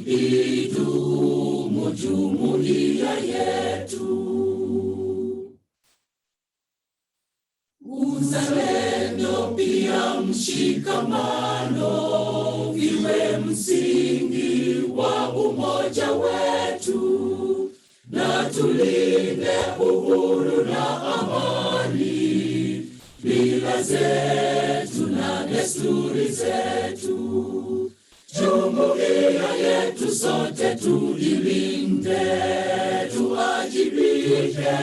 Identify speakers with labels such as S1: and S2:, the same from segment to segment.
S1: idumu jumuiya yetu. Uzalendo pia mshikamano viwe msingi wa umoja wetu, na tulinde uhuru na amani, mila zetu na desturi zetu. Jumuiya yetu sote tuilinde, tuajibike,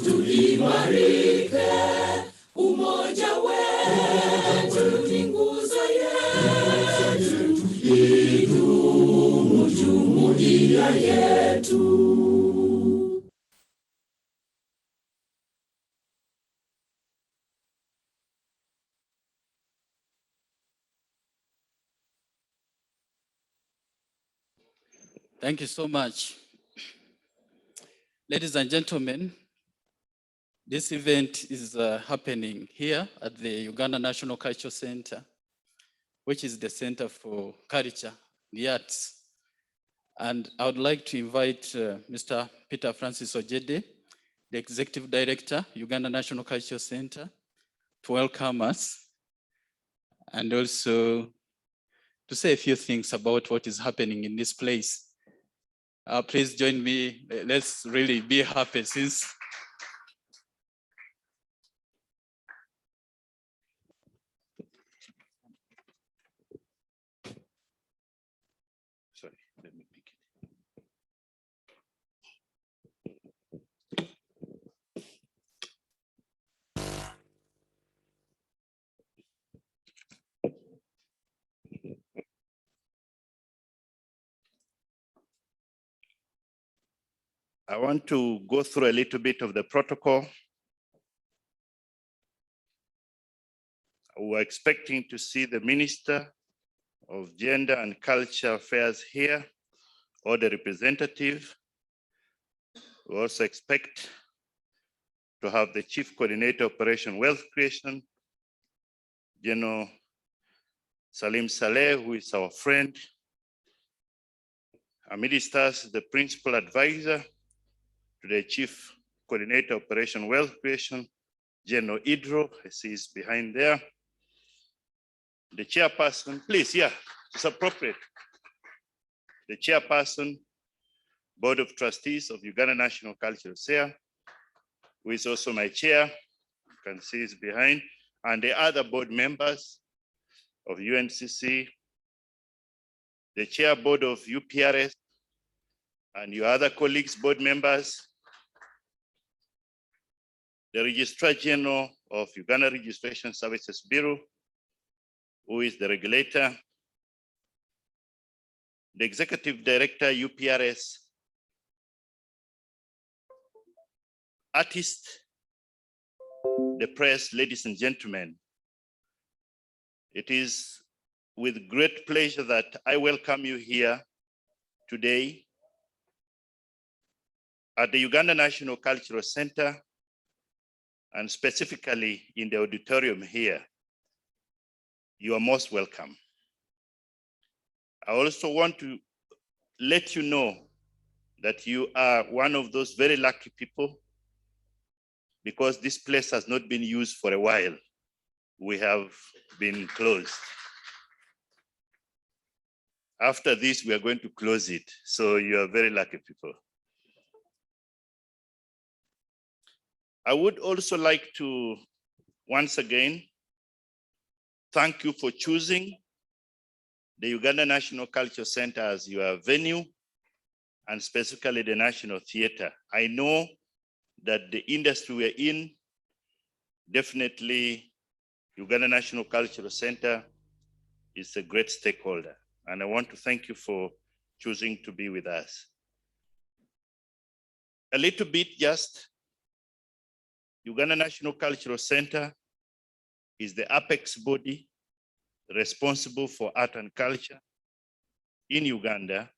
S1: tuimarike. Umoja wetu ni nguzo yetu, idumu jumuiya yetu.
S2: Thank you so much. Ladies and gentlemen, this event is happening here at the Uganda National Cultural Center, which is the Center for Culture, the Arts. And I would like to invite Mr. Peter Francis Ojede, the Executive Director, Uganda National Cultural Center, to welcome us and also to say a few things about what is happening in this place. Please join me. Let's really be happy since let me pick it.
S3: I want to go through a little bit of the protocol. We're expecting to see the Minister of Gender and Culture Affairs here, or the representative. We also expect to have the Chief Coordinator Operation Wealth Creation, General Salim Saleh, who is our friend. Our ministers, the Principal Advisor to the Chief Coordinator Operation Wealth Creation, General Idro, I see he's behind there. The chairperson, please, yeah, it's appropriate. The chairperson, Board of Trustees of Uganda National Cultural Center, who is also my chair, you can see he's behind, and the other board members of UNCC, the chair board of UPRS, and your other colleagues, board members, the Registrar General of Uganda Registration Services Bureau, who is the regulator, the Executive Director, UPRS, artists, the press, ladies and gentlemen. It is with great pleasure that I welcome you here today at the Uganda National Cultural Center, and specifically in the auditorium here. You are most welcome. I also want to let you know that you are one of those very lucky people, because this place has not been used for a while. We have been closed. After this, we are going to close it. So you are very lucky people. I would also like to, once again, thank you for choosing the Uganda National Cultural Center as your venue, and specifically the National Theatre. I know that the industry we're in, definitely Uganda National Cultural Center is a great stakeholder. And I want to thank you for choosing to be with us. A little bit just, Uganda National Cultural Center is the apex body responsible for art and culture in Uganda.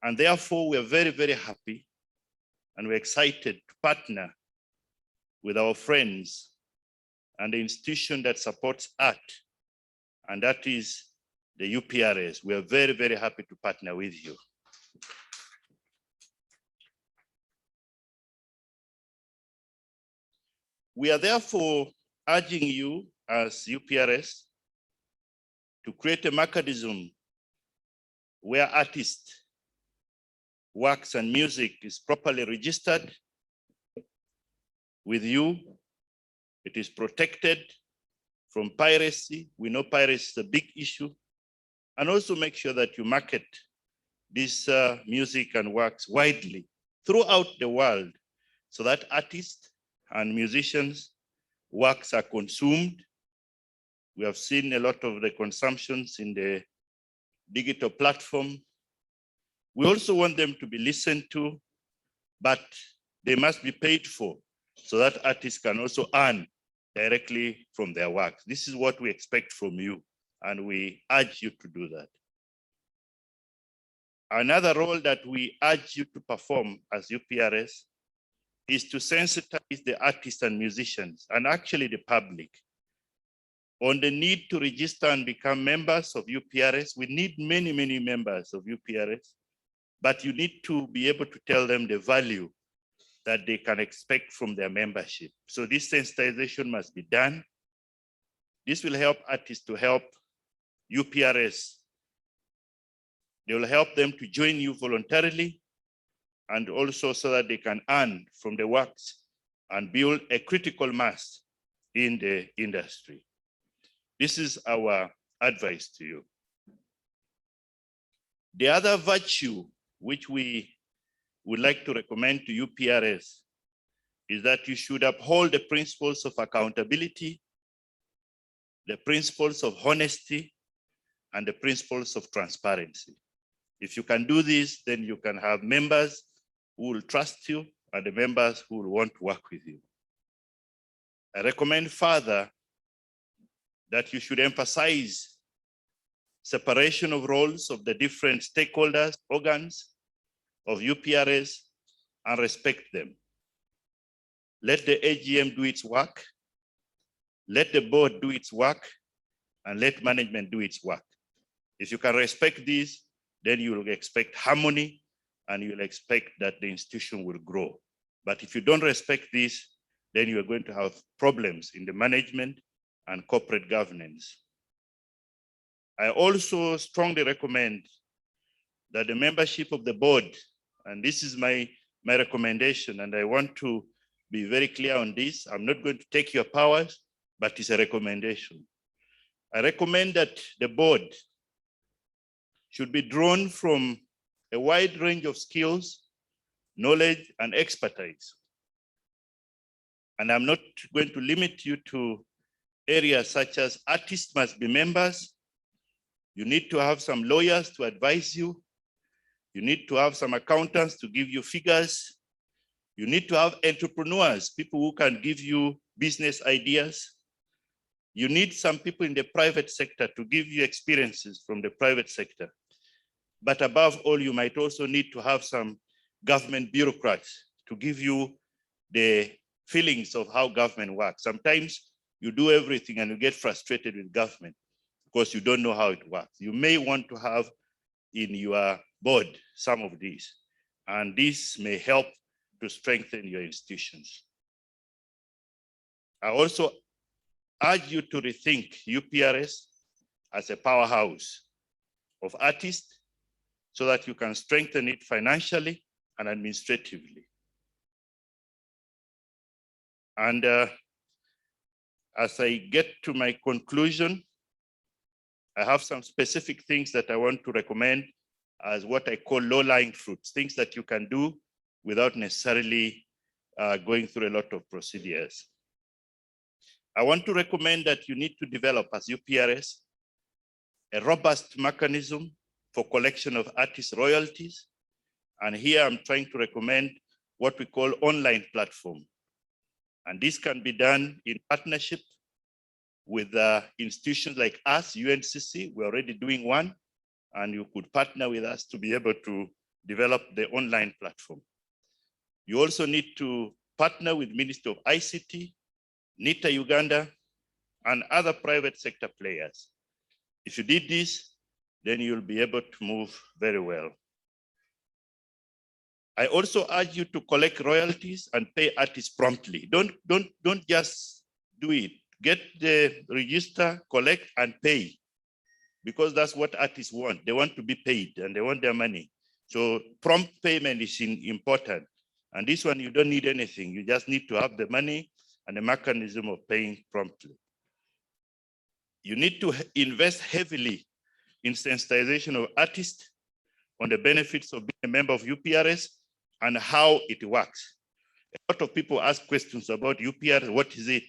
S3: And therefore, we're very, very happy and we're excited to partner with our friends and the institution that supports art, and that is the UPRS. We are very, very happy to partner with you. We are therefore urging you as UPRS to create a mechanism where artists' works and music is properly registered with you. It is protected from piracy. We know piracy is a big issue. And also make sure that you market this music and works widely throughout the world so that artists and musicians' works are consumed. We have seen a lot of the consumptions in the digital platform. We also want them to be listened to, but they must be paid for so that artists can also earn directly from their works. This is what we expect from you, and we urge you to do that. Another role that we urge you to perform as UPRS is to sensitize the artists and musicians, and actually the public, on the need to register and become members of UPRS. We need many, many members of UPRS, but you need to be able to tell them the value that they can expect from their membership. So this sensitization must be done. This will help artists to help UPRS. They will help them to join you voluntarily, and also so that they can earn from the works and build a critical mass in the industry. This is our advice to you. The other virtue which we would like to recommend to UPRS is that you should uphold the principles of accountability, the principles of honesty, and the principles of transparency. If you can do this, then you can have members who will trust you and the members who will want to work with you. I recommend further that you should emphasize separation of roles of the different stakeholders, organs of UPRS, and respect them. Let the AGM do its work, let the board do its work, and let management do its work. If you can respect these, then you will expect harmony and you will expect that the institution will grow. But if you don't respect this, then you are going to have problems in the management and corporate governance. I also strongly recommend that the membership of the board, and this is my recommendation, and I want to be very clear on this. I'm not going to take your powers, but it's a recommendation. I recommend that the board should be drawn from a wide range of skills, knowledge, and expertise. And I'm not going to limit you to areas such as artists must be members. You need to have some lawyers to advise you. You need to have some accountants to give you figures. You need to have entrepreneurs, people who can give you business ideas. You need some people in the private sector to give you experiences from the private sector. But above all, you might also need to have some government bureaucrats to give you the feelings of how government works. Sometimes you do everything and you get frustrated with government because you don't know how it works. You may want to have in your board some of these, and this may help to strengthen your institutions. I also urge you to rethink UPRS as a powerhouse of artists so that you can strengthen it financially and administratively. And as I get to my conclusion, I have some specific things that I want to recommend as what I call low-lying fruits, things that you can do without necessarily going through a lot of procedures. I want to recommend that you need to develop as UPRS a robust mechanism for collection of artist royalties. And here I'm trying to recommend what we call online platform. And this can be done in partnership with institutions like us, UNCC. We're already doing one, and you could partner with us to be able to develop the online platform. You also need to partner with Ministry of ICT, NITA Uganda, and other private sector players. If you did this, then you'll be able to move very well. I also urge you to collect royalties and pay artists promptly. Don't just do it. Get the register, collect and pay, because that's what artists want. They want to be paid and they want their money. So prompt payment is important. And this one, you don't need anything. You just need to have the money and the mechanism of paying promptly. You need to invest heavily in sensitization of artists on the benefits of being a member of UPRS and how it works. A lot of people ask questions about UPRS, what is it?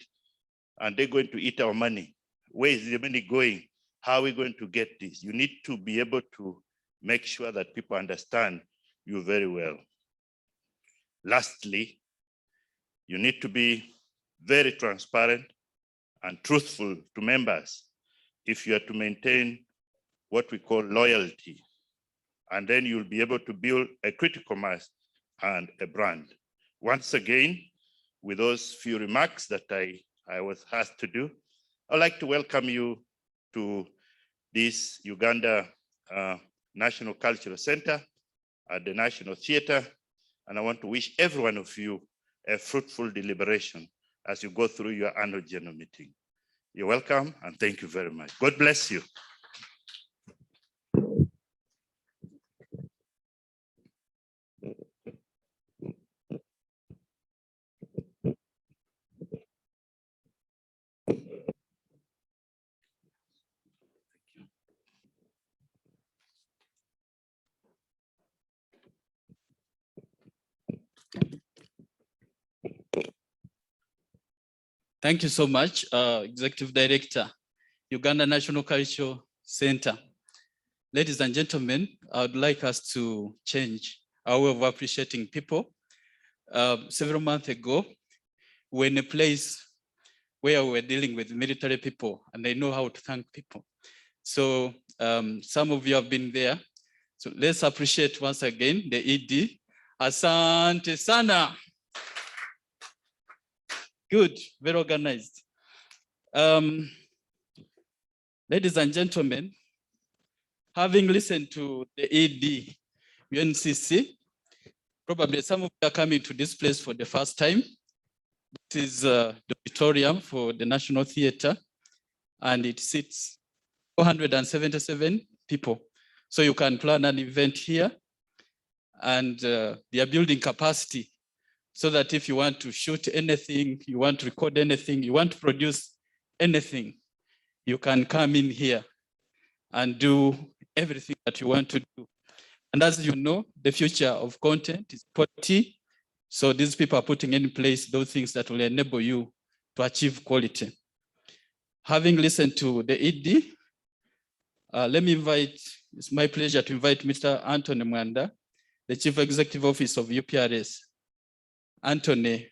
S3: And they're going to eat our money. Where is the money going? How are we going to get this? You need to be able to make sure that people understand you very well. Lastly, you need to be very transparent and truthful to members if you are to maintain what we call loyalty. And then you'll be able to build a critical mass and a brand. Once again, with those few remarks that I was asked to do, I'd like to welcome you to this Uganda National Cultural Center at the National Theatre. And I want to wish every one of you a fruitful deliberation as you go through your annual general meeting. You're welcome and thank you very much. God bless you.
S2: Thank you so much, Executive Director, Uganda National Cultural Center. Ladies and gentlemen, I would like us to change our way of appreciating people. Several months ago, we're in a place where we're dealing with military people and they know how to thank people. So some of you have been there. So let's appreciate once again the ED. Asante sana. Good, very organized. Ladies and gentlemen, having listened to the ED, UNCC, probably some of you are coming to this place for the first time. This is the auditorium for the National Theatre, and it seats 477 people. So you can plan an event here, and they are building capacity so that if you want to shoot anything, you want to record anything, you want to produce anything, you can come in here and do everything that you want to do. And as you know, the future of content is quality. So these people are putting in place those things that will enable you to achieve quality. Having listened to the ED, let me invite, it's my pleasure to invite Mr. Anthony Mwanda, the Chief Executive Officer of UPRS. Anthony.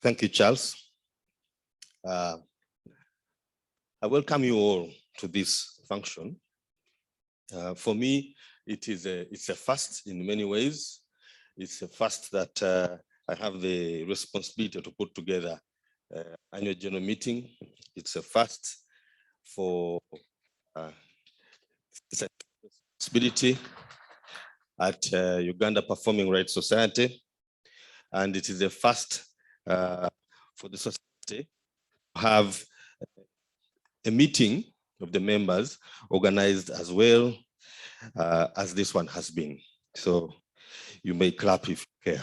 S4: Thank you, Charles. I welcome you all to this function. For me, it's a first in many ways. It's a first that I have the responsibility to put together annual general meeting. It's a first for responsibility at Uganda Performing Rights Society. And it is a first for the society to have a meeting of the members organized as well as this one has been. So you may clap if you care.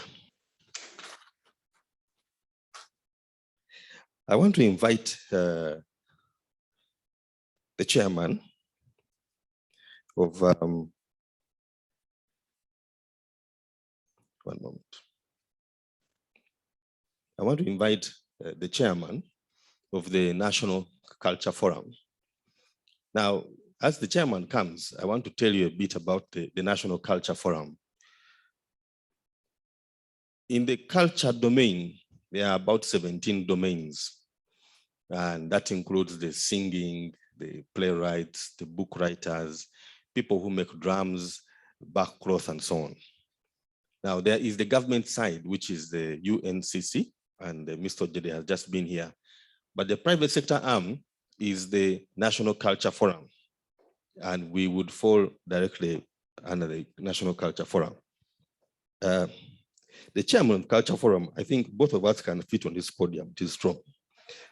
S4: I want to invite the chairman of, one moment. I want to invite the chairman of the National Culture Forum. Now, as the chairman comes, I want to tell you a bit about the National Culture Forum. In the culture domain, there are about 17 domains, and that includes the singing, the playwrights, the book writers, people who make drums, backcloth, and so on. Now, there is the government side, which is the UNCC, and Mr. Jede has just been here. But the private sector arm is the National Culture Forum, and we would fall directly under the National Culture Forum. The chairman of Culture Forum, I think both of us can fit on this podium. It is strong.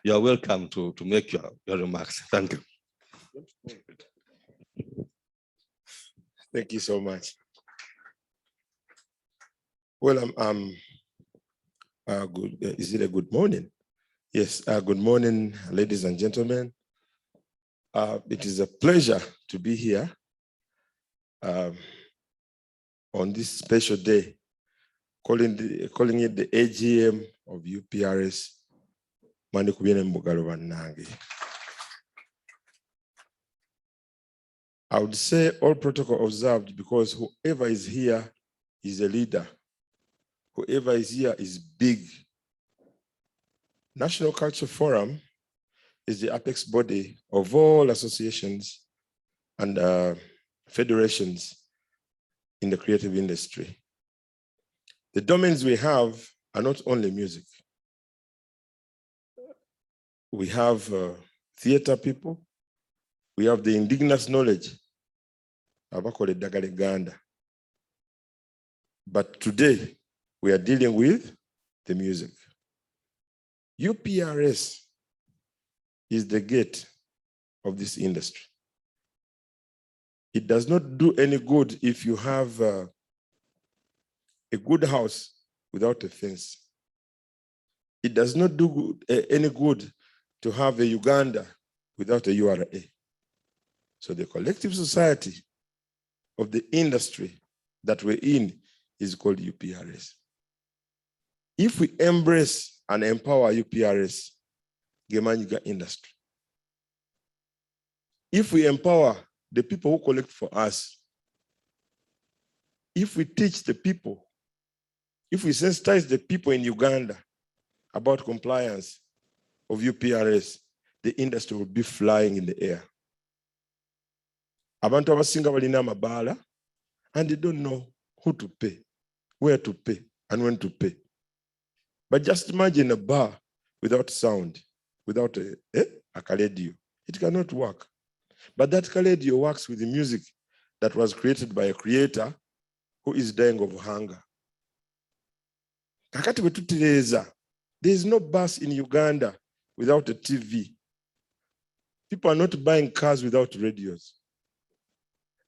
S4: You are welcome to make your remarks. Thank you.
S5: Thank you so much. Well, good. Is it a good morning? Yes, good morning, ladies and gentlemen. It is a pleasure to be here on this special day, calling it the AGM of UPRS. I would say all protocol observed, because whoever is here is a leader. Whoever is here is big. National Culture Forum is the apex body of all associations and federations in the creative industry. The domains we have are not only music. We have theater people. We have the indigenous knowledge. But today, we are dealing with the music. UPRS is the gate of this industry. It does not do any good if you have a good house without a fence. It does not do any good to have a Uganda without a URA. So the collective society of the industry that we're in is called UPRS. If we embrace and empower UPRS, Gemanyiga industry. If we empower the people who collect for us, if we teach the people, if we sensitize the people in Uganda about compliance of UPRS, the industry will be flying in the air. Abantu abasinga balina amabaala, and they don't know who to pay, where to pay, and when to pay. But just imagine a bar without sound, without a kaledio. It cannot work. But that kaledio works with the music that was created by a creator who is dying of hunger. There is no bus in Uganda without a TV. People are not buying cars without radios.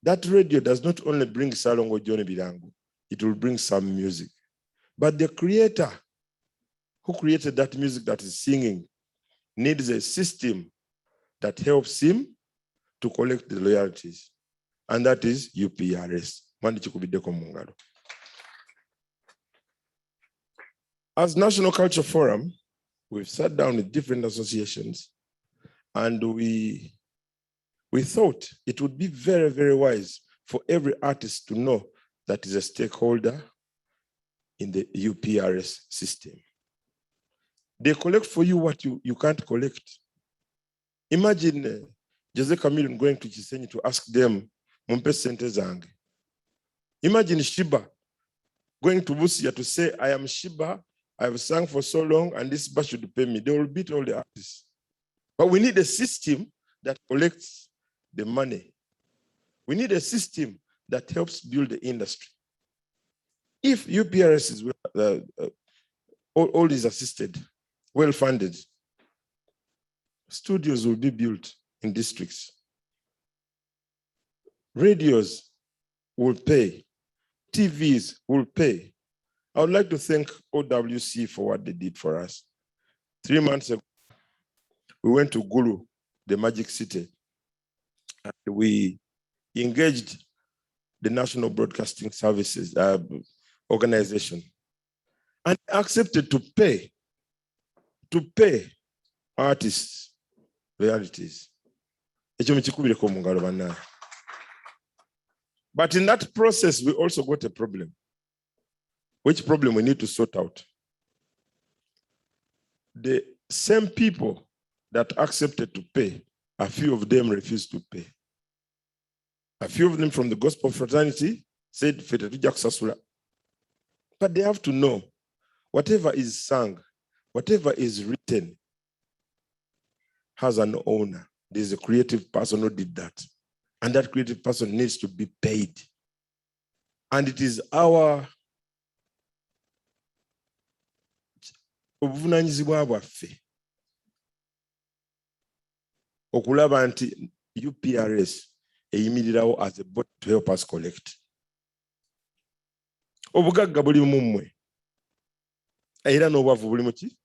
S5: That radio does not only bring Salongo Johnny Bilango, it will bring some music. But the creator who created that music that is singing needs a system that helps him to collect the royalties. And that is UPRS. As National Culture Forum, we've sat down with different associations, and we thought it would be very, very wise for every artist to know that is a stakeholder in the UPRS system. They collect for you what you can't collect. Imagine Jose Camille going to Chisenyi to ask them, Mumpe sente zange. Imagine Shiba going to Busia to say, I am Shiba, I have sung for so long, and this bar should pay me. They will beat all the artists. But we need a system that collects the money. We need a system that helps build the industry. If UPRS is all is assisted, well-funded, studios will be built in districts. Radios will pay. TVs will pay. I would like to thank OWC for what they did for us. 3 months ago, we went to Gulu, the Magic City, and we engaged the National Broadcasting Services organization and accepted to pay artists royalties. But in that process, we also got a problem. Which problem we need to sort out? The same people that accepted to pay A few of them refused to pay. A few of them from the gospel fraternity said, but they have to know, whatever is sung, whatever is written has an owner. There's a creative person who did that. And that creative person needs to be paid. And it is our obuvunanyizibwa bwaffe okulaba nti UPRS eyimirirawo as a body to help us collect. Obugagga buli mummwe. Era n'obwavu buli muki?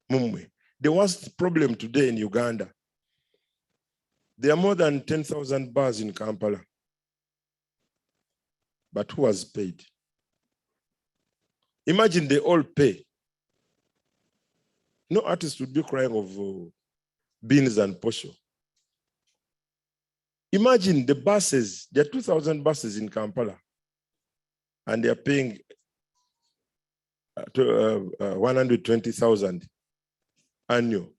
S5: Mummwe. The worst problem today in Uganda, there are more than 10,000 bars in Kampala. But who has paid? Imagine they all pay. No artist would be crying of beans and posho. Imagine the buses, there are 2,000 buses in Kampala, and they are paying 120,000 annual.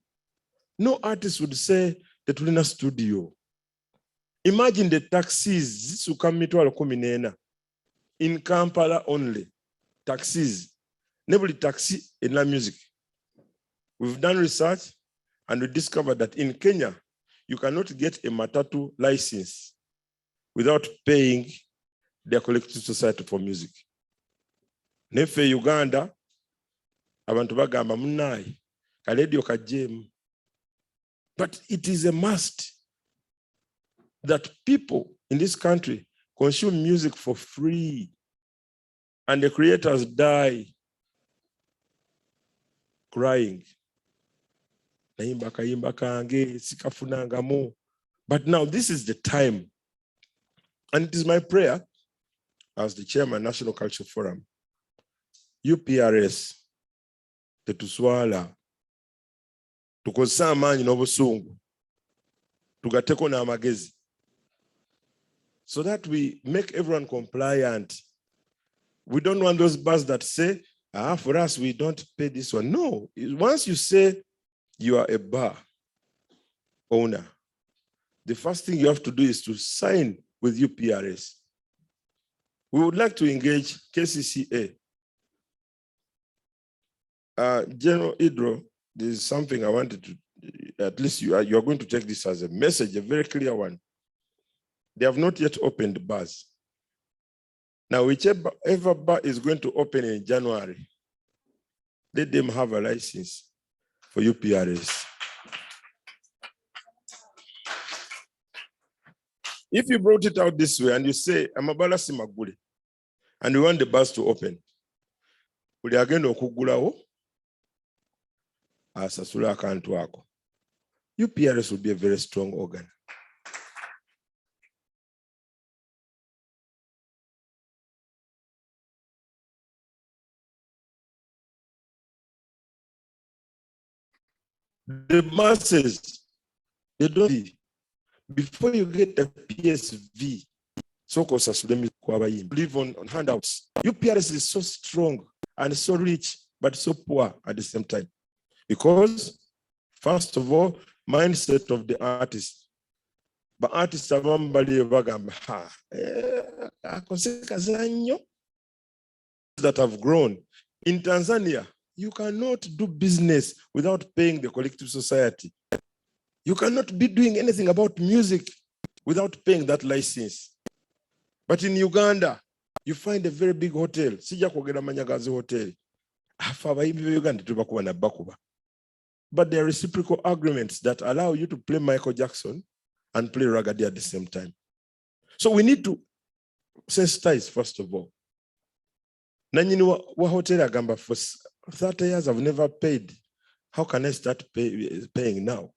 S5: No artist would say that we're in a studio. Imagine the taxis, this will come in Kampala only. Taxis. Never taxi in la music. We've done research and we discovered that in Kenya, you cannot get a matatu license without paying their collective society for music. Nefe Uganda, abantu bagamba munai, kaledio kajemu. But it is a must that people in this country consume music for free, and the creators die crying. But now this is the time, and it is my prayer as the chairman National Culture Forum, UPRS, tetuswala tukozesa amaanyi n'obusungu tugateko n'amagezi, so that we make everyone compliant. We don't want those bars that say, for us, we don't pay this one. No, once you say you are a bar owner, the first thing you have to do is to sign with UPRS. We would like to engage KCCA. General Idro, there is something I wanted to, at least you are going to take this as a message, a very clear one. They have not yet opened bars. Now, whichever bar is going to open in January, let them have a license for UPRS. If you brought it out this way and you say, Amabala Simaguli, and you want the bars to open, uli agenda okugulawo asasula akantu ako. UPRS will be a very strong organ. The masses, they don't see. Before you get the PSV, live on handouts. UPRS is so strong and so rich, but so poor at the same time. Because, first of all, mindset of the artist. But artists that have grown. In Tanzania, you cannot do business without paying the collective society. You cannot be doing anything about music without paying that license. But in Uganda, you find a very big hotel. Sija kwogera Manyagazi Hotel. But there are reciprocal agreements that allow you to play Michael Jackson and play Ragadi at the same time. So we need to sensitize, first of all. Nanyini wa hotel agamba for 30 years I've never paid. How can I start paying now?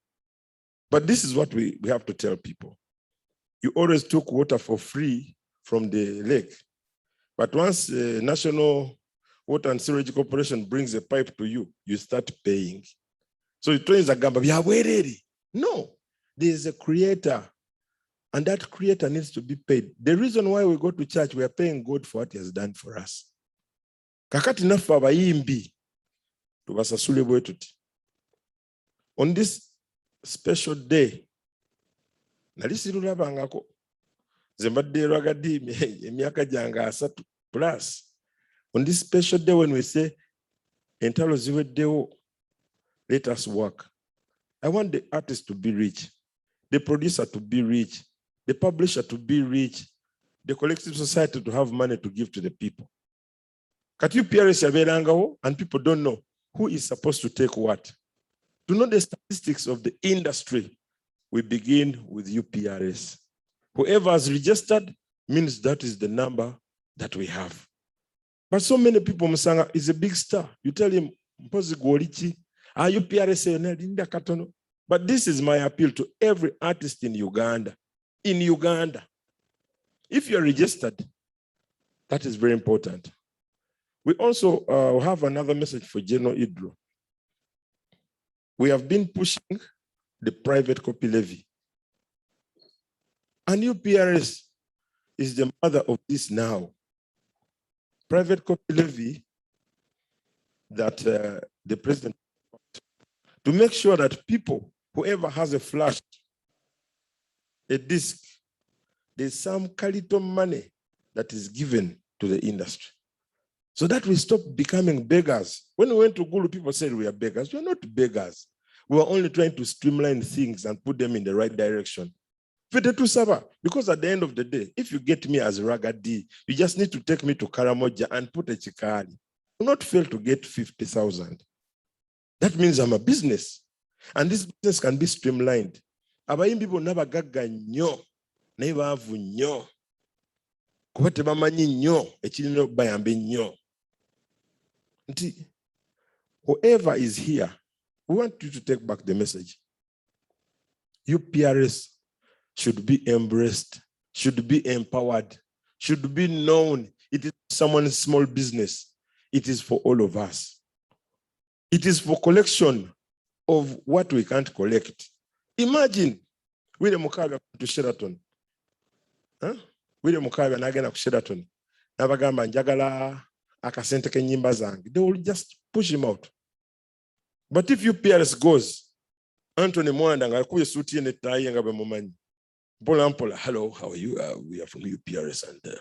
S5: But this is what we have to tell people. You always took water for free from the lake. But once the National Water and Sewerage Corporation brings a pipe to you, you start paying. So it trains a gamba, no, there is a creator, and that creator needs to be paid. The reason why we go to church, we are paying God for what he has done for us. Kakati nafa abayimbi tubasasule bwetuti. On this special day Nali sirulabangako. Nze mbadde lwagadi emyaka gyange 3 plus. On this special day when we say entalo ziweddewo, let us work. I want the artist to be rich, the producer to be rich, the publisher to be rich, the collective society to have money to give to the people. Kati UPRS yabeerangawo and people don't know who is supposed to take what. To know the statistics of the industry, we begin with UPRS. Whoever has registered means that is the number that we have. But so many people, Musanga is a big star. You tell him, Mpozi Gwolichi, UPRS, but this is my appeal to every artist in Uganda. In Uganda, if you're registered, that is very important. We also have another message for General Idro. We have been pushing the private copy levy. And UPRS is the mother of this now. Private copy levy that the president, to make sure that people, whoever has a flash, a disc, there's some little money that is given to the industry. So that we stop becoming beggars. When we went to Gulu, people said we are beggars. We are not beggars. We are only trying to streamline things and put them in the right direction. Because at the end of the day, if you get me as Ragadi, you just need to take me to Karamoja and put a chikari. Do not fail to get 50,000. That means I'm a business. And this business can be streamlined. Abayimbi people never gaga nyo, never have nyo. Kubateba manyi nyo, echino bayambe nyo. Whoever is here, we want you to take back the message. UPRS should be embraced, should be empowered, should be known. It is someone's small business. It is for all of us. It is for collection of what we can't collect. Imagine, William Mukabe to Sheraton. William Mukabe nagena ku Sheraton. Nabagamba njagala akasente ke nyimba zange. They will just push him out. But if UPRS goes, Anthony Mwanda ngakuye suti ne tie ngabe mumanyi. Pola, hello, how are you? We are from UPRS and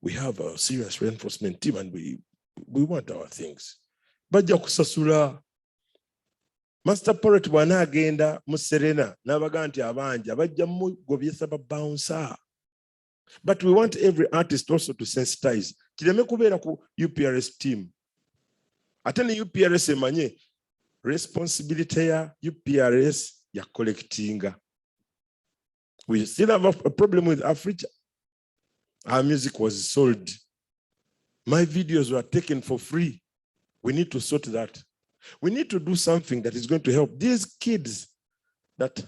S5: we have a serious reinforcement team and we want our things. Bajja kusasula. Master Poet bwana agenda mu Serena n'abaga nti abanja bajja mu gobyesa ba bouncer. But we want every artist also to sensitize. Kireme kubeera ku UPRS team. Ate ne UPRS emanye responsibility ya UPRS ya collectinga. We still have a problem with Africa. Our music was sold. My videos were taken for free. We need to sort that. We need to do something that is going to help these kids that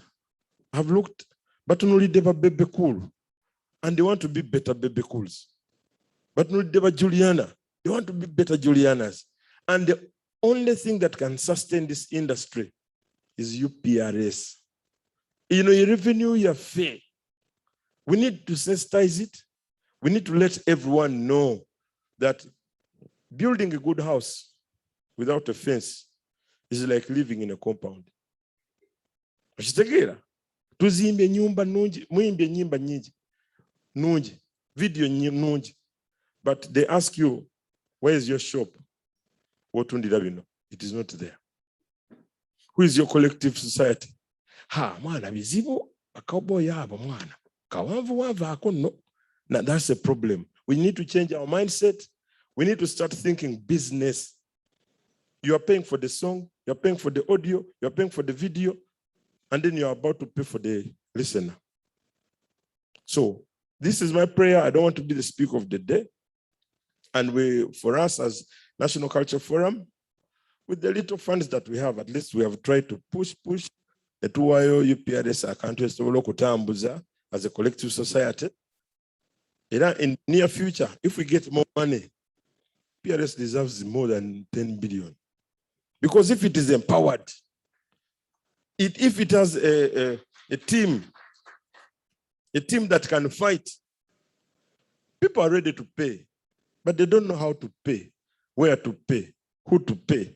S5: have looked, but only they were baby cool. And they want to be better baby cools. But no, they were Juliana. They want to be better Julianas. And the only thing that can sustain this industry is UPRS. You know, your revenue, your fee. We need to sensitize it. We need to let everyone know that building a good house without a fence is like living in a compound. Tuzimbe nyumba nungi, muimbe nyumba nyingi, nungi, video nungi. But they ask you, where is your shop? It is not there. Who is your collective society? Ha, mwana bizibu, akaubo yabo mwana. Kawanvu wava akono. Now that's a problem. We need to change our mindset. We need to start thinking business. You are paying for the song, you're paying for the audio, you're paying for the video, and then you're about to pay for the listener. So this is my prayer. I don't want to be the speaker of the day. And for us as National Culture Forum, with the little funds that we have, at least we have tried to push the tuwayo UPRS countries to as a collective society. In near future, if we get more money, UPRS deserves more than 10 billion. Because if it is empowered, if it has a team that can fight, people are ready to pay, but they don't know how to pay, where to pay, who to pay.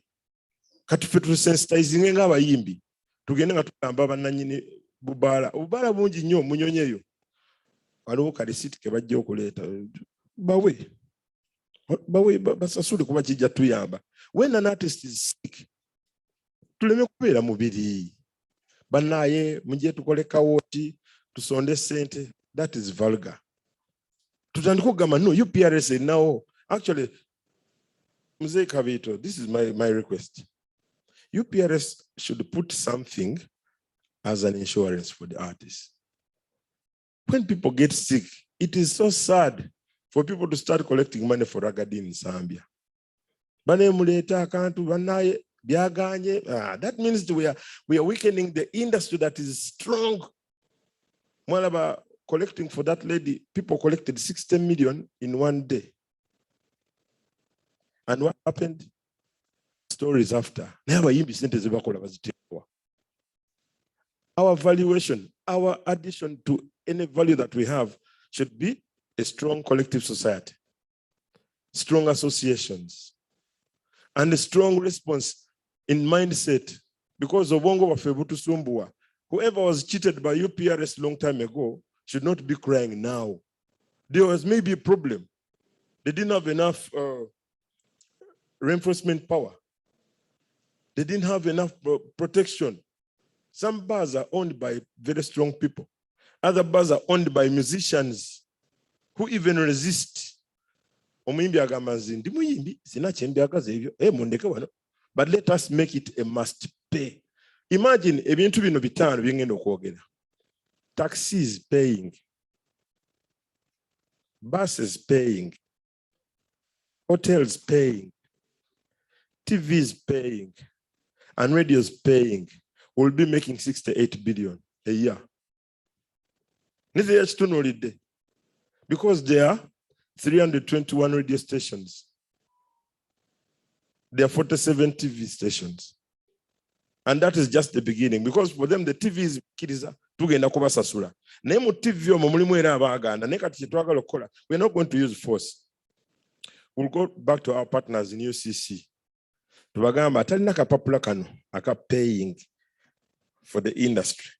S5: Katufe tu sensitizing nga bayimbi. Tugende nga tugamba bannanyini Bubala bungi nnyo munyonyeyo. Waliwo kalisiti ke bajja okuleeta. Bawe basasule kuba kijja tuyamba. When an artist is sick, tuleme kubeera mubiri. Bannaye mujje tukole kawoti, tusonde sente. That is vulgar. Tutandika okugamba no, UPRS now. Actually, Mzee Kavito, this is my request. UPRS should put something as an insurance for the artists. When people get sick, it is so sad for people to start collecting money for Ragadi in Zambia. That means we are weakening the industry that is strong. Mwalaba collecting for that lady, people collected 60 million in one day. And what happened? Stories after. Our valuation, our addition to any value that we have should be a strong collective society, strong associations, and a strong response in mindset. Because of Wongo Wafebutu Sumbua, whoever was cheated by UPRS long time ago should not be crying now. There was maybe a problem. They didn't have enough reinforcement power. They didn't have enough protection. Some bars are owned by very strong people. Other bars are owned by musicians who even resist. But let us make it a must pay. Imagine ebintu bino bitano byengenda okwogera. Taxis paying. Buses paying. Hotels paying. TVs paying. And radios paying. We'll be making 68 billion a year. Because there are 321 radio stations. There are 47 TV stations. And that is just the beginning. Because for them, the TV is kiriza. We're not going to use force. We'll go back to our partners in UCC. Paying for the industry.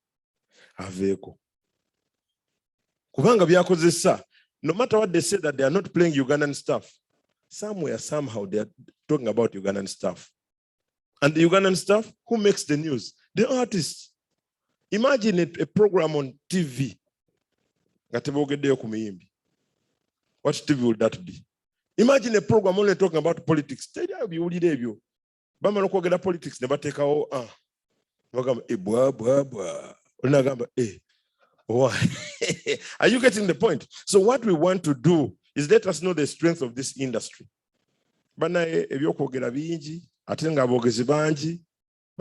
S5: No matter what they say that they are not playing Ugandan stuff, somewhere, somehow, they are talking about Ugandan stuff. And the Ugandan stuff, who makes the news? The artists. Imagine a program on TV. What TV would that be? Imagine a program only talking about politics. Politics never take our Are you getting the point? So what we want to do is let us know the strength of this industry. But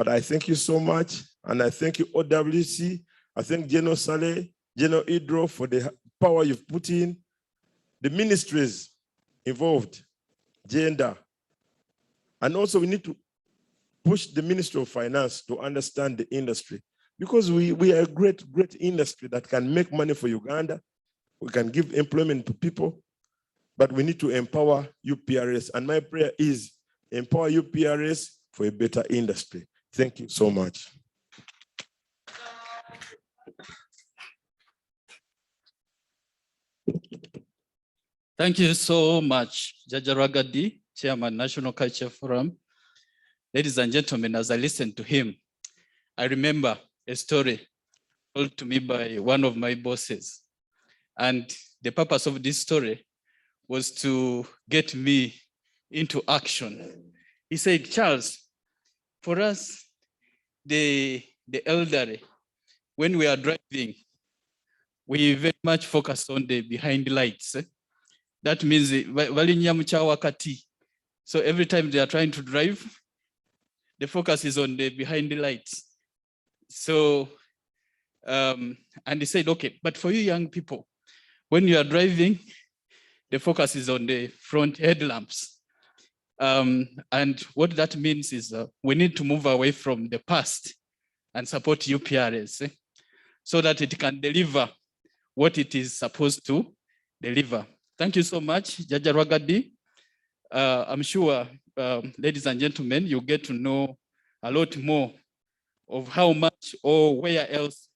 S5: I thank you so much. And I thank you, OWC. I thank General Saleh, General Idro for the power you've put in. The ministries involved, gender. And also we need to push the Ministry of Finance to understand the industry. Because we are a great industry that can make money for Uganda. We can give employment to people, but we need to empower UPRS. And my prayer is empower UPRS for a better industry. Thank you so much.
S2: Thank you so much, Jaja Ragadi, Chairman, National Culture Forum. Ladies and gentlemen, as I listened to him, I remember a story told to me by one of my bosses. And the purpose of this story was to get me into action. He said, Charles, for us, the elderly, when we are driving, we very much focus on the behind lights. That means, so every time they are trying to drive, the focus is on the behind the lights. So, and he said, okay, but for you young people, when you are driving, the focus is on the front headlamps. And what that means is we need to move away from the past and support UPRS so that it can deliver what it is supposed to deliver. Thank you so much, Jaja Ragadi. I'm sure, ladies and gentlemen, you get to know a lot more of how much or where else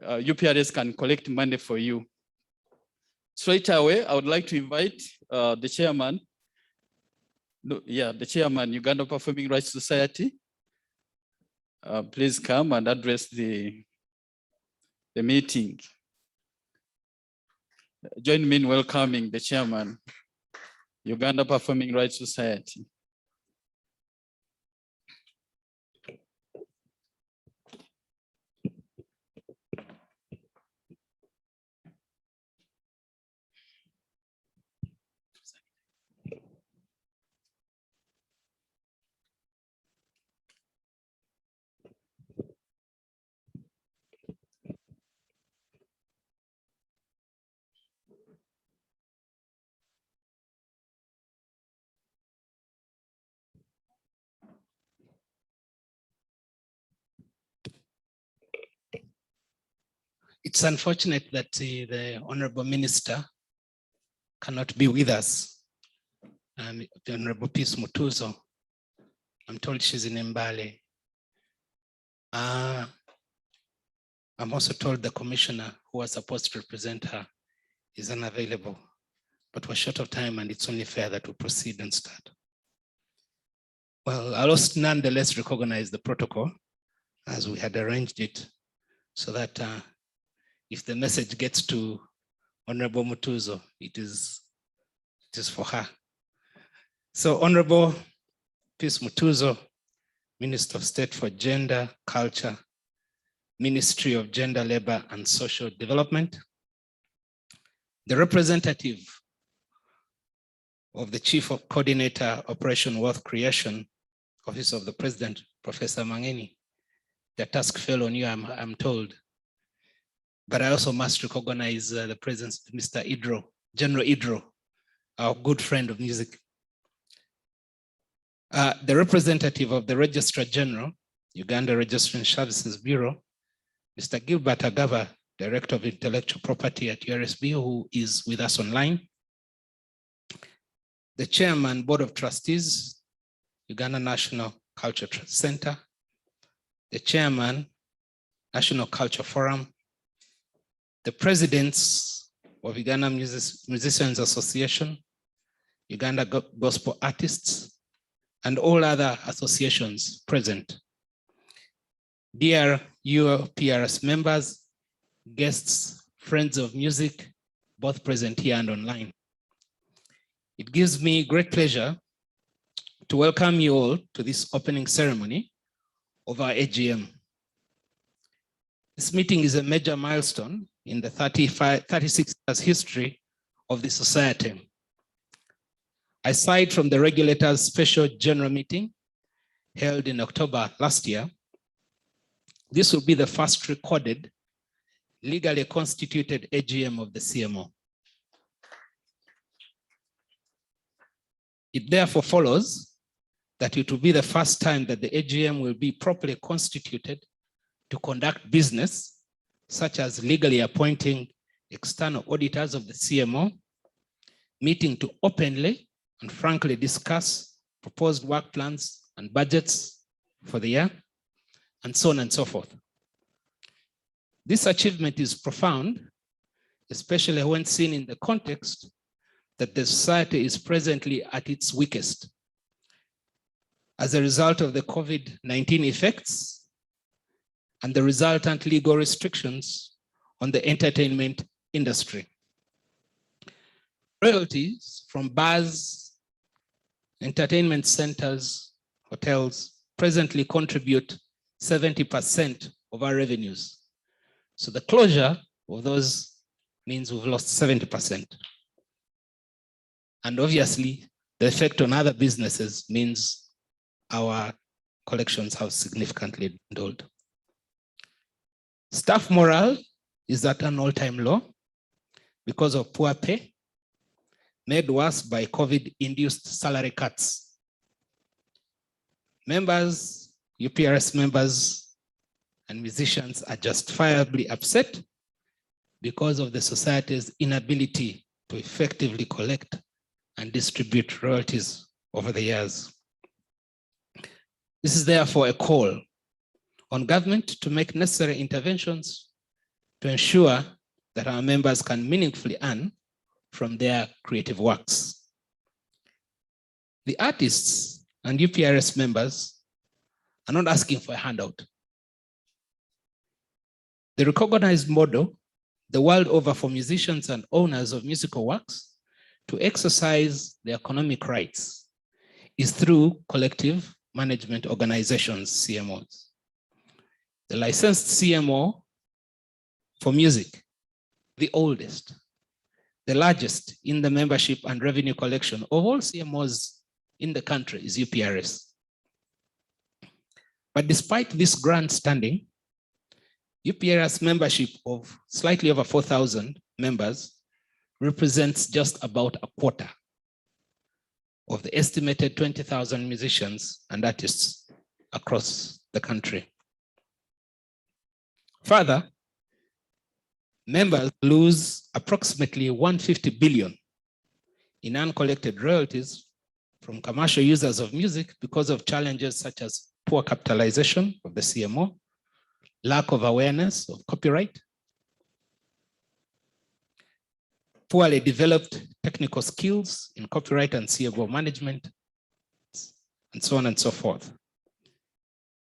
S2: UPRS can collect money for you. Straight away, I would like to invite the chairman, the chairman, Uganda Performing Rights Society. Please come and address the meeting. Join me in welcoming the chairman, Uganda Performing Rights Society.
S6: It's unfortunate that the Honorable Minister cannot be with us. The Honorable Peace Mutuzo, I'm told she's in Mbale. I'm also told the commissioner who was supposed to represent her is unavailable, but we're short of time and it's only fair that we proceed and start. Well, I'll also nonetheless recognize the protocol as we had arranged it so that if the message gets to Honorable Mutuzo, it is for her. So Honorable Peace Mutuzo, Minister of State for Gender, Culture, Ministry of Gender, Labor and Social Development, the representative of the Chief of Coordinator, Operation Wealth Creation, Office of the President, Professor Mangeni, the task fell on you, I'm told. But I also must recognize the presence of Mr. Idro, General Idro, our good friend of music. The representative of the Registrar General, Uganda Registration Services Bureau, Mr. Gilbert Agaba, Director of Intellectual Property at URSB, who is with us online. The Chairman, Board of Trustees, Uganda National Culture Center. The Chairman, National Culture Forum. The Presidents of Uganda Musicians Association, Uganda Gospel Artists, and all other associations present. Dear UPRS members, guests, friends of music, both present here and online. It gives me great pleasure to welcome you all to this opening ceremony of our AGM. This meeting is a major milestone in the 36 years history of the society. Aside from the regulator's special general meeting held in October last year, this will be the first recorded, legally constituted AGM of the CMO. It therefore follows that it will be the first time that the AGM will be properly constituted to conduct business, such as legally appointing external auditors of the CMO, meeting to openly and frankly discuss proposed work plans and budgets for the year, and so on and so forth. This achievement is profound, especially when seen in the context that the society is presently at its weakest as a result of the COVID-19 effects and the resultant legal restrictions on the entertainment industry. Royalties from bars, entertainment centers, hotels presently contribute 70% of our revenues. So the closure of those means we've lost 70%. And obviously, the effect on other businesses means our collections have significantly dwindled. Staff morale is at an all-time low because of poor pay, made worse by COVID-induced salary cuts. Members, UPRS members, and musicians are justifiably upset because of the society's inability to effectively collect and distribute royalties over the years. This is therefore a call on government to make necessary interventions to ensure that our members can meaningfully earn from their creative works. The artists and UPRS members are not asking for a handout. The recognized model the world over for musicians and owners of musical works to exercise their economic rights is through collective management organizations, CMOs. The licensed CMO for music, the oldest, the largest in the membership and revenue collection of all CMOs in the country is UPRS. But despite this grand standing, UPRS membership of slightly over 4,000 members represents just about a quarter of the estimated 20,000 musicians and artists across the country. Further, members lose approximately 150 billion in uncollected royalties from commercial users of music because of challenges such as poor capitalization of the CMO, lack of awareness of copyright, poorly developed technical skills in copyright and CMO management, and so on and so forth.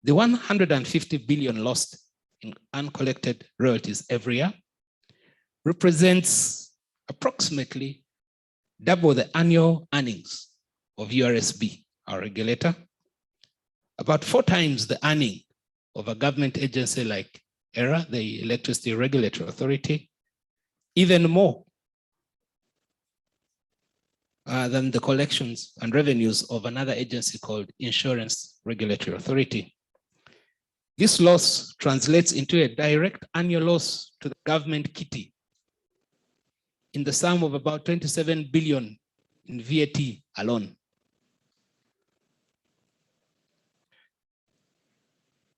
S6: The 150 billion lost in uncollected royalties every year represents approximately double the annual earnings of URSB, our regulator, about 4 times the earning of a government agency like ERA, the Electricity Regulatory Authority, even more than the collections and revenues of another agency called Insurance Regulatory Authority. This loss translates into a direct annual loss to the government kitty in the sum of about 27 billion in VAT alone.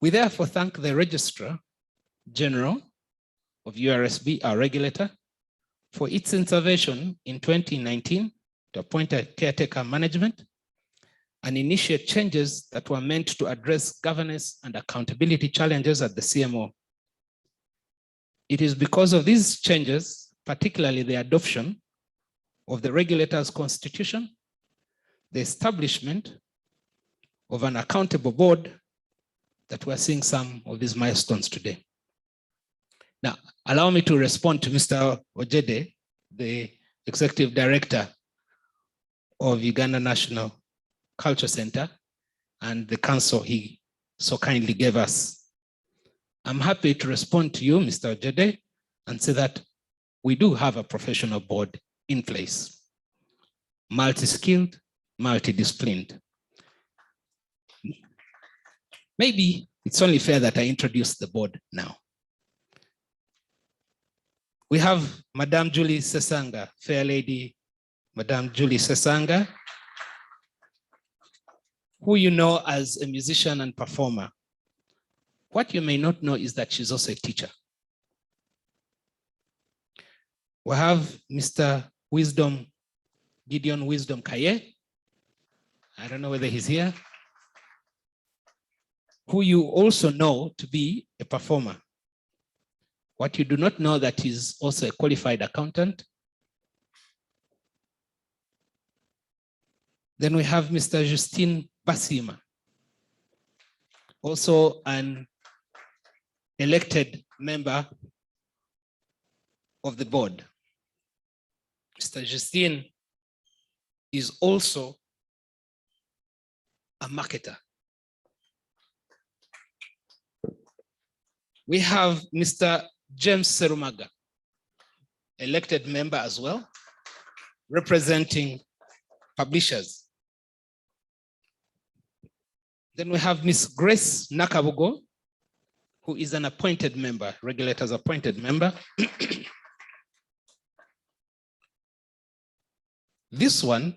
S6: We therefore thank the Registrar General of URSB, our regulator, for its intervention in 2019 to appoint a caretaker management and initiate changes that were meant to address governance and accountability challenges at the CMO. It is because of these changes, particularly the adoption of the regulator's constitution, the establishment of an accountable board, that we're seeing some of these milestones today. Now, allow me to respond to Mr. Ojede, the Executive Director of Uganda National Culture Center, and the counsel he so kindly gave us. I'm happy to respond to you, Mr. Ojede, and say that we do have a professional board in place, multi-skilled, multidisciplined. Maybe it's only fair that I introduce the board now. We have Madame Julie Sesanga, Fair Lady, Madame Julie Sesanga, who you know as a musician and performer. What you may not know is that she's also a teacher. We have Mr. Wisdom, Gideon Wisdom Kaye. I don't know whether he's here. Who you also know to be a performer. What you do not know that he's also a qualified accountant. Then we have Mr. Justine Basima, also an elected member of the board. Mr. Justine is also a marketer. We have Mr. James Serumaga, elected member as well, representing publishers. Then we have Ms. Grace Nakabugo, who is an appointed member, regulator's appointed member. This one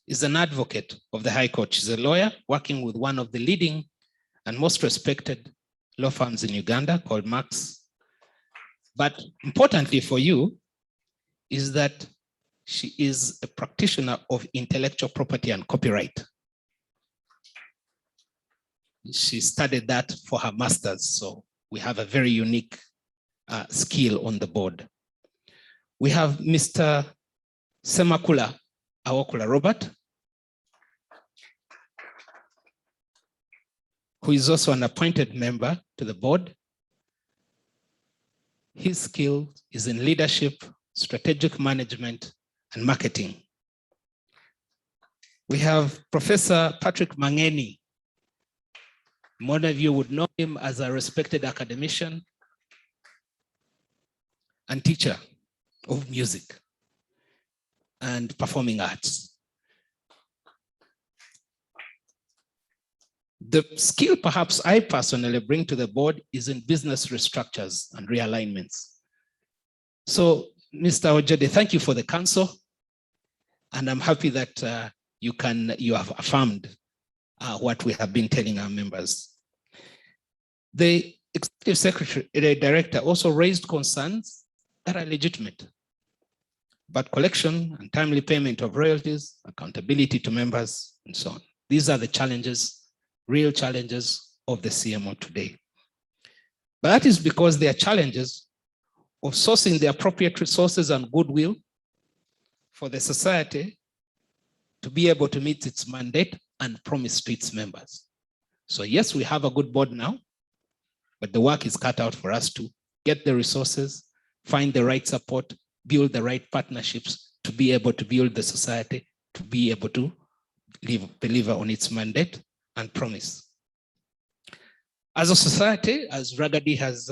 S6: is an advocate of the High Court. She's a lawyer working with one of the leading and most respected law firms in Uganda called Max. But importantly for you is that she is a practitioner of intellectual property and copyright. She studied that for her master's, so we have a very unique skill on the board. We have Mr. Semakula Awokula Robert, who is also an appointed member to the board. His skill is in leadership, strategic management, and marketing. We have Professor Patrick Mangeni. Many of you would know him as a respected academician and teacher of music and performing arts. The skill perhaps I personally bring to the board is in business restructures and realignments. So, Mr. Ojede, thank you for the counsel. And I'm happy that you have affirmed what we have been telling our members. The executive secretary, the director, also raised concerns that are legitimate, but collection and timely payment of royalties, accountability to members, and so on. These are the challenges, real challenges of the CMO today. But that is because they are challenges of sourcing the appropriate resources and goodwill for the society to be able to meet its mandate and promise to its members. So yes, we have a good board now, but the work is cut out for us to get the resources, find the right support, build the right partnerships to be able to build the society, to be able to deliver on its mandate and promise. As a society, as Ragadi has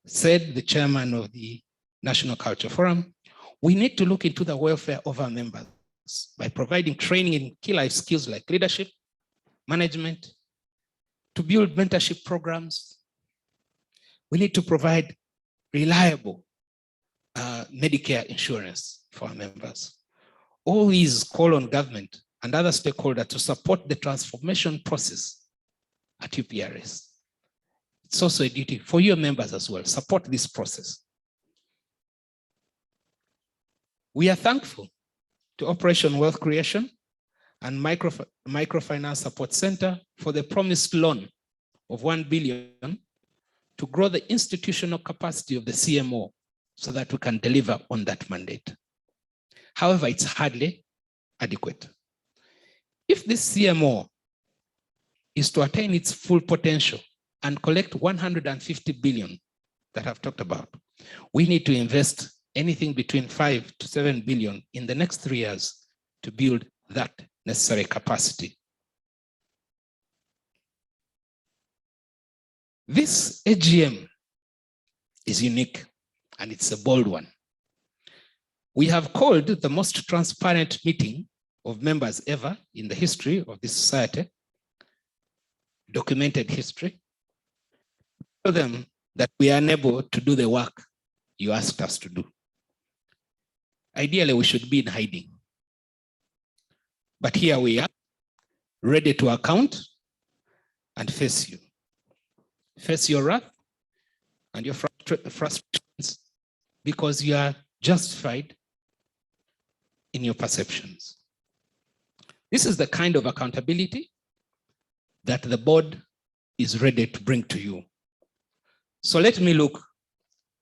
S6: said, the chairman of the National Culture Forum, we need to look into the welfare of our members by providing training in key life skills like leadership, management, to build mentorship programs. We need to provide reliable Medicare insurance for our members. All these call on government and other stakeholders to support the transformation process at UPRS. It's also a duty for your members as well, support this process. We are thankful to Operation Wealth Creation and Microfinance Support Center for the promised loan of $1 billion to grow the institutional capacity of the CMO so that we can deliver on that mandate. However, it's hardly adequate. If this CMO is to attain its full potential and collect 150 billion that I've talked about, we need to invest anything between 5 to 7 billion in the next 3 years to build that necessary capacity. This AGM is unique and it's a bold one. We have called the most transparent meeting of members ever in the history of this society, documented history, tell them that we are unable to do the work you asked us to do. Ideally, we should be in hiding. But here we are, ready to account and face you. Face your wrath and your frustrations because you are justified in your perceptions. This is the kind of accountability that the board is ready to bring to you. So let me look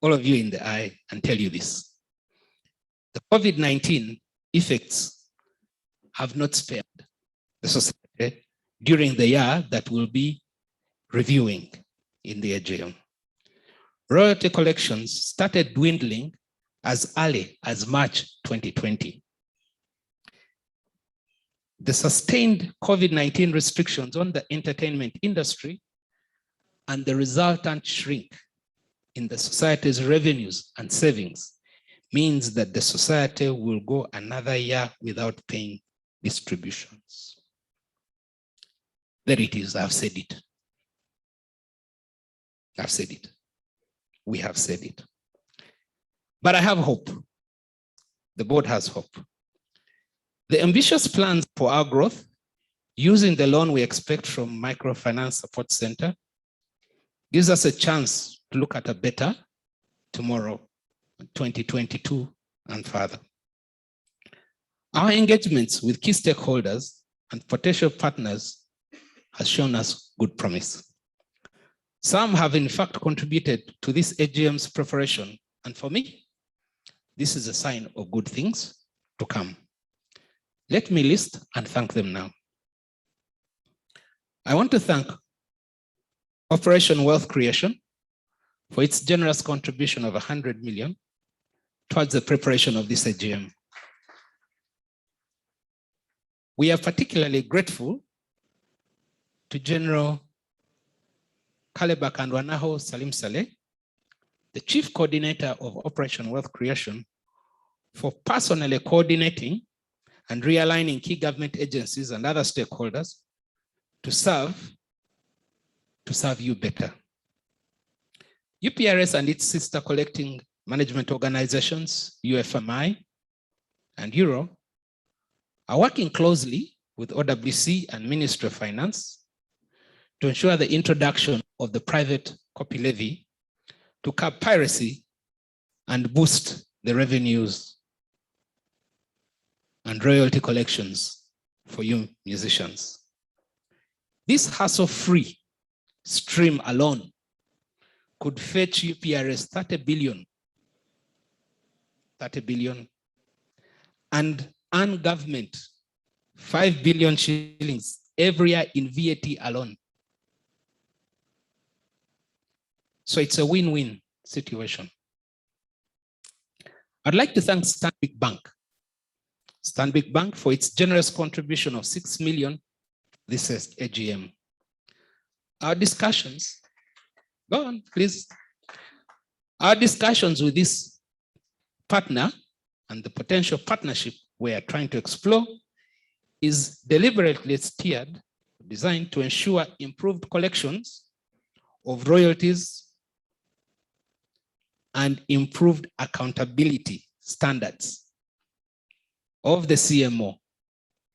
S6: all of you in the eye and tell you this. The COVID-19 effects have not spared the society during the year that we'll be reviewing in the AGM. Royalty collections started dwindling as early as March 2020. The sustained COVID-19 restrictions on the entertainment industry and the resultant shrink in the society's revenues and savings means that the society will go another year without paying distributions. There it is, I've said it. I've said it. We have said it. But I have hope. The board has hope. The ambitious plans for our growth, using the loan we expect from Microfinance Support Center, gives us a chance to look at a better tomorrow, 2022 and further. Our engagements with key stakeholders and potential partners has shown us good promise. Some have in fact contributed to this AGM's preparation. And for me, this is a sign of good things to come. Let me list and thank them now. I want to thank Operation Wealth Creation for its generous contribution of 100 million towards the preparation of this AGM. We are particularly grateful to General Kaleba Kandwanaho Salim Saleh, the Chief Coordinator of Operation Wealth Creation, for personally coordinating and realigning key government agencies and other stakeholders to serve you better. UPRS and its sister collecting management organizations, UFMI and Euro, are working closely with OWC and Ministry of Finance to ensure the introduction of the private copy levy to curb piracy and boost the revenues and royalty collections for you musicians. This hassle-free stream alone could fetch UPRS 30 billion, and earn government 5 billion shillings every year in VAT alone. So it's a win-win situation. I'd like to thank Stanbic Bank for its generous contribution of 6 million this is AGM. Our discussions, go on, please. Our discussions with this partner and the potential partnership we are trying to explore is deliberately steered, designed to ensure improved collections of royalties and improved accountability standards of the CMO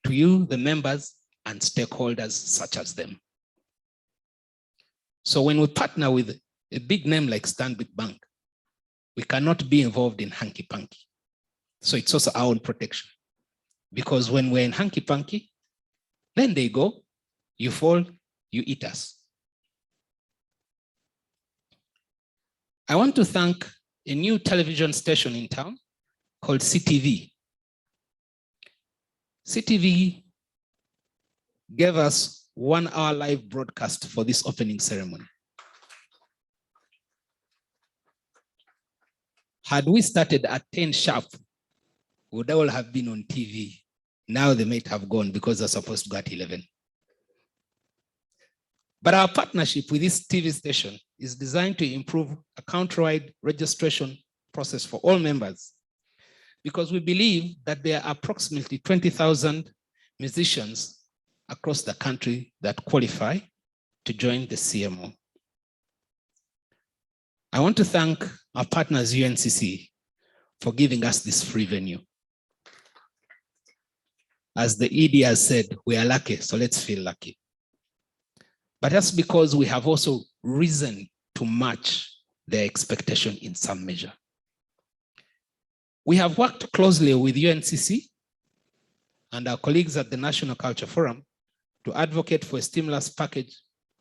S6: to you, the members, and stakeholders such as them. So when we partner with a big name like Stanbic Bank, we cannot be involved in hanky-panky. So it's also our own protection. Because when we're in hanky-panky, then they go, you fall, you eat us. I want to thank a new television station in town called CTV. CTV gave us 1 hour live broadcast for this opening ceremony. Had we started at 10 sharp, we would all have been on TV. Now they might have gone because they're supposed to go at 11. But our partnership with this TV station is designed to improve a countrywide registration process for all members, because we believe that there are approximately 20,000 musicians across the country that qualify to join the CMO. I want to thank our partners, UNCC, for giving us this free venue. As the ED has said, we are lucky, so let's feel lucky. But that's because we have also risen to match their expectation in some measure. We have worked closely with UNCC and our colleagues at the National Culture Forum to advocate for a stimulus package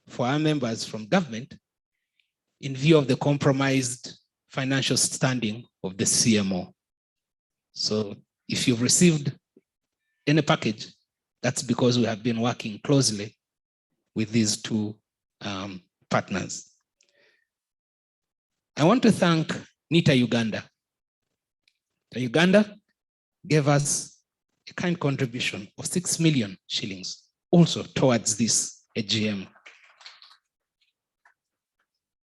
S6: for our members from government in view of the compromised financial standing of the CMO. So if you've received any package, that's because we have been working closely with these two partners. I want to thank NITA Uganda. Uganda gave us a kind contribution of 6 million shillings also towards this AGM.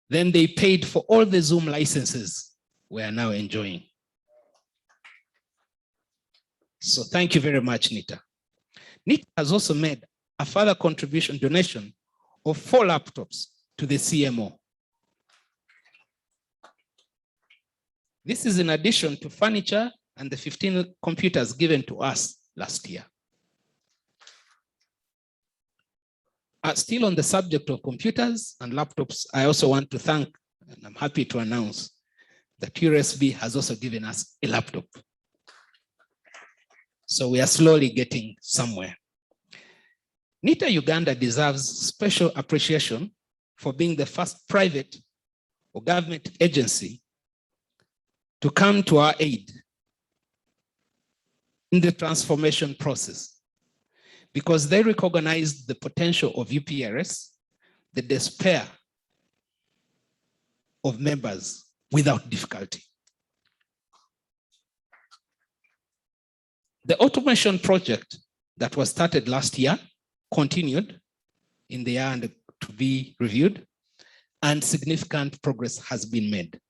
S6: Then they paid for all the Zoom licenses we are now enjoying. So thank you very much, NITA. NITA has also made a further contribution donation of 4 laptops to the CMO. This is in addition to furniture and the 15 computers given to us last year. Still on the subject of computers and laptops, I also want to thank, and I'm happy to announce, that URSB has also given us a laptop. So we are slowly getting somewhere. NITA Uganda deserves special appreciation for being the first private or government agency to come to our aid in the transformation process, because they recognized the potential of UPRS, the despair of members without difficulty. The automation project that was started last year continued in the year to be reviewed, and significant progress has been made.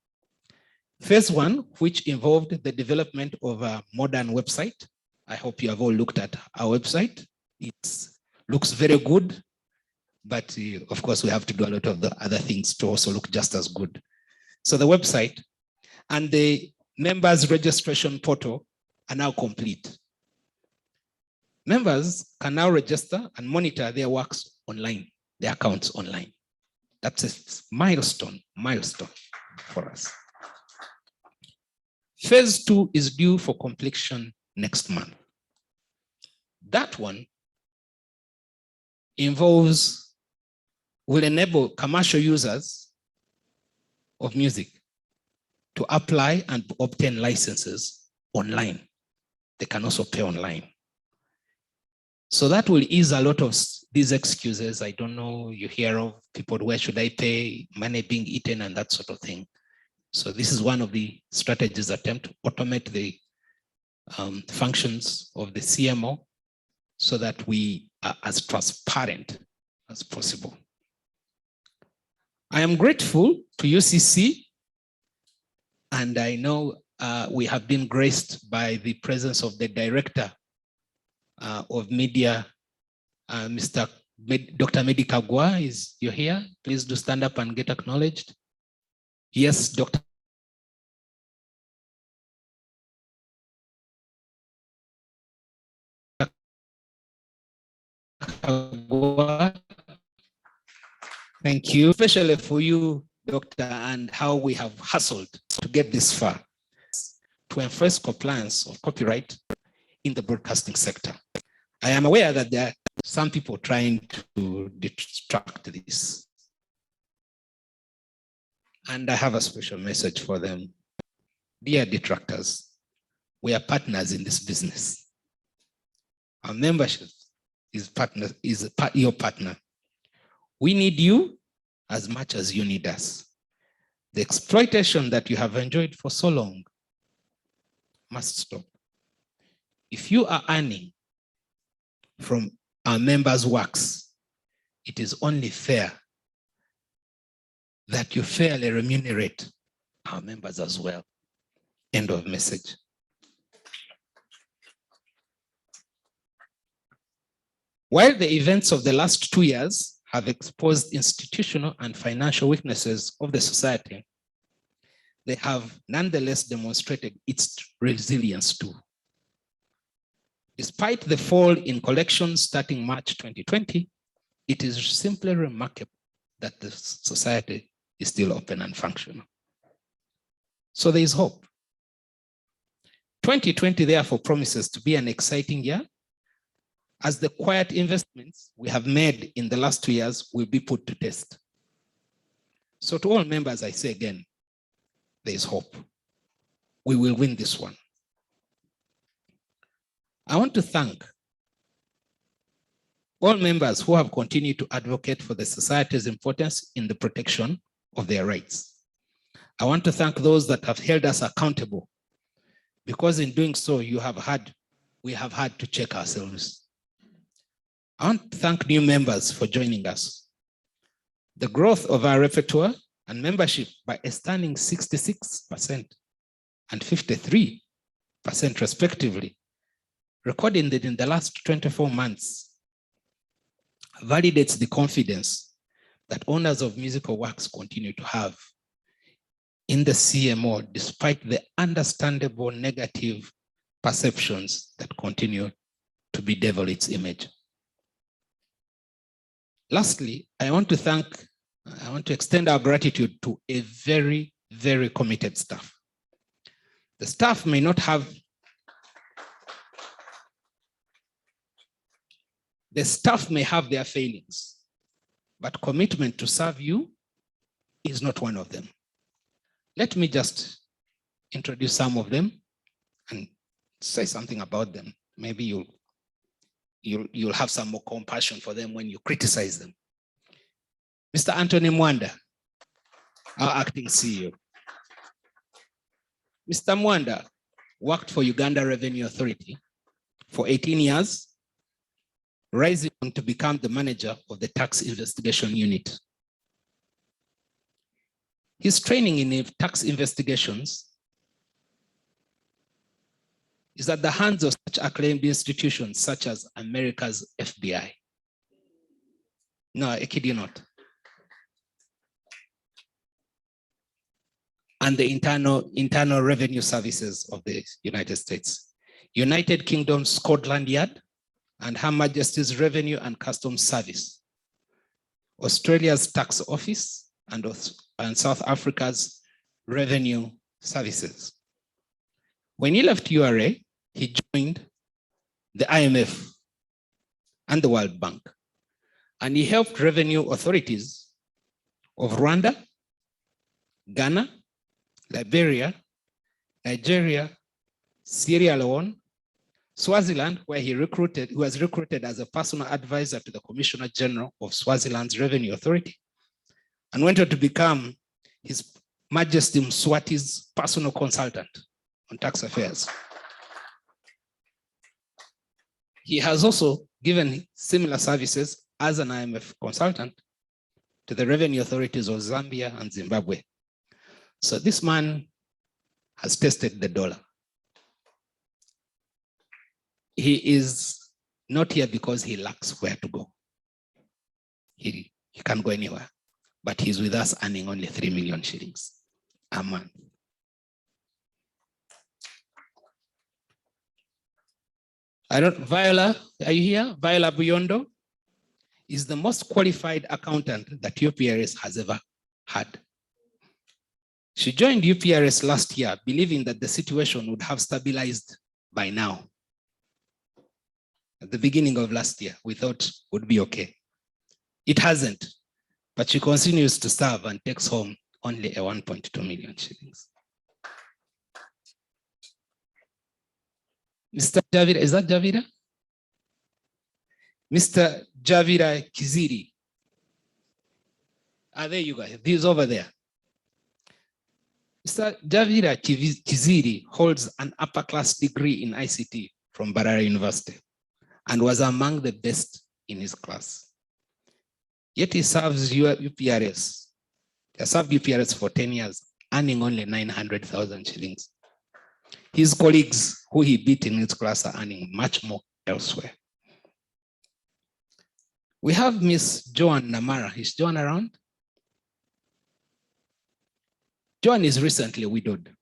S6: Phase one, which involved the development of a modern website. I hope you have all looked at our website. It looks very good, but of course we have to do a lot of the other things to also look just as good. So the website and the members registration portal are now complete. Members can now register and monitor their works online, their accounts online. That's a milestone for us. Phase two is due for completion next month. That one will enable commercial users of music to apply and obtain licenses online. They can also pay online. So that will ease a lot of these excuses. I don't know, you hear of people, where should I pay, money being eaten and that sort of thing. So this is one of the strategies attempt to automate the functions of the CMO so that we are as transparent as possible. I am grateful to UCC, and I know we have been graced by the presence of the director of media, Dr. Medi Kagwa. You're here? Please do stand up and get acknowledged. Yes, Dr. Kagwa. Thank you, especially for you, Doctor, and how we have hustled to get this far, to enforce compliance of copyright in the broadcasting sector. I am aware that there are some people trying to distract this. And I have a special message for them. Dear detractors, we are partners in this business. Our membership is your partner. We need you as much as you need us. The exploitation that you have enjoyed for so long must stop. If you are earning from our members' works, it is only fair that you fairly remunerate our members as well. End of message. While the events of the last 2 years have exposed institutional and financial weaknesses of the society, they have nonetheless demonstrated its resilience too. Despite the fall in collections starting March 2020, it is simply remarkable that the society is still open and functional. So there is hope. 2020 therefore promises to be an exciting year, as the quiet investments we have made in the last 2 years will be put to test. So to all members, I say again, there is hope. We will win this one. I want to thank all members who have continued to advocate for the society's importance in the protection of their rights. I want to thank those that have held us accountable, because in doing so, we have had to check ourselves. I want to thank new members for joining us. The growth of our repertoire and membership by a stunning 66% and 53% respectively, recorded in the last 24 months, validates the confidence that owners of musical works continue to have in the CMO, despite the understandable negative perceptions that continue to bedevil its image. Lastly, I want to extend our gratitude to a very, very committed staff. The staff may have their failings, but commitment to serve you is not one of them. Let me just introduce some of them and say something about them. Maybe you'll have some more compassion for them when you criticize them. Mr. Anthony Mwanda, our acting CEO. Mr. Mwanda worked for Uganda Revenue Authority for 18 years, rising to become the manager of the tax investigation unit. His training in tax investigations is at the hands of such acclaimed institutions such as America's FBI. No, I kid you not. And the internal revenue services of the United States, United Kingdom Scotland Yard, and Her Majesty's Revenue and Customs Service, Australia's Tax Office, and South Africa's Revenue Services. When he left URA, he joined the IMF and the World Bank, and he helped revenue authorities of Rwanda, Ghana, Liberia, Nigeria, Sierra Leone, Swaziland, where he was recruited as a personal advisor to the Commissioner General of Swaziland's Revenue Authority, and went on to become His Majesty Mswati's personal consultant on tax affairs. He has also given similar services as an IMF consultant to the revenue authorities of Zambia and Zimbabwe. So this man has tested the dollar. He is not here because he lacks where to go. He can't go anywhere, but he's with us earning only 3 million shillings a month. Viola, are you here? Viola Buyondo is the most qualified accountant that UPRS has ever had. She joined UPRS last year, believing that the situation would have stabilized by now. At the beginning of last year, we thought it would be okay. It hasn't, but she continues to serve and takes home only a 1.2 million shillings. Mr. Javira, is that Javira? Mr. Javira Kiziri. There you go, he's over there. Mr. Javira Kiziri holds an upper class degree in ICT from Barara University and was among the best in his class. Yet he serves UPRS. He has served UPRS for 10 years, earning only 900,000 shillings. His colleagues who he beat in his class are earning much more elsewhere. We have Miss Johann Namara. Is Johann around? Johann is recently widowed.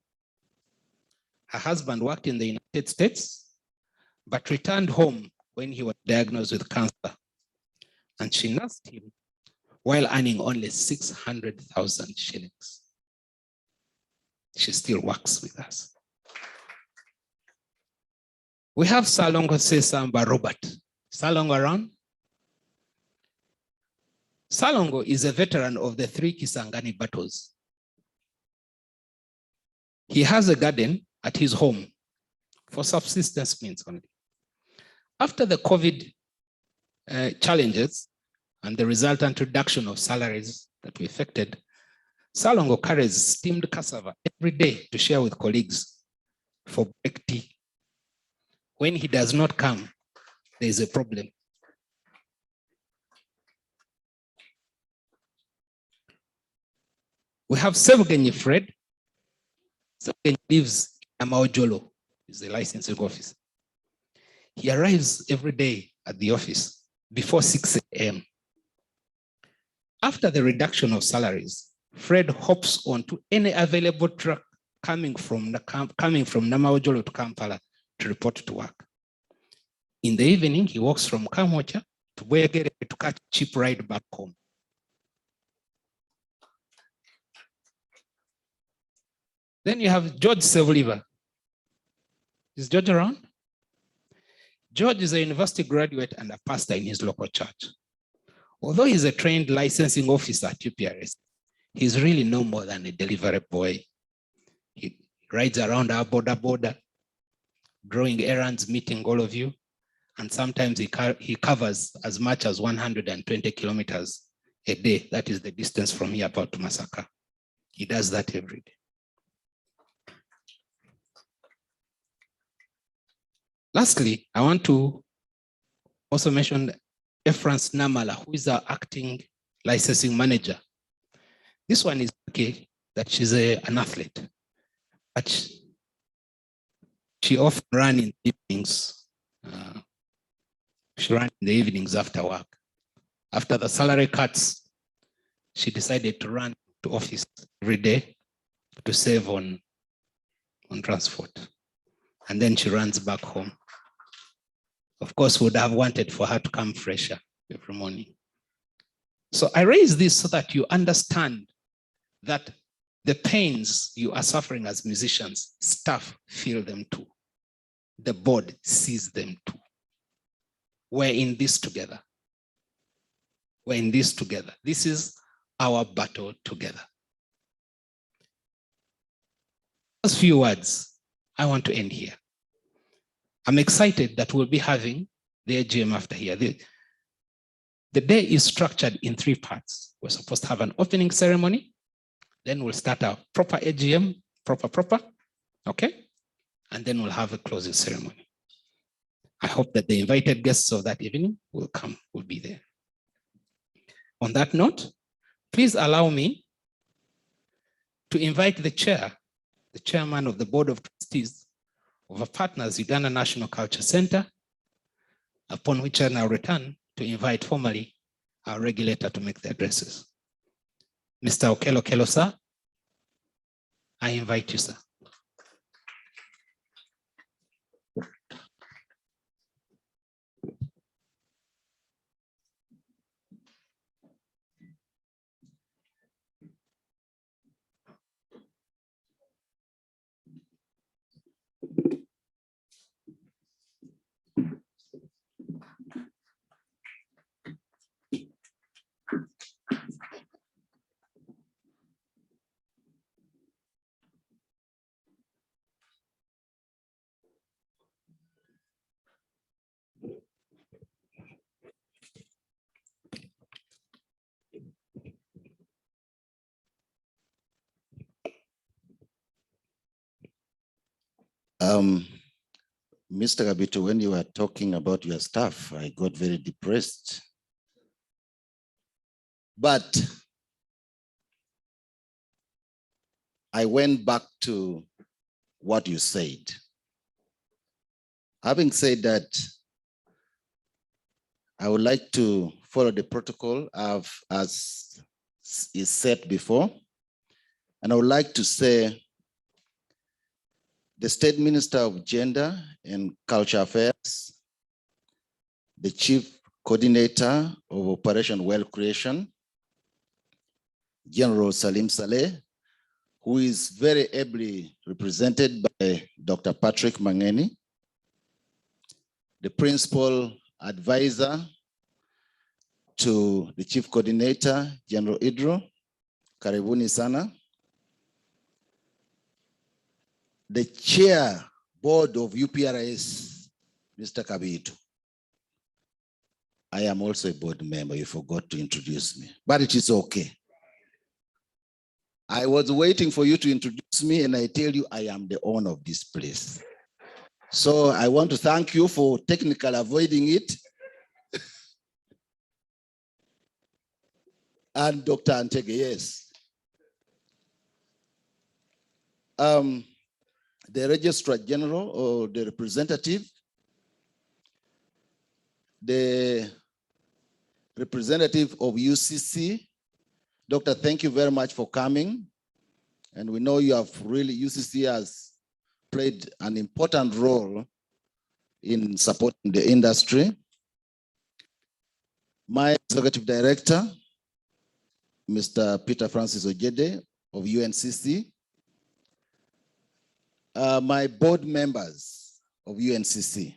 S6: Her husband worked in the United States, but returned home when he was diagnosed with cancer. And she nursed him while earning only 600,000 shillings. She still works with us. We have Salongo Sesamba Robert. Salongo around? Salongo is a veteran of the 3 Kisangani battles. He has a garden at his home for subsistence means only. After the COVID challenges and the resultant reduction of salaries that we affected, Salongo carries steamed cassava every day to share with colleagues for break tea. When he does not come, there is a problem. We have Sevgenyi Fred. Sevgenyi lives in Amaojolo, is the licensing officer. He arrives every day at the office before 6 a.m. After the reduction of salaries, Fred hops onto any available truck coming from Namaojolo to Kampala to report to work. In the evening, he walks from Kamocha to Bwegere to catch a cheap ride back home. Then you have George Sevliva. Is George around? George is a university graduate and a pastor in his local church. Although he's a trained licensing officer at UPRS, he's really no more than a delivery boy. He rides around our border, drawing errands, meeting all of you. And sometimes he covers as much as 120 kilometers a day. That is the distance from here about to Masaka. He does that every day. Lastly, I want to also mention Efrance Namala, who is our acting licensing manager. This one is okay that she's an athlete, but she often runs in the evenings. She ran in the evenings after work. After the salary cuts, she decided to run to office every day to save on transport. And then she runs back home. Of course, would have wanted for her to come fresher every morning. So I raise this so that you understand that the pains you are suffering as musicians, staff feel them too. The board sees them too. We're in this together. We're in this together. This is our battle together. Those few words, I want to end here. I'm excited that we'll be having the AGM after here. The day is structured in 3 parts. We're supposed to have an opening ceremony, then we'll start our proper AGM, proper, okay? And then we'll have a closing ceremony. I hope that the invited guests of that evening will be there. On that note, please allow me to invite the chairman of the Board of Trustees of our partners, Uganda National Culture Center, upon which I now return to invite formally our regulator to make the addresses. Mr. Okello, sir, I invite you, sir.
S7: Mr. Gabito, when you were talking about your staff, I got very depressed. But I went back to what you said. Having said that, I would like to follow the protocol as is set before. And I would like to say the State Minister of Gender and Culture Affairs, the Chief Coordinator of Operation Wealth Creation, General Salim Saleh, who is very ably represented by Dr. Patrick Mangeni, the Principal Advisor to the Chief Coordinator, General Idro, Karibuni Sana, the Chair Board of UPRS, Mr. Kabito. I am also a board member. You forgot to introduce me, but it is okay. I was waiting for you to introduce me, and I tell you I am the owner of this place. So I want to thank you for technically avoiding it. And Dr. Antege, yes. The Registrar General or the representative, the representative of UCC. Doctor, thank you very much for coming. And we know you have really, UCC has played an important role in supporting the industry. My Executive Director, Mr. Peter Francis Ojede of UNCC. My board members of UNCC.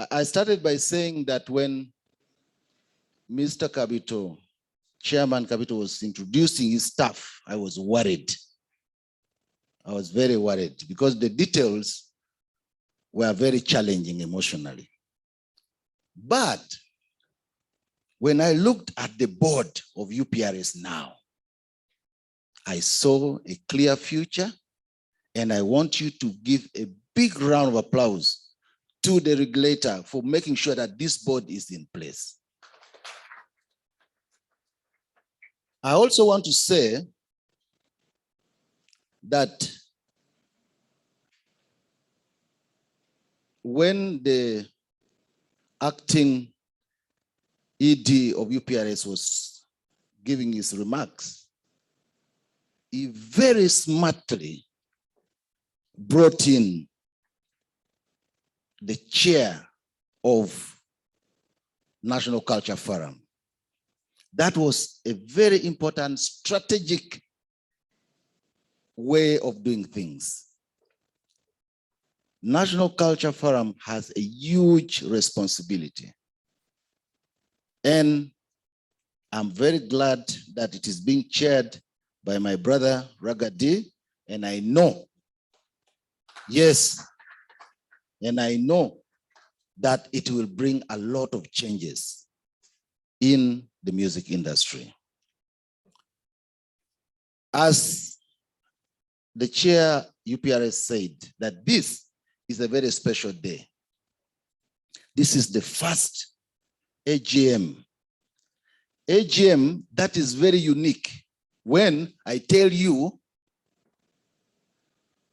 S7: I started by saying that when Mr. Kabito, Chairman Kabito was introducing his staff, I was worried. I was very worried because the details were very challenging emotionally. But when I looked at the board of UPRS now, I saw a clear future, and I want you to give a big round of applause to the regulator for making sure that this board is in place. I also want to say that when the acting ED of UPRS was giving his remarks, he very smartly brought in the chair of National Culture Forum. That was a very important strategic way of doing things. National Culture Forum has a huge responsibility. And I'm very glad that it is being chaired by my brother Ragadi, and I know, yes, and I know that it will bring a lot of changes in the music industry. As the chair UPRS said, that this is a very special day. This is the first AGM. AGM that is very unique. When I tell you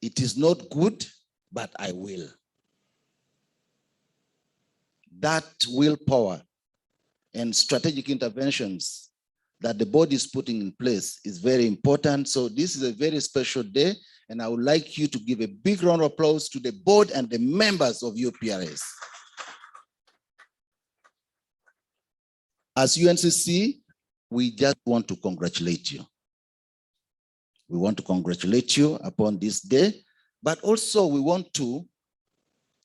S7: it is not good, but I will. That willpower and strategic interventions that the board is putting in place is very important. So this is a very special day, and I would like you to give a big round of applause to the board and the members of UPRS. As UNCC, we just want to congratulate you. We want to congratulate you upon this day, but also we want to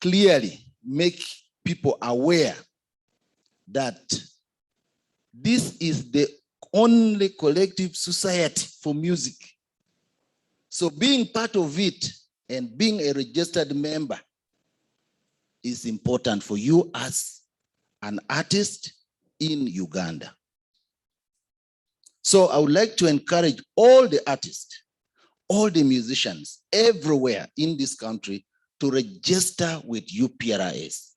S7: clearly make people aware that this is the only collective society for music. So being part of it and being a registered member is important for you as an artist in Uganda. So I would like to encourage all the artists, all the musicians everywhere in this country to register with UPRS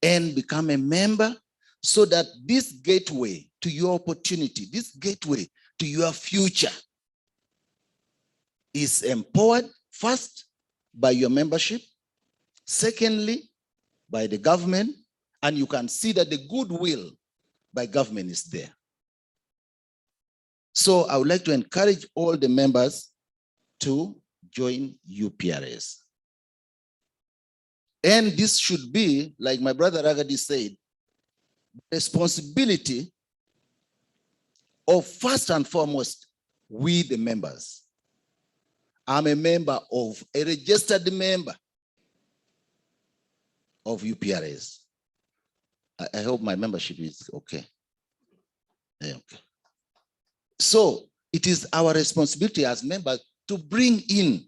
S7: and become a member, so that this gateway to your opportunity, this gateway to your future is empowered, first by your membership, secondly by the government, and you can see that the goodwill by government is there. So I would like to encourage all the members to join UPRS. And this should be, like my brother Ragadi said, responsibility of first and foremost, we the members. I'm a member of, a registered member of UPRS. I hope my membership is okay. Yeah, okay. So it is our responsibility as members to bring in,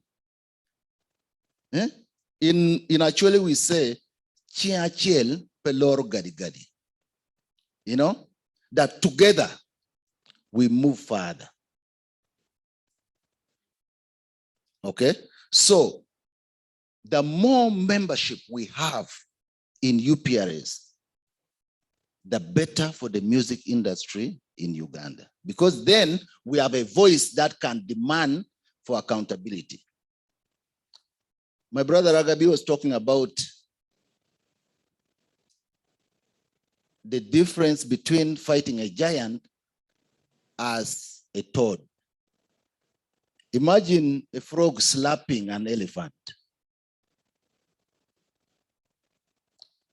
S7: in actually we say, chiachel pelor gadi gadi. You know, that together we move further. Okay, so the more membership we have in UPRS, the better for the music industry in Uganda, because then we have a voice that can demand for accountability. My brother Ragabi was talking about the difference between fighting a giant as a toad. Imagine a frog slapping an elephant.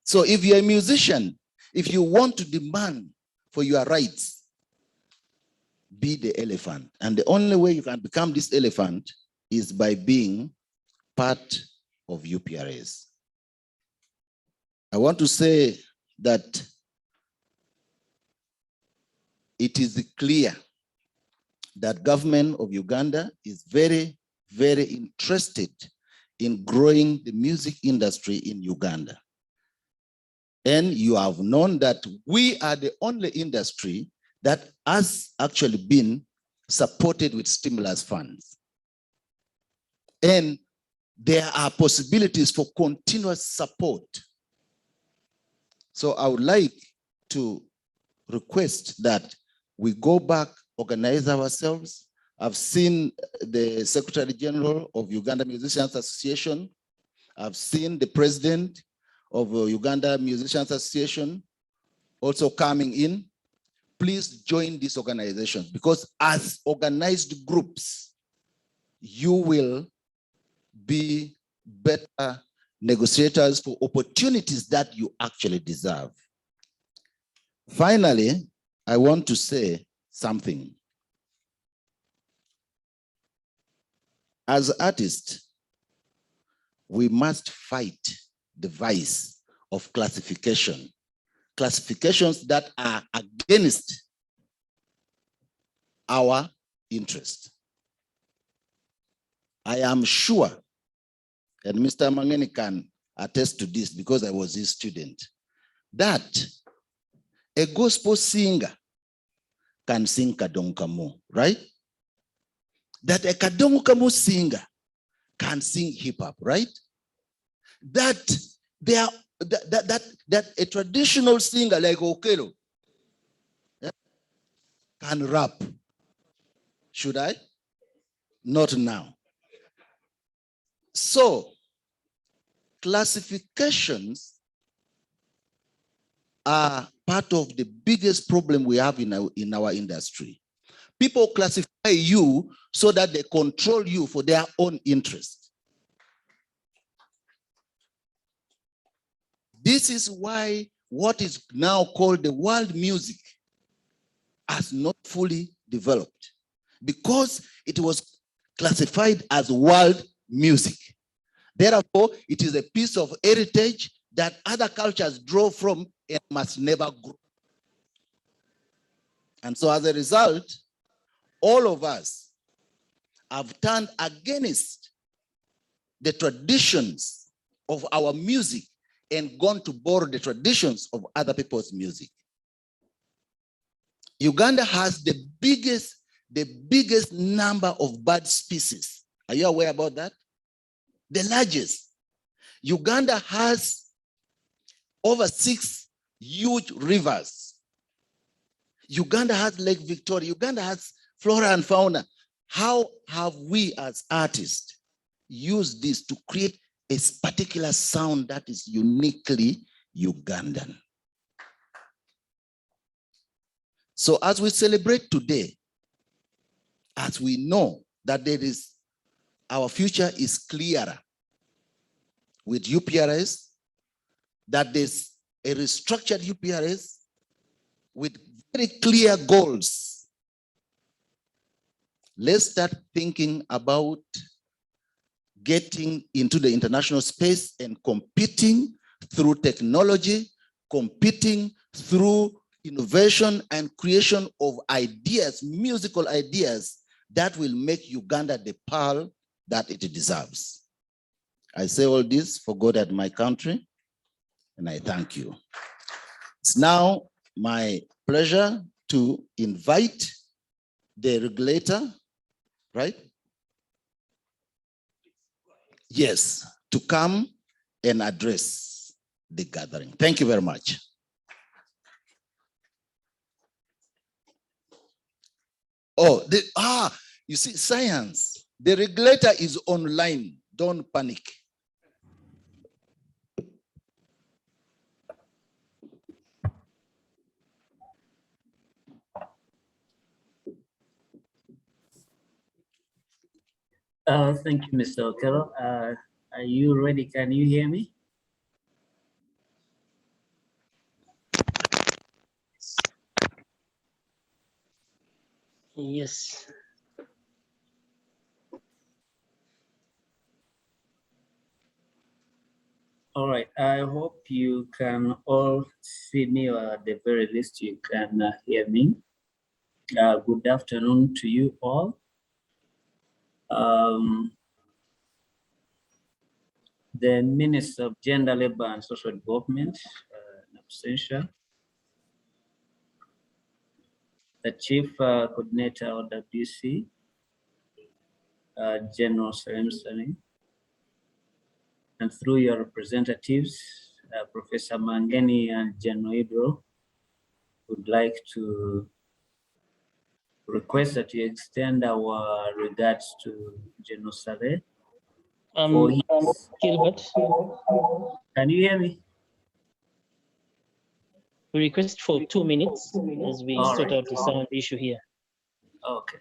S7: So if you're a musician, if you want to demand for your rights, be the elephant. And the only way you can become this elephant is by being part of UPRS. I want to say that it is clear that government of Uganda is very, very interested in growing the music industry in Uganda. And you have known that we are the only industry that has actually been supported with stimulus funds. And there are possibilities for continuous support. So I would like to request that we go back, organize ourselves. I've seen the Secretary General of Uganda Musicians Association. I've seen the President of Uganda Musicians Association also coming in. Please join these organizations, because as organized groups, you will be better negotiators for opportunities that you actually deserve. Finally, I want to say something. As artists, we must fight the vice of classification, classifications that are against our interest. I am sure, and Mr. Mangeni can attest to this because I was his student, that a gospel singer can sing kadonkamu, right? That a kadonkamu singer can sing hip hop, right? That a traditional singer like Okelo can rap. Should I? Not now. So classifications are part of the biggest problem we have in our industry. People classify you so that they control you for their own interest. This is why what is now called the world music has not fully developed, because it was classified as world music. Therefore, it is a piece of heritage that other cultures draw from and must never grow. And so as a result, all of us have turned against the traditions of our music and gone to borrow the traditions of other people's music. Uganda has the biggest number of bird species. Are you aware about that? The largest. Uganda has over 6 huge rivers. Uganda has Lake Victoria. Uganda has flora and fauna. How have we as artists used this to create a particular sound that is uniquely Ugandan? So as we celebrate today, as we know that our future is clearer with UPRS, that there's a restructured UPRS with very clear goals. Let's start thinking about getting into the international space and competing through technology, competing through innovation and creation of ideas, musical ideas that will make Uganda the pearl that it deserves. I say all this for God and my country, and I thank you. It's now my pleasure to invite the regulator, right? Yes, to come and address the gathering. Thank you very much. Oh, you see, science. The regulator is online. Don't panic.
S8: Thank you, Mr. Okello. Are you ready? Can you hear me? Yes. All right. I hope you can all see me, or at the very least you can hear me. Good afternoon to you all. The Minister of Gender, Labor and Social Development, in absentia. The Chief Coordinator of WC, General Seremsani, and through your representatives, Professor Mangeni and General Idro, would like to request that you extend our regards to General Saleh.
S9: Gilbert,
S8: Can you hear me?
S9: we request for 2 minutes as we
S8: All
S9: sort
S8: right.
S9: out the sound issue here.
S8: Okay.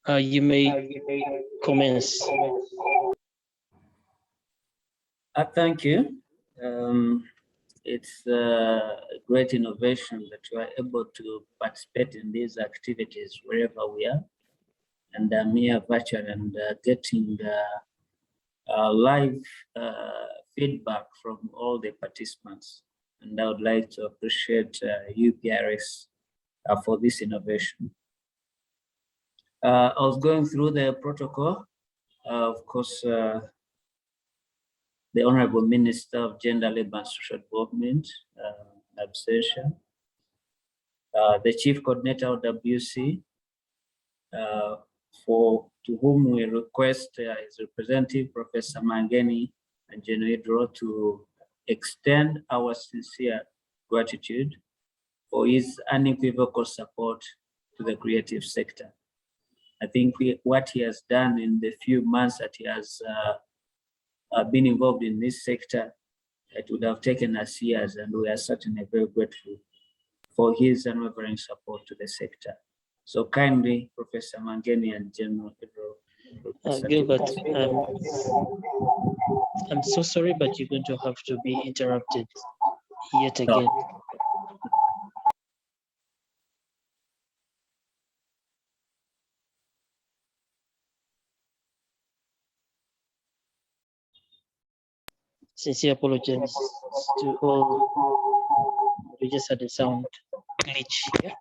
S9: You may commence.
S8: Thank you. It's a great innovation that you are able to participate in these activities wherever we are. And I'm here virtual and getting live feedback from all the participants. And I would like to appreciate UPRS for this innovation. I was going through the protocol. Of course, the Honorable Minister of Gender, Labor and Social Development, abstention. The Chief Coordinator of WC, to whom we request his representative, Professor Mangeni and General Idro, to extend our sincere gratitude for his unequivocal support to the creative sector. I think what he has done in the few months that he has been involved in this sector, it would have taken us years, and we are certainly very grateful for his unwavering support to the sector. So kindly, Professor Mangeni and General Idro.
S9: Gilbert, I'm so sorry, but you're going to have to be interrupted yet again. Sincere apologies to all. We just had a sound glitch here.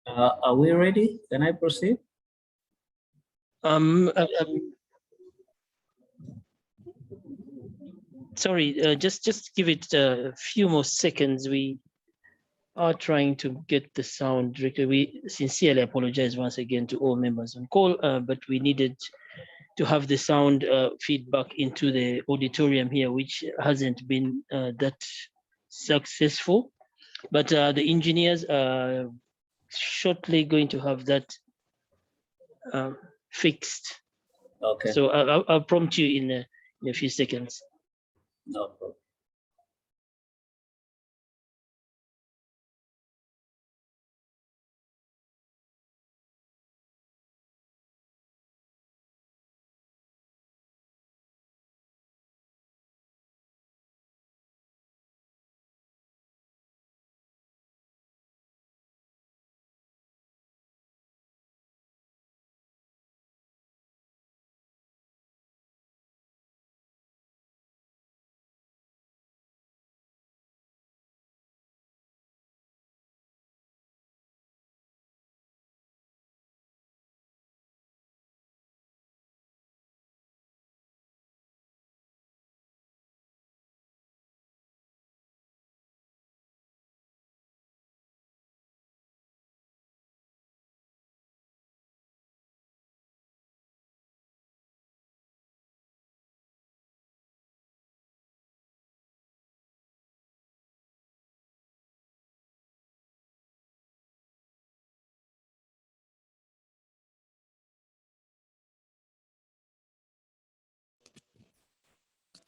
S8: Are we ready? Can I proceed?
S9: Sorry, just give it a few more seconds. We are trying to get the sound. We sincerely apologize once again to all members on call, but we needed to have the sound feedback into the auditorium here, which hasn't been that successful. But the engineers are shortly going to have that fixed.
S8: Okay.
S9: So I'll prompt you in a few seconds.
S8: No problem.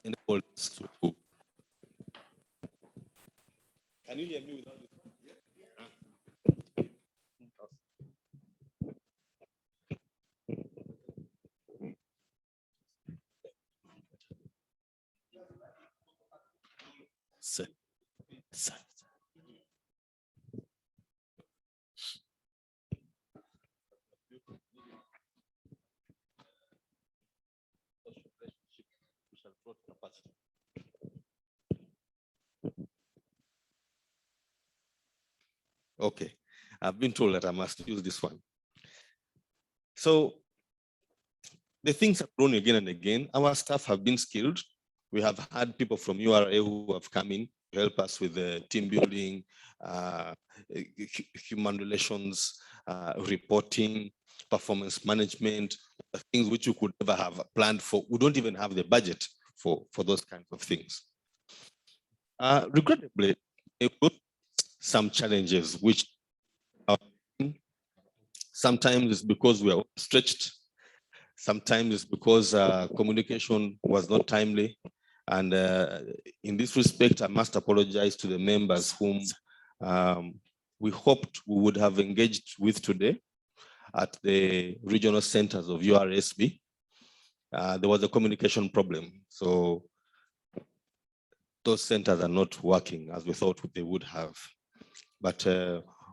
S4: enabled us to. Can you hear me without this? Okay, I've been told that I must use this one. So the things have grown again and again. Our staff have been skilled. We have had people from URA who have come in to help us with the team building, human relations, reporting, performance management, things which you could never have planned for. We don't even have the budget for those kinds of things. Regrettably, we've got some challenges which are, sometimes it's because we are stretched. Sometimes it's because communication was not timely. And in this respect, I must apologize to the members whom we hoped we would have engaged with today at the regional centers of URSB. There was a communication problem. So those centers are not working as we thought they would have. But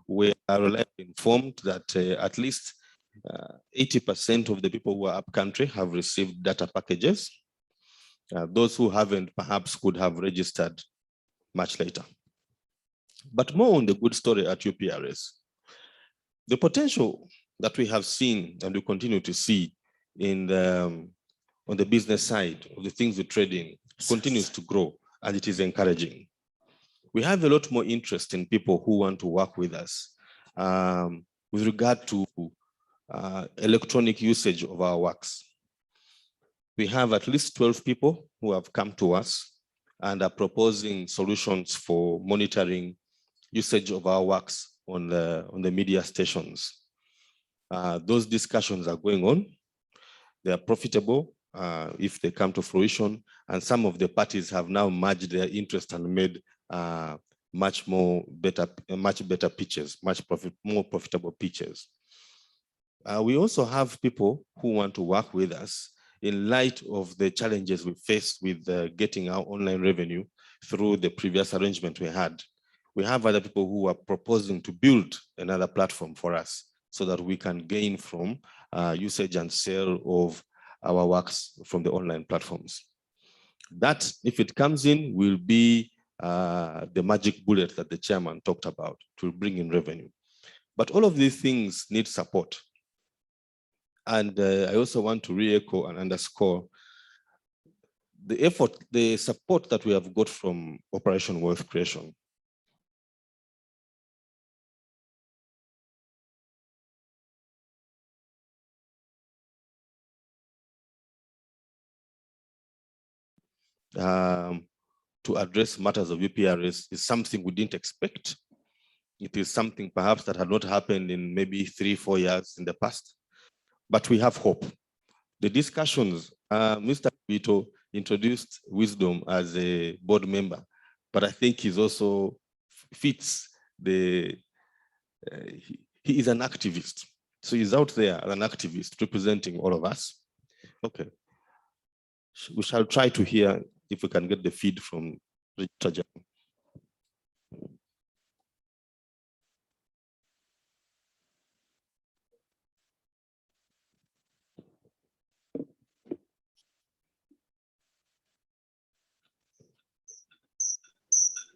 S4: we are reliably informed that at least 80% of the people who are upcountry have received data packages. Those who haven't perhaps could have registered much later. But more on the good story at UPRS. The potential that we have seen and we continue to see in on the business side of the things we trade in continues to grow, and it is encouraging. We have a lot more interest in people who want to work with us with regard to electronic usage of our works. We have at least 12 people who have come to us and are proposing solutions for monitoring usage of our works on the media stations. Those discussions are going on. They are profitable if they come to fruition, and some of the parties have now merged their interest and made much better pitches, more profitable pitches. We also have people who want to work with us in light of the challenges we faced with getting our online revenue through the previous arrangement we had. We have other people who are proposing to build another platform for us so that we can gain from usage and sale of our works from the online platforms. That, if it comes in, will be the magic bullet that the chairman talked about to bring in revenue. But all of these things need support. And I also want to re-echo and underscore the effort, the support that we have got from Operation Wealth Creation. To address matters of UPRS is something we didn't expect. It is something perhaps that had not happened in maybe 3-4 years in the past, but we have hope. The discussions, Mr. Bukoto introduced Wisdom as a board member, but I think he's also fits the, he is an activist. So he's out there as an activist representing all of us. Okay. We shall try to hear if we can get the feed from Richard.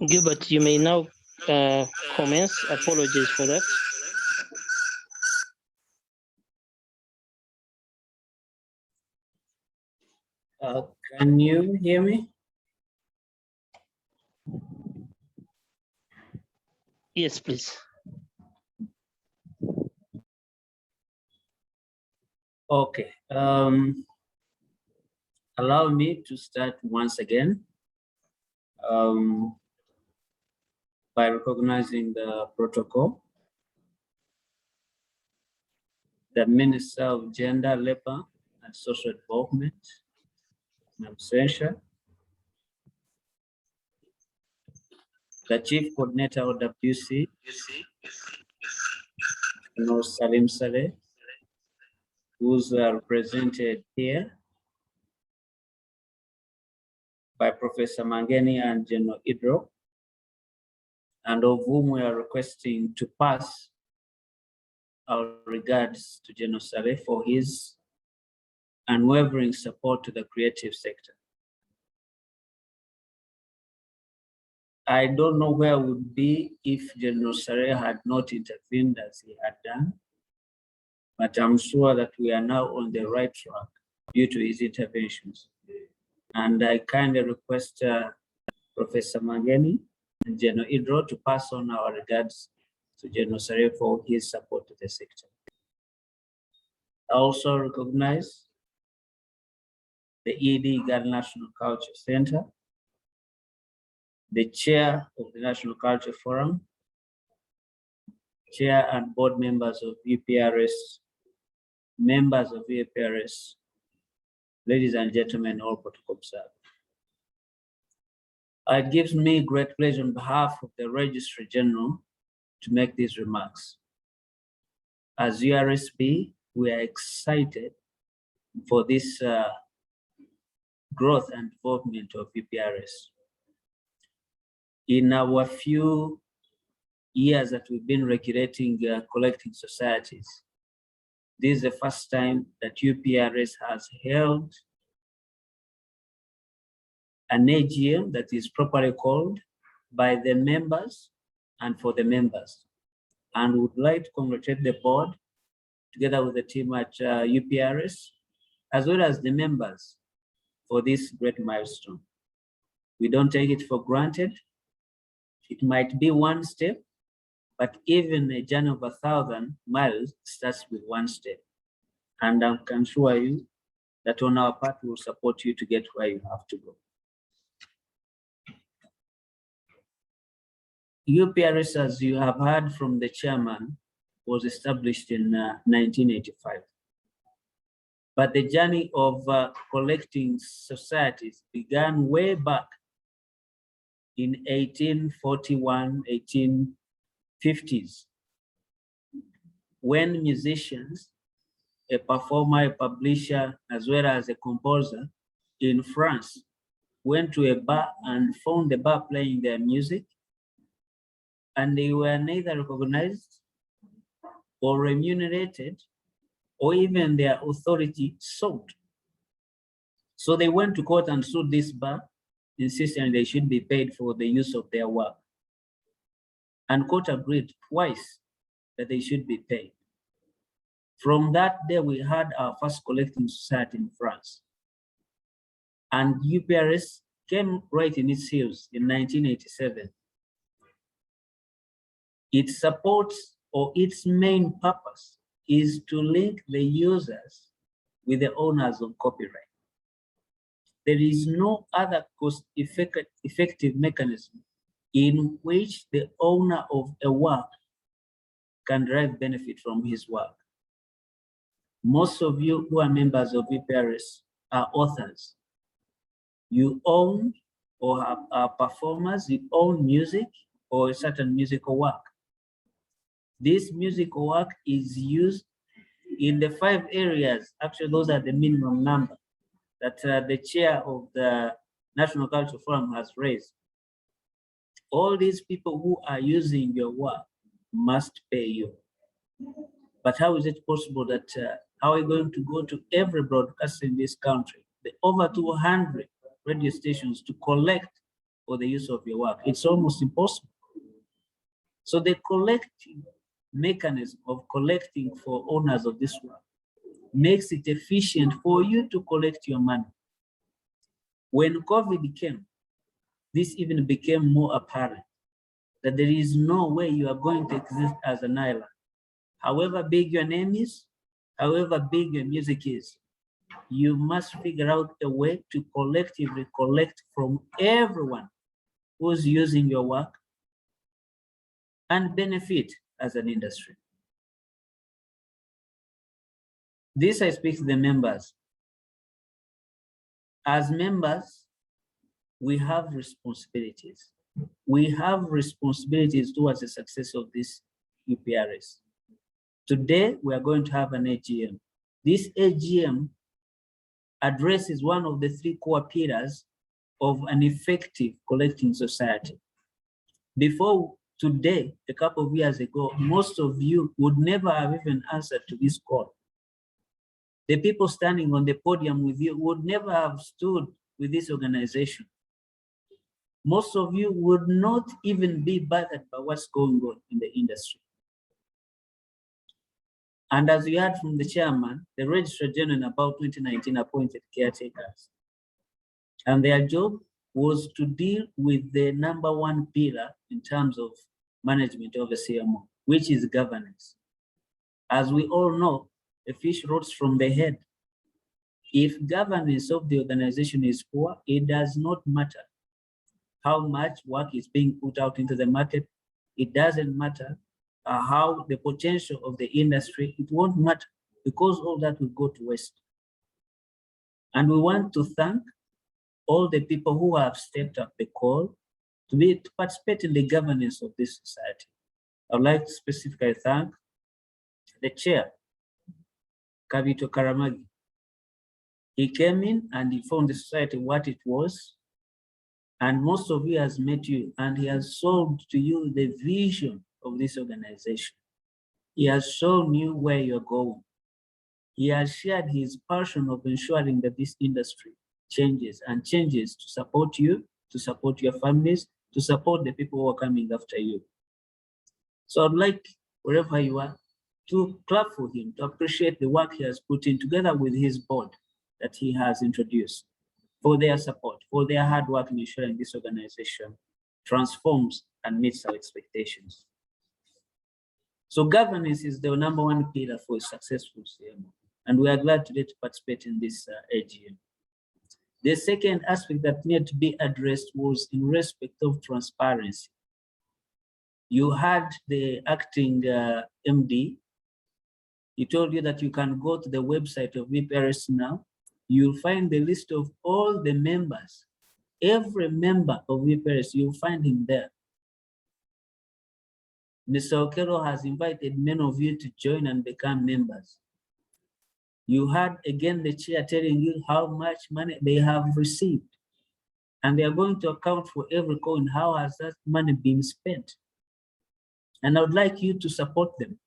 S9: Gilbert, you may now commence. Apologies for that.
S8: Can you hear me?
S9: Yes, please.
S8: Okay. Allow me to start once again by recognizing the protocol. The Minister of Gender, Labor, and Social Development, Ms. Sensha, the Chief Coordinator of WC, No Salim Saleh, who's represented here by Professor Mangeni and General Idro, and of whom we are requesting to pass our regards to General Saleh for his unwavering support to the creative sector. I don't know where we would be if General Saleh had not intervened as he had done, but I'm sure that we are now on the right track due to his interventions. And I kindly request Professor Mangeni and General Idro to pass on our regards to General Saleh for his support to the sector. I also recognize the ED Ghana National Culture Center, the chair of the National Culture Forum, chair and board members of UPRS, members of UPRS, ladies and gentlemen, all protocol observed. It gives me great pleasure on behalf of the Registrar General to make these remarks. As URSB, we are excited for this growth and development of UPRS. In our few years that we've been regulating collecting societies, this is the first time that UPRS has held an AGM that is properly called by the members and for the members. And would like to congratulate the board together with the team at UPRS, as well as the members for this great milestone. We don't take it for granted. It might be one step, but even a journey of 1,000 miles starts with one step. And I can assure you that on our part, we will support you to get where you have to go. UPRS, as you have heard from the chairman, was established in 1985. But the journey of collecting societies began way back in 1841, 1850s, when musicians, a performer, a publisher, as well as a composer in France went to a bar and found the bar playing their music, and they were neither recognized or remunerated, or even their authority sought. So they went to court and sued this bar, insisting they should be paid for the use of their work. And court agreed twice that they should be paid. From that day, we had our first collecting society in France. And UPRS came right in its heels in 1987. It supports, or its main purpose, is to link the users with the owners of copyright. There is no other cost-effective mechanism in which the owner of a work can derive benefit from his work. Most of you who are members of UPRS are authors. You own or are performers, you own music or a certain musical work. This musical work is used in the 5 areas, actually those are the minimum number, that the chair of the National Culture Forum has raised. All these people who are using your work must pay you. But how is it possible that, how are we going to go to every broadcaster in this country, the over 200 radio stations, to collect for the use of your work? It's almost impossible. So the collective mechanism of collecting for owners of this work makes it efficient for you to collect your money. When COVID came, this even became more apparent, that there is no way you are going to exist as an island. However big your name is, however big your music is, you must figure out a way to collectively collect from everyone who's using your work and benefit as an industry. This I speak to the members. As members, we have responsibilities. we have responsibilities towards the success of this UPRS. Today, we are going to have an AGM. This AGM addresses one of the three core pillars of an effective collecting society. Before today, a couple of years ago, most of you would never have even answered to this call. The people standing on the podium with you would never have stood with this organization. Most of you would not even be bothered by what's going on in the industry. And as we heard from the chairman, the Registrar General in about 2019 appointed caretakers. And their job was to deal with the number one pillar in terms of management of a CMO, which is governance. As we all know, a fish rots from the head. If governance of the organization is poor, it does not matter how much work is being put out into the market. It doesn't matter how the potential of the industry, it won't matter because all that will go to waste. And we want to thank all the people who have stepped up the call to participate in the governance of this society. I'd like to specifically thank the chair, Kavito Karamagi. He came in and informed the society what it was, and most of you has met you, and he has sold to you the vision of this organization. He has shown you where you're going. He has shared his passion of ensuring that this industry changes and changes to support you, to support your families, to support the people who are coming after you. So I'd like, wherever you are, to clap for him, to appreciate the work he has put in together with his board that he has introduced, for their support, for their hard work in ensuring this organization transforms and meets our expectations. So governance is the number one pillar for a successful CMO, and we are glad today to participate in this AGM. The second aspect that needed to be addressed was in respect of transparency. You had the acting MD. He told you that you can go to the website of UPRS now. You'll find the list of all the members. Every member of UPRS, you'll find him there. Mr. Okero has invited many of you to join and become members. You heard again the chair telling you how much money they have received. And they are going to account for every coin. How has that money been spent? And I would like you to support them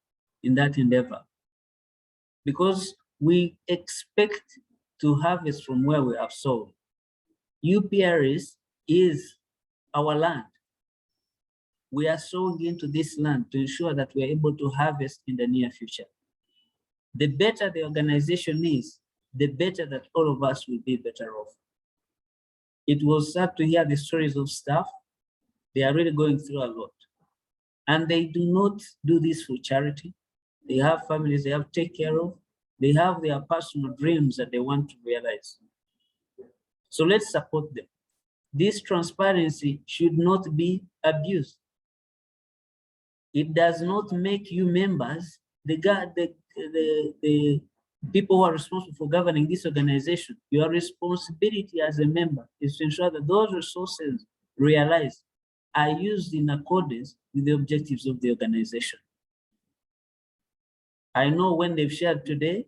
S8: in that endeavor, because we expect to harvest from where we have sown. UPRS is our land. We are sowing into this land to ensure that we are able to harvest in the near future. The better the organization is, the better that all of us will be better off. It was sad to hear the stories of staff. They are really going through a lot. And they do not do this for charity. They have families they have to take care of. They have their personal dreams that they want to realize. So let's support them. This transparency should not be abused. It does not make you members the people who are responsible for governing this organization. Your responsibility as a member is to ensure that those resources realized are used in accordance with the objectives of the organization. I know when they've shared today,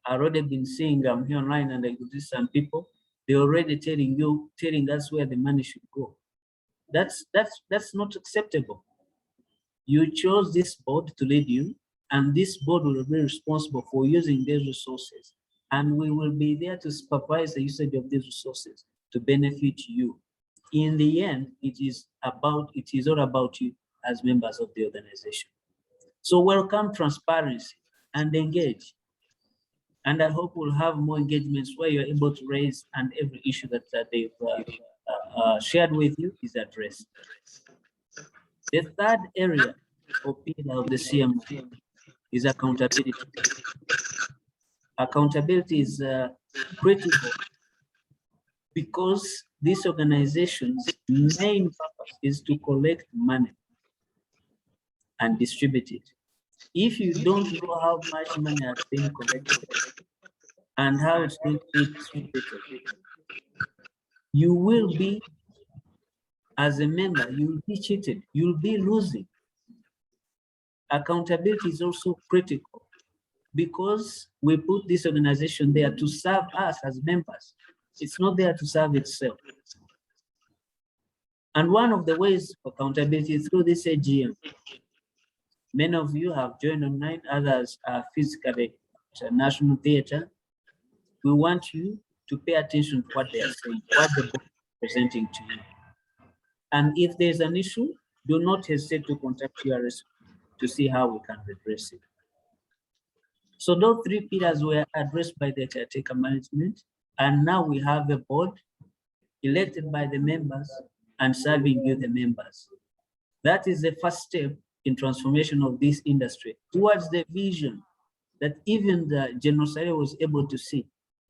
S8: I've already been seeing them here online, and I could see some people, they're already telling us where the money should go. That's not acceptable. You chose this board to lead you, and this board will be responsible for using these resources. And we will be there to supervise the usage of these resources to benefit you. In the end, it is all about you as members of the organization. So welcome transparency and engage. And I hope we'll have more engagements where you're able to raise and every issue that they've shared with you is addressed. The third area or pillar of the CMO is accountability. Accountability is critical because this organization's main purpose is to collect money and distribute it. If you don't know how much money has been collected and how it's going to be distributed, you will be As a member, you'll be cheated, you'll be losing. Accountability is also critical because we put this organization there to serve us as members. It's not there to serve itself. And one of the ways of accountability is through this AGM. Many of you have joined online, others are physically at National Theatre. We want you to pay attention to what they are saying, what the board is presenting to you. And if there's an issue, do not hesitate to contact UPRS to see how we can redress it. So those three pillars were addressed by the caretaker management, and now we have a board elected by the members and serving you, the members. That is the first step in transformation of this industry towards the vision that even the General Secretary was able to see.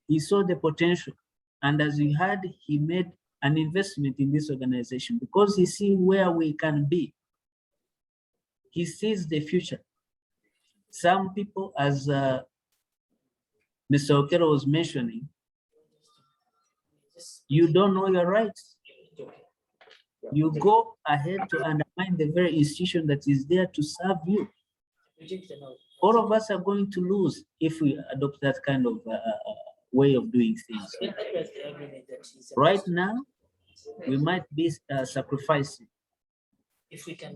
S8: He saw the potential, and as we heard, he made an investment in this organization because he sees where we can be. He sees the future. Some people, as Mr. Okero was mentioning, you don't know your rights. You go ahead to undermine the very institution that is there to serve you. All of us are going to lose if we adopt that kind of way of doing things. Right now, we might be sacrificing.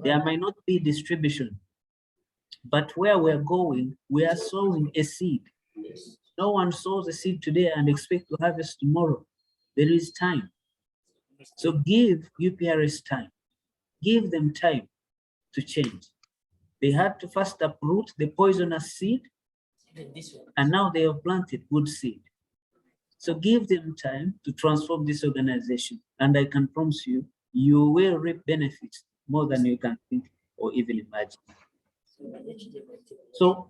S8: There might not be distribution, but where we're going, we are sowing a seed. No one sows a seed today and expect to harvest tomorrow. There is time. So give UPRS time. Give them time to change. They had to first uproot the poisonous seed, and now they have planted good seed. So give them time to transform this organization, and I can promise you, you will reap benefits more than you can think or even imagine. So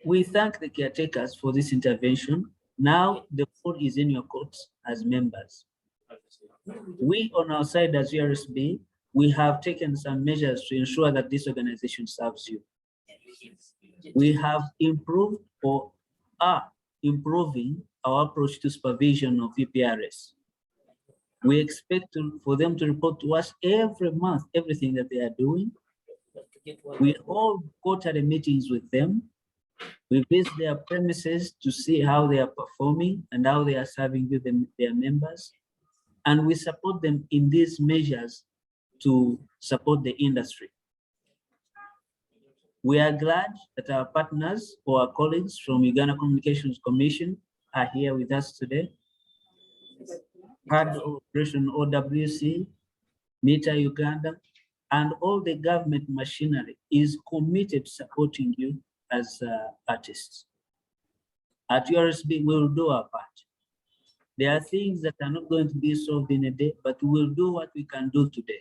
S8: we thank the caretakers for this intervention. Now the board is in your courts as members. We on our side as URSB, we have taken some measures to ensure that this organization serves you. We have improved or are improving our approach to supervision of UPRS. We expect for them to report to us every month, everything that they are doing. We hold quarterly meetings with them. We visit their premises to see how they are performing and how they are serving their members. And we support them in these measures to support the industry. We are glad that our partners or our colleagues from Uganda Communications Commission are here with us today. Ad Operation OWC, Meter Uganda, and all the government machinery is committed to supporting you as artists. At URSB, we will do our part. There are things that are not going to be solved in a day, but we will do what we can do today.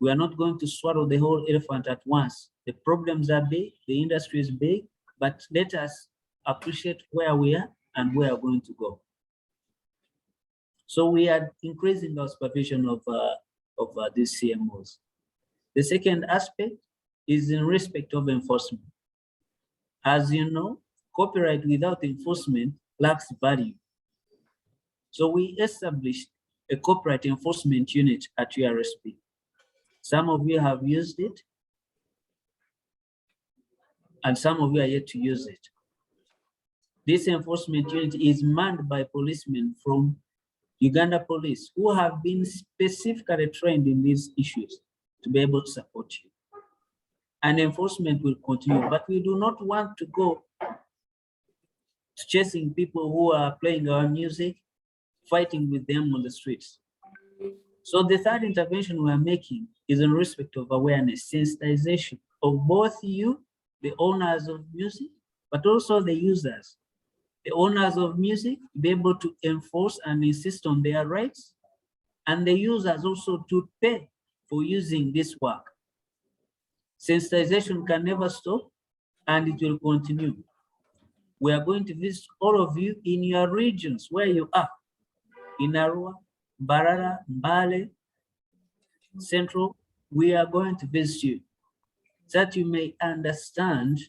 S8: We are not going to swallow the whole elephant at once. The problems are big, the industry is big, but let us appreciate where we are and where we're going to go. So we are increasing our supervision of these CMOs. The second aspect is in respect of enforcement. As you know, copyright without enforcement lacks value. So we established a copyright enforcement unit at URSB. Some of you have used it, and some of you are yet to use it. This enforcement unit is manned by policemen from Uganda Police who have been specifically trained in these issues to be able to support you. And enforcement will continue, but we do not want to go to chasing people who are playing our music, fighting with them on the streets. So the third intervention we are making is in respect of awareness, sensitization of both you, the owners of music, but also the users. The owners of music to be able to enforce and insist on their rights, and the users also to pay for using this work. Sensitization can never stop, and it will continue. We are going to visit all of you in your regions where you are, in Arua, Barara, Mbale, Central. We are going to visit you so that you may understand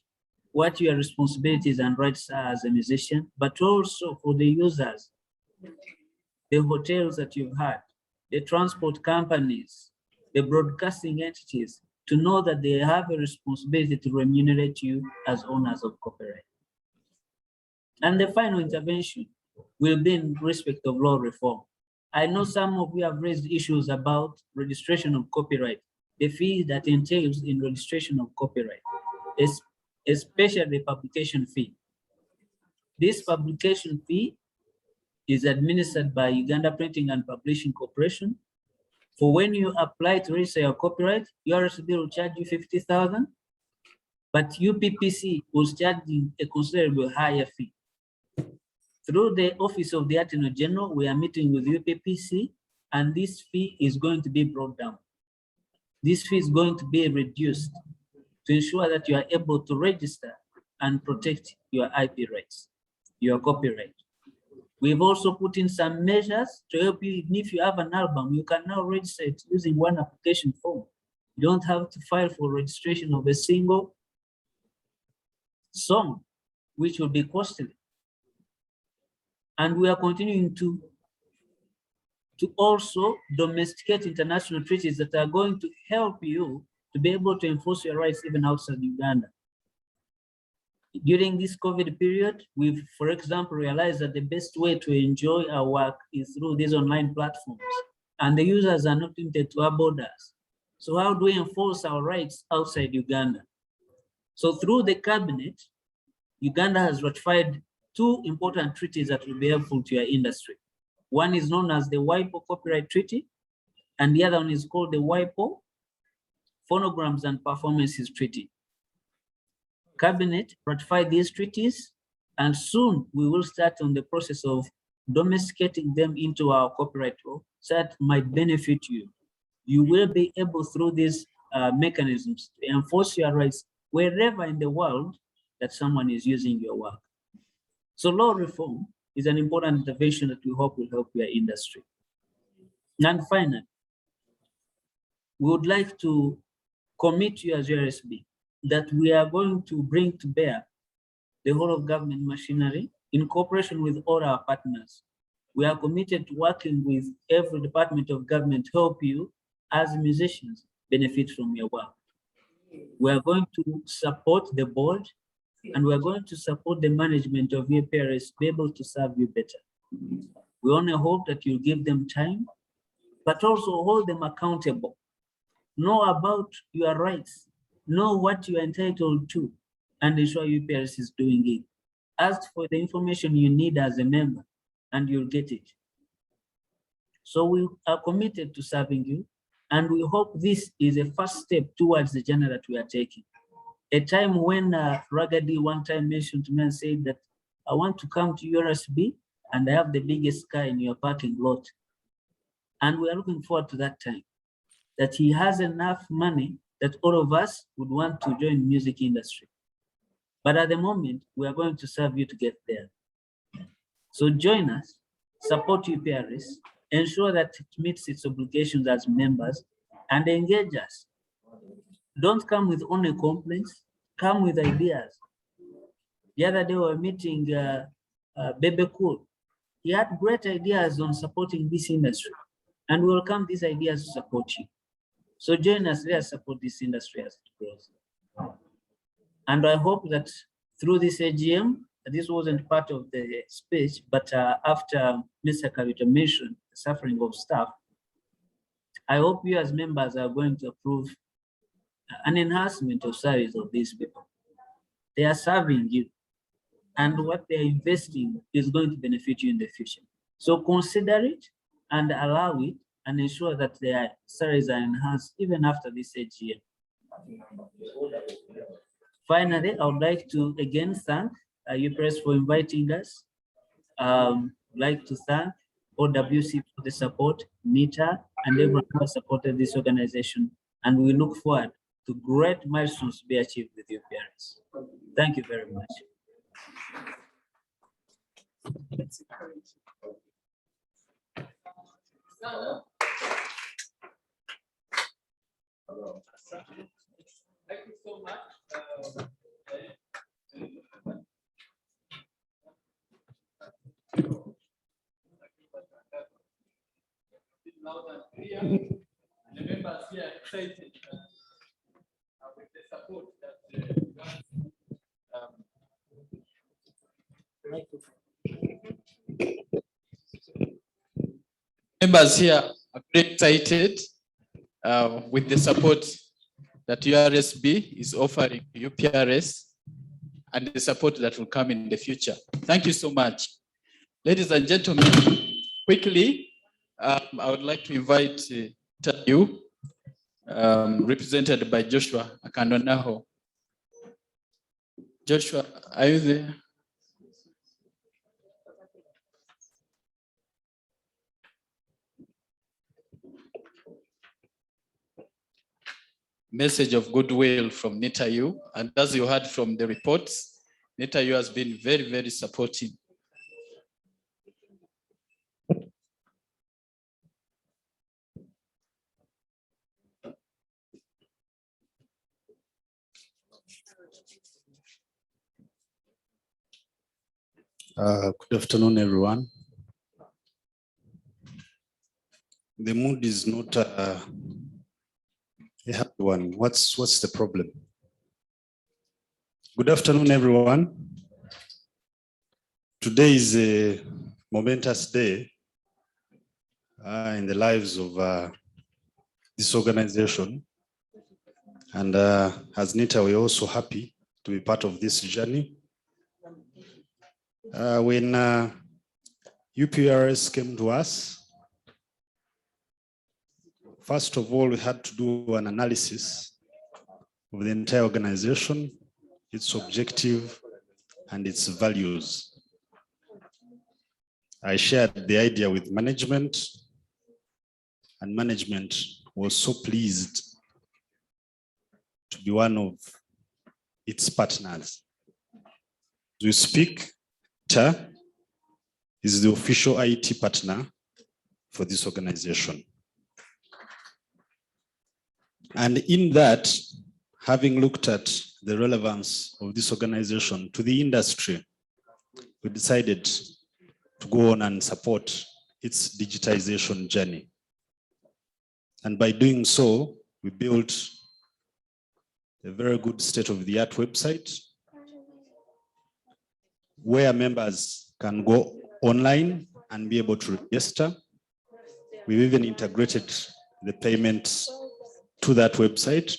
S8: what your responsibilities and rights are as a musician, but also for the users, the hotels that you've had, the transport companies, the broadcasting entities, to know that they have a responsibility to remunerate you as owners of copyright. And the final intervention will be in respect of law reform. I know some of you have raised issues about registration of copyright, the fee that entails in registration of copyright, especially the publication fee. This publication fee is administered by Uganda Printing and Publishing Corporation. For when you apply to register your copyright, URSB will charge you 50,000, but UPPC was charging a considerably higher fee. Through the Office of the Attorney General, we are meeting with UPPC, and this fee is going to be brought down. This fee is going to be reduced to ensure that you are able to register and protect your IP rights, your copyright. We've also put in some measures to help you. Even if you have an album, you can now register it using one application form. You don't have to file for registration of a single song, which will be costly. And we are continuing to also domesticate international treaties that are going to help you to be able to enforce your rights even outside Uganda. During this COVID period, we've, for example, realized that the best way to enjoy our work is through these online platforms, and the users are not limited to our borders. So how do we enforce our rights outside Uganda? So through the cabinet, Uganda has ratified two important treaties that will be helpful to your industry. One is known as the WIPO Copyright Treaty, and the other one is called the WIPO Phonograms and Performances Treaty. Cabinet ratified these treaties, and soon we will start on the process of domesticating them into our copyright law, so that might benefit you. You will be able, through these mechanisms, to enforce your rights wherever in the world that someone is using your work. So law reform is an important intervention that we hope will help your industry. And finally, we would like to commit you as URSB that we are going to bring to bear the whole of government machinery in cooperation with all our partners. We are committed to working with every department of government to help you as musicians benefit from your work. We are going to support the board, and we are going to support the management of UPRS to be able to serve you better. We only hope that you give them time, but also hold them accountable. Know about your rights, know what you are entitled to, and ensure UPRS is doing it. Ask for the information you need as a member, and you'll get it. So we are committed to serving you, and we hope this is a first step towards the journey that we are taking. A time when Ragadi one time mentioned to me and said that, I want to come to URSB and I have the biggest car in your parking lot. And we are looking forward to that time, that he has enough money that all of us would want to join the music industry. But at the moment, we are going to serve you to get there. So join us, support UPRS, ensure that it meets its obligations as members, and engage us. Don't come with only complaints, come with ideas. The other day we were meeting Bebe Cool. He had great ideas on supporting this industry, and we welcome these ideas to support you. So join us, let us support this industry as it grows. And I hope that through this AGM, this wasn't part of the speech, but after Mr. Kavita mentioned the suffering of staff, I hope you as members are going to approve an enhancement of service of these people. They are serving you, and what they are investing is going to benefit you in the future. So consider it and allow it, and ensure that their salaries are enhanced even after this AGM. Finally, I would like to again thank UPRS for inviting us. I'd like to thank OWC for the support, NITA, and everyone who has supported this organization. And we look forward to great milestones to be achieved with UPRS. Thank you very much.
S2: Thank you so much. Louder. here. The members here are excited with the support that members here are very excited with the support that URSB is offering UPRS and the support that will come in the future. Thank you so much. Ladies and gentlemen, quickly, I would like to invite you, represented by Joshua Akandonaho. Joshua, are you there? Message of goodwill from NITAU, and as you heard from the reports, NITAU has been very, very supportive.
S10: Good afternoon, everyone. The mood is not a happy one. What's the problem? Good afternoon, everyone. Today is a momentous day in the lives of this organization. And as NITA, we're also happy to be part of this journey. When UPRS came to us, first of all, we had to do an analysis of the entire organization, its objective, and its values. I shared the idea with management, and management was so pleased to be one of its partners. As we speak, TAA is the official IT partner for this organization. And in that, having looked at the relevance of this organization to the industry, we decided to go on and support its digitization journey. And by doing so, we built a very good state-of-the-art website where members can go online and be able to register. We've even integrated the payments to that website,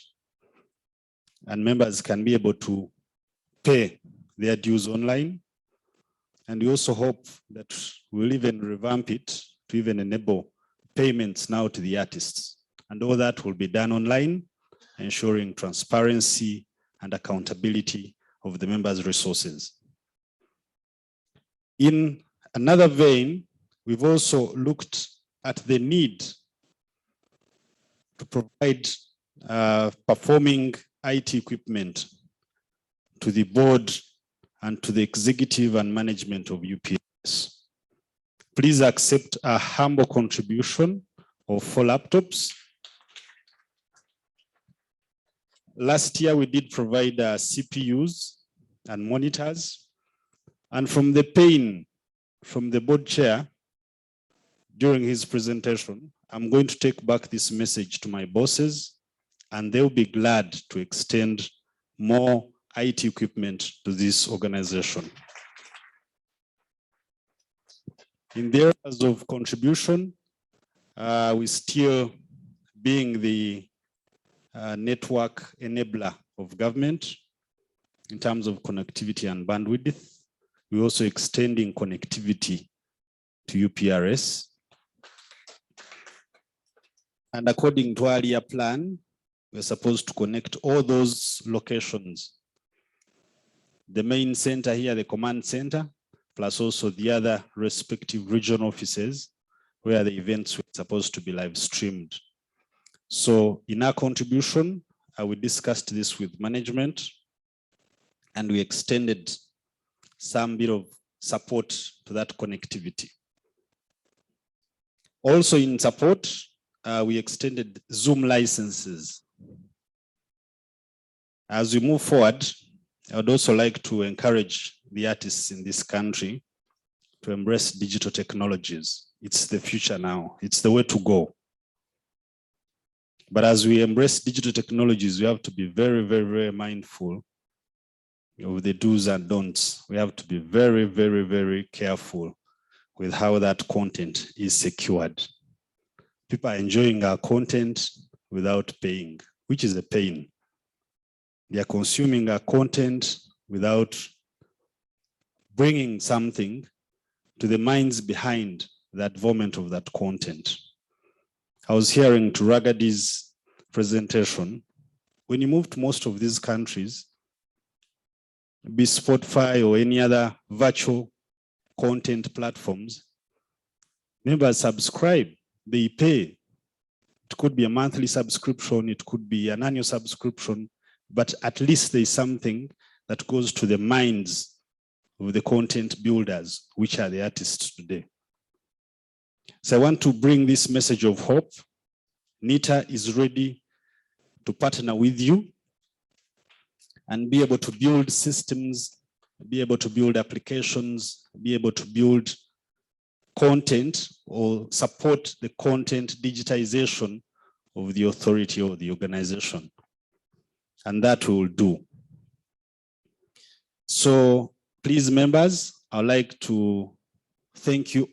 S10: and members can be able to pay their dues online. And we also hope that we'll even revamp it to even enable payments now to the artists. And all that will be done online, ensuring transparency and accountability of the members' resources. In another vein, we've also looked at the need to provide performing IT equipment to the board and to the executive and management of UPRS. Please accept a humble contribution of 4 laptops. Last year, we did provide CPUs and monitors. And from the pain from the board chair during his presentation, I'm going to take back this message to my bosses, and they'll be glad to extend more IT equipment to this organization. In the areas of contribution, we still being the network enabler of government in terms of connectivity and bandwidth. We're also extending connectivity to UPRS. And according to our earlier plan, we're supposed to connect all those locations. The main center here, the command center, plus also the other respective regional offices where the events were supposed to be live streamed. So in our contribution, we discussed this with management, and we extended some bit of support to that connectivity. Also in support, we extended Zoom licenses. As we move forward, I would also like to encourage the artists in this country to embrace digital technologies. It's the future now. It's the way to go. But as we embrace digital technologies, we have to be very, very, very mindful of the do's and don'ts. We have to be very, very, very careful with how that content is secured. People are enjoying our content without paying, which is a pain. They are consuming our content without bringing something to the minds behind the advancement of that content. I was hearing to Ragadi's presentation. When you move to most of these countries, be Spotify or any other virtual content platforms, members subscribe, they pay. It could be a monthly subscription, it could be an annual subscription, but at least there's something that goes to the minds of the content builders, which are the artists today. So I want to bring this message of hope. NITA is ready to partner with you and be able to build systems, be able to build applications, be able to build content or support the content digitization of the authority or the organization. And that will do. So please, members, I'd like to thank you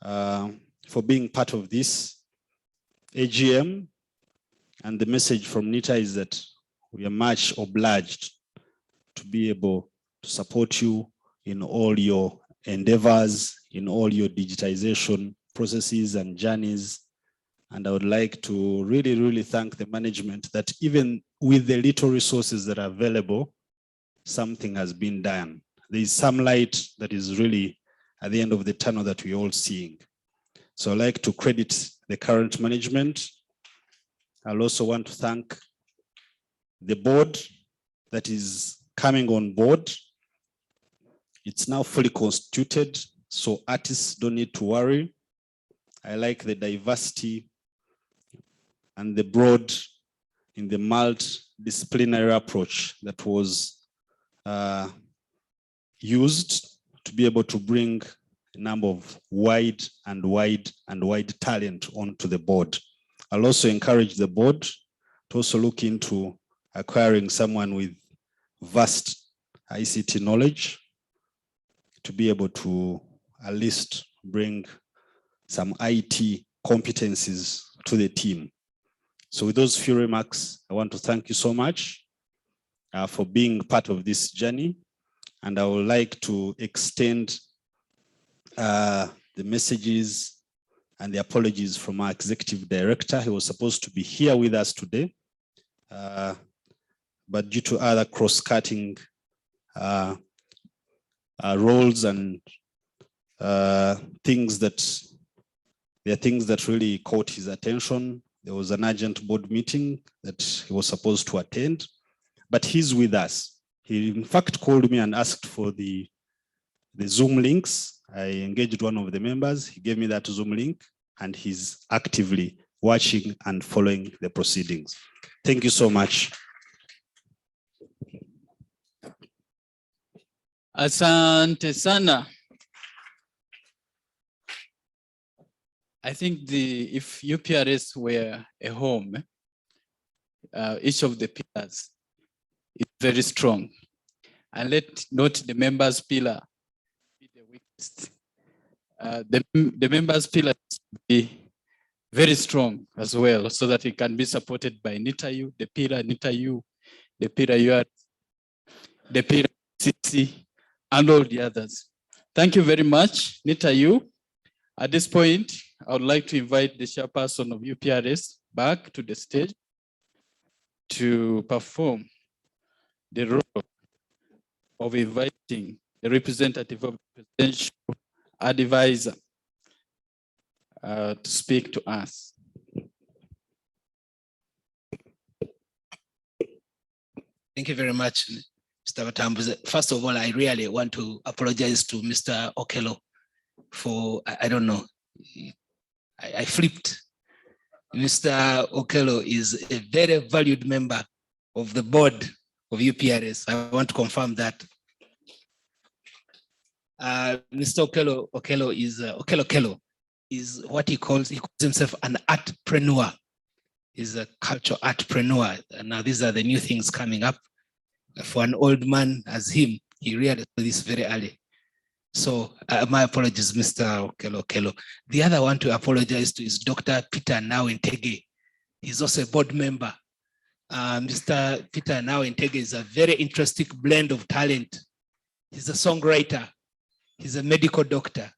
S10: for being part of this AGM. And the message from NITA is that we are much obliged to be able to support you in all your endeavors, in all your digitization processes and journeys. And I would like to really, really thank the management that even with the little resources that are available, something has been done. There is some light that is really at the end of the tunnel that we're all seeing. So I'd like to credit the current management. I'll also want to thank the board that is coming on board. It's now fully constituted, so artists don't need to worry. I like the diversity and the broad in the multidisciplinary approach that was used to be able to bring a number of wide talent onto the board. I'll also encourage the board to also look into acquiring someone with vast ICT knowledge to be able to at least bring some IT competencies to the team. So with those few remarks, I want to thank you so much for being part of this journey. And I would like to extend the messages and the apologies from our executive director. He was supposed to be here with us today, but due to other cross-cutting roles and things that really caught his attention. There was an urgent board meeting that he was supposed to attend, but he's with us. He in fact called me and asked for the Zoom links. I engaged one of the members. He gave me that Zoom link and he's actively watching and following the proceedings. Thank you so much.
S2: Asante sana. I think if UPRS were a home, each of the pillars is very strong. And let not the members' pillar be the weakest. The members' pillar be very strong as well, so that it can be supported by NITA-U, the pillar NITA-U, the pillar UR, the pillar CC, and all the others. Thank you very much, NITA-U. At this point, I would like to invite the chairperson of UPRS back to the stage to perform the role of inviting the representative of the presidential advisor to speak to us.
S6: Thank you very much, Mr. Watambuze. First of all, I really want to apologize to Mr. Okello for, I don't know, I flipped. Mr. Okello is a very valued member of the board of UPRS. I want to confirm that. Mr. Okello is what he calls himself an artpreneur. He's a cultural artpreneur. And now these are the new things coming up. For an old man as him, he realized this very early. So my apologies, Mr. Okelo. The other one to apologize to is Dr. Peter Nawentege. He's also a board member. Mr. Peter Nawentege is a very interesting blend of talent. He's a songwriter, he's a medical doctor,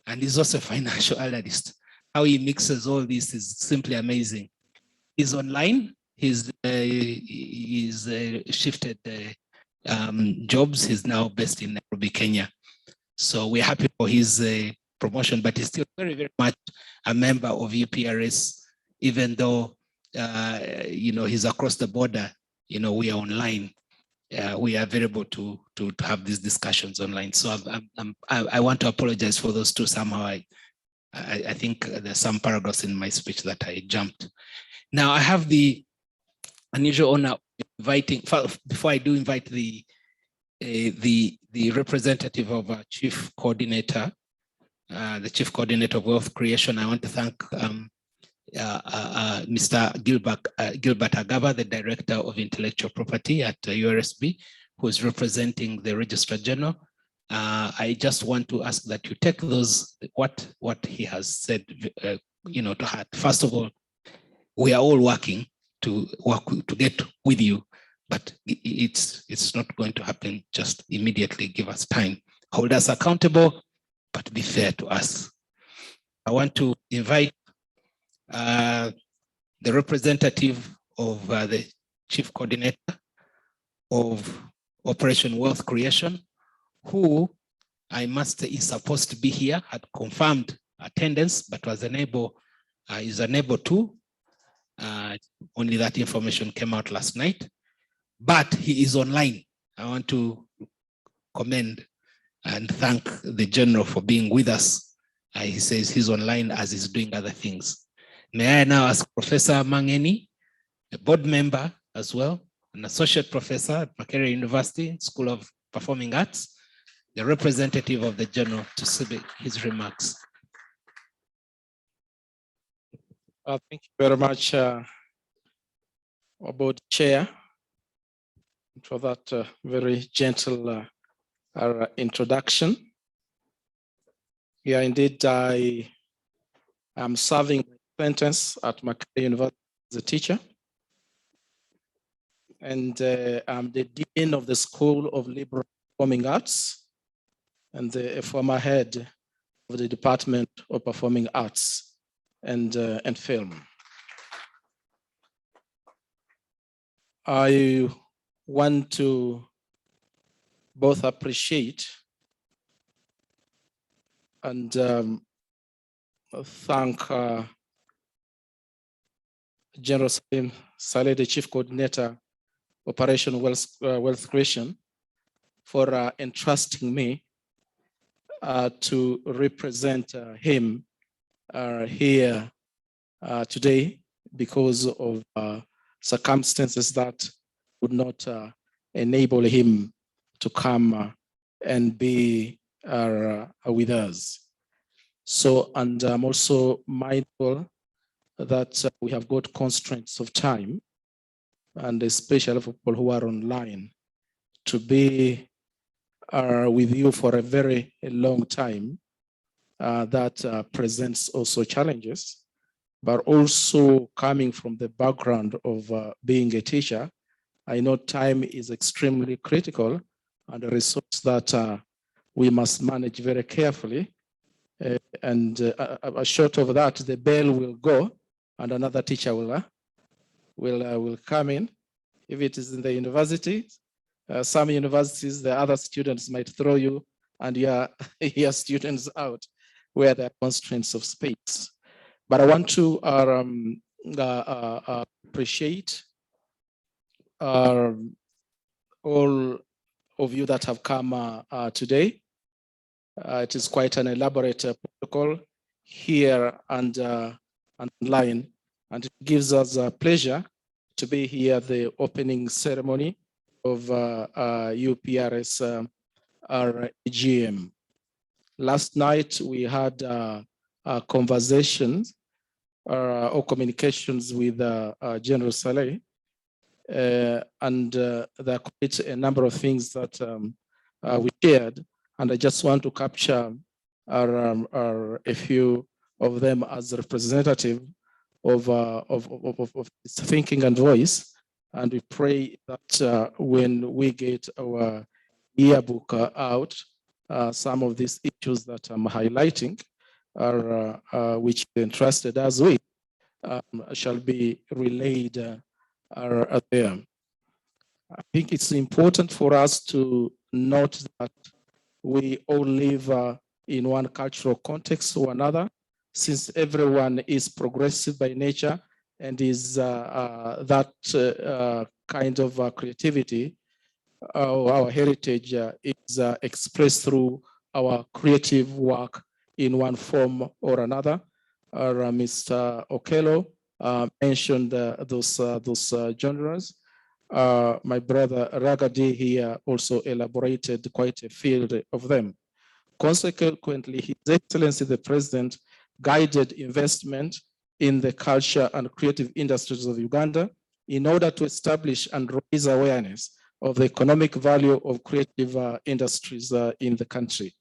S6: and he's also a financial analyst. How he mixes all this is simply amazing. He's online, he's shifted jobs. He's now based in Nairobi, Kenya. So we're happy for his promotion, but he's still very, very much a member of UPRS, even though he's across the border. We are online. We are available to have these discussions online. So I want to apologize for those two. Somehow I think there's some paragraphs in my speech that I jumped. Now I have the unusual honor of inviting, before I do invite the representative of our chief coordinator, the chief coordinator of wealth creation. I want to thank Mr. Gilbert Agaba, the director of intellectual property at URSB, who is representing the Registrar General. I just want to ask that you take what he has said, to heart. First of all, we are all working to get with you, but it's not going to happen just immediately. Give us time. Hold us accountable, but be fair to us. I want to invite the representative of the chief coordinator of Operation Wealth Creation, who I must say is supposed to be here, had confirmed attendance, but is unable to. Only that information came out last night, but he is online. I want to commend and thank the general for being with us. He says he's online as he's doing other things. May I now ask Professor Mangeni, a board member as well, an associate professor at Makerere University School of Performing Arts, the representative of the general, to say his remarks.
S11: Thank you very much, Board Chair, for that very gentle introduction. Yeah, indeed, I am serving a sentence at Makerere University as a teacher. And I'm the Dean of the School of Liberal Performing Arts and the former head of the Department of Performing Arts and Film. I want to both appreciate and thank General Saleh, the Chief Coordinator, Operation Wealth Creation, for entrusting me to represent him here today because of circumstances that would not enable him to come and be with us. So, and I'm also mindful that we have got constraints of time, and especially for people who are online, to be with you for a very long time. That presents also challenges, but also coming from the background of being a teacher, I know time is extremely critical and a resource that we must manage very carefully. And short of that, the bell will go and another teacher will come in. If it is in the university, some universities, the other students might throw you and your students out where there are constraints of space. But I want to appreciate all of you that have come today. It is quite an elaborate protocol here and online, and it gives us a pleasure to be here at the opening ceremony of UPRS AGM. Last night we had conversations or communications with General Saleh. And there are quite a number of things that we shared, and I just want to capture a few of them as representative of his thinking and voice. And we pray that when we get our yearbook out, some of these issues that I'm highlighting are which they entrusted us with shall be relayed there. I think it's important for us to note that we all live in one cultural context or another, since everyone is progressive by nature and is that kind of creativity. Our heritage is expressed through our creative work in one form or another. Mr. Okello mentioned those genres. My brother Ragadi here also elaborated quite a field of them. Consequently, His Excellency the President guided investment in the culture and creative industries of Uganda in order to establish and raise awareness of the economic value of creative industries in the country.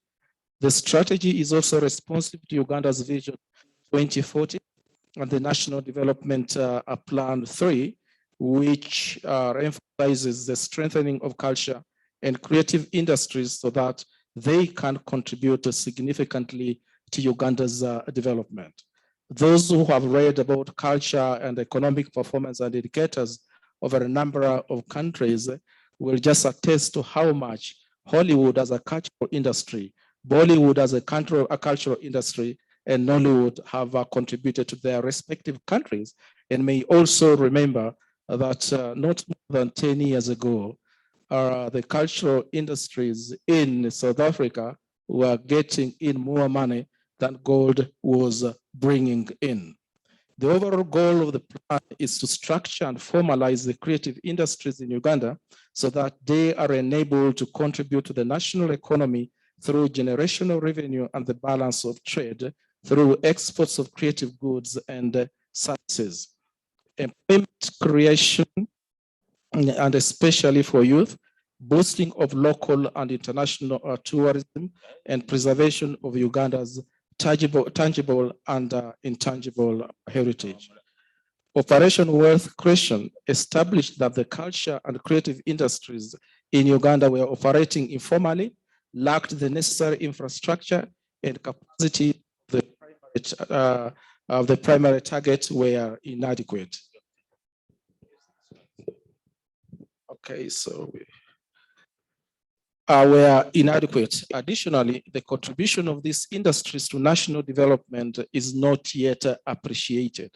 S11: The strategy is also responsive to Uganda's Vision 2040 and the National Development Plan 3, which emphasizes the strengthening of culture and creative industries so that they can contribute significantly to Uganda's development. Those who have read about culture and economic performance and indicators over a number of countries will just attest to how much Hollywood as a cultural industry, Bollywood as a cultural industry, and Nollywood have contributed to their respective countries. And may also remember that not more than 10 years ago, the cultural industries in South Africa were getting in more money than gold was bringing in. The overall goal of the plan is to structure and formalize the creative industries in Uganda so that they are enabled to contribute to the national economy through generational revenue and the balance of trade through exports of creative goods and services. Employment creation, and especially for youth, boosting of local and international tourism, and preservation of Uganda's tangible and intangible heritage. Operation Wealth Creation established that the culture and creative industries in Uganda were operating informally, lacked the necessary infrastructure and capacity. The primary targets were inadequate. Okay, so were inadequate. Additionally, the contribution of these industries to national development is not yet appreciated.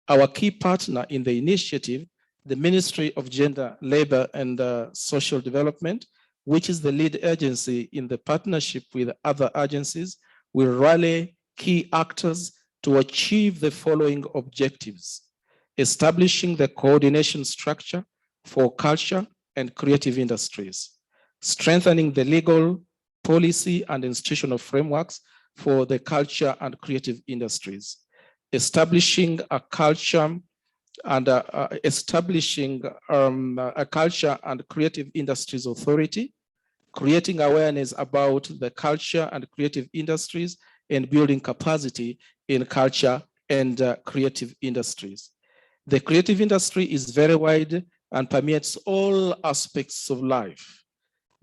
S11: Our key partner in the initiative, the Ministry of Gender, Labor and Social Development, which is the lead agency in the partnership with other agencies, will rally key actors to achieve the following objectives: establishing the coordination structure for culture and creative industries, strengthening the legal, policy, and institutional frameworks for the culture and creative industries, establishing a culture and a culture and creative industries authority, creating awareness about the culture and creative industries, and building capacity in culture and creative industries. The creative industry is very wide and permeates all aspects of life.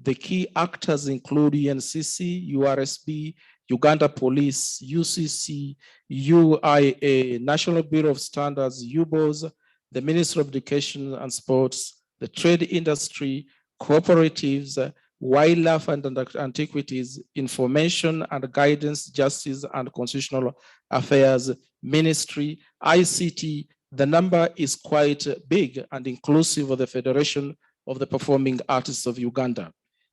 S11: The key actors include UNCC, URSB, Uganda Police, UCC, UIA, National Bureau of Standards, UBOS, the Ministry of Education and Sports, the trade industry, cooperatives, wildlife and antiquities, information and guidance, justice and constitutional affairs, ministry, ICT. The number is quite big and inclusive of the Federation of the Performing Artists of Uganda.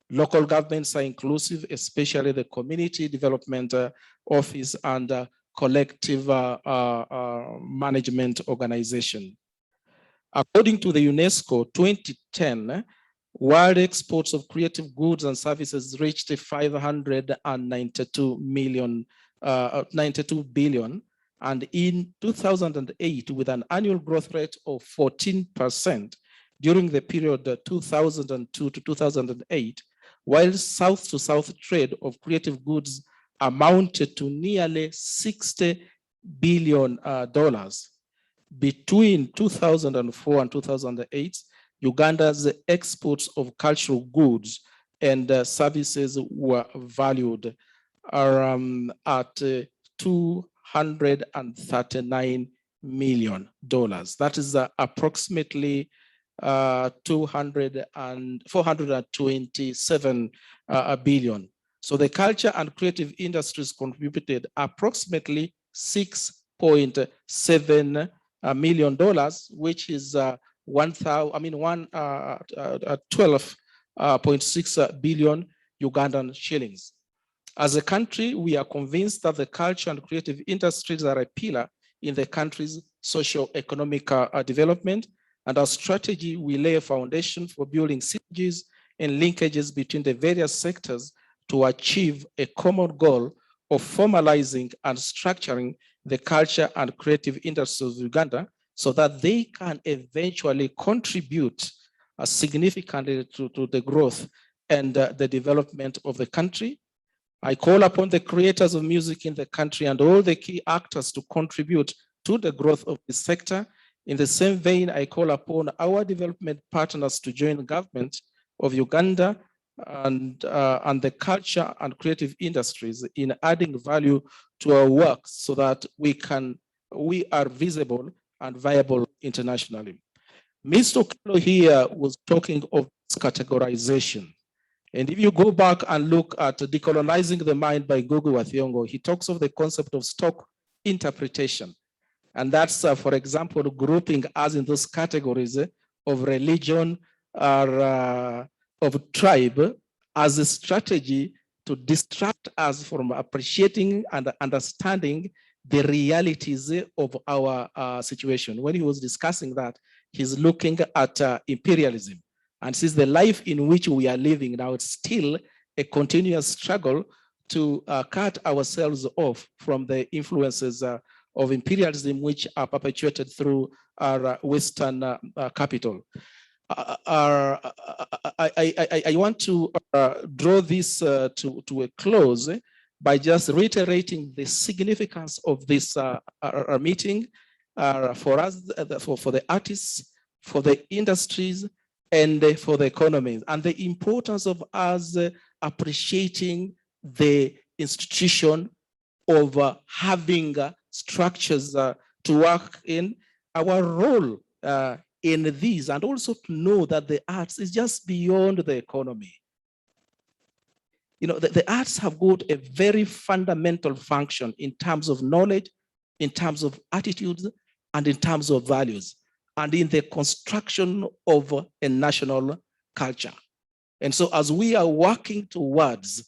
S11: Local governments are inclusive, especially the Community Development Office and Collective Management Organization. According to the UNESCO 2010, world exports of creative goods and services reached 592 billion, And in 2008, with an annual growth rate of 14% during the period 2002 to 2008, while south to south trade of creative goods amounted to nearly $60 billion. Between 2004 and 2008, Uganda's exports of cultural goods and services were valued at $239 million. That is approximately 427 billion. So the culture and creative industries contributed approximately $6.7 million, which is 12.6 billion Ugandan shillings. As a country, we are convinced that the culture and creative industries are a pillar in the country's socio-economic development, and our strategy will lay a foundation for building synergies and linkages between the various sectors to achieve a common goal of formalizing and structuring the culture and creative industries of Uganda so that they can eventually contribute significantly to the growth and the development of the country. I call upon the creators of music in the country and all the key actors to contribute to the growth of the sector. In the same vein, I call upon our development partners to join the government of Uganda and the culture and creative industries in adding value to our work so that we are visible and viable internationally. Mr. Okelo here was talking of categorization. And if you go back and look at Decolonizing the Mind by Gugu wa Thiong'o, he talks of the concept of stock interpretation. And that's, for example, grouping us in those categories of religion or of tribe as a strategy to distract us from appreciating and understanding the realities of our situation. When he was discussing that, he's looking at imperialism. And since the life in which we are living now, it's still a continuous struggle to cut ourselves off from the influences of imperialism, which are perpetuated through our Western capital. I want to draw this to a close by just reiterating the significance of this meeting for us, for the artists, for the industries, and for the economy, and the importance of us appreciating the institution of having structures to work in, our role in these, and also to know that the arts is just beyond the economy. You know, the arts have got a very fundamental function in terms of knowledge, in terms of attitudes, and in terms of values, and in the construction of a national culture. And so as we are working towards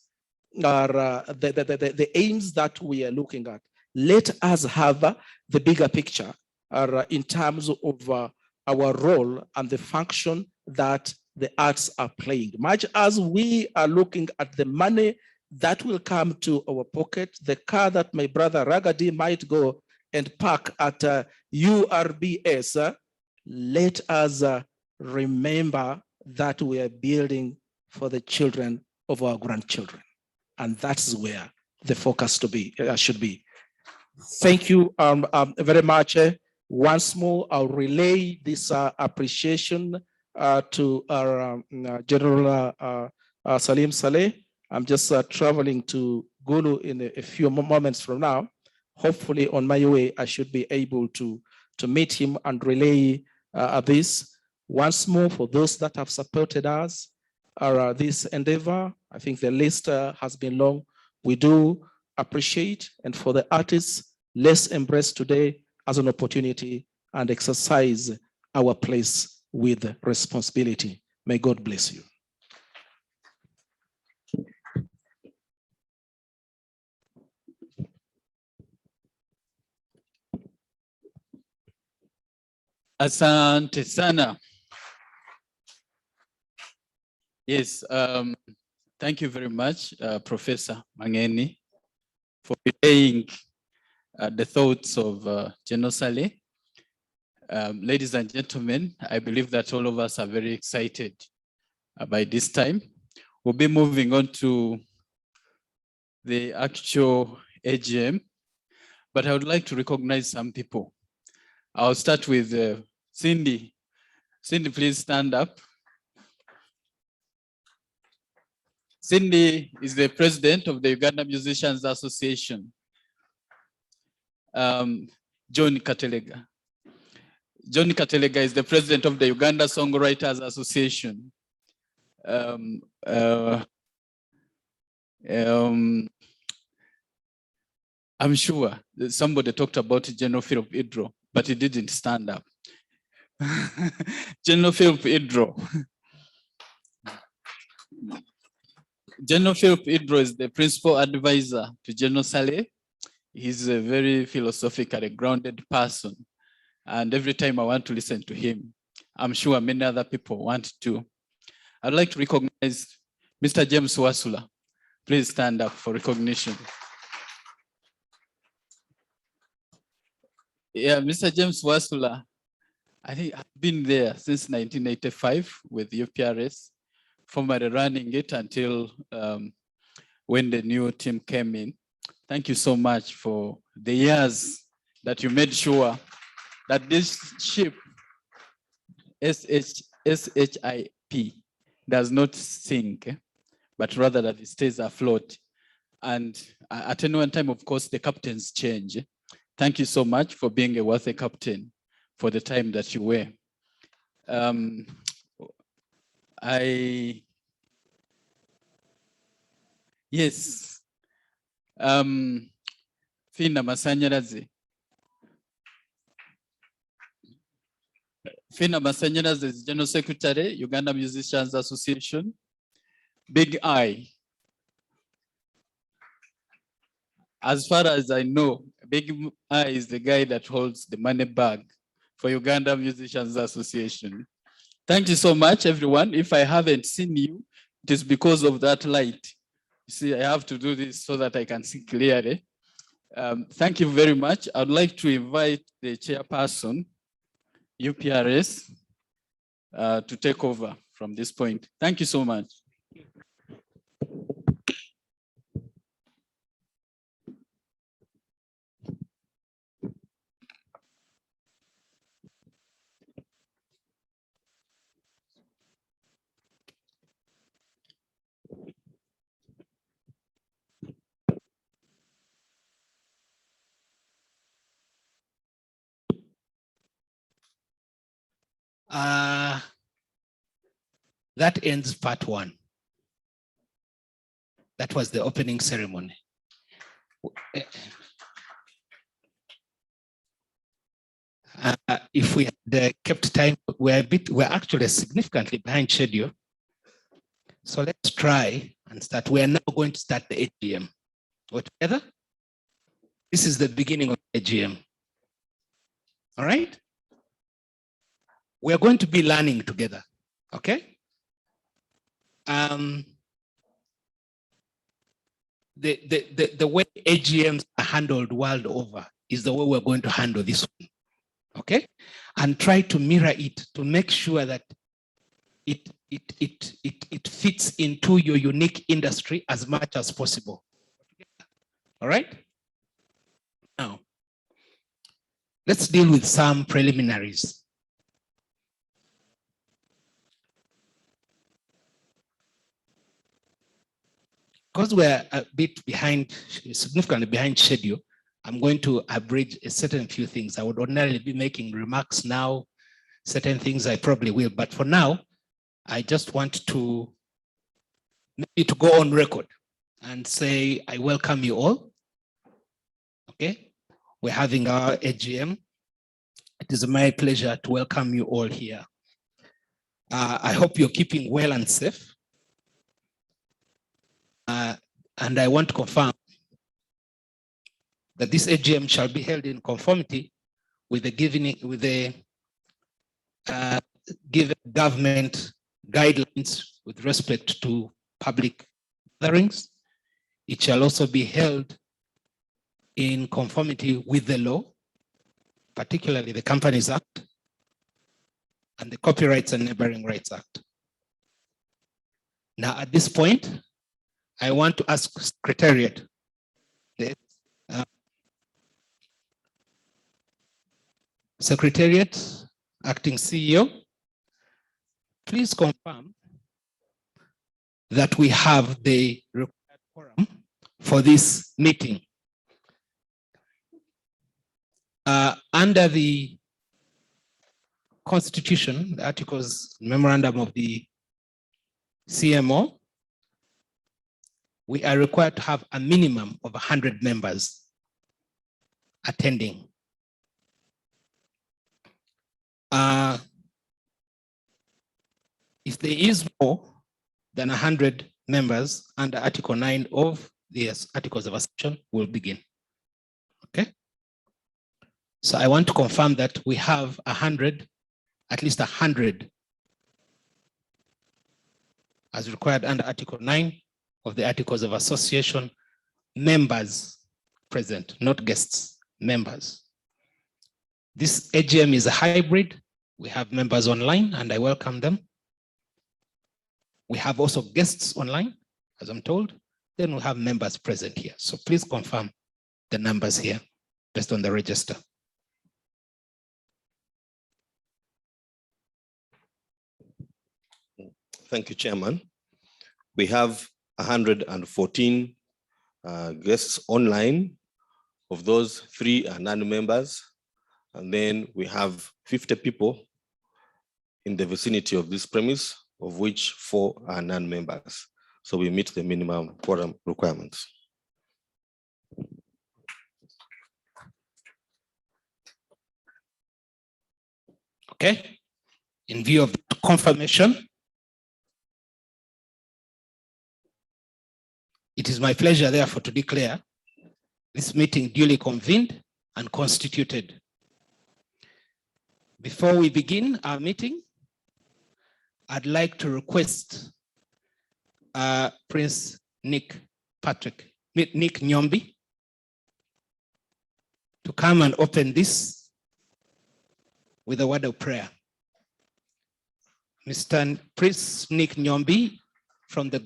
S11: the aims that we are looking at, let us have the bigger picture in terms of our role and the function that the arts are playing. Much as we are looking at the money that will come to our pocket, the car that my brother Ragadi might go and park at UPRS, let us remember that we are building for the children of our grandchildren. And that's where the focus should be. Thank you very much. Once more, I'll relay this appreciation to our General Salim Saleh. I'm just traveling to Gulu in a few moments from now. Hopefully on my way, I should be able to meet him and relay this. Once more, for those that have supported us, this endeavor, I think the list has been long. We do appreciate, and for the artists, let's embrace today as an opportunity and exercise our place with responsibility. May God bless you.
S2: Asante sana. Yes, thank you very much, Professor Mangeni, for relaying the thoughts of General Saleh. Ladies and gentlemen, I believe that all of us are very excited by this time. We'll be moving on to the actual AGM, but I would like to recognize some people. I'll start with Cindy. Cindy, please stand up. Cindy is the president of the Uganda Musicians Association. John Katelega. John Katelega is the president of the Uganda Songwriters Association. I'm sure that somebody talked about General Philip Idro, but he didn't stand up. General Philip Idro. General Philip Idro is the principal advisor to General Saleh. He's a very philosophically grounded person. And every time I want to listen to him, I'm sure many other people want to. I'd like to recognize Mr. James Wasula. Please stand up for recognition. Yeah, Mr. James Wasula, I think I've been there since 1985 with UPRS, formerly running it until when the new team came in. Thank you so much for the years that you made sure that this ship, SHIP, does not sink, but rather that it stays afloat. And at any one time, of course, the captains change. Thank you so much for being a worthy captain for the time that you were. Yes. Fina Masanyarazi. Fina Masanyarazi is General Secretary, Uganda Musicians Association. Big I. As far as I know, Big I is the guy that holds the money bag for Uganda Musicians Association. Thank you so much, everyone. If I haven't seen you, it is because of that light. You see, I have to do this so that I can see clearly. Thank you very much. I'd like to invite the chairperson, UPRS, to take over from this point. Thank you so much.
S6: That ends part one. That was the opening ceremony. If we had kept time, we're actually significantly behind schedule. So let's try and start. We are now going to start the AGM. All together? This is the beginning of the AGM. All right? We are going to be learning together, okay? The way AGMs are handled world over is the way we're going to handle this one, okay? And try to mirror it to make sure that it fits into your unique industry as much as possible. All right? Now, let's deal with some preliminaries. Because we're a bit behind, significantly behind schedule, I'm going to abridge a certain few things. I would ordinarily be making remarks now, certain things I probably will, but for now, I just want to maybe to go on record and say, I welcome you all, okay? We're having our AGM. It is my pleasure to welcome you all here. I hope you're keeping well and safe. And I want to confirm that this AGM shall be held in conformity with the given government guidelines with respect to public gatherings. It shall also be held in conformity with the law, particularly the Companies Act and the Copyrights and Neighboring Rights Act. Now, at this point, I want to ask Secretariat, the Secretariat, Acting CEO, please confirm that we have the required quorum for this meeting. Under the Constitution, the Articles Memorandum of the CMO, we are required to have a minimum of 100 members attending. If there is more than 100 members under Article 9 of the Articles of Association, we'll begin. Okay? So I want to confirm that we have 100, at least 100, as required under Article 9 of the Articles of Association, members present, not guests, members. This AGM is a hybrid. We have members online, and I welcome them. We have also guests online, as I'm told. Then we have members present here. So please confirm the numbers here based on the register.
S4: Thank you, Chairman. We have 114 guests online. Of those, 3 are non-members. And then we have 50 people in the vicinity of this premise, of which 4 are non-members. So we meet the minimum quorum requirements.
S6: Okay. In view of confirmation, it is my pleasure, therefore, to declare this meeting duly convened and constituted. Before we begin our meeting, I'd like to request Prince Nick Nyombi to come and open this with a word of prayer. Mr. Prince Nick Nyombi from the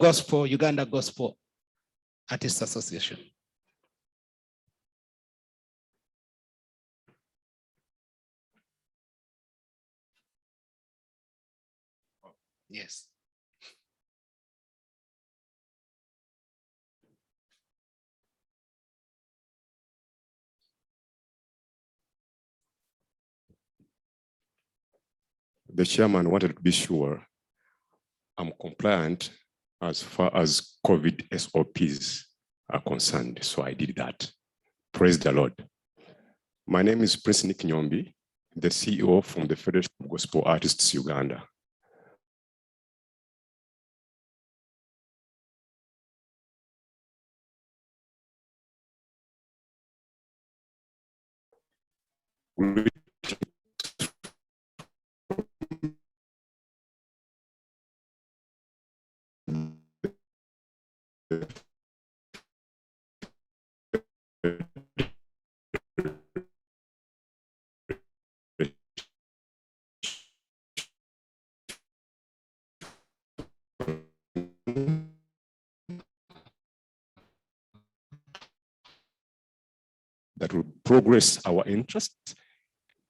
S6: Uganda Gospel Artists Association. Yes.
S5: The chairman wanted to be sure I'm compliant as far as COVID SOPs are concerned. So I did that. Praise the Lord. My name is Prince Nick Nyombi, the CEO from the Federation of Gospel Artists Uganda. That will progress our interests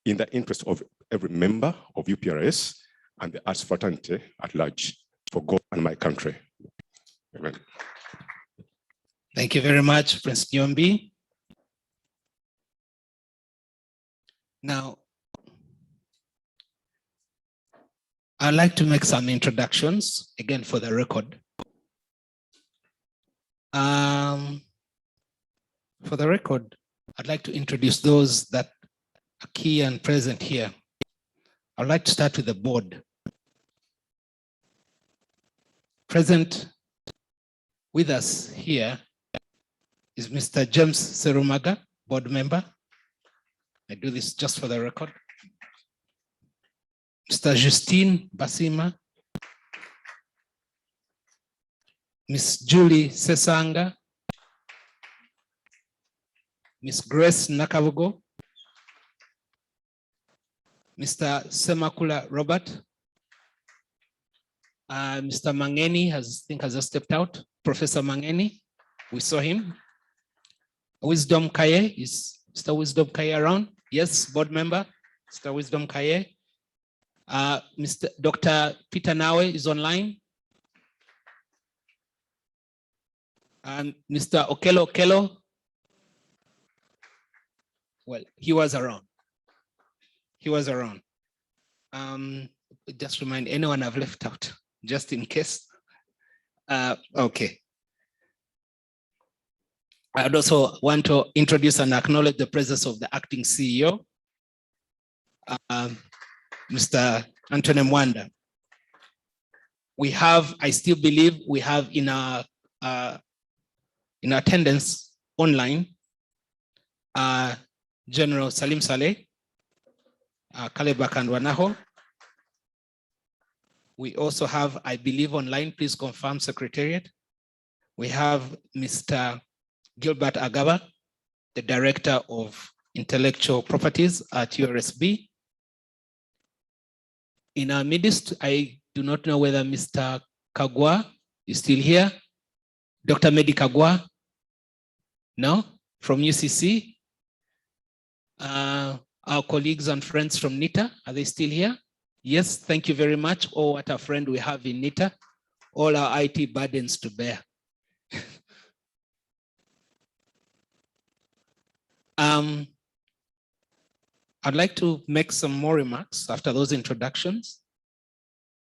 S5: in the interest of every member of UPRS and the arts fraternity at large, for God and my country. Amen.
S6: Thank you very much, Prince Nyombi. Now, I'd like to make some introductions, again, for the record. For the record, I'd like to introduce those that are key and present here. I'd like to start with the board. Present with us here is Mr. James Serumaga, board member. I do this just for the record. Mr. Justine Basima, Ms. Julie Sesanga, Ms. Grace Nakavugo, Mr. Semakula Robert, Mr. Mangeni has just stepped out. Professor Mangeni, we saw him. Wisdom Kaye, is Mr. Wisdom Kaye around? Yes, board member, Mr. Wisdom Kaye. Mr. Dr. Peter Nawe is online. And Mr. Okello, well, he was around. Just remind anyone I've left out, just in case. Okay. I'd also want to introduce and acknowledge the presence of the acting CEO, Mr. Anthony Mwanda. We have, I still believe we have in attendance online, General Salim Saleh, Kalebak and Wanaho. We also have, I believe online, please confirm Secretariat. We have Mr. Gilbert Agaba, the Director of Intellectual Properties at URSB. In our midst, I do not know whether Mr. Kagwa is still here. Dr. Medi Kagwa? No? From UCC? Our colleagues and friends from NITA, are they still here? Yes, thank you very much. Oh, what a friend we have in NITA. All our IT burdens to bear. I'd like to make some more remarks after those introductions,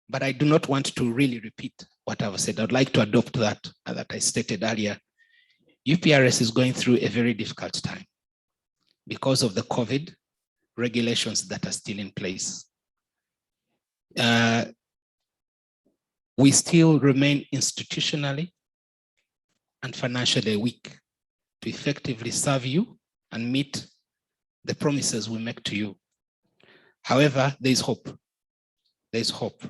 S6: but I do not want to really repeat what I've said. I'd like to adopt that I stated earlier. UPRS is going through a very difficult time because of the COVID regulations that are still in place. We still remain institutionally and financially weak to effectively serve you and meet the promises we make to you. However, there is hope. There is hope.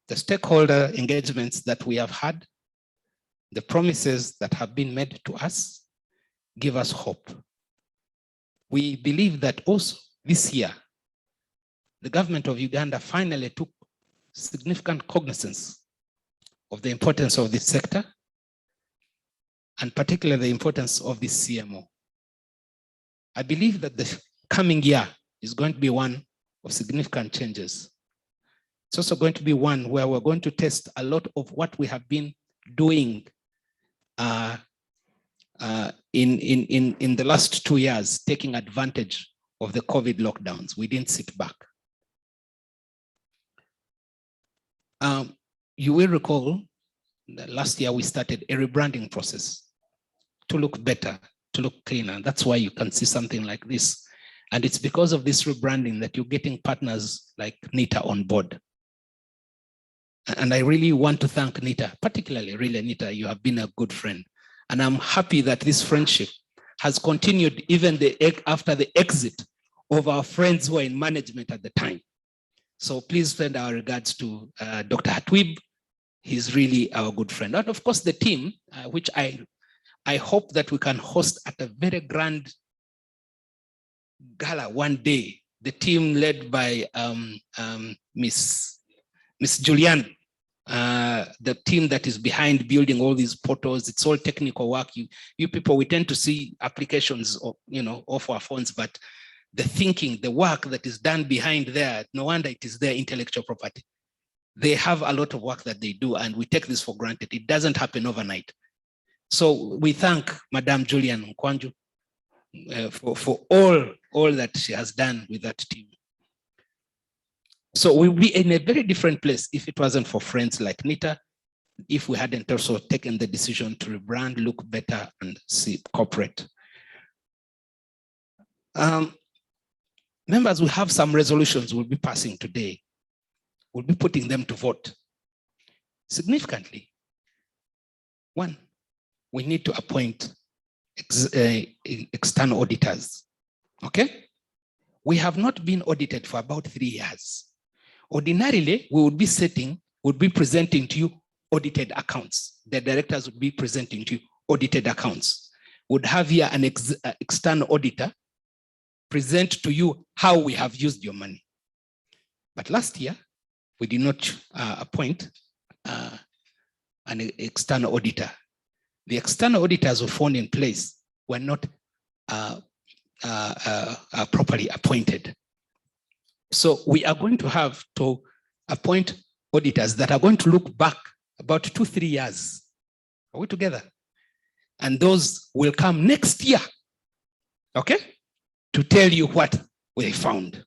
S6: The stakeholder engagements that we have had, the promises that have been made to us, give us hope. We believe that also this year, the government of Uganda finally took significant cognizance of the importance of this sector, and particularly the importance of this CMO. I believe that the coming year is going to be one of significant changes. It's also going to be one where we're going to test a lot of what we have been doing in the last 2 years, taking advantage of the COVID lockdowns. We didn't sit back. You will recall that last year we started a rebranding process to look better, to look cleaner. That's why you can see something like this. And it's because of this rebranding that you're getting partners like NITA on board. And I really want to thank NITA, particularly really NITA, you have been a good friend. And I'm happy that this friendship has continued even after the exit of our friends who were in management at the time. So please send our regards to Dr. Hatwib. He's really our good friend. And of course the team, which I hope that we can host at a very grand gala one day. The team led by Miss Julian, the team that is behind building all these portals. It's all technical work. You people, we tend to see applications off our phones, but the thinking, the work that is done behind there, no wonder it is their intellectual property. They have a lot of work that they do, and we take this for granted. It doesn't happen overnight. So we thank Madame Julian Nkwanju for all that she has done with that team. So we'll be in a very different place if it wasn't for friends like NITA, if we hadn't also taken the decision to rebrand, look better, and see corporate. Members, we have some resolutions we'll be passing today. We'll be putting them to vote. Significantly, one, we need to appoint external auditors, okay? We have not been audited for about 3 years. Ordinarily, we would be presenting to you audited accounts. The directors would be presenting to you audited accounts. would have here an external auditor present to you how we have used your money. But last year, we did not appoint an external auditor. The external auditors were found in place were not properly appointed. So we are going to have to appoint auditors that are going to look back about 2-3 years. Are we together? And those will come next year, okay, to tell you what we found.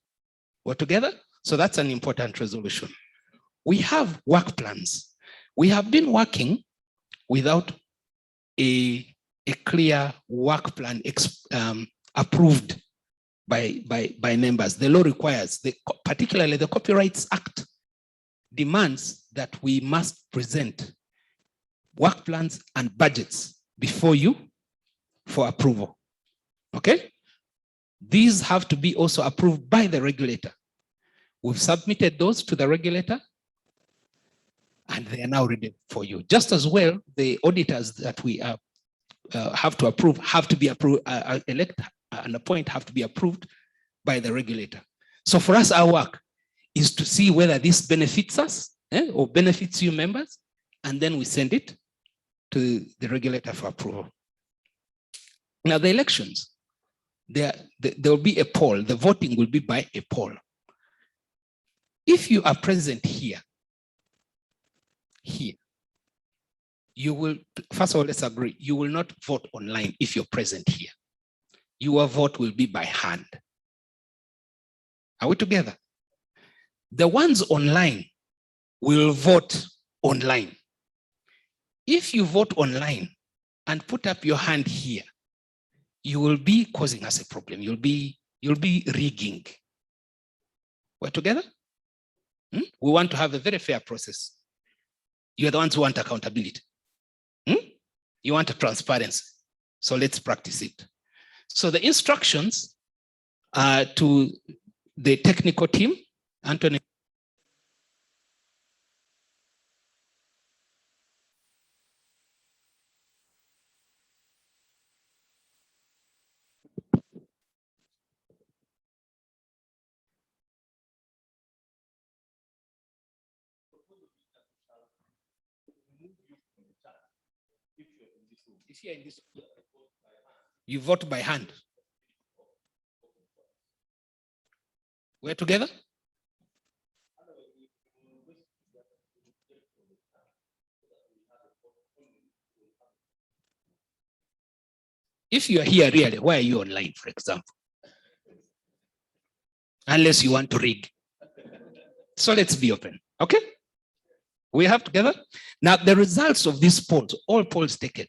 S6: We're together? So that's an important resolution. We have work plans. We have been working without a clear work plan approved by members. The law requires, particularly the Copyrights Act demands that we must present work plans and budgets before you for approval, okay? These have to be also approved by the regulator. We've submitted those to the regulator and they are now ready for you. Just as well, the auditors that we have to approve have to be approved, elect and appoint have to be approved by the regulator. So for us, our work is to see whether this benefits us or benefits you members, and then we send it to the regulator for approval. Now the elections, there will be a poll. The voting will be by a poll. If you are present here, you will, first of all, let's agree, you will not vote online if you're present here. Your vote will be by hand. Are we together? The ones online will vote online. If you vote online and put up your hand here, you will be causing us a problem. You'll be rigging. We're together? We want to have a very fair process. You're the ones who want accountability. You want a transparency. So let's practice it. So the instructions to the technical team, Anthony. If you're in this, you vote by hand. We're together? If you are here really, why are you online, for example? Unless you want to rig. So let's be open, okay? We have together. Now the results of these polls, all polls taken,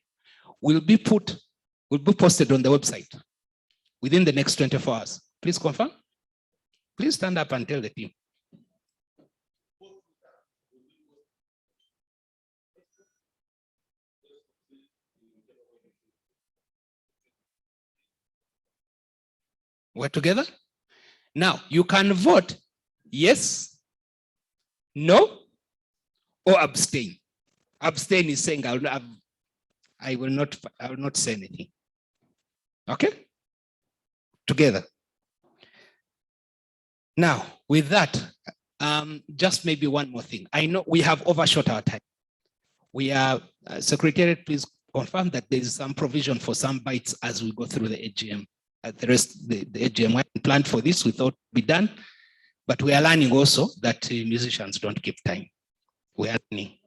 S6: will be posted on the website within the next 24 hours. Please confirm. Please stand up and tell the team. We're together? Now, you can vote yes, no, or abstain. Abstain is saying I will not say anything. Okay? Together. Now, with that, just maybe one more thing. I know we have overshot our time. We are, Secretariat, please confirm that there is some provision for some bites as we go through the AGM. The rest, the AGM, we planned for this, we thought it'd be done, but we are learning also that musicians don't keep time. We are learning,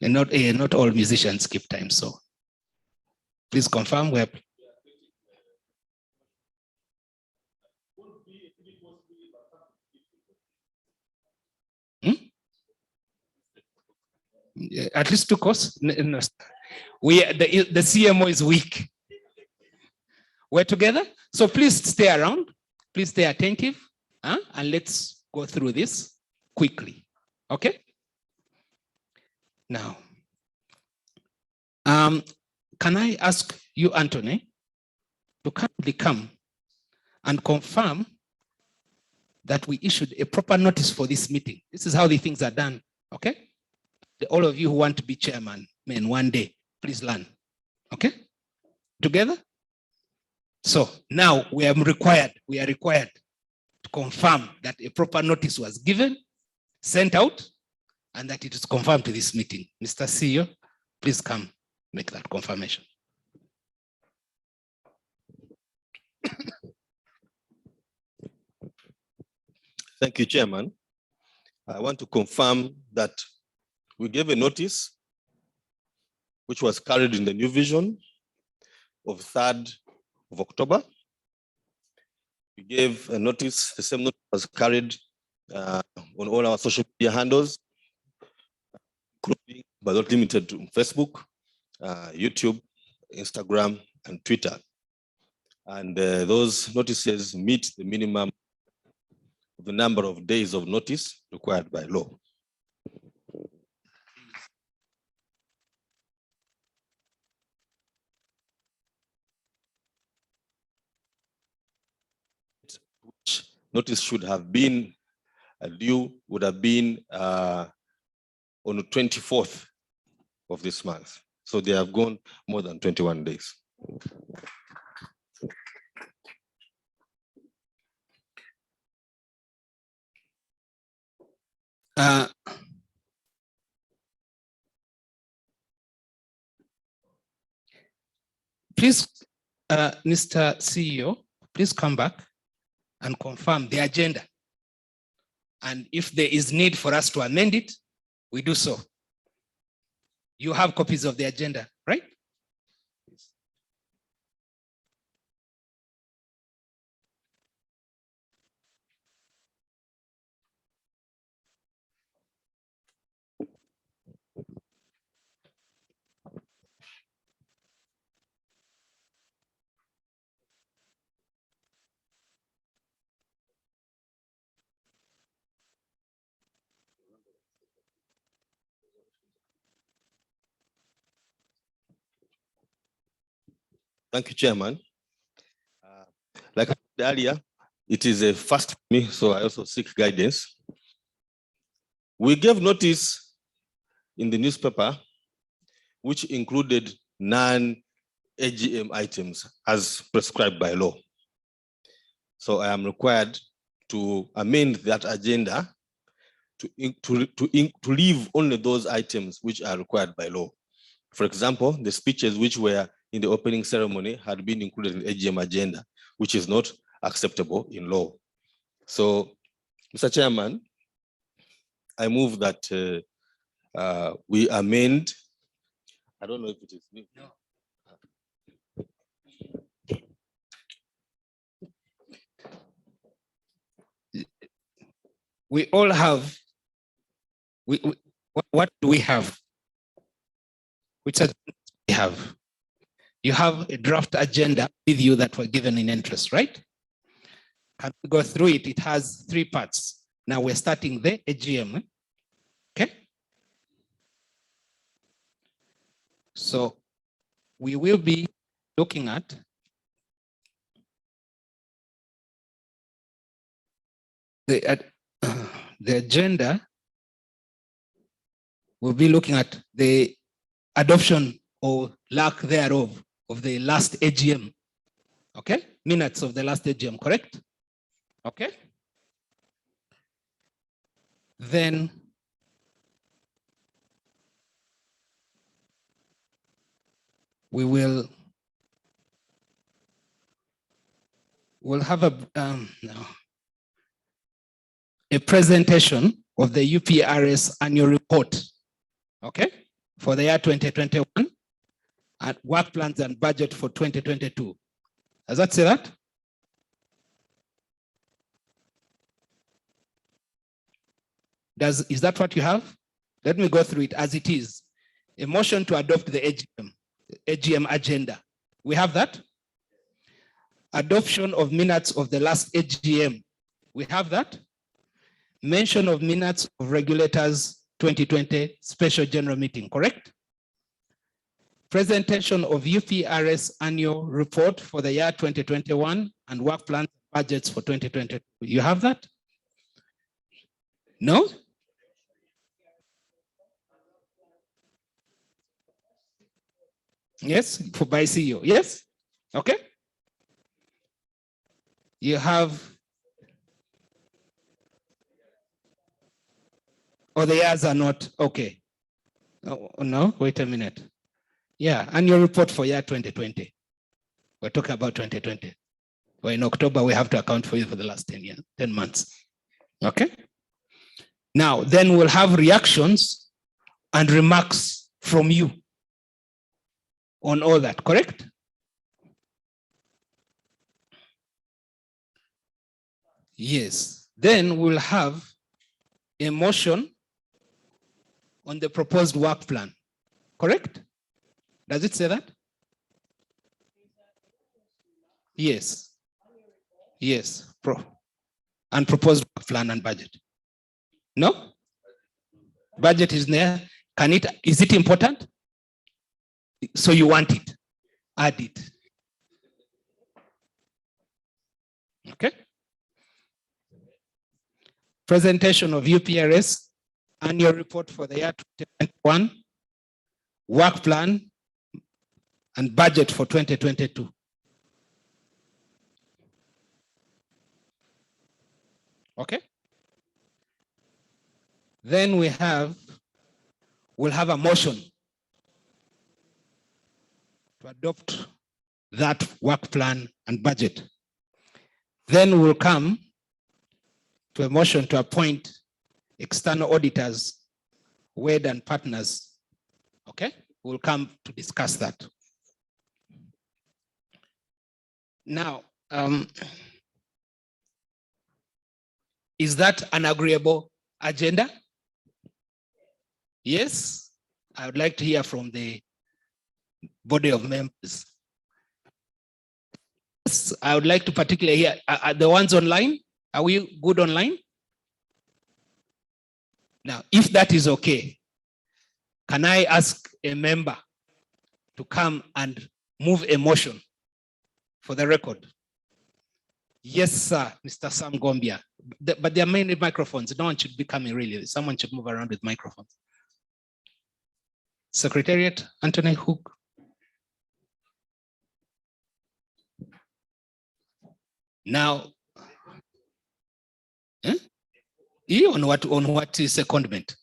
S6: and not all musicians keep time. So please confirm we are. At least 2 courses. No. The CMO is weak. We're together. So please stay around. Please stay attentive. And let's go through this quickly. Okay? Now, can I ask you, Anthony, to kindly come and confirm that we issued a proper notice for this meeting? This is how the things are done. Okay? All of you who want to be chairman, man, one day, please learn. Okay? Together? So now we are required to confirm that a proper notice was given, sent out, and that it is confirmed to this meeting. Mr. CEO, please come make that confirmation.
S4: Thank you, Chairman. I want to confirm that we gave a notice which was carried in the New Vision of 3rd of October. We gave a notice, the same notice was carried on all our social media handles, including but not limited to Facebook, YouTube, Instagram, and Twitter. And those notices meet the minimum of the number of days of notice required by law. Which notice should have been due would have been on the 24th of this month. So they have gone more than 21 days.
S6: Please, Mr. CEO, please come back and confirm the agenda. And if there is need for us to amend it, we do so. You have copies of the agenda, right?
S4: Thank you, Chairman. Like I said earlier, it is a first for me, so I also seek guidance. We gave notice in the newspaper, which included non-AGM items as prescribed by law. So I am required to amend that agenda to leave only those items which are required by law. For example, the speeches which were in the opening ceremony had been included in the AGM agenda, which is not acceptable in law. So, Mr. Chairman, I move that we amend. I don't know if it is me. No.
S6: We all have, what do we have? Which agenda we have? You have a draft agenda with you that were given in interest, right? And we go through it, it has 3 parts. Now we're starting the AGM, okay? So we will be looking at the agenda. We'll be looking at the adoption or lack thereof of the last AGM, okay? Minutes of the last AGM, correct? Okay. Then we'll have a presentation of the UPRS annual report, okay, for the year 2021, and work plans and budget for 2022. Does that say that? Is that what you have? Let me go through it as it is. A motion to adopt the AGM agenda. We have that? Adoption of minutes of the last AGM. We have that? Mention of minutes of regulators 2020 special general meeting, correct? Presentation of UPRS annual report for the year 2021 and work plans and budgets for 2022. You have that? No? Yes, by CEO, yes? Okay. You have, oh, the years are not, okay. Oh, no, wait a minute. Yeah, annual report for year 2020. We're talking about 2020. Well, in October, we have to account for you for the last 10 years, 10 months. Okay. Now, then we'll have reactions and remarks from you on all that, correct? Yes. Then we'll have a motion on the proposed work plan, correct? Does it say that? Yes. Yes. And proposed work plan and budget. No? Budget is there. Is it important? So you want it? Add it. Okay. Presentation of UPRS, annual report for the year 2021, work plan, and budget for 2022. Okay. Then we'll have a motion to adopt that work plan and budget. Then we'll come to a motion to appoint external auditors, Wade and Partners. Okay, we'll come to discuss that. Now, is that an agreeable agenda? Yes, I would like to hear from the body of members. Yes, I would like to particularly hear, are the ones online? Are we good online? Now, if that is okay, can I ask a member to come and move a motion for the record? Yes, sir, Mr. Sam Gombia. But there are many microphones. No one should be coming really. Someone should move around with microphones. Secretariat, Anthony Hook. Now, on what secondment?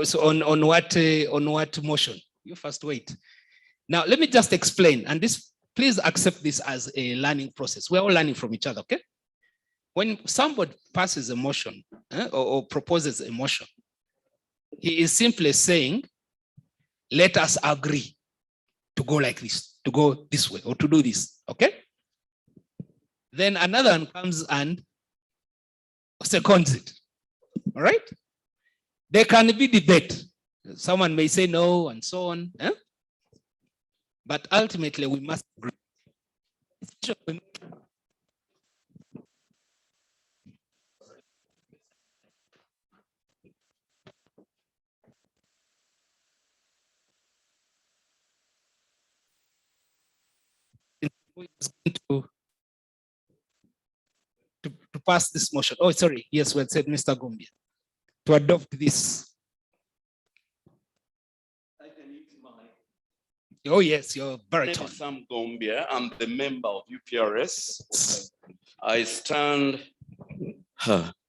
S6: So on what motion? You first wait. Now let me just explain, and this, please accept this as a learning process. We're all learning from each other, okay? When somebody passes a motion or proposes a motion, he is simply saying, let us agree to go like this, to go this way, or to do this, okay? Then another one comes and seconds it, all right? There can be debate. Someone may say no and so on, but ultimately we must agree. To pass this motion. Oh, sorry. Yes, well said, Mr. Gombia. To adopt this.
S12: I can use my.
S6: Oh, yes, you're baritone.
S12: My name is Sam Gombia. I'm the member of UPRS. I stand.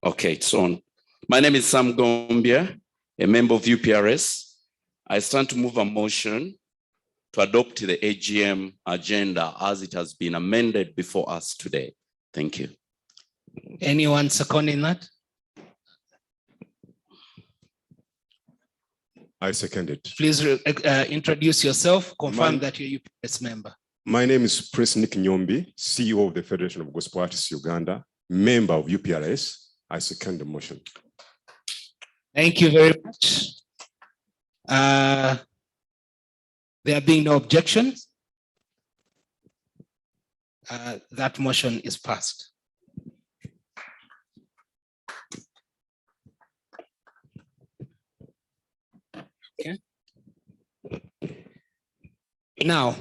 S12: Okay, it's on. My name is Sam Gombia, a member of UPRS. I stand to move a motion to adopt the AGM agenda as it has been amended before us today. Thank you.
S6: Anyone seconding that?
S5: I second it.
S6: Please introduce yourself, confirm that you're a UPRS member.
S5: My name is Prince Nick Nyombi, CEO of the Federation of Gospel Artists Uganda, member of UPRS. I second the motion.
S6: Thank you very much. There being no objections, that motion is passed. Okay. Now,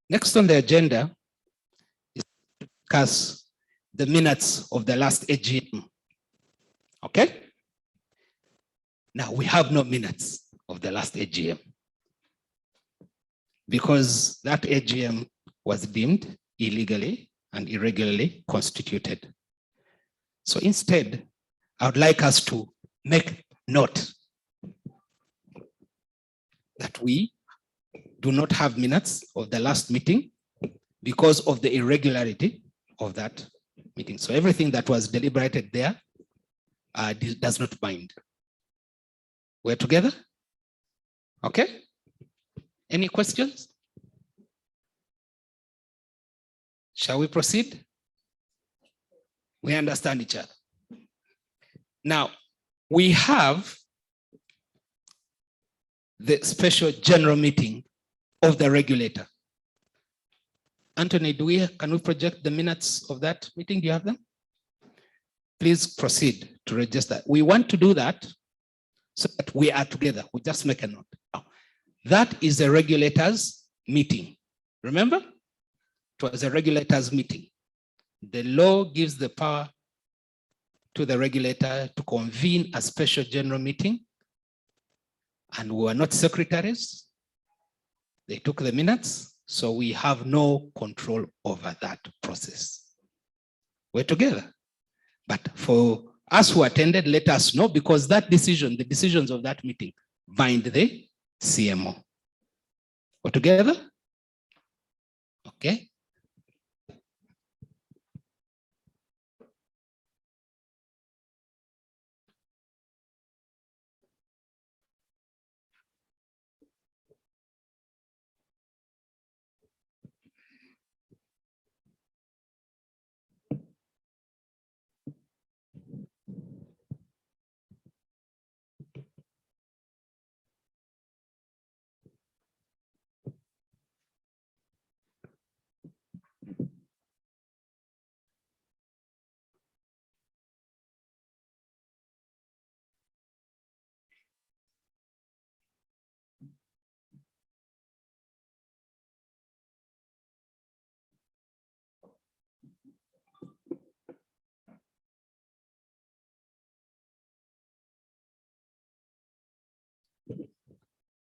S6: next on the agenda is to discuss the minutes of the last AGM. Okay? Now, we have no minutes of the last AGM because that AGM was deemed illegally and irregularly constituted. So instead, I would like us to make note that we do not have minutes of the last meeting because of the irregularity of that meeting. So everything that was deliberated there does not bind. We're together? Okay. Any questions? Shall we proceed? We understand each other. Now, we have the special general meeting of the regulator. Anthony, can we project the minutes of that meeting? Do you have them? Please proceed to register. We want to do that so that we are together. We just make a note. That is the regulators meeting. Remember? It was a regulators meeting. The law gives the power to the regulator to convene a special general meeting, and we were not secretaries. They took the minutes, so we have no control over that process. We're together. But for us who attended, let us know, because that decision, the decisions of that meeting, bind the CMO. We're together? Okay.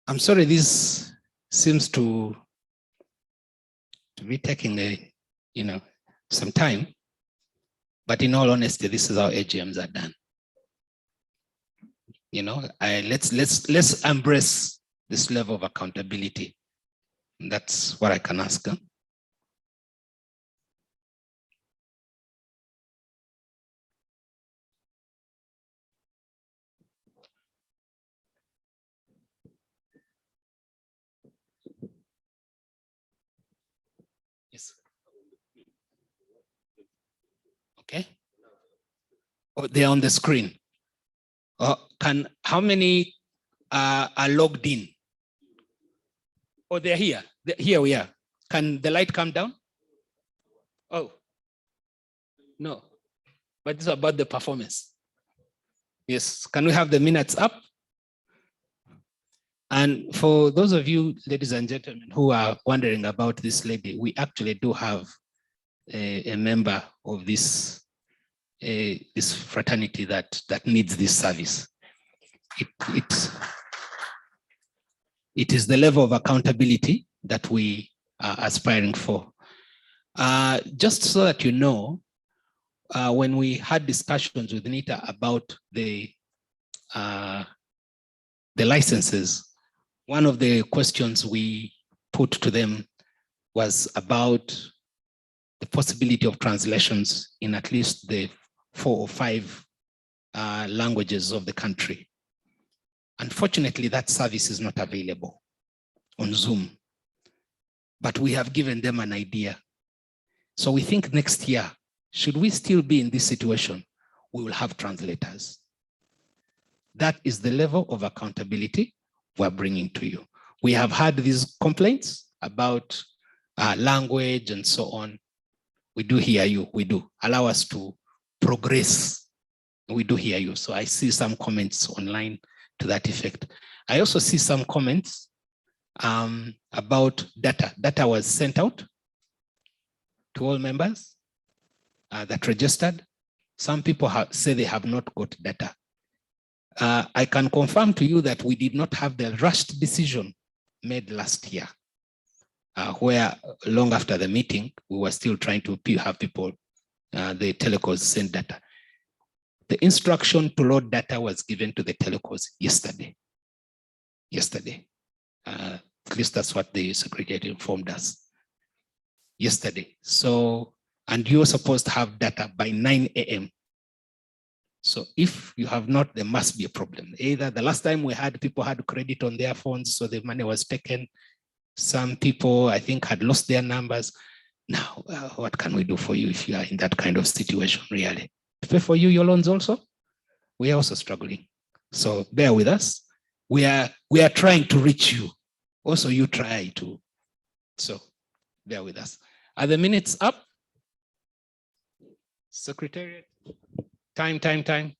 S6: I'm sorry, this seems to be taking some time, but in all honesty, this is how AGMs are done. Let's embrace this level of accountability. That's what I can ask. Huh? Yes. Okay. Oh, they're on the screen. How many are logged in? Oh, they're here. Here we are. Can the light come down? Oh, no. But it's about the performance. Yes. Can we have the minutes up? And for those of you, ladies and gentlemen, who are wondering about this lady, we actually do have a member of this fraternity that needs this service. It is the level of accountability that we are aspiring for. Just so that you know, when we had discussions with NITA about the licenses, one of the questions we put to them was about the possibility of translations in at least the 4 or 5 languages of the country. Unfortunately, that service is not available on Zoom, but we have given them an idea. So we think next year, should we still be in this situation, we will have translators. That is the level of accountability we're bringing to you. We have had these complaints about language and so on. We do hear you, we do. Allow us to progress. We do hear you. So I see some comments online to that effect. I also see some comments about data. Data was sent out to all members that registered. Some people say they have not got data. I can confirm to you that we did not have the rushed decision made last year. where long after the meeting, we were still trying to have people, the telecos send data. The instruction to load data was given to the telecos yesterday. At least that's what the secretary informed us yesterday. So, and you were supposed to have data by 9 a.m. So if you have not, there must be a problem. Either the last time we had people had credit on their phones, so the money was taken. Some people, I think, had lost their numbers. Now, what can we do for you if you are in that kind of situation, really? Pay for you your loans also? We are also struggling. So bear with us. We are trying to reach you. Also, you try to. So bear with us. Are the minutes up? Secretariat? Time.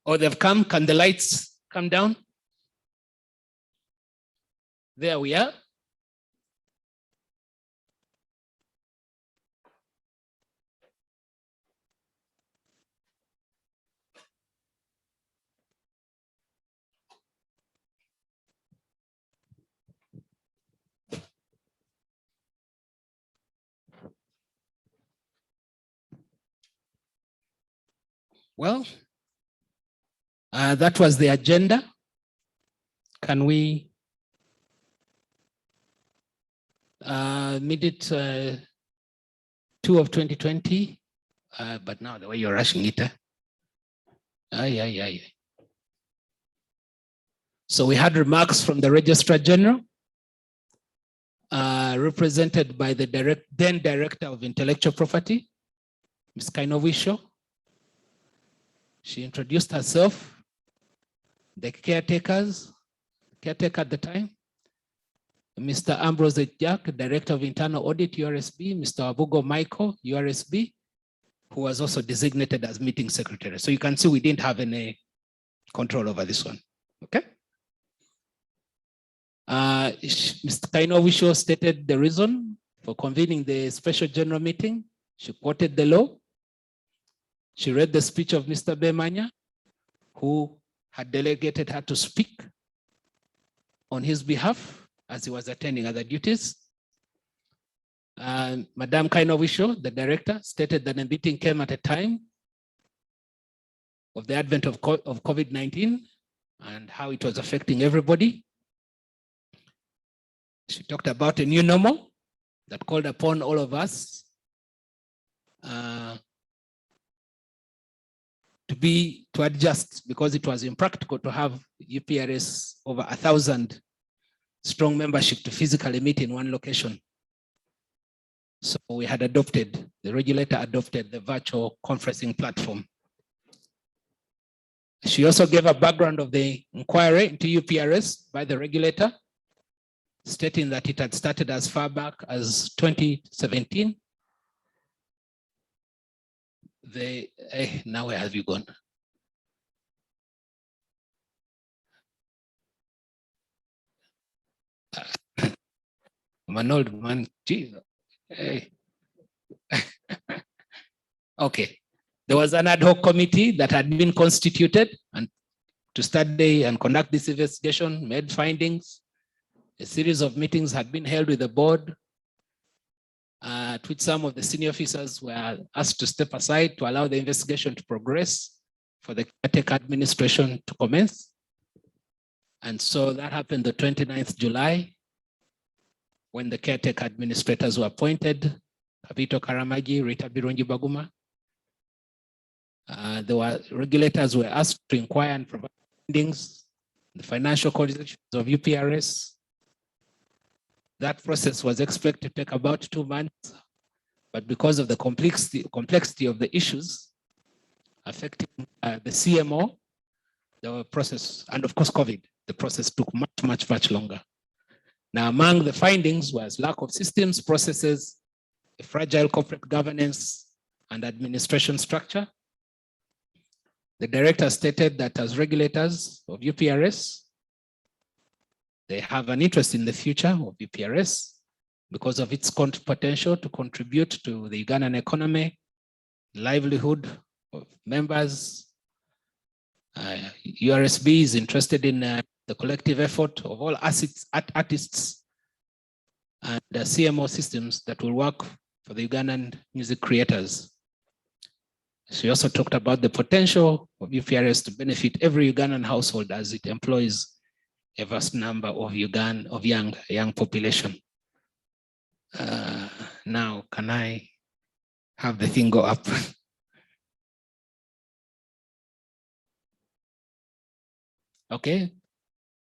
S6: Oh, they've come. Can the lights come down? There we are. Well, that was the agenda. Can we minute 2 of 2020? But now the way you're rushing it. So we had remarks from the Registrar General, represented by the then Director of Intellectual Property, Ms. Kainovisho. She introduced herself, the caretaker at the time, Mr. Ambrose Jack, Director of Internal Audit, URSB, Mr. Abugo Michael, URSB, who was also designated as meeting secretary. So you can see we didn't have any control over this one, okay? Mr. Kainovisho stated the reason for convening the special general meeting. She quoted the law. She read the speech of Mr. Bemanya, who had delegated her to speak on his behalf as he was attending other duties. Madame Kainovisho, the director, stated that the meeting came at a time of the advent of COVID-19 and how it was affecting everybody. She talked about a new normal that called upon all of us to adjust, because it was impractical to have UPRS over 1,000 strong membership to physically meet in one location. So we had adopted, the regulator adopted the virtual conferencing platform. She also gave a background of the inquiry into UPRS by the regulator, stating that it had started as far back as 2017. Now where have you gone? I'm an old man, Jesus. Hey. Okay, there was an ad hoc committee that had been constituted and to study and conduct this investigation, made findings. A series of meetings had been held with the board, at which some of the senior officers were asked to step aside to allow the investigation to progress for the caretaker administration to commence. And so that happened the 29th July, when the caretaker administrators were appointed, Kapito Karamagi, Rita Birungi Baguma. The regulators were asked to inquire and provide findings, the financial conditions of UPRS. That process was expected to take about 2 months, but because of the complexity of the issues affecting the CMO, the process, and of course COVID, the process took much longer. Now, among the findings was lack of systems, processes, a fragile corporate governance and administration structure. The director stated that as regulators of UPRS, they have an interest in the future of UPRS because of its potential to contribute to the Ugandan economy, livelihood of members, URSB is interested in the collective effort of all artists and CMO systems that will work for the Ugandan music creators. She also talked about the potential of UPRS to benefit every Ugandan household as it employs a vast number of young population. Now, can I have the thing go up? Okay.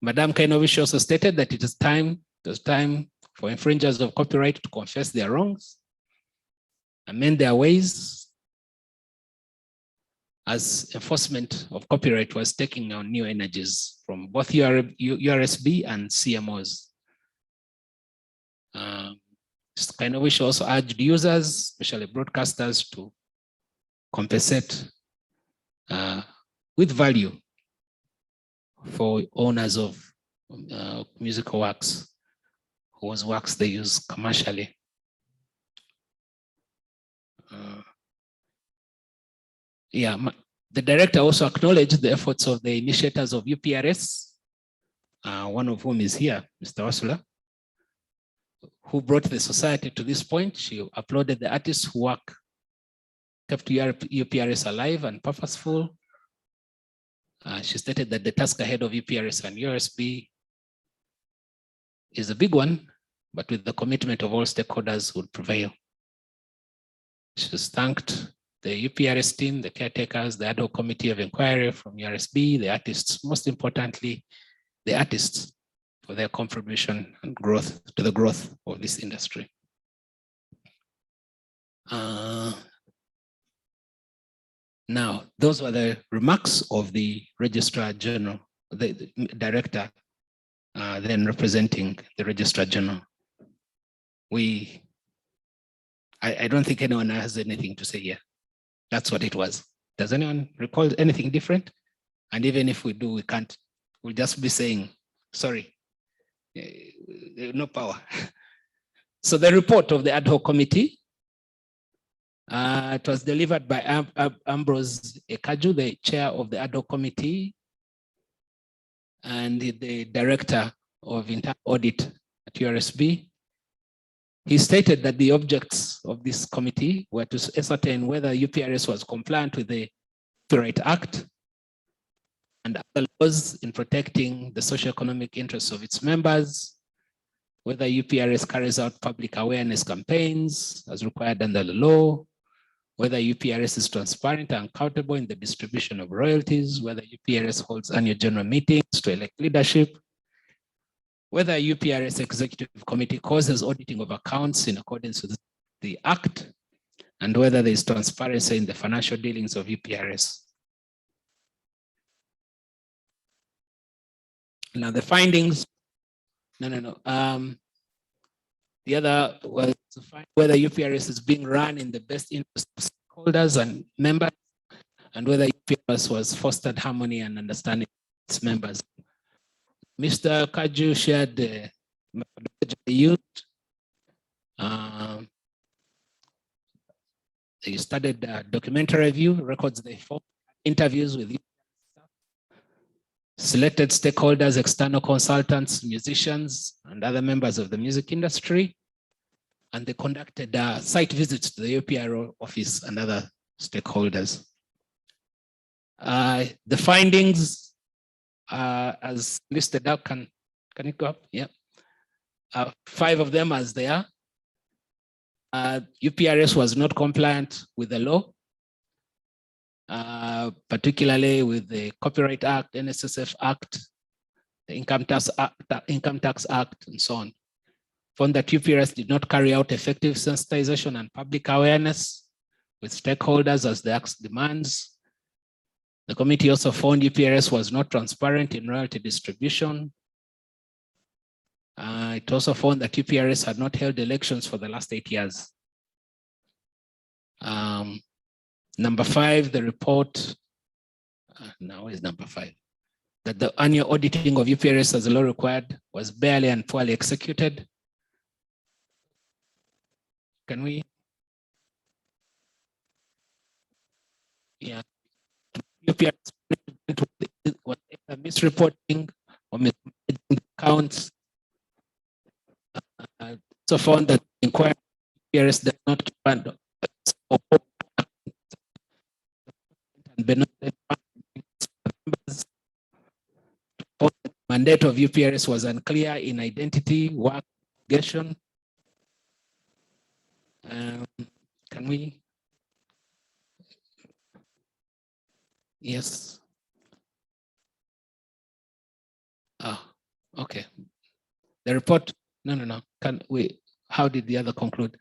S6: Madam Kainovish also stated that it is time for infringers of copyright to confess their wrongs, amend their ways, as enforcement of copyright was taking on new energies from both URSB and CMOs. Kainovish also urged users, especially broadcasters, to compensate with value for owners of musical works, whose works they use commercially. The director also acknowledged the efforts of the initiators of UPRS, one of whom is here, Mr. Wasula, who brought the society to this point. She applauded the artists who work, kept UPRS alive and purposeful. She stated that the task ahead of UPRS and URSB is a big one, but with the commitment of all stakeholders would prevail. She thanked the UPRS team, the caretakers, the Ad Hoc Committee of Inquiry from URSB, the artists, most importantly, the artists for their contribution and growth to the growth of this industry. Now, those were the remarks of the Registrar General, the Director, then representing the Registrar General. I don't think anyone has anything to say here. That's what it was. Does anyone recall anything different? And even if we do, we'll just be saying, sorry, no power. So the report of the Ad Hoc Committee, it was delivered by Ambrose Ekaju, the chair of the Ad Hoc Committee, and the director of internal audit at URSB. He stated that the objects of this committee were to ascertain whether UPRS was compliant with the Copyright Act and other laws in protecting the socioeconomic interests of its members, whether UPRS carries out public awareness campaigns as required under the law, whether UPRS is transparent and accountable in the distribution of royalties, whether UPRS holds annual general meetings to elect leadership, whether UPRS Executive Committee causes auditing of accounts in accordance with the Act, and whether there is transparency in the financial dealings of UPRS. Now the findings, the other was to find whether UPRS is being run in the best interest of stakeholders and members, and whether UPRS was fostered harmony and understanding of its members. Mr. Kaju shared the methodology they used. They studied documentary review, records they formed, interviews with selected stakeholders, external consultants, musicians, and other members of the music industry. And they conducted site visits to the UPRO office and other stakeholders. The findings, as listed out, can it go up? Yeah. 5 of them as they are. UPRS was not compliant with the law, particularly with the Copyright Act, NSSF Act, the Income Tax Act, and so on. Found that UPRS did not carry out effective sensitization and public awareness with stakeholders as the Act demands. The committee also found UPRS was not transparent in royalty distribution. It also found that UPRS had not held elections for the last 8 years. Number 5, the report, now is number 5, that the annual auditing of UPRS as the law required was barely and poorly executed. Can we? Yeah. UPRS misreporting or mismanaging accounts. So found that inquiry UPRS does not fund mandate of UPRS was unclear in identity, work, obligation. Can we? Yes. Okay. The report, no. Can we, how did the other conclude?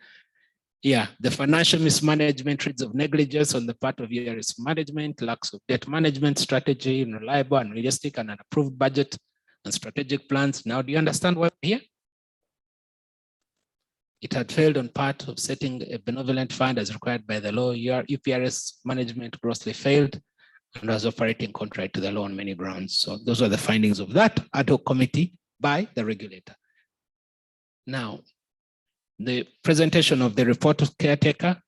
S6: Yeah, the financial mismanagement, traits of negligence on the part of UPRS management, lacks of debt management strategy, unreliable, unrealistic, and unapproved budget and strategic plans. Now, do you understand why we're here? It had failed on part of setting a benevolent fund as required by the law. UPRS management grossly failed and was operating contrary to the law on many grounds. So those are the findings of that ad hoc committee by the regulator. Now, the presentation of the report of caretaker,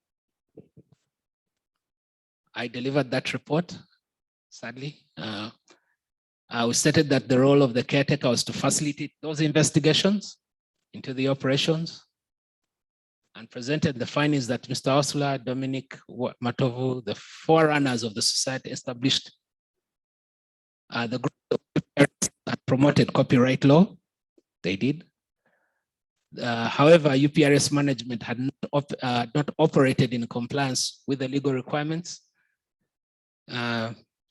S6: I delivered that report, sadly. We stated that the role of the caretaker was to facilitate those investigations into the operations and presented the findings that Mr. Osula, Dominic Matovu, the forerunners of the society established the group that promoted copyright law. They did. However, UPRS management had not operated in compliance with the legal requirements,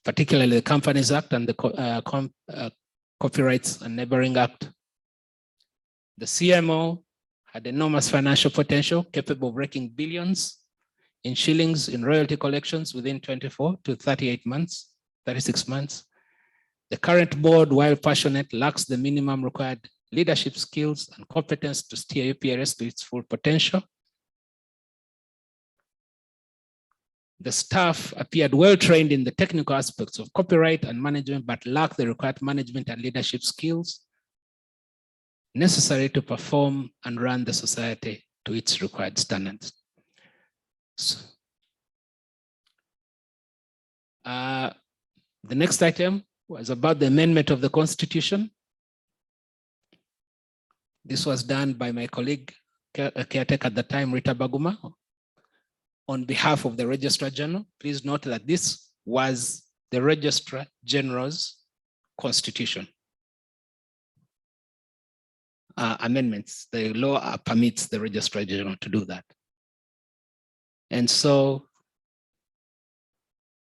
S6: particularly the Companies Act and the Copyrights and Neighboring Act. The CMO had enormous financial potential, capable of raking billions in shillings in royalty collections within 24 to 36 months. The current board, while passionate, lacks the minimum required leadership skills and competence to steer UPRS to its full potential. The staff appeared well-trained in the technical aspects of copyright and management, but lacked the required management and leadership skills necessary to perform and run the society to its required standards. So, the next item was about the amendment of the Constitution. This was done by my colleague, caretaker at the time, Rita Baguma, on behalf of the Registrar General. Please note that this was the Registrar General's Constitution. Amendments, the law permits the Registrar General to do that. And so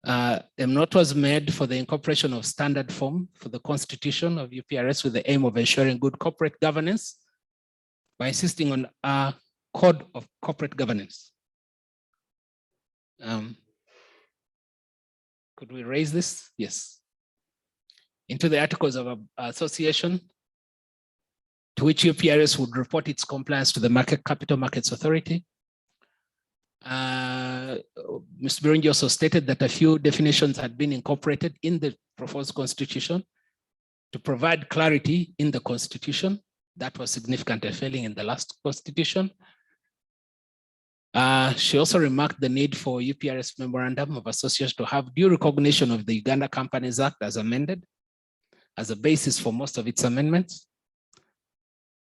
S6: a note was made for the incorporation of standard form for the Constitution of UPRS with the aim of ensuring good corporate governance by insisting on a code of corporate governance. Could we raise this? Yes. Into the articles of association, to which UPRS would report its compliance to the Capital Markets Authority. Mr. Birungi also stated that a few definitions had been incorporated in the proposed constitution to provide clarity in the constitution. That was significantly failing in the last constitution. She also remarked the need for UPRS Memorandum of Association to have due recognition of the Uganda Companies Act as amended as a basis for most of its amendments.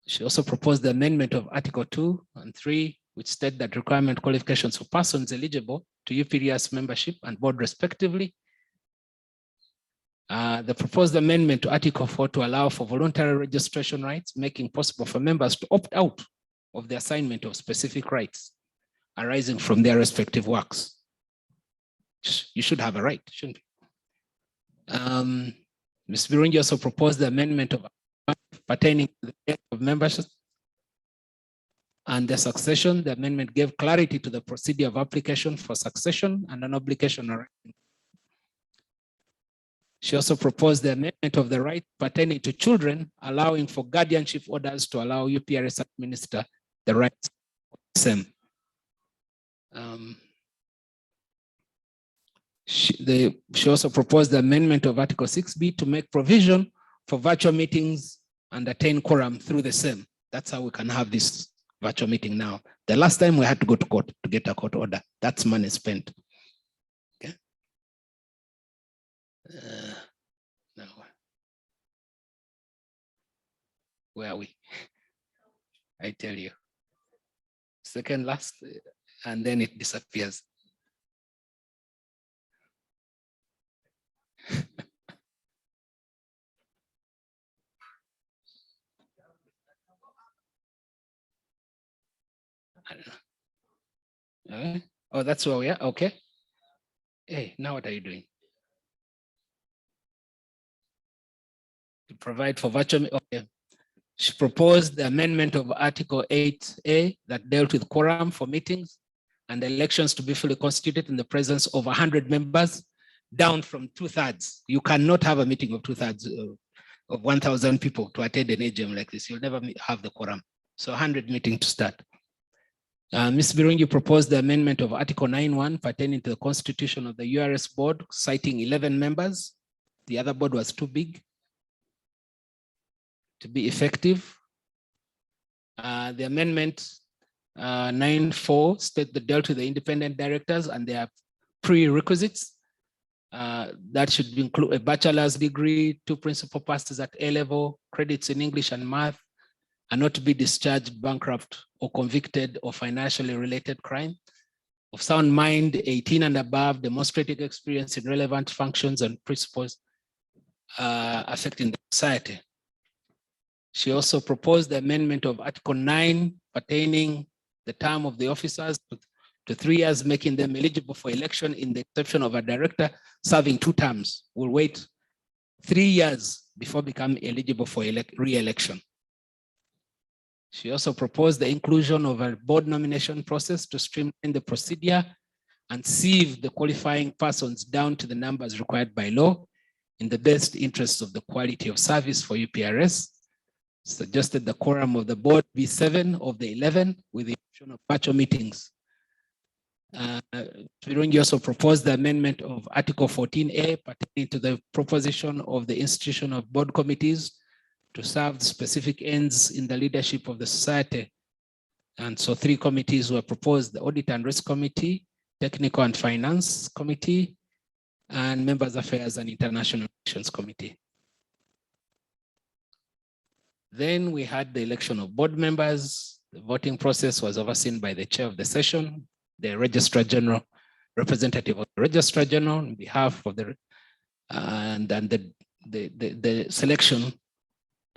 S6: She also proposed the amendment of Article 2 and 3, which state that requirement qualifications for persons eligible to UPRS membership and board respectively. The proposed amendment to Article 4 to allow for voluntary registration rights, making possible for members to opt out of the assignment of specific rights arising from their respective works. You should have a right, shouldn't you? Ms. Birungi also proposed the amendment of pertaining to the death of membership and the succession. The amendment gave clarity to the procedure of application for succession and an obligation. She also proposed the amendment of the right pertaining to children, allowing for guardianship orders to allow UPRS to administer the rights of the same. She also proposed the amendment of Article 6B to make provision for virtual meetings and attain quorum through the same. That's how we can have this virtual meeting now. The last time we had to go to court to get a court order. That's money spent. Okay. Where are we? I tell you. Second last, and then it disappears. I don't know. Oh, that's where we are. Okay. Hey, now what are you doing? To provide for virtual. Okay. She proposed the amendment of Article 8A that dealt with quorum for meetings and elections to be fully constituted in the presence of 100 members, down from 2/3. You cannot have a meeting of 2/3 of 1,000 people to attend an AGM like this. You'll never have the quorum. So 100 meeting to start. Ms. Birungi proposed the amendment of Article 9.1 pertaining to the constitution of the URS board, citing 11 members. The other board was too big to be effective. The amendment 9.4 state that dealt with the independent directors and their prerequisites. That should include a bachelor's degree, 2 principal passes at A level, credits in English and math, and not to be discharged, bankrupt, or convicted of financially related crime. Of sound mind, 18 and above, demonstrating experience in relevant functions and principles affecting the society. She also proposed the amendment of Article 9 pertaining the term of the officers to 3 years, making them eligible for election in the exception of a director serving 2 terms. Will wait 3 years before becoming eligible for re-election. She also proposed the inclusion of a board nomination process to streamline the procedure and sieve the qualifying persons down to the numbers required by law in the best interests of the quality of service for UPRS. Suggested the quorum of the board be 7 of the 11 with the option of virtual meetings. Virungi also proposed the amendment of Article 14A pertaining to the proposition of the institution of board committees to serve specific ends in the leadership of the society. And so 3 committees were proposed: the Audit and Risk Committee, Technical and Finance Committee, and Members Affairs and International Relations Committee. Then we had the election of board members. The voting process was overseen by the chair of the session, the Registrar General, representative of the Registrar General on behalf of the, and then the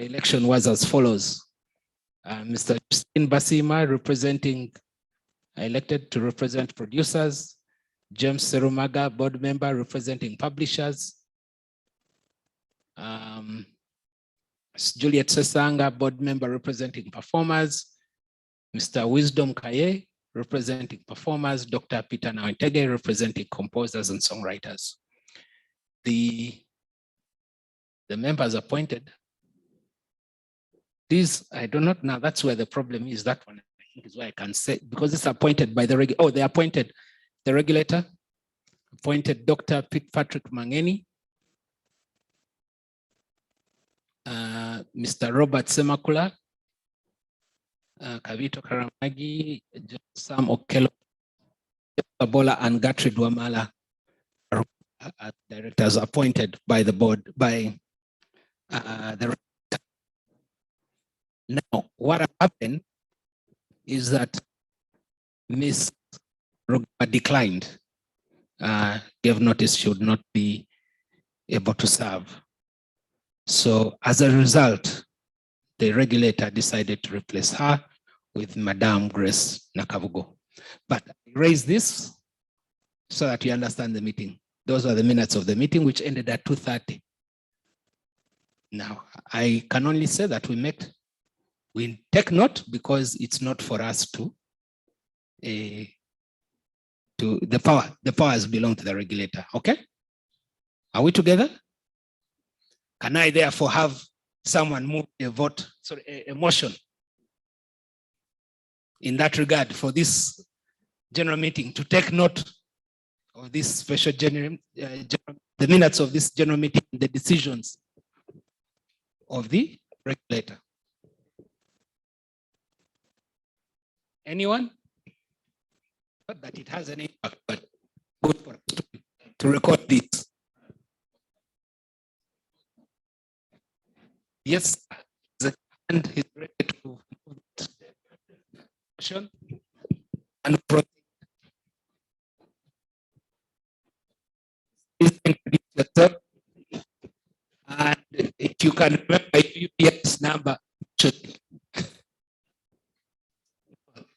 S6: election was as follows. Mr. Justin Basima elected to represent producers. James Serumaga, board member representing publishers. Juliet Sesanga, board member representing performers. Mr. Wisdom Kaye, representing performers. Dr. Peter Nawentege, representing composers and songwriters. The members appointed. These, I do not know, that's where the problem is. That one, I think, is where I can say, because it's appointed by the regulator. Oh, they appointed the regulator, appointed Dr. Patrick Mangeni, Mr. Robert Semakula, Kavito Karamagi, Sam Okelo, Abola, and Gertrude Wamala are directors appointed by the board, by the. Now, what happened is that Ms. Rogaba declined, gave notice she would not be able to serve. So as a result, the regulator decided to replace her with Madame Grace Nakavugo. But I raise this so that you understand the meeting. Those are the minutes of the meeting, which ended at 2:30. Now, I can only say that we take note, because it's not for us to the powers belong to the regulator. Okay? Are we together? Can I therefore have someone move a motion in that regard for this general meeting to take note of this special the minutes of this general meeting, the decisions of the regulator? Anyone? Not that it has any impact, but good for us to record this. Yes. and he's ready to motion and please introduce yourself. And if you can remember your UPRS number,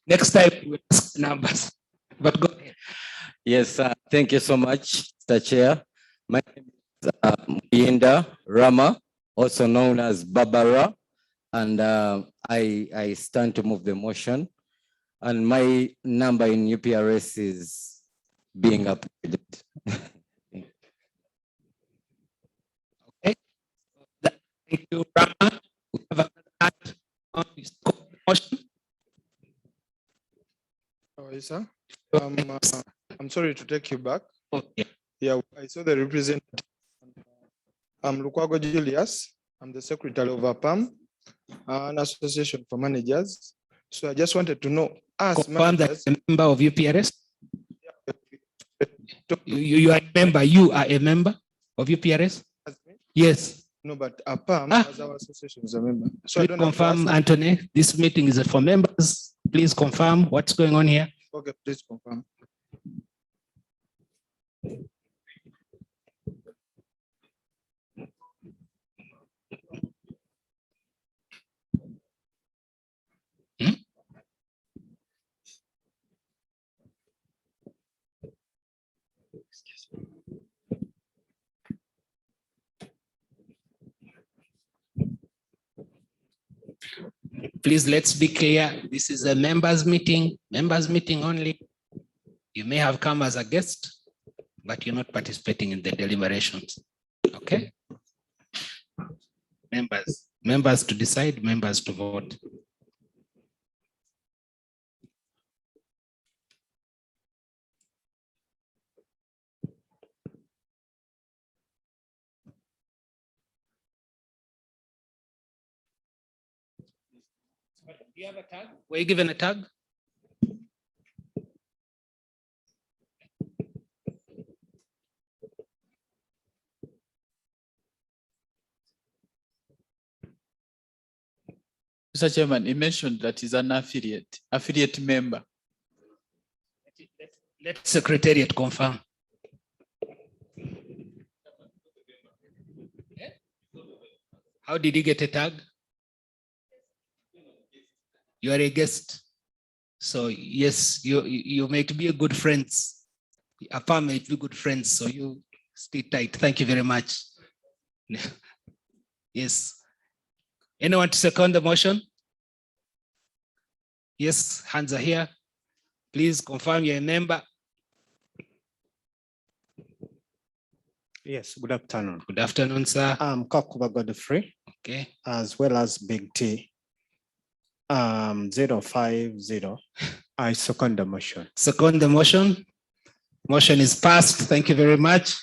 S6: next time we will ask numbers. But go ahead.
S13: Yes, thank you so much, Mr. Chair. My name is Muyinda Rama, also known as Barbara, and I stand to move the motion. And my number in UPRS is being updated.
S6: Okay. Thank you, Rama. We have another on this motion.
S5: Oh, yes, sir. I'm sorry to take you back.
S6: Okay.
S5: Yeah, I saw the representative. I'm Lukwago Julius. I'm the secretary of APAM, an association for managers. So I just wanted to know, as
S6: Confirm that
S5: managers,
S6: a member of UPRS. You are a member. You are a member of UPRS. Yes.
S5: no, but APAM as our association is a member. So I
S6: Please
S5: don't have to
S6: confirm,
S5: ask.
S6: Anthony. This meeting is for members. Please confirm what's going on here.
S5: Okay, please confirm.
S6: Please, let's be clear. This is a members meeting only. You may have come as a guest, but you're not participating in the deliberations. Okay? Members to decide, members to vote. Do you have a tag? Were you given a tag?
S2: Mr. Chairman, he mentioned that he's an affiliate member.
S6: Let Secretariat confirm. How did you get a tag? You are a guest. So yes, you might be a good friends. APAM might be good friends, so you stay tight. Thank you very much. Yes. Anyone to second the motion? Yes, hands are here. Please confirm you're a member.
S14: Yes, good afternoon.
S6: Good afternoon, sir.
S14: I'm Kakuba Godfrey.
S6: Okay.
S14: As well as Big T. 050. I second the motion.
S6: Second the motion. Motion is passed. Thank you very much.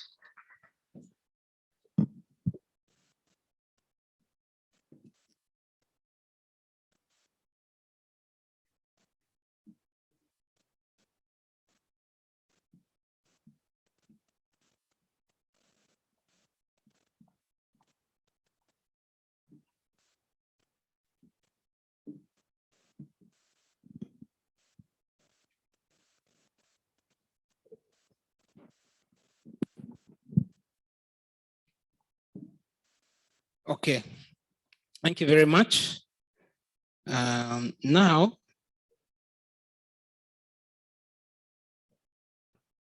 S6: Okay, thank you very much. Now,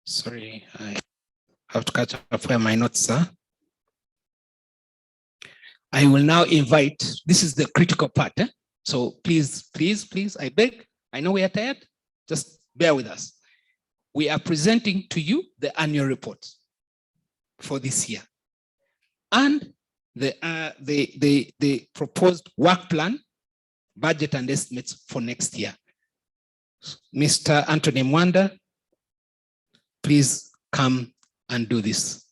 S6: sorry, I have to catch up where my notes are. I will now invite, this is the critical part. So please, I beg, I know we are tired, just bear with us. We are presenting to you the annual report for this year. And the proposed work plan, budget and estimates for next year. Mr. Anthony Mwanda, please come and do this.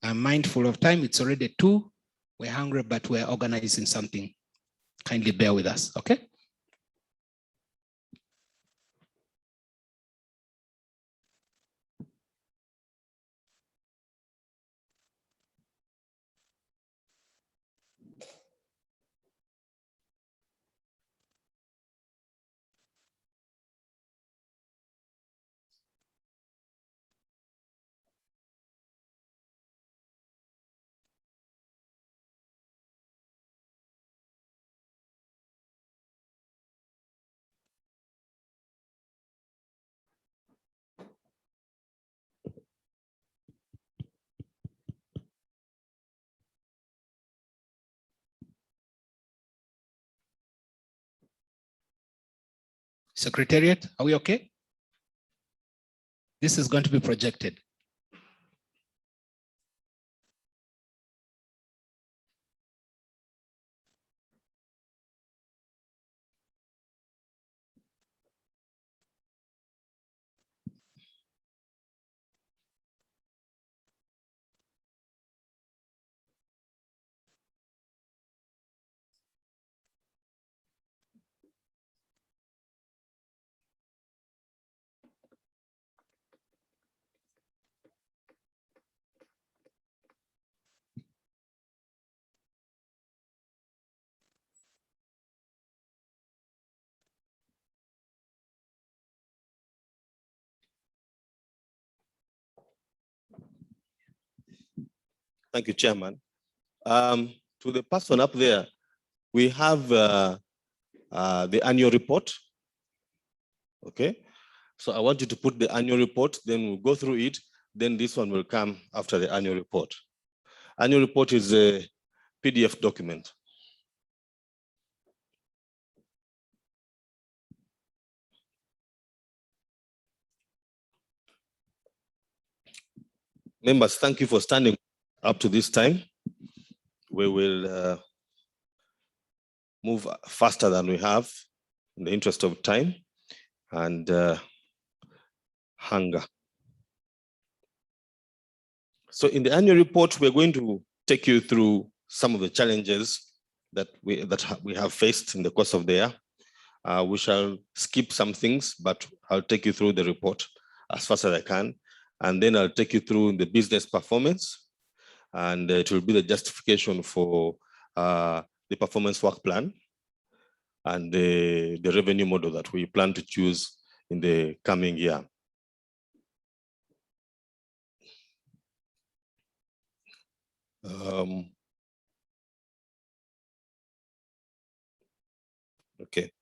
S6: I'm mindful of time, it's already 2. We're hungry, but we're organizing something. Kindly bear with us, okay? Secretariat, are we okay? This is going to be projected.
S4: Thank you, Chairman. To the person up there, we have the annual report. Okay, so I want you to put the annual report, then we'll go through it, then this one will come after the annual report. Annual report is a PDF document. Members, thank you for standing up to this time. We will move faster than we have in the interest of time and hunger. So in the annual report, we're going to take you through some of the challenges that we have faced in the course of the year. We shall skip some things, but I'll take you through the report as fast as I can. And then I'll take you through the business performance, and it will be the justification for the performance work plan and the revenue model that we plan to choose in the coming year. Okay.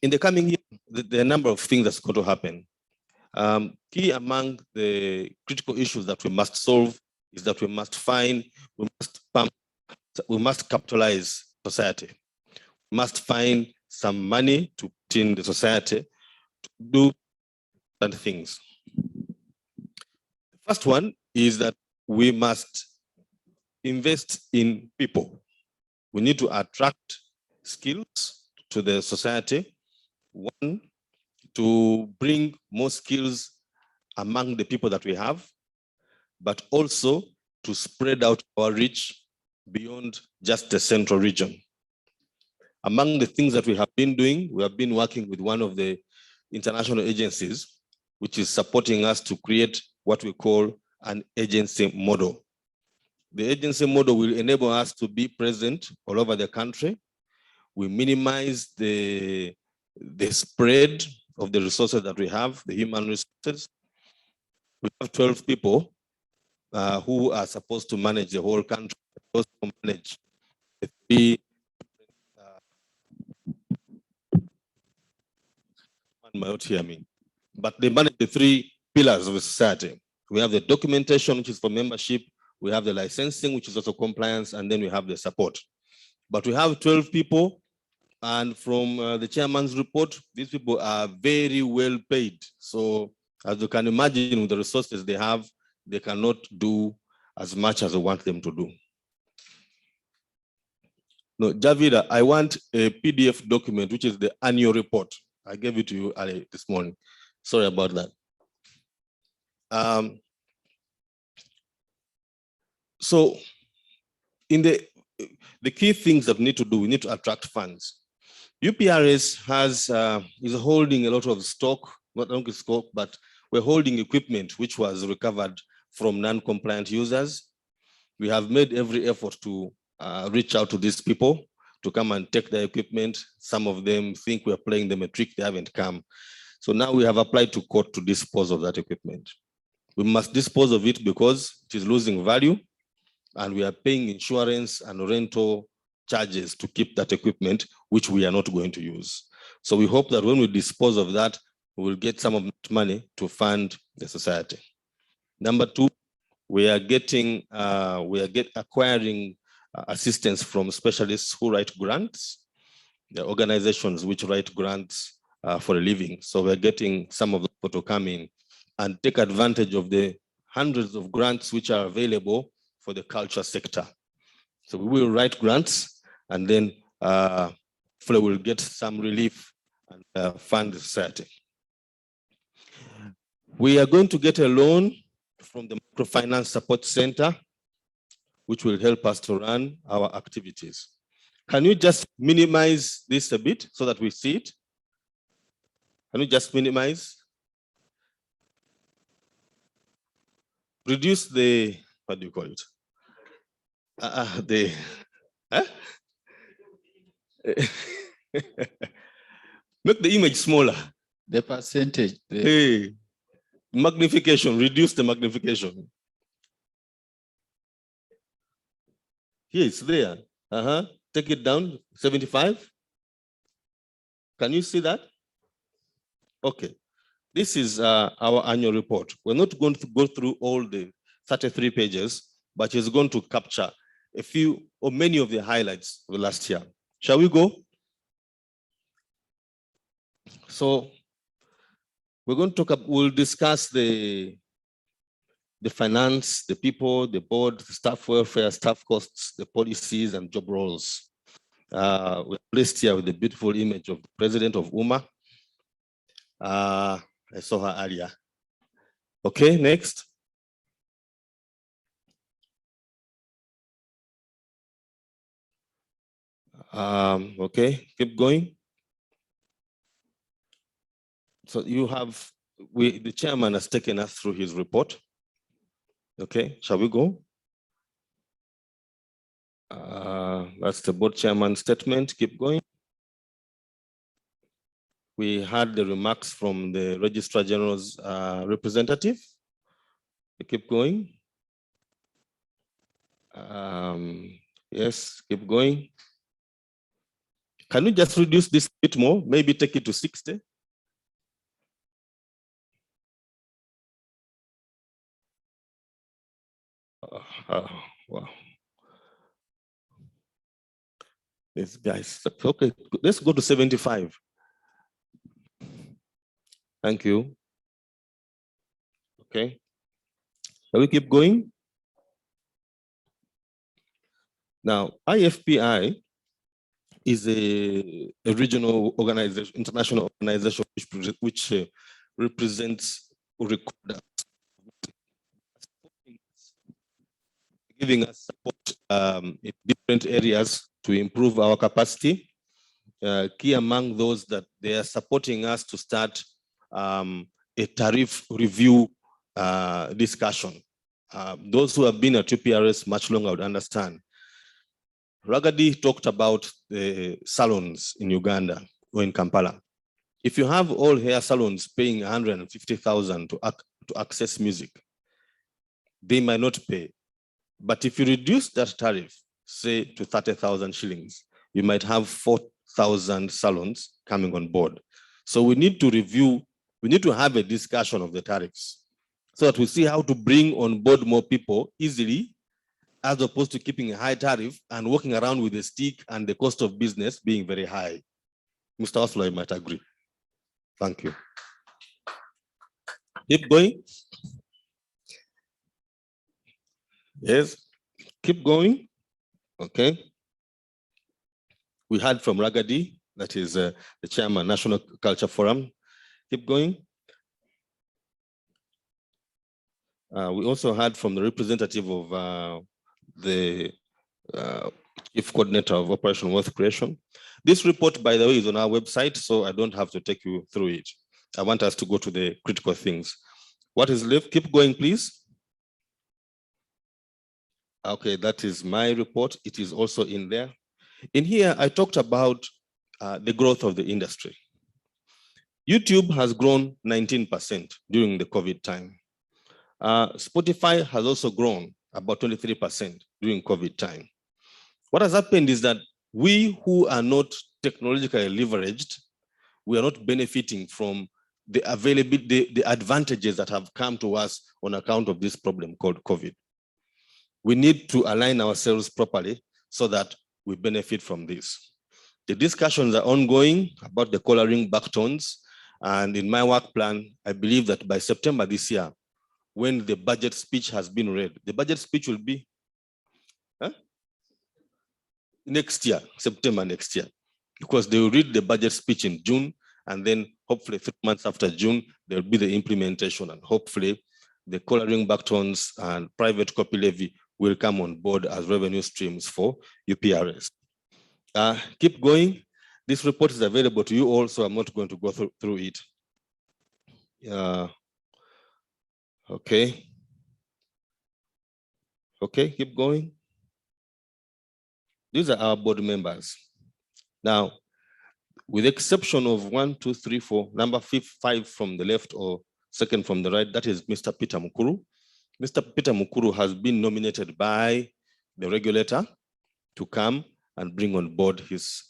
S4: In the coming year, there are a number of things that's going to happen. Key among the critical issues that we must solve is that we must capitalize society. We must find some money to put in the society to do certain things. The first one is that we must invest in people. We need to attract skills to the society. One, to bring more skills among the people that we have, but also to spread out our reach beyond just the central region. Among the things that we have been doing, we have been working with one of the international agencies, which is supporting us to create what we call an agency model. The agency model will enable us to be present all over the country. We minimize the spread of the resources that we have, the human resources. We have 12 people who are supposed to manage the whole country, supposed to manage the three but they manage the three pillars of the society. We have the documentation, which is for membership. We have the licensing, which is also compliance, and then we have the support. But we have 12 people, and from the chairman's report, these people are very well paid. So as you can imagine, with the resources they have, they cannot do as much as we want them to do. No, Javida, I want a PDF document, which is the annual report. I gave it to you early this morning. Sorry about that. So in the key things that we need to do, we need to attract funds. UPRS is holding a lot of stock, not only stock, but we're holding equipment which was recovered from non-compliant users. We have made every effort to reach out to these people to come and take their equipment. Some of them think we're playing them a trick, they haven't come. So now we have applied to court to dispose of that equipment. We must dispose of it because it is losing value, and we are paying insurance and rental charges to keep that equipment, which we are not going to use. So we hope that when we dispose of that, we will get some of that money to fund the society. Number two, we are acquiring assistance from specialists who write grants. There are organizations which write grants for a living. So we're getting some of the people to come in and take advantage of the hundreds of grants which are available for the culture sector. So we will write grants and then hopefully we'll get some relief and fund the society. We are going to get a loan from the Microfinance Support Center, which will help us to run our activities. Can you just minimize this a bit so that we see it? Can you just minimize? Reduce the, what do you call it? Make the image smaller.
S15: The percentage.
S4: Hey, magnification, reduce the magnification. Here it's there. Take it down, 75. Can you see that? Okay. This is our annual report. We're not going to go through all the 33 pages, but it's going to capture a few or many of the highlights of the last year. Shall we go? So we're going to talk, we'll discuss the finance, the people, the board, the staff welfare, staff costs, the policies and job roles. We're placed here with the beautiful image of the president of UMA. I saw her earlier. Okay, next. Okay, keep going. So you have, the chairman has taken us through his report. Okay, shall we go? That's the board chairman's statement. Keep going. We had the remarks from the Registrar General's representative. Keep going. Yes, keep going. Can you just reduce this a bit more? Maybe take it to 60. Wow. This guys, okay, let's go to 75. Thank you. Okay. Shall we keep going? Now, IFPI is a regional organization, international organization which represents recorders, giving us support in different areas to improve our capacity. Key among those that they are supporting us to start a tariff review discussion. Those who have been at UPRS much longer would understand. Ragadi talked about the salons in Uganda or in Kampala. If you have all hair salons paying 150,000 to access music, they might not pay. But if you reduce that tariff, say to 30,000 shillings, you might have 4,000 salons coming on board. So we need to review, we need to have a discussion of the tariffs so that we see how to bring on board more people easily, as opposed to keeping a high tariff and walking around with a stick and the cost of business being very high. Mr. Oslo, you might agree. Thank you. Keep going. Yes, keep going. Okay. We heard from Ragadi, that is the chairman, National Culture Forum. Keep going. We also heard from the representative of the chief coordinator of Operation Wealth Creation. This report, by the way, is on our website, so I don't have to take you through it. I want us to go to the critical things. What is left? Keep going, please. Okay, that is my report. It is also in there. In here, I talked about the growth of the industry. YouTube has grown 19% during the COVID time. Spotify has also grown about 23% during COVID time. What has happened is that we who are not technologically leveraged, we are not benefiting from the availability, the advantages that have come to us on account of this problem called COVID. We need to align ourselves properly so that we benefit from this. The discussions are ongoing about the coloring back tones. And in my work plan, I believe that by September this year, when the budget speech has been read, the budget speech will be next year, September next year, because they will read the budget speech in June, and then hopefully 3 months after June, there will be the implementation, and hopefully the coloring back tones and private copy levy will come on board as revenue streams for UPRS. Keep going. This report is available to you all, so I'm not going to go through it. Okay. Okay, keep going. These are our board members. Now, with the exception of 1, 2, 3, 4, number 5 from the left or second from the right, that is Mr. Peter Mukuru. Mr. Peter Mukuru has been nominated by the regulator to come and bring on board his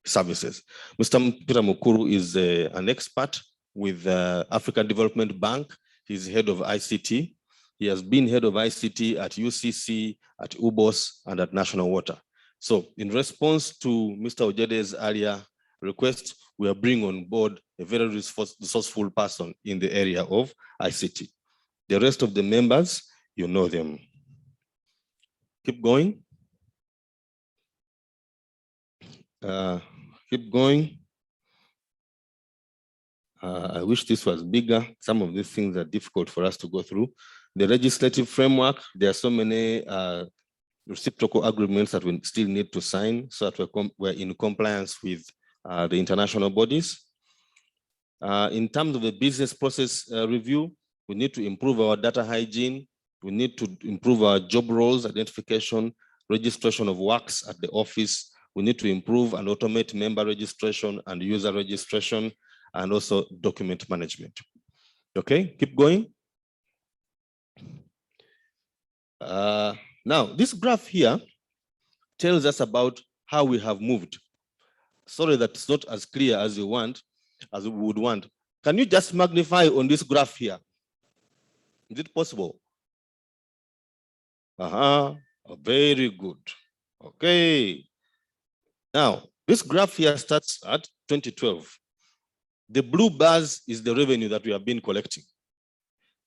S4: services. Mr. Peter Mukuru is an expert with African Development Bank. He's head of ICT. He has been head of ICT at UCC, at UBOS, and at National Water. So in response to Mr. Ojede's earlier request, we are bringing on board a very resourceful person in the area of ICT. The rest of the members, you know them. Keep going. Keep going. I wish this was bigger. Some of these things are difficult for us to go through. The legislative framework, there are so many reciprocal agreements that we still need to sign so that we're in compliance with the international bodies. In terms of the business process review, we need to improve our data hygiene. We need to improve our job roles, identification, registration of works at the office. We need to improve and automate member registration and user registration, and also document management. Okay, keep going. Now, this graph here tells us about how we have moved. Sorry that it's not as clear as we would want. Can you just magnify on this graph here? Is it possible? Very good. Okay. Now, this graph here starts at 2012. The blue bars is the revenue that we have been collecting.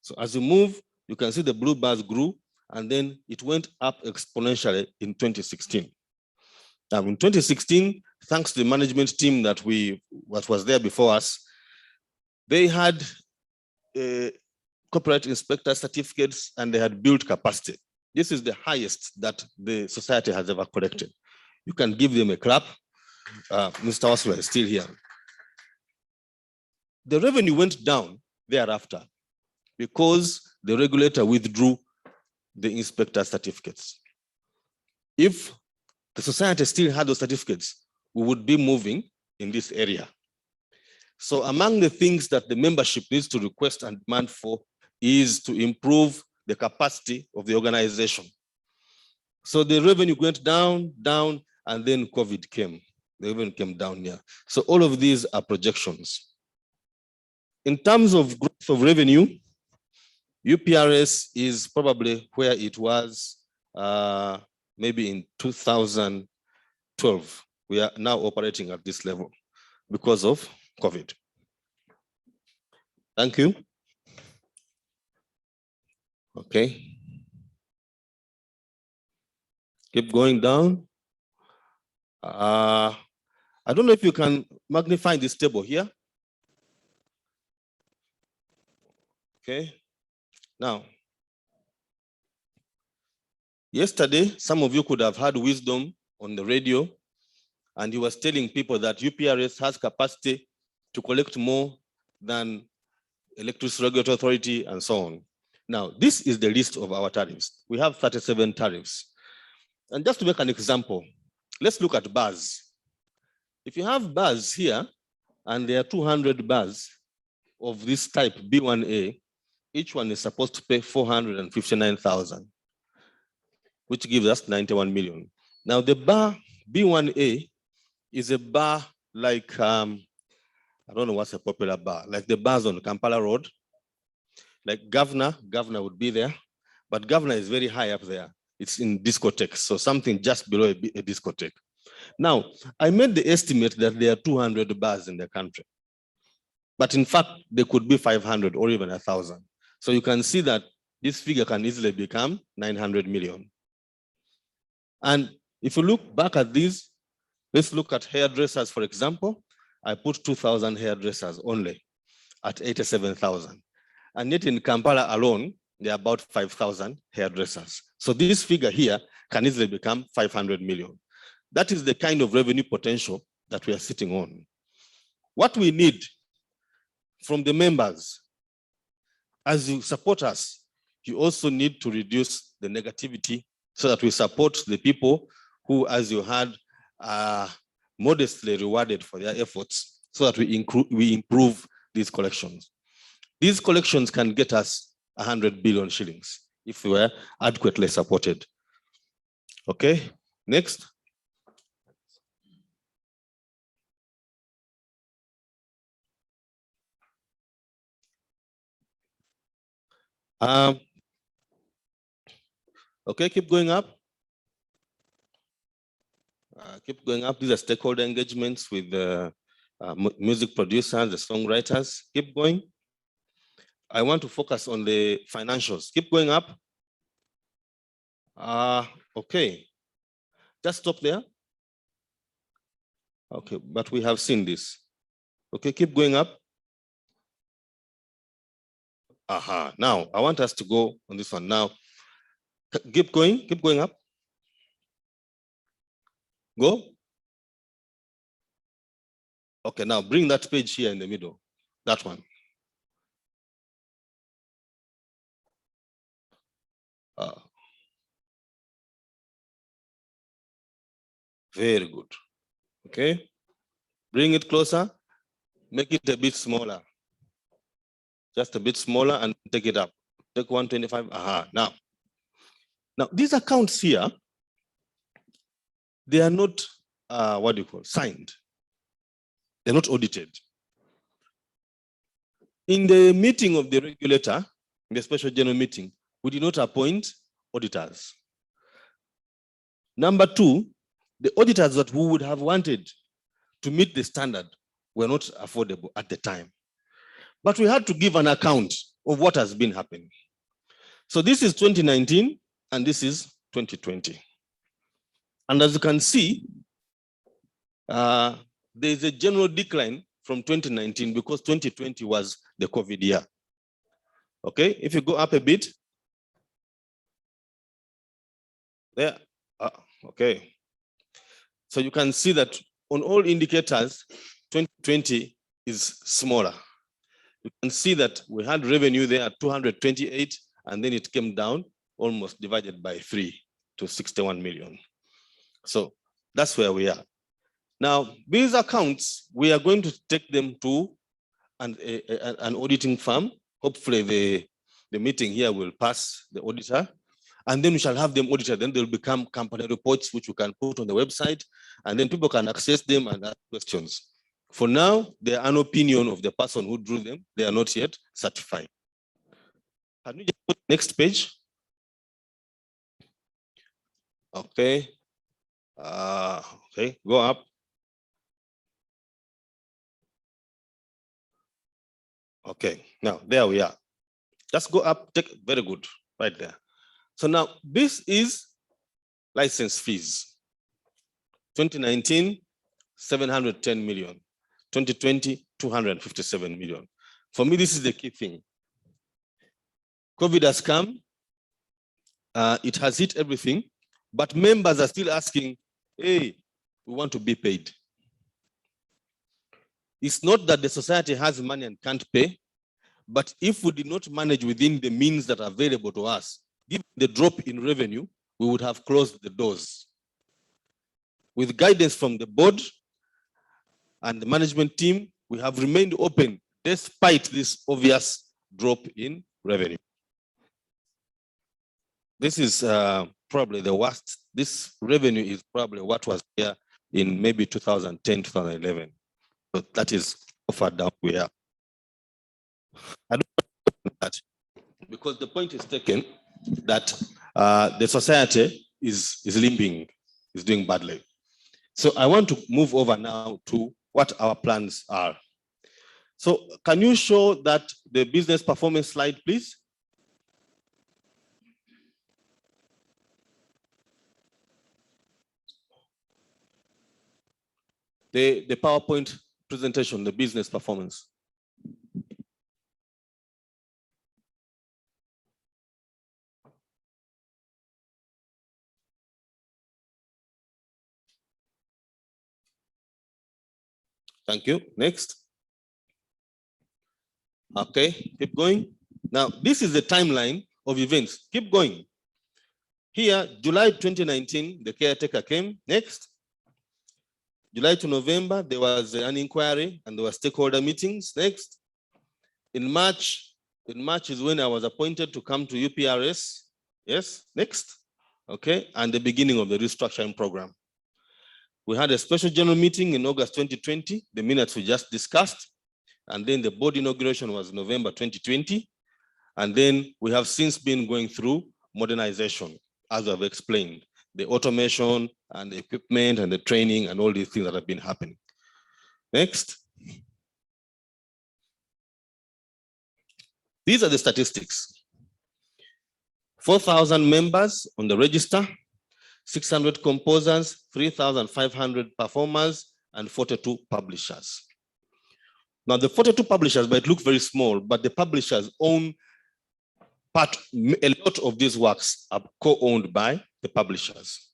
S4: So as you move, you can see the blue bars grew, and then it went up exponentially in 2016. Now in 2016, thanks to the management team that was there before us, they had corporate inspector certificates and they had built capacity. This is the highest that the society has ever collected. You can give them a clap. Mr. Wasula is still here. The revenue went down thereafter because the regulator withdrew the inspector certificates. If the society still had those certificates, we would be moving in this area. So among the things that the membership needs to request and demand for is to improve the capacity of the organization. So the revenue went down, and then COVID came. The revenue came down here. So all of these are projections. In terms of growth of revenue, UPRS is probably where it was maybe in 2012. We are now operating at this level because of COVID. Thank you. Okay. Keep going down. I don't know if you can magnify this table here. Okay. Now, yesterday, some of you could have had wisdom on the radio, and he was telling people that UPRS has capacity to collect more than Electricity Regulatory Authority and so on. Now, this is the list of our tariffs. We have 37 tariffs. And just to make an example, let's look at bars. If you have bars here, and there are 200 bars of this type B1A, each one is supposed to pay 459,000, which gives us 91 million. Now the bar B1A is a bar like, I don't know what's a popular bar, like the bars on Kampala Road, like Governor would be there, but Governor is very high up there. it's in discotheques, so something just below a discotheque. Now, I made the estimate that there are 200 bars in the country. But in fact, there could be 500 or even 1,000. So you can see that this figure can easily become 900 million. And if you look back at these, let's look at hairdressers, for example. I put 2,000 hairdressers only at 87,000. And yet in Kampala alone, there are about 5,000 hairdressers. So this figure here can easily become 500 million. That is the kind of revenue potential that we are sitting on. What we need from the members, as you support us, you also need to reduce the negativity so that we support the people who, as you heard, are modestly rewarded for their efforts so that we improve these collections. These collections can get us 100 billion shillings if we were adequately supported. Okay, next. Okay, keep going up. Keep going up. These are stakeholder engagements with the music producers, the songwriters. Keep going. I want to focus on the financials. Keep going up. Okay, just stop there. Okay, but we have seen this. Okay, keep going up. Aha, now I want us to go on this one. Now, keep going up. Go. Okay, now bring that page here in the middle, that one. Very good. Okay, bring it closer, make it a bit smaller. Just a bit smaller and take it up. Take 125. Aha, now these accounts here, they are not, what do you call, signed. They're not audited. In the meeting of the regulator, in the special general meeting, we did not appoint auditors. Number two, the auditors that we would have wanted to meet the standard were not affordable at the time. But we had to give an account of what has been happening. So this is 2019 and this is 2020. And as you can see, there is a general decline from 2019 because 2020 was the COVID year. Okay, if you go up a bit, there, okay. So you can see that on all indicators, 2020 is smaller. You can see that we had revenue there at 228, and then it came down, almost divided by 3 to 61 million. So that's where we are. Now, these accounts, we are going to take them to an auditing firm. Hopefully the meeting here will pass the auditor, and then we shall have them audited. Then they'll become company reports, which we can put on the website, and then people can access them and ask questions. For now, they are an opinion of the person who drew them. They are not yet certified. Can we just put next page? Okay. Okay, go up. Okay, now there we are. Just go up, take, very good, right there. So now this is license fees. 2019, 710 million. 2020, 257 million. For me, this is the key thing. COVID has come, it has hit everything, but members are still asking, hey, we want to be paid. It's not that the society has money and can't pay, but if we did not manage within the means that are available to us, given the drop in revenue, we would have closed the doors. With guidance from the board and the management team, we have remained open despite this obvious drop in revenue. This is probably the worst. This revenue is probably what was here in maybe 2010, 2011. So that is how far down we are. I don't know that because the point is taken that the society is limping, is doing badly. So I want to move over now to what our plans are. So can you show that the business performance slide, please? The PowerPoint presentation, the business performance. Thank you. Next. Okay, keep going. Now, this is the timeline of events. Keep going. Here, July 2019, the caretaker came. Next. July to November, there was an inquiry and there were stakeholder meetings. Next. In March is when I was appointed to come to UPRS. Yes, next. Okay, and the beginning of the restructuring program. We had a special general meeting in August 2020, the minutes we just discussed. And then the board inauguration was November 2020. And then we have since been going through modernization, as I've explained, the automation and the equipment and the training and all these things that have been happening. Next. These are the statistics. 4,000 members on the register, 600 composers, 3,500 performers, and 42 publishers. Now the 42 publishers might look very small, but the publishers own a lot of these works are co-owned by the publishers.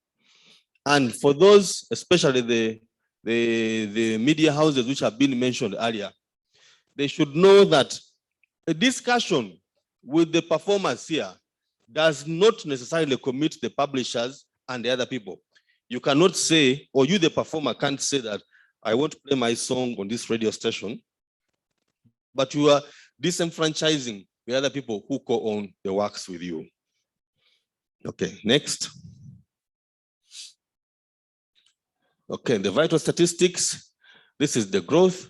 S4: And for those, especially the media houses which have been mentioned earlier, they should know that a discussion with the performers here does not necessarily commit the publishers and the other people. You cannot say, or you the performer can't say that I want to play my song on this radio station, but you are disenfranchising the other people who co-own the works with you. Okay, next. Okay, the vital statistics. This is the growth.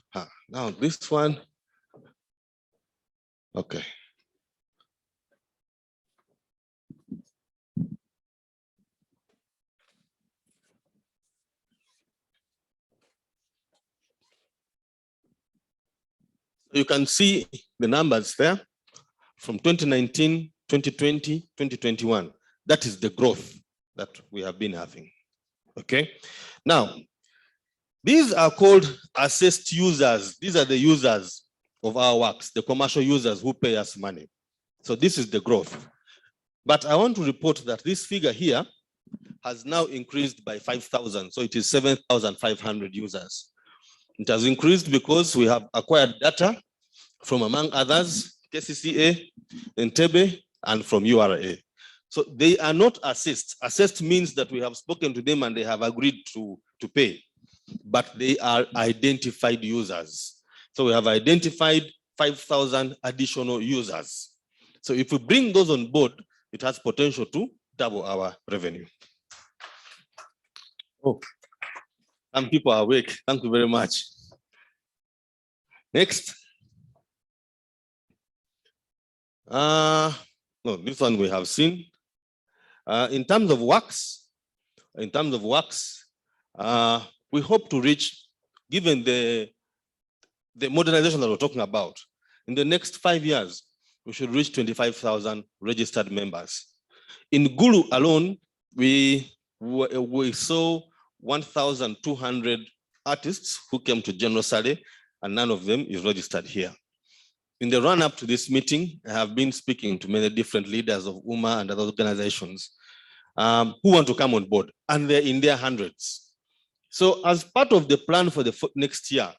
S4: Now this one. Okay. You can see the numbers there from 2019, 2020, 2021. That is the growth that we have been having. Okay. Now, these are called assessed users. These are the users of our works, the commercial users who pay us money. So this is the growth. But I want to report that this figure here has now increased by 5,000. So it is 7,500 users. It has increased because we have acquired data from, among others, KCCA, Entebbe, and from URA. So they are not assessed. Assessed means that we have spoken to them and they have agreed to pay, but they are identified users. So we have identified 5,000 additional users. So if we bring those on board, it has potential to double our revenue. Oh, some people are awake. Thank you very much. Next. No, this one we have seen. In terms of works, we hope to reach, given the modernization that we're talking about, in the next 5 years, we should reach 25,000 registered members. In Gulu alone, we saw 1,200 artists who came to General Sale, and none of them is registered here. In the run-up to this meeting, I have been speaking to many different leaders of UMA and other organizations who want to come on board, and they're in their hundreds. So as part of the plan for the next year,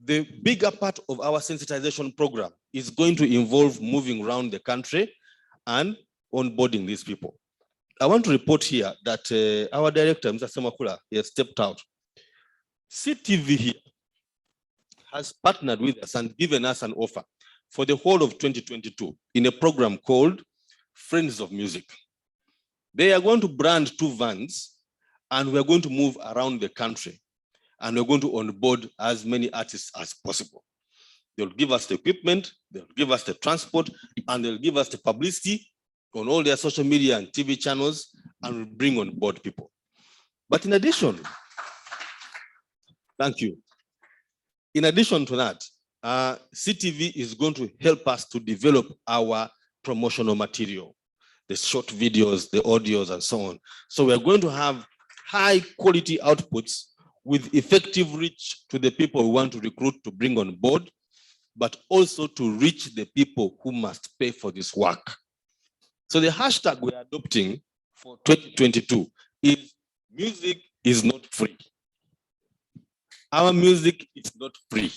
S4: the bigger part of our sensitization program is going to involve moving around the country and onboarding these people. I want to report here that our director, Mr. Semakula, he has stepped out. CTV here has partnered with us and given us an offer for the whole of 2022 in a program called Friends of Music. They are going to brand 2 vans and we're going to move around the country and we're going to onboard as many artists as possible. They'll give us the equipment, they'll give us the transport, and they'll give us the publicity on all their social media and TV channels, and will bring on board people. But in addition, thank you. In addition to that, CTV is going to help us to develop our promotional material, the short videos, the audios, and so on. So we are going to have high quality outputs with effective reach to the people we want to recruit to bring on board, but also to reach the people who must pay for this work. So the hashtag we are adopting for 2022 is music is not free. Our music is not free.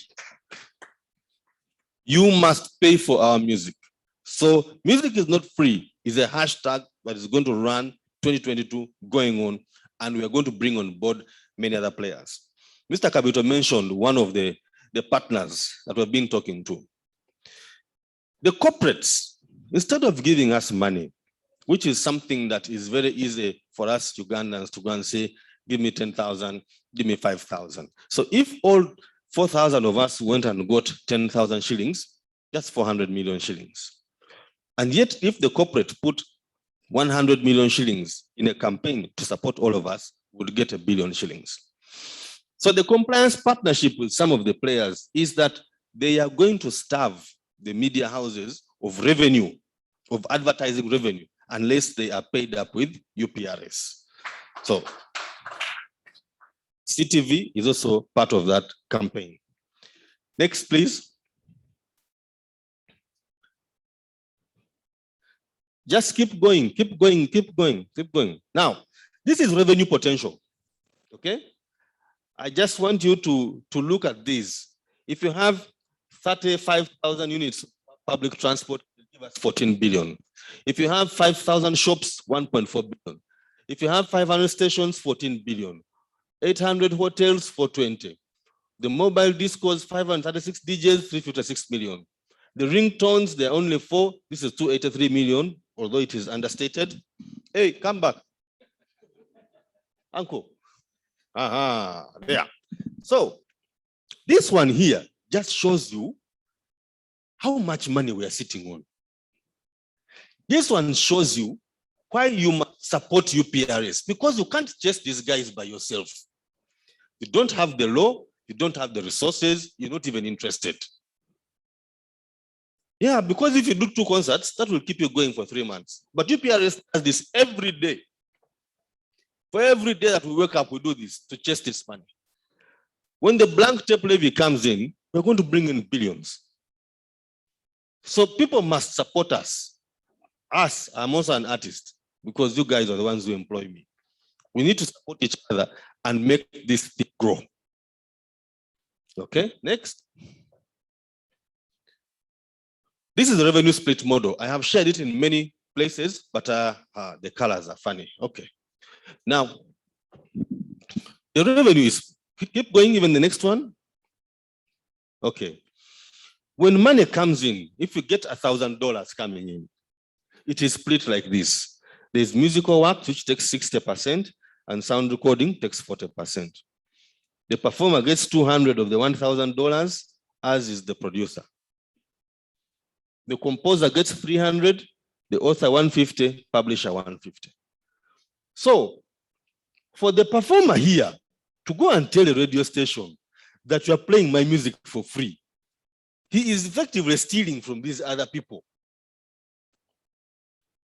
S4: You must pay for our music. So music is not free is a hashtag that is going to run 2022 going on, and we are going to bring on board many other players. Mr. Kabito mentioned one of the partners that we've been talking to. The corporates, instead of giving us money, which is something that is very easy for us Ugandans to go and say, give me 10,000, give me 5,000. So if all 4,000 of us went and got 10,000 shillings, that's 400 million shillings. And yet, if the corporate put 100 million shillings in a campaign to support all of us, would get 1 billion shillings. So the compliance partnership with some of the players is that they are going to starve the media houses of revenue, of advertising revenue, unless they are paid up with UPRS. So CTV is also part of that campaign. Next, please. Just keep going, keep going, keep going, keep going. Now, this is revenue potential, okay? I just want you to look at this. If you have 35,000 units of public transport, it will give us 14 billion. If you have 5,000 shops, 1.4 billion. If you have 500 stations, 14 billion. 800 hotels, 420. The mobile discos, 536 DJs, 356 million. The ringtones, there are only 4. This is 283 million, although it is understated. Hey, come back. Uncle. Aha, there. So this one here just shows you how much money we are sitting on. This one shows you why you must support UPRS, because you can't chase these guys by yourself. You don't have the law, you don't have the resources, you're not even interested. Yeah, because if you do 2 concerts, that will keep you going for 3 months. But UPRS does this every day. For every day that we wake up, we do this to chase this money. When the blank tape levy comes in, we're going to bring in billions. So people must support us. Us, I'm also an artist, because you guys are the ones who employ me. We need to support each other and make this thing grow. Okay, next. This is the revenue split model. I have shared it in many places, but the colors are funny. Okay. Now, the revenue is, keep going, even the next one. Okay. When money comes in, if you get $1,000 coming in, it is split like this. There's musical work, which takes 60%, and sound recording takes 40%. The performer gets 200 of the $1,000, as is the producer. The composer gets 300, the author 150, publisher 150. So, for the performer here to go and tell a radio station that you are playing my music for free, he is effectively stealing from these other people.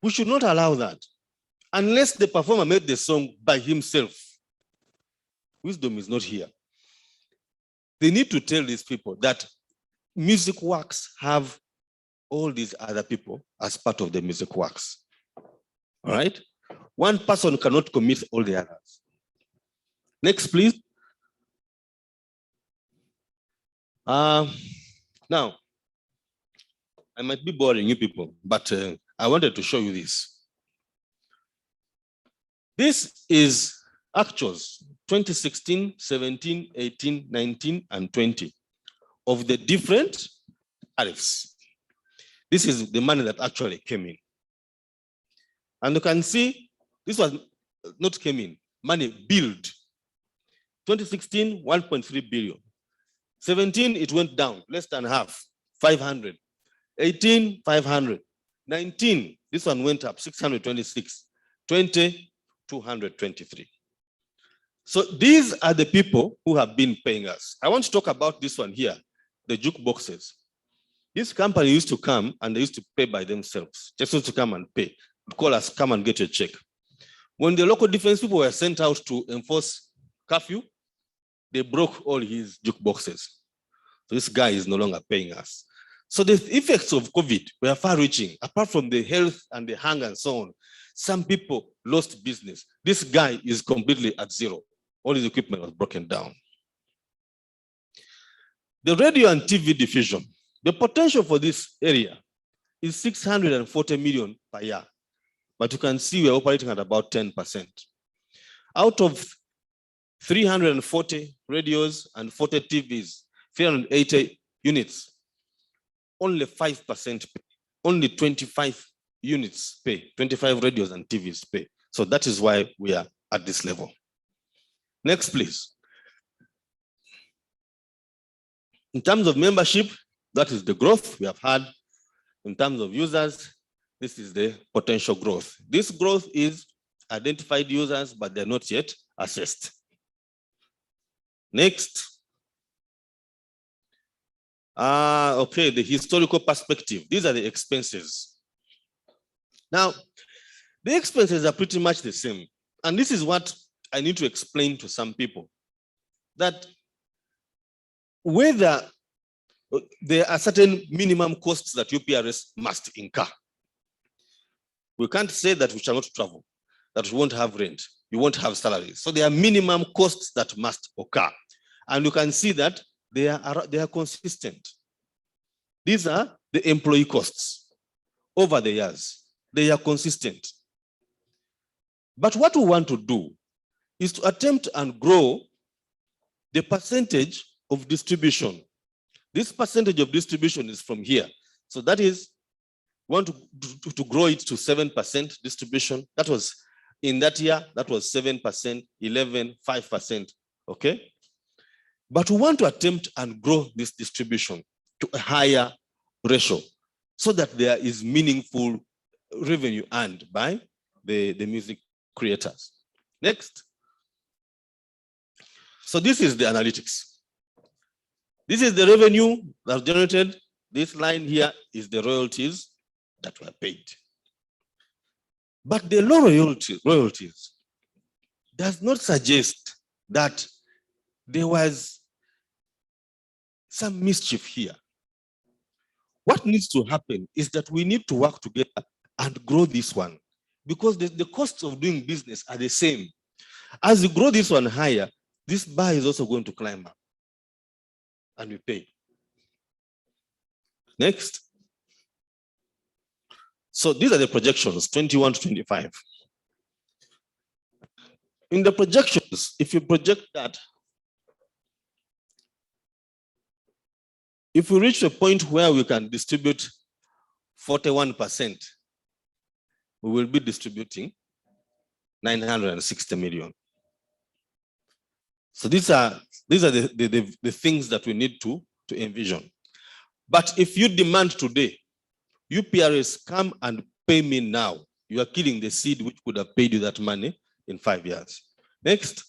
S4: We should not allow that. Unless the performer made the song by himself. Wisdom is not here. They need to tell these people that music works have all these other people as part of the music works. All right? One person cannot commit all the others. Next, please. Now, I might be boring you people, but I wanted to show you this. This is actuals 2016, 17, 18, 19, and 20 of the different tariffs. This is the money that actually came in. And you can see this was not came in, money billed. 2016, 1.3 billion. 17, it went down, less than half, 500. 18, 500. 19, this one went up 626, 20, 223. So these are the people who have been paying us. I want to talk about this one here, the jukeboxes. This company used to come and they used to pay by themselves, just used to come and pay, call us, come and get your check. When the local defense people were sent out to enforce curfew, they broke all his jukeboxes. So this guy is no longer paying us. So the effects of COVID were far-reaching. Apart from the health and the hunger and so on, some people lost business. This guy is completely at zero. All his equipment was broken down. The radio and TV division, the potential for this area is 640 million per year. But you can see we're operating at about 10%. Out of 340 radios and 40 TVs, 380 units, only 5% pay, only 25 units pay, 25 radios and TVs pay. So that is why we are at this level. Next, please. In terms of membership, that is the growth we have had. In terms of users, this is the potential growth. This growth is identified users, but they're not yet assessed. Next. Okay, the historical perspective. These are the expenses. Now, the expenses are pretty much the same. And this is what I need to explain to some people, that whether there are certain minimum costs that UPRS must incur. We can't say that we shall not travel, that we won't have rent, we won't have salaries. So there are minimum costs that must occur. And you can see that they are consistent. These are the employee costs over the years. They are consistent. But what we want to do is to attempt and grow the percentage of distribution. This percentage of distribution is from here. So that is, we want to grow it to 7% distribution. That was, in that year, that was 7%, 11, 5%, okay? But we want to attempt and grow this distribution to a higher ratio so that there is meaningful revenue earned by the music creators. Next. So this is the analytics. This is the revenue that's generated. This line here is the royalties that were paid. But the low royalties does not suggest that there was some mischief here. What needs to happen is that we need to work together and grow this one, because the costs of doing business are the same. As you grow this one higher, this bar is also going to climb up, and we pay. Next. So these are the projections, 21 to 25. In the projections, if you project that, if we reach a point where we can distribute 41%, we will be distributing 960 million. So these are the things that we need to envision. But if you demand today, UPRS, come and pay me now, you are killing the seed which could have paid you that money in 5 years. Next.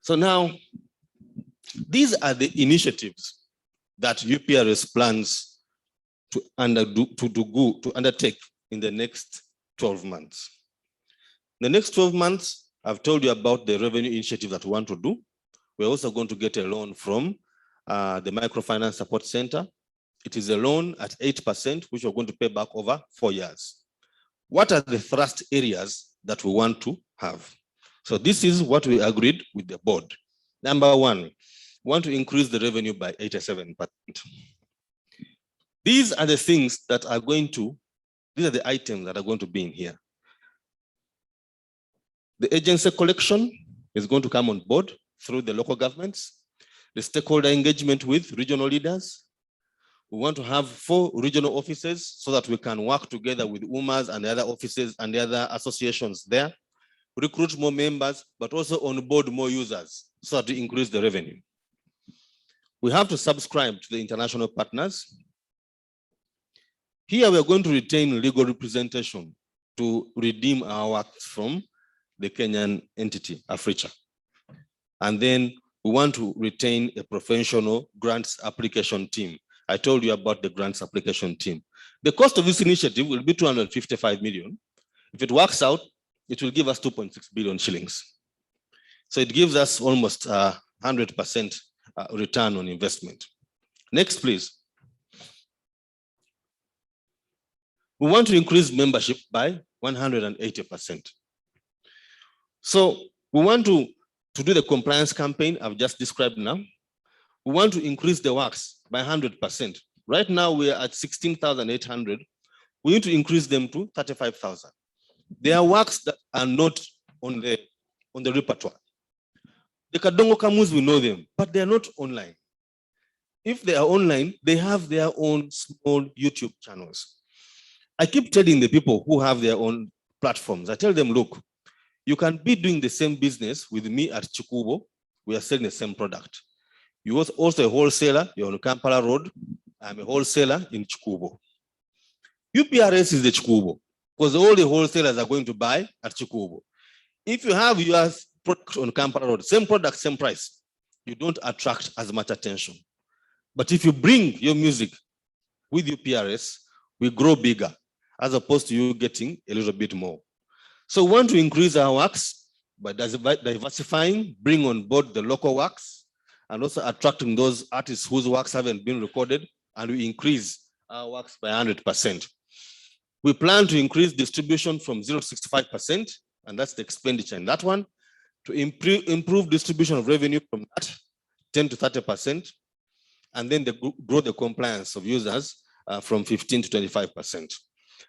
S4: So now, these are the initiatives that UPRS plans to undertake in the next 12 months. The next 12 months, I've told you about the revenue initiative that we want to do. We're also going to get a loan from the Microfinance Support Center. It is a loan at 8%, which we're going to pay back over 4 years. What are the thrust areas that we want to have? So this is what we agreed with the board. Number one, we want to increase the revenue by 87%. These are the things that are going to, these are the items that are going to be in here. The agency collection is going to come on board through the local governments, the stakeholder engagement with regional leaders. We want to have 4 regional offices so that we can work together with UMAs and the other offices and the other associations there, recruit more members, but also onboard more users so that we increase the revenue. We have to subscribe to the international partners. Here we are going to retain legal representation to redeem our works from the Kenyan entity, Africa. And then we want to retain a professional grants application team. I told you about the grants application team. The cost of this initiative will be 255 million. If it works out, it will give us 2.6 billion shillings. So it gives us almost 100% return on investment. Next, please. We want to increase membership by 180%. So we want to do the compliance campaign I've just described now. We want to increase the works by 100%. Right now we are at 16,800. We need to increase them to 35,000. There are works that are not on the repertoire. The Kadongo Kamus, we know them, but they are not online. If they are online, they have their own small YouTube channels. I keep telling the people who have their own platforms, I tell them, look, you can be doing the same business with me at Chikubo. We are selling the same product. You are also a wholesaler, you're on Kampala Road. I'm a wholesaler in Chikubo. UPRS is the Chikubo, because all the wholesalers are going to buy at Chikubo. If you have your product on Kampala Road, same product, same price, you don't attract as much attention. But if you bring your music with UPRS, we grow bigger, as opposed to you getting a little bit more. So we want to increase our works by diversifying, bring on board the local works, and also attracting those artists whose works haven't been recorded, and we increase our works by 100%. We plan to increase distribution from 0 to 65%, and that's the expenditure in that one, to improve distribution of revenue from that 10 to 30%, and then grow the compliance of users from 15 to 25%.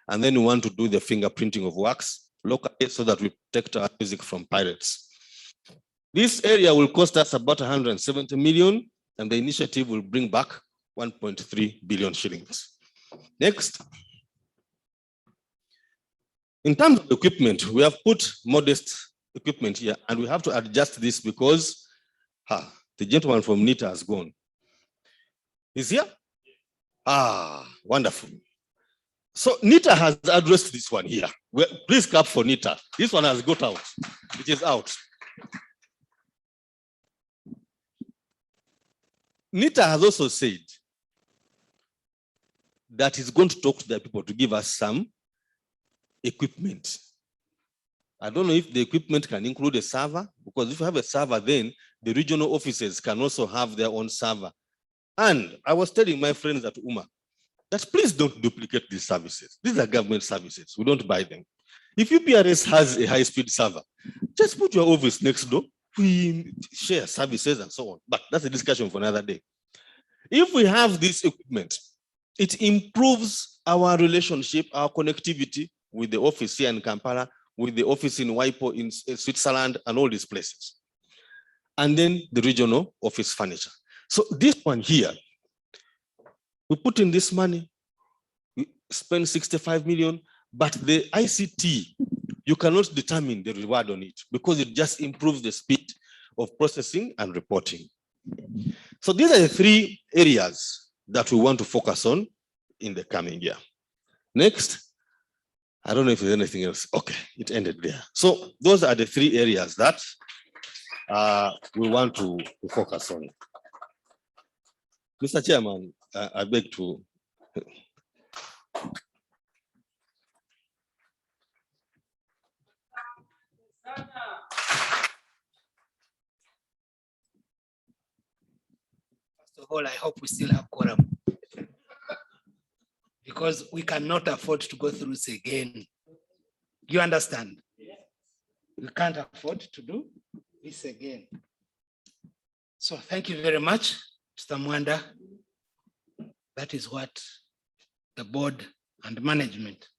S4: And then we want to do the fingerprinting of works locally so that we protect our music from pirates. This area will cost us about 170 million, and the initiative will bring back 1.3 billion shillings. Next. In terms of equipment, we have put modest equipment here, and we have to adjust this because the gentleman from NITA has gone. Is here? Wonderful. So NITA has addressed this one here. Please clap for NITA. This one has got out. It is out. NITA has also said that he's going to talk to the people to give us some equipment. I don't know if the equipment can include a server, because if you have a server, then the regional offices can also have their own server. And I was telling my friends at UMA that please don't duplicate these services. These are government services. We don't buy them. If UPRS has a high-speed server, just put your office next door. We share services and so on. But that's a discussion for another day. If we have this equipment, it improves our relationship, our connectivity with the office here in Kampala, with the office in Waipo in Switzerland, and all these places. And then the regional office furniture. So this one here, we put in this money, we spend 65 million, but the ICT, you cannot determine the reward on it because it just improves the speed of processing and reporting. So these are the three areas that we want to focus on in the coming year. Next. I don't know if there's anything else. Okay, it ended there. So those are the three areas that we want to focus on. Mr. Chairman, I beg to.
S6: First of all, I hope we still have quorum, because we cannot afford to go through this again. You understand? We can't afford to do this again. So thank you very much, Mr. Mwanda. That is what the board and management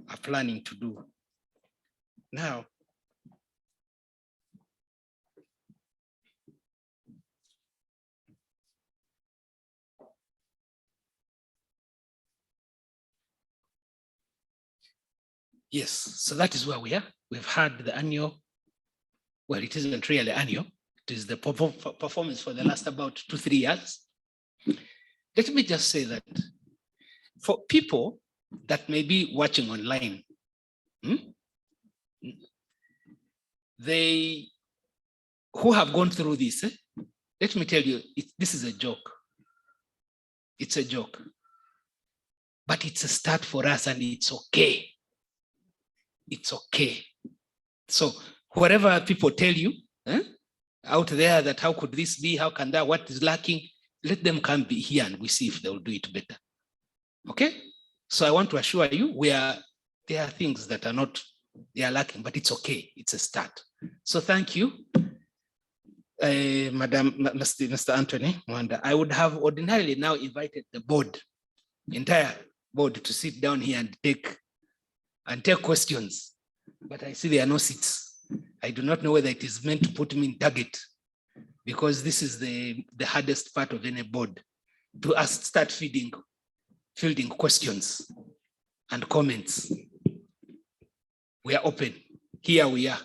S6: are planning to do. Now, yes, so that is where we are. We've had the annual, well, it isn't really annual. It is the performance for the last about 2-3 years. Let me just say that for people that may be watching online, they who have gone through this, let me tell you, this is a joke. It's a joke, but it's a start for us, and it's okay. It's okay. So whatever people tell you out there that how could this be, how can that, what is lacking, let them come be here and we see if they'll do it better. Okay? So I want to assure you, there are things that are not, they are lacking, but it's okay. It's a start. So thank you, Madam, Mr. Anthony Mwanda. I would have ordinarily now invited the board, entire board, to sit down here and take questions, but I see there are no seats. I do not know whether it is meant to put me in target, because this is the hardest part of any board, to start fielding questions and comments. We are open. Here we are,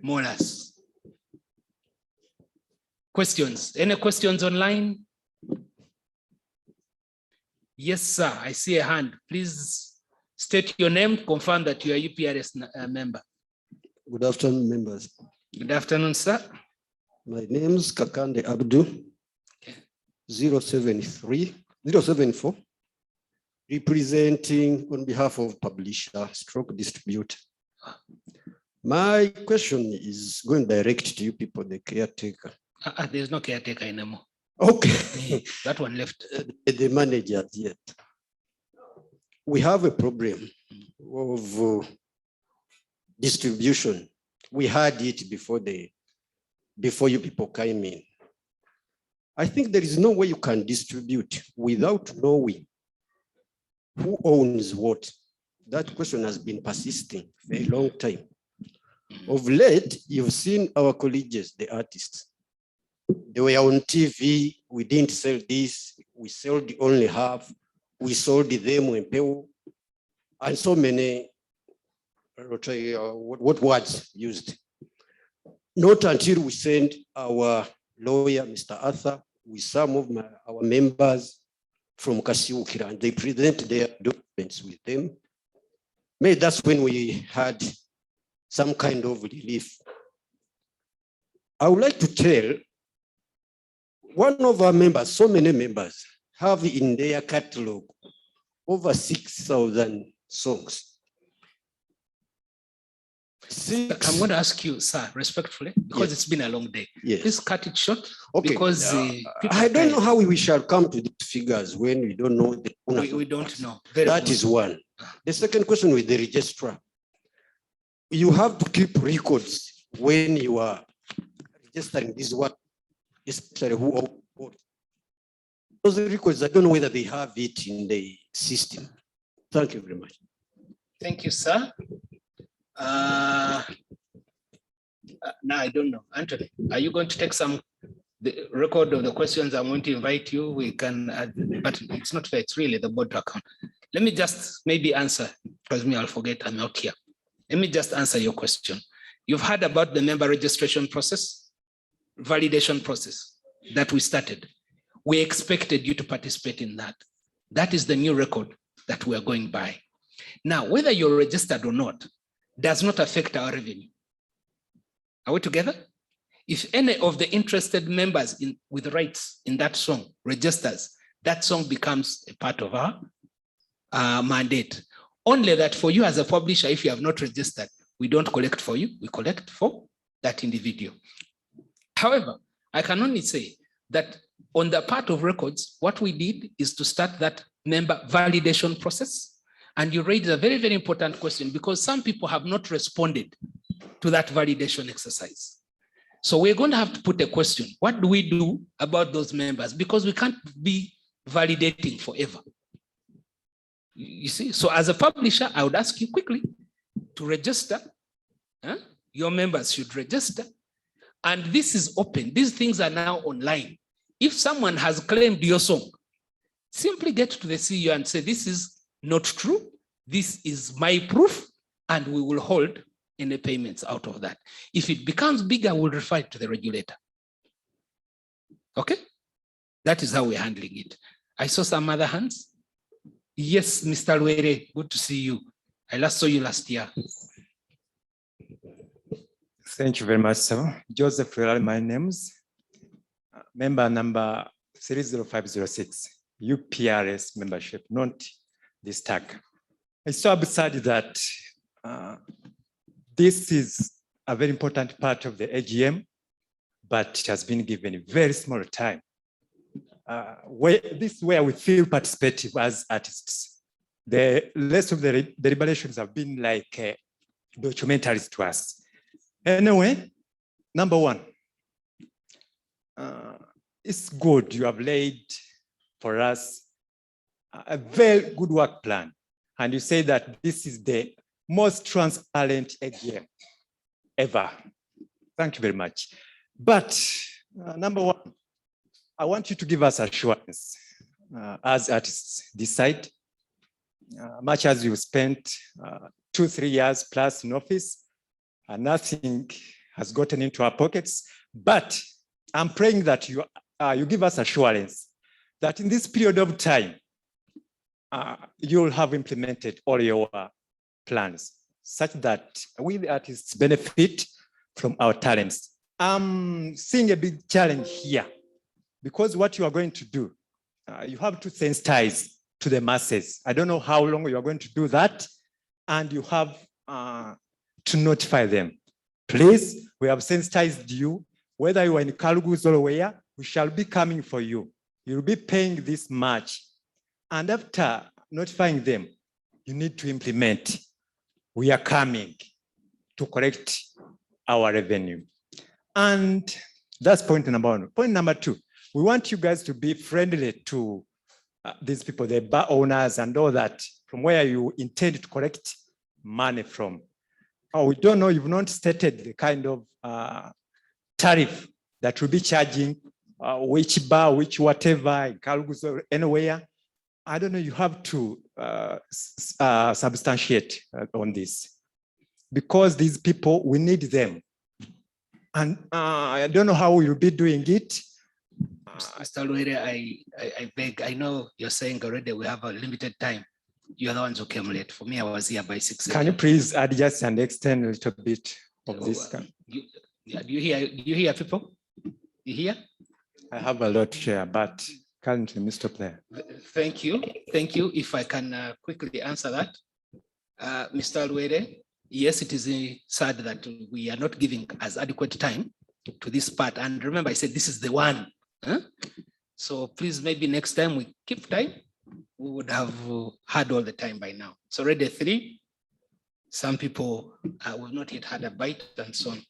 S6: more or less. Questions? Any questions online? Yes, sir. I see a hand. Please state your name, confirm that you are a UPRS member.
S16: Good afternoon, members.
S6: Good afternoon, sir.
S16: My name is Kakande Abdu, 074, representing on behalf of publisher stroke distributor. My question is going direct to you people, the caretaker.
S6: There's no caretaker anymore.
S16: Okay.
S6: That one left.
S16: The manager yet. We have a problem of distribution. We had it before you people came in. I think there is no way you can distribute without knowing who owns what. That question has been persisting for a long time. Of late, you've seen our colleagues, the artists. They were on TV, we didn't sell this, we sold only half, we sold them in Peru, and so many, what words used. Not until we send our lawyer, Mr. Arthur, with some of our members from Kasiukira, and they present their documents with them. Maybe that's when we had some kind of relief. I would like to tell one of our members, so many members, have in their catalog over 6,000 songs.
S6: I'm going to ask you, sir, respectfully, because it's been a long day.
S16: Yes.
S6: Please cut it short.
S16: Okay.
S6: Because
S16: I don't know how we shall come to these figures when we don't know the owners.
S6: We don't know.
S16: That is one. The second question with the registrar. You have to keep records when you are registering this work, especially who owns what. Those records, I don't know whether they have it in the system. Thank you very much.
S6: Thank you, sir. Now I don't know. Anthony, are you going to take the record of the questions? I'm going to invite you. We can, but it's not fair. It's really the board account. Let me just maybe answer, because I'll forget, I'm out here. Let me just answer your question. You've heard about the member registration process, validation process that we started. We expected you to participate in that. That is the new record that we are going by. Now, whether you're registered or not, does not affect our revenue. Are we together? If any of the interested members with rights in that song registers, that song becomes a part of our mandate. Only that for you as a publisher, if you have not registered, we don't collect for you, we collect for that individual. However, I can only say that on the part of records, what we did is to start that member validation process. And you raised a very, very important question, because some people have not responded to that validation exercise. So we're going to have to put a question. What do we do about those members? Because we can't be validating forever. You see, so as a publisher, I would ask you quickly to register. Your members should register. And this is open. These things are now online. If someone has claimed your song, simply get to the CEO and say, this is not true. This is my proof, and we will hold any payments out of that. If it becomes bigger, we'll refer it to the regulator. Okay? That is how we're handling it. I saw some other hands. Yes, Mr. Were, good to see you. I last saw you last year.
S17: Thank you very much, sir. Joseph Ferrari, my name's member number 30506, UPRS membership, not this tag. It's so absurd that this is a very important part of the AGM, but it has been given a very small time. This is where we feel participative as artists. The rest of the deliberations have been like documentaries to us. Anyway, number one, it's good you have laid for us a very good work plan. And you say that this is the most transparent AGM ever. Thank you very much. But number one, I want you to give us assurance as artists decide, much as you spent 2-3 years plus in office, nothing has gotten into our pockets. But I'm praying that you give us assurance that in this period of time, you'll have implemented all your plans such that we the artists benefit from our talents. I'm seeing a big challenge here because what you are going to do, you have to sensitize to the masses. I don't know how long you are going to do that, and you have to notify them. Please, we have sensitized you, whether you are in Kalugu or where, we shall be coming for you. You'll be paying this much. And after notifying them, you need to implement. We are coming to collect our revenue. And that's point number one. Point number two, we want you guys to be friendly to these people, the bar owners and all that, from where you intend to collect money from. Oh, we don't know, you've not stated the kind of tariff that will be charging, which bar, which whatever, in Kalugu, anywhere. I don't know, you have to substantiate on this. Because these people, we need them. And I don't know how you'll be doing it.
S6: Mr. Luere, I beg, I know you're saying already we have a limited time. You're the ones who came late. For me, I was here by 6 a.m.
S17: Can you please adjust and extend a little bit of this?
S6: Do you hear people? You hear?
S17: I have a lot to share, but currently, Mr. Player.
S6: Thank you. Thank you. If I can quickly answer that. Mr. Luere, yes, it is sad that we are not giving as adequate time to this part. And remember, I said this is the one. Huh? So please, maybe next time we keep time. We would have had all the time by now. It's already 3. Some people will not yet had a bite and so on.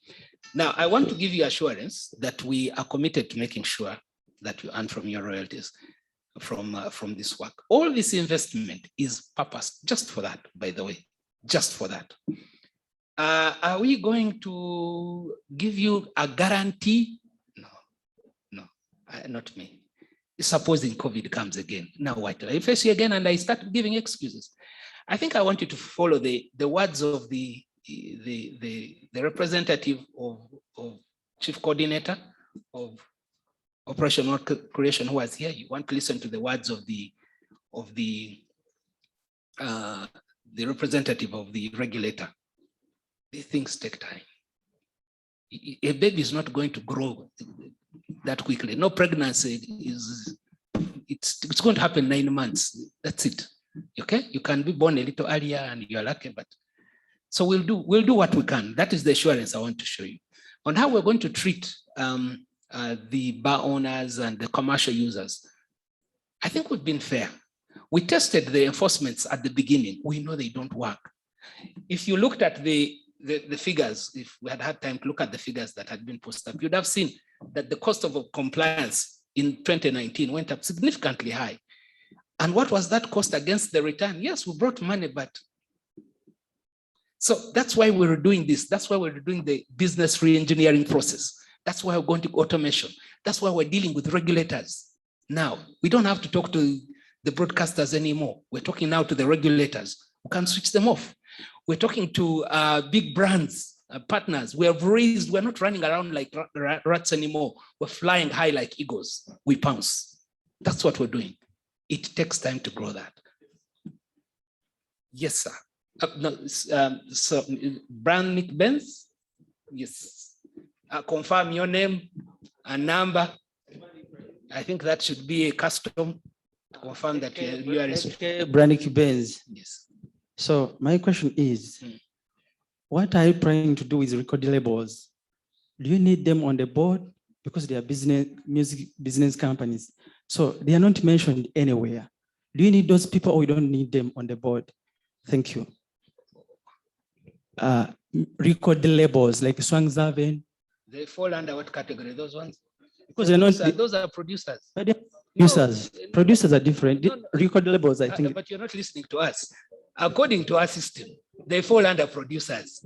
S6: Now, I want to give you assurance that we are committed to making sure that you earn from your royalties from this work. All this investment is purposed just for that, by the way, just for that. Are we going to give you a guarantee? No, not me. Supposing COVID comes again, now what? I face you again and I start giving excuses. I think I want you to follow the words of the representative of Chief Coordinator of Operational Creation who was here. You want to listen to the words of the representative of the regulator. These things take time. A baby is not going to grow that quickly. No pregnancy it's going to happen 9 months. That's it. Okay, you can be born a little earlier and you're lucky, but so we'll do what we can. That is the assurance I want to show you on how we're going to treat the bar owners and the commercial users. I think we've been fair. We tested the enforcements at the beginning. We know they don't work. If you looked at the figures, if we had had time to look at the figures that had been posted up, you'd have seen that the cost of compliance in 2019 went up significantly high. And what was that cost against the return? Yes, we brought money, but so that's why we're doing this. That's why we're doing the business re-engineering process. That's why we're going to automation. That's why we're dealing with regulators. Now, we don't have to talk to the broadcasters anymore. We're talking now to the regulators. We can switch them off. We're talking to big brands, partners. We're not running around like rats anymore. We're flying high like eagles. We pounce. That's what we're doing. It takes time to grow that. Yes, sir. So Brian Nick Benz. Yes. Confirm your name and number. I think that should be a custom to confirm that you are
S18: Brannick Benz.
S6: Yes.
S18: So my question is, what are you trying to do with record labels? Do you need them on the board? Because they are music business companies. So they are not mentioned anywhere. Do you need those people or you don't need them on the board? Thank you. Record labels like Swang Zaven.
S6: They fall under what category, those ones?
S18: Because they're not,
S6: those are producers.
S18: but they're producers. Producers are different. Record labels, I think.
S6: But you're not listening to us. According to our system, they fall under producers.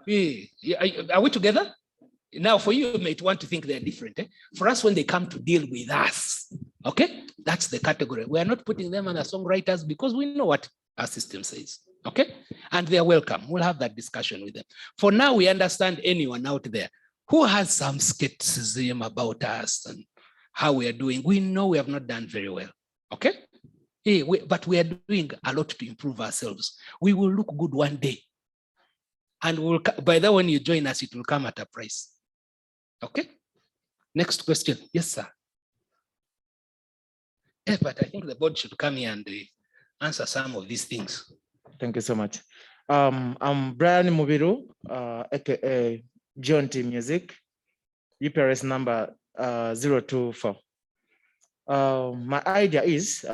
S6: Are we together? Now, for you might want to think they're different. For us, when they come to deal with us, okay, that's the category. We are not putting them under songwriters because we know what our system says, okay? And they're welcome. We'll have that discussion with them. For now, we understand anyone out there who has some skepticism about us and how we are doing. We know we have not done very well, okay? But we are doing a lot to improve ourselves. We will look good one day. And by the when you join us, it will come at a price. Okay. Next question. Yes, sir. Yeah, but I think the board should come here and answer some of these things.
S11: Thank you so much. I'm Brian Mubiru, aka John T Music, UPRS number 024. My idea is,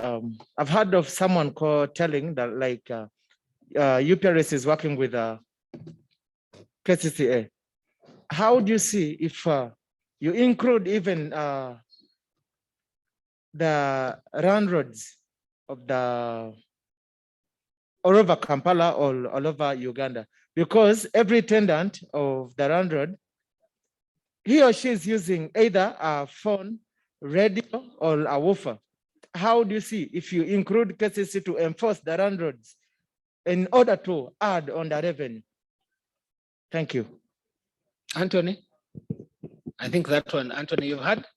S11: I've heard of someone telling that like UPRS is working with KCCA. How do you see if you include even the roads of the all over Kampala or all over Uganda? Because every tenant of the road, he or she is using either a phone, radio, or a woofer. How do you see if you include KCC to enforce the roads in order to add on the revenue? Thank you.
S6: Anthony, I think that one, Anthony, you've had?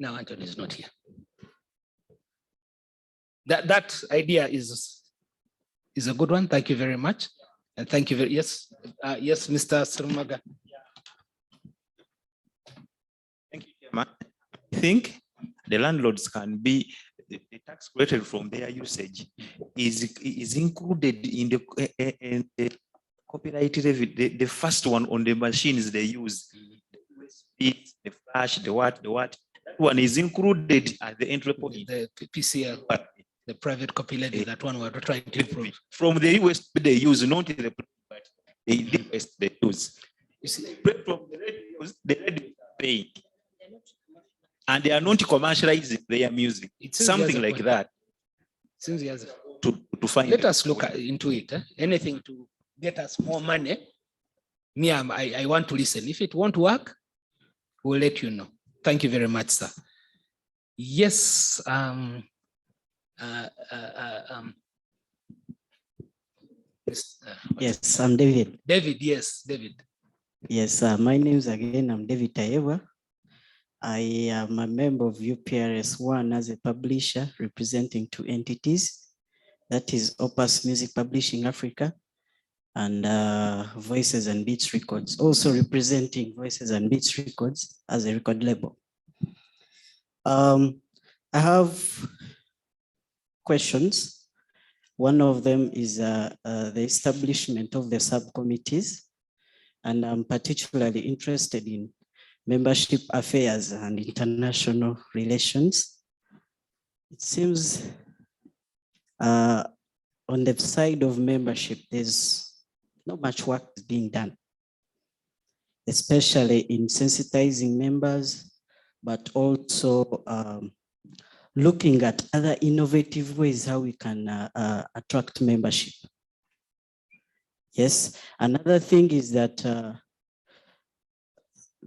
S6: No, Anthony is not here. That idea is a good one. Thank you very much. And thank you very, yes, yes, Mr. Srumaga.
S19: Thank you, Chairman. I think the landlords can be, the tax collected from their usage is included in the copyright levy, the first one on the machines they use, the flash, the what, that one is included at the entry point.
S6: The PCL, the private copy levy, that one we're trying to improve.
S19: From the US they use, not the US they use. You see, from the radio paying. And they are not commercializing their music. It's something like that.
S6: Since he has
S19: to find.
S6: Let us look into it. Anything to get us more money. Me, I want to listen. If it won't work, we'll let you know. Thank you very much, sir. Yes.
S18: Yes, I'm David.
S6: David, yes, David.
S18: Yes, my name's again, I'm David Tayewa. I am a member of UPRS 1 as a publisher representing 2 entities. That is Opus Music Publishing Africa and Voices and Beats Records, also representing Voices and Beats Records as a record label. I have questions. One of them is the establishment of the subcommittees, and I'm particularly interested in membership affairs and international relations. It seems on the side of membership, there's not much work being done, especially in sensitizing members, but also looking at other innovative ways how we can attract membership. Yes, another thing is that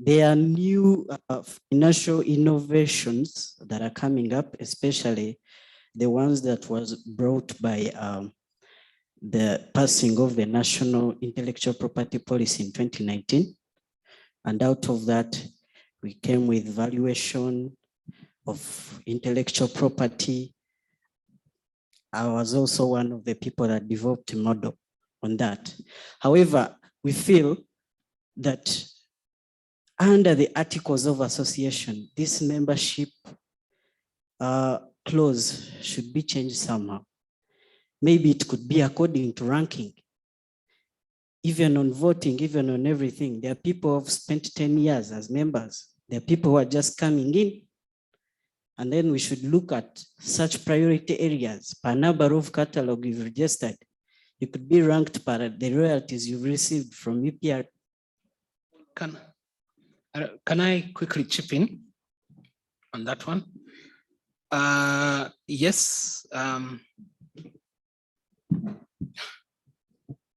S18: there are new financial innovations that are coming up, especially the ones that was brought by the passing of the National Intellectual Property Policy in 2019. And out of that, we came with valuation of intellectual property, I was also one of the people that developed a model on that. However, we feel that under the Articles of Association, this membership clause should be changed somehow. Maybe it could be according to ranking. Even on voting, even on everything, there are people who have spent 10 years as members. There are people who are just coming in. And then we should look at such priority areas per number of catalog you've registered. You could be ranked by the royalties you've received from UPR.
S6: Can I quickly chip in on that one? Yes.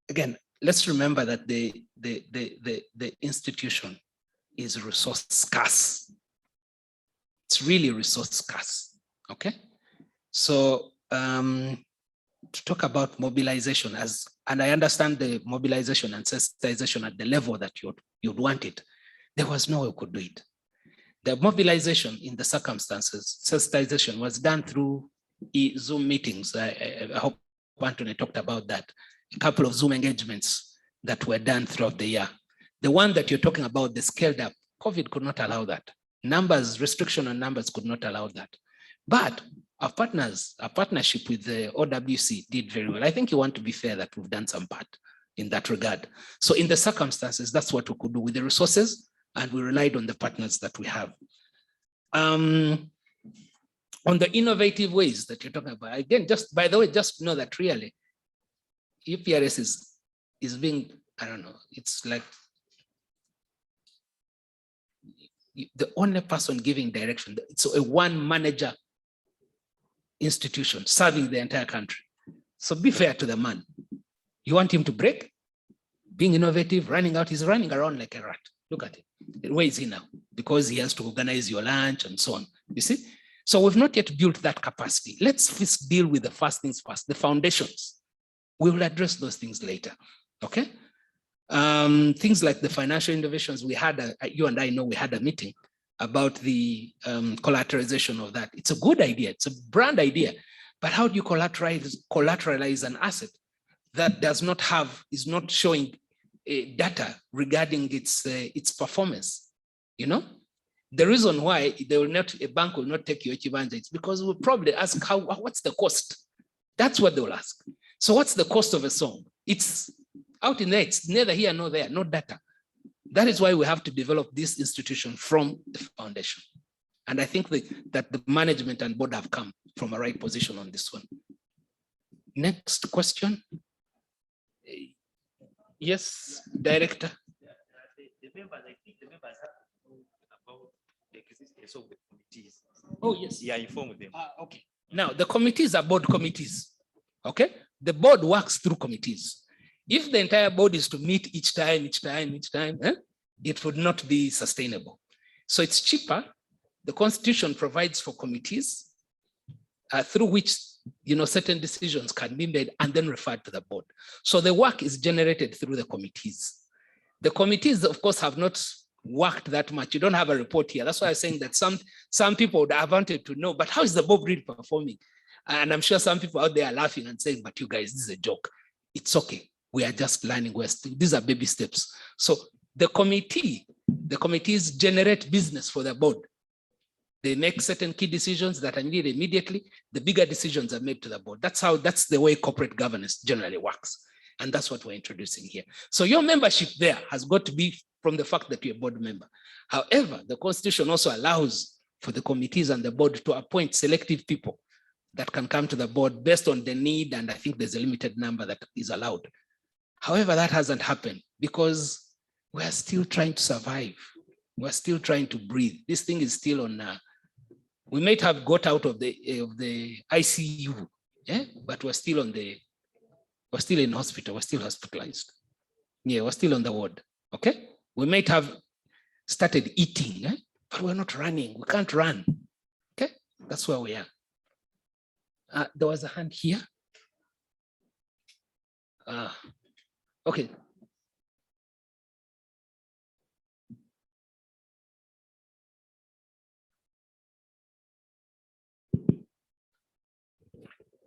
S6: Again, let's remember that the institution is resource scarce. It's really resource scarce, okay? So to talk about mobilization and I understand the mobilization and sensitization at the level that you'd want it, there was no way we could do it. The mobilization in the circumstances, sensitization was done through Zoom meetings. I hope Anthony talked about that. A couple of Zoom engagements that were done throughout the year. The one that you're talking about, the scaled up, COVID could not allow that. Numbers, restriction on numbers could not allow that. But our partnership with the OWC did very well. I think you want to be fair that we've done some part in that regard. So in the circumstances, that's what we could do with the resources, and we relied on the partners that we have. On the innovative ways that you're talking about, again, just by the way, just know that really UPRS is being, I don't know, it's like the only person giving direction. It's a one manager institution serving the entire country. So be fair to the man. You want him to break? Being innovative, he's running around like a rat. Look at it. Where is he now? Because he has to organize your lunch and so on. You see? So we've not yet built that capacity. Let's first deal with the first things first, the foundations. We will address those things later. Okay? Things like the financial innovations, we had, you and I know we had a meeting about the collateralization of that. It's a good idea. It's a brand idea. But how do you collateralize an asset that does not have, is not showing data regarding its performance? You know, the reason why a bank will not take your Chibanja, it's because we'll probably ask what's the cost? That's what they'll ask. So what's the cost of a song? It's out in there, it's neither here nor there, no data. That is why we have to develop this institution from the foundation. And I think that the management and board have come from a right position on this one. Next question. Yes, Director.
S19: The members, I think the members have to know about the existence of the committees.
S6: Oh, yes.
S19: Yeah, inform them.
S6: Okay. Now, the committees are board committees. Okay? The board works through committees. If the entire board is to meet each time, it would not be sustainable. So it's cheaper. The Constitution provides for committees through which certain decisions can be made and then referred to the board. So the work is generated through the committees. The committees, of course, have not worked that much. You don't have a report here. That's why I'm saying that some people would have wanted to know, but how is the board really performing? And I'm sure some people out there are laughing and saying, but you guys, this is a joke. It's okay. We are just learning. These are baby steps. So the committees generate business for the board. They make certain key decisions that are needed immediately. The bigger decisions are made to the board. That's the way corporate governance generally works. And that's what we're introducing here. So your membership there has got to be from the fact that you're a board member. However, the Constitution also allows for the committees and the board to appoint selective people that can come to the board based on the need, and I think there's a limited number that is allowed. However, that hasn't happened because we're still trying to survive. We're still trying to breathe. This thing is still on, we might have got out of the ICU, yeah? But we're still in hospital, we're still hospitalized. Yeah, we're still on the ward, okay? We might have started eating, eh? But we're not running, we can't run, okay? That's where we are. There was a hand here. Okay.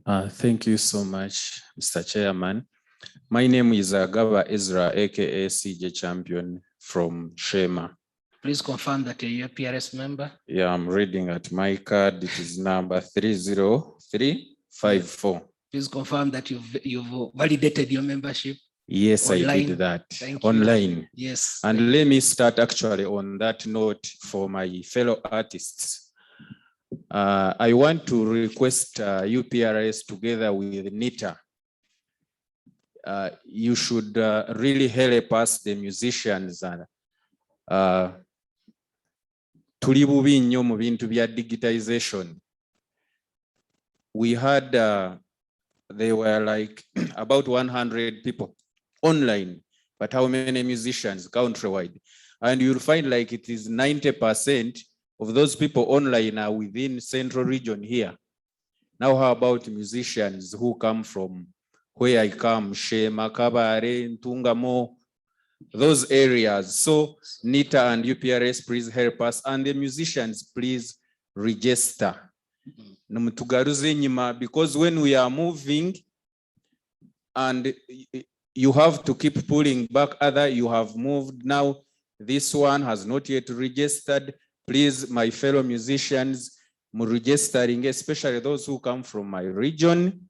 S20: Thank you so much, Mr. Chairman. My name is Gaba Ezra, aka CJ Champion from Shema.
S6: Please confirm that you're a UPRS member.
S20: Yeah, I'm reading at my card. It is number 30354.
S6: Please confirm that you've validated your membership.
S20: Yes,
S6: online.
S20: I did that
S6: Thank you.
S20: online.
S6: Yes.
S20: And let me start actually on that note for my fellow artists. I want to request UPRS together with NITA. You should really help us, the musicians, tuli bubi nnyo mu bintu bya digitization. We had, there were like about 100 people online, but how many musicians countrywide? And you'll find like it is 90% of those people online are within central region here. Now, how about musicians who come from where I come, Shema, Kabare, Ntungamo, those areas? So NITA and UPRS, please help us. And the musicians, please register. Because when we are moving and you have to keep pulling back other, you have moved now, this one has not yet registered. Please, my fellow musicians, registering, especially those who come from my region,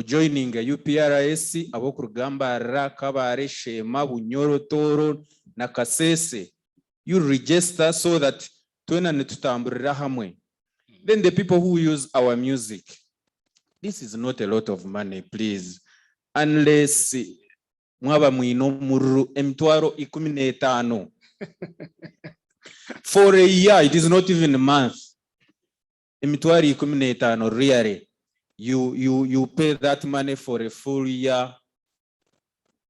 S20: joining a UPRS, Abokurugamba, Kabare, Shema, Bunyoro, Toro, Nakasese. You register so that then the people who use our music, this is not a lot of money, please. Unless mwaba mwino muru emtuaro ikuminetano. For a year, it is not even a month. Emtuari ikuminetano, really. You pay that money for a full year.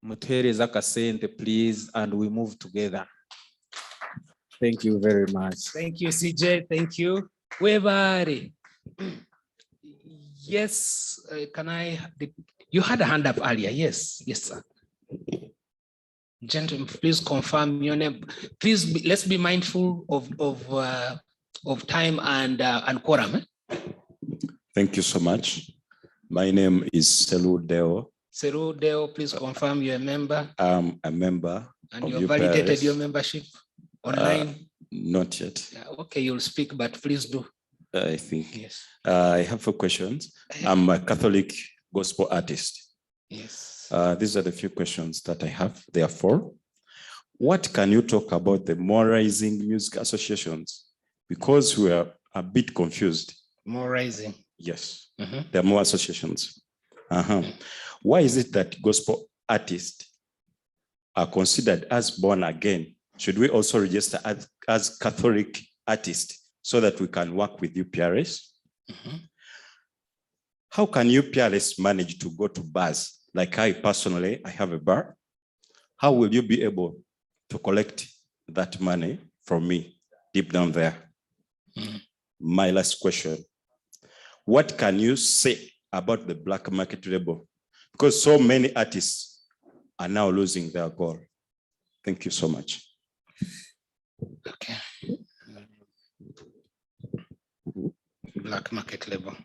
S20: Mutere zakasente, please, and we move together. Thank you very much.
S6: Thank you, CJ. Thank you. Webari. Yes, you had a hand up earlier. Yes, yes, sir. Gentlemen, please confirm your name. Please, let's be mindful of time and quorum. Eh?
S21: Thank you so much. My name is Selu Deo.
S6: Selu Deo, please confirm you're a member.
S21: I'm a member.
S6: And
S21: of
S6: you
S21: UPRS.
S6: validated your membership online?
S21: Not yet.
S6: Yeah, okay, you'll speak, but please do.
S21: I think.
S6: Yes.
S21: I have 4 questions. I'm a Catholic gospel artist.
S6: Yes.
S21: These are the few questions that I have. There are 4. What can you talk about the more rising music associations? Because we are a bit confused.
S6: More rising.
S21: Yes. There are more associations. Why is it that gospel artists are considered as born again? Should we also register as Catholic artists so that we can work with UPRS? How can UPRS manage to go to bars? Like I personally, I have a bar. How will you be able to collect that money from me deep down there? My last question. What can you say about the black market label? Because so many artists are now losing their goal. Thank you so much.
S6: Okay. Black market label.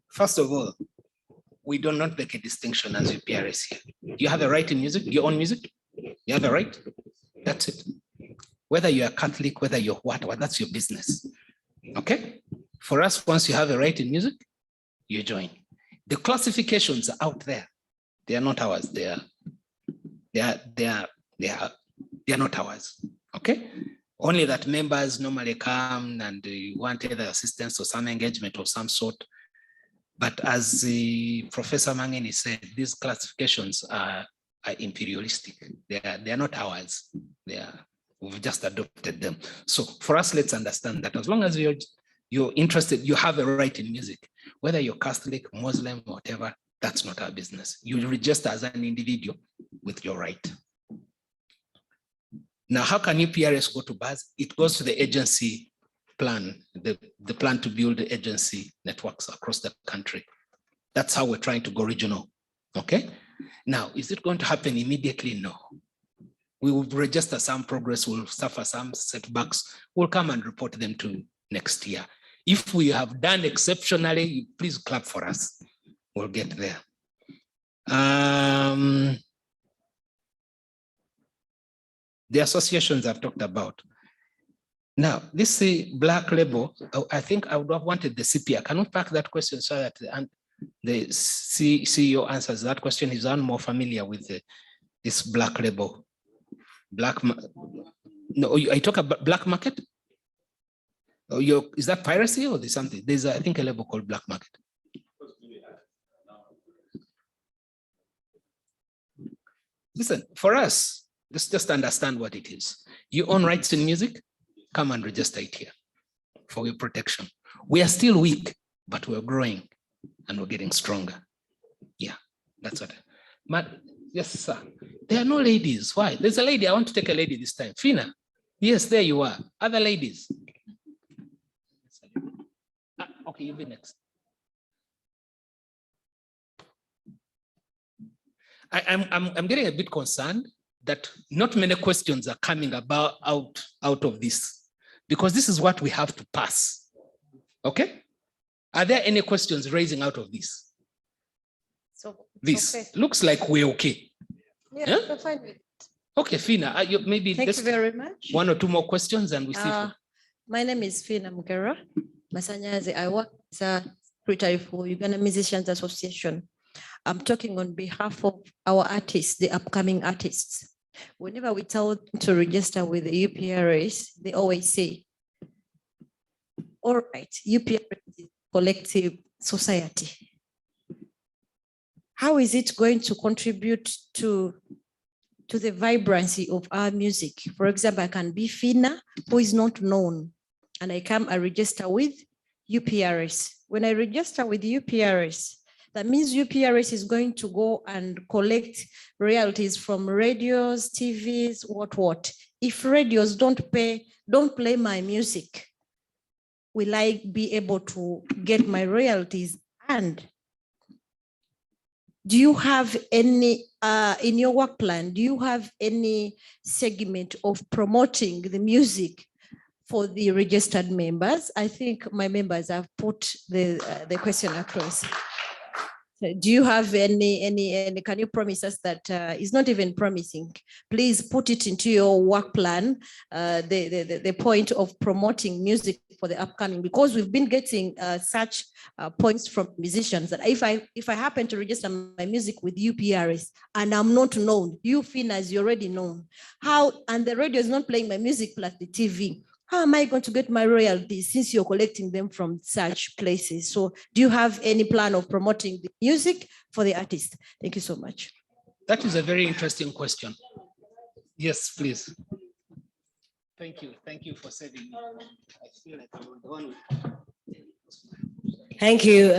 S6: First of all, we do not make a distinction as UPRS here. You have a right in music, your own music. You have a right. That's it. Whether you're a Catholic, whether you're what, that's your business. Okay? For us, once you have a right in music, you join. The classifications are out there. They are not ours. They are not ours. Okay? Only that members normally come and they want either assistance or some engagement of some sort. But as Professor Mangeni said, these classifications are imperialistic. They are not ours. We've just adopted them. So for us, let's understand that as long as you're interested, you have a right in music, whether you're Catholic, Muslim, whatever, that's not our business. You register as an individual with your right. Now, how can UPRS go to bars? It goes to the agency plan, the plan to build the agency networks across the country. That's how we're trying to go regional, okay? Now, is it going to happen immediately? No. We will register some progress, we'll suffer some setbacks, we'll come and report them to next year. If we have done exceptionally, please clap for us. We'll get there. The associations I've talked about. Now, this black label, I think I would have wanted the CPR. Can we pack that question so that the CEO answers that question? Is one more familiar with this black label? No, I talk about black market? Oh, is that piracy or there's something? There's, I think, a label called black market. Listen, for us, let's just understand what it is. You own rights in music, come and register it here for your protection. We are still weak, but we're growing and we're getting stronger. Yeah, that's what. Yes, sir. There are no ladies. Why? There's a lady. I want to take a lady this time. Fina. Yes, there you are. Other ladies. Okay, you'll be next. I'm getting a bit concerned that not many questions are coming about out of this, because this is what we have to pass. Okay? Are there any questions raising out of this?
S1: So
S6: this
S1: okay.
S6: Looks like we're okay.
S1: Yeah,
S6: Huh?
S1: we're fine with it.
S6: Okay, Fina, maybe
S1: Thank you very much.
S6: One or two more questions and we see.
S1: My name is Fina Mugera Masanyaze. I work as a secretary for Uganda Musicians Association. I'm talking on behalf of our artists, the upcoming artists. Whenever we tell them to register with the UPRS, they always say, all right, UPRS is collective society. How is it going to contribute to the vibrancy of our music? For example, I can be Fina, who is not known, and I register with UPRS. When I register with UPRS, that means UPRS is going to go and collect royalties from radios, TVs, what. If radios don't play my music, will I be able to get my royalties? And do you have any, in your work plan, do you have any segment of promoting the music for the registered members? I think my members have put the question across. Do you have any, can you promise us that it's not even promising? Please put it into your work plan, the point of promoting music for the upcoming, because we've been getting such points from musicians that if I happen to register my music with UPRS and I'm not known, you Fina is already known, and the radio is not playing my music plus the TV, how am I going to get my royalties since you're collecting them from such places? So do you have any plan of promoting the music for the artist? Thank you so much.
S6: That is a very interesting question. Yes, please. Thank you. Thank you for saving me. I feel like I'm the one.
S22: Thank you.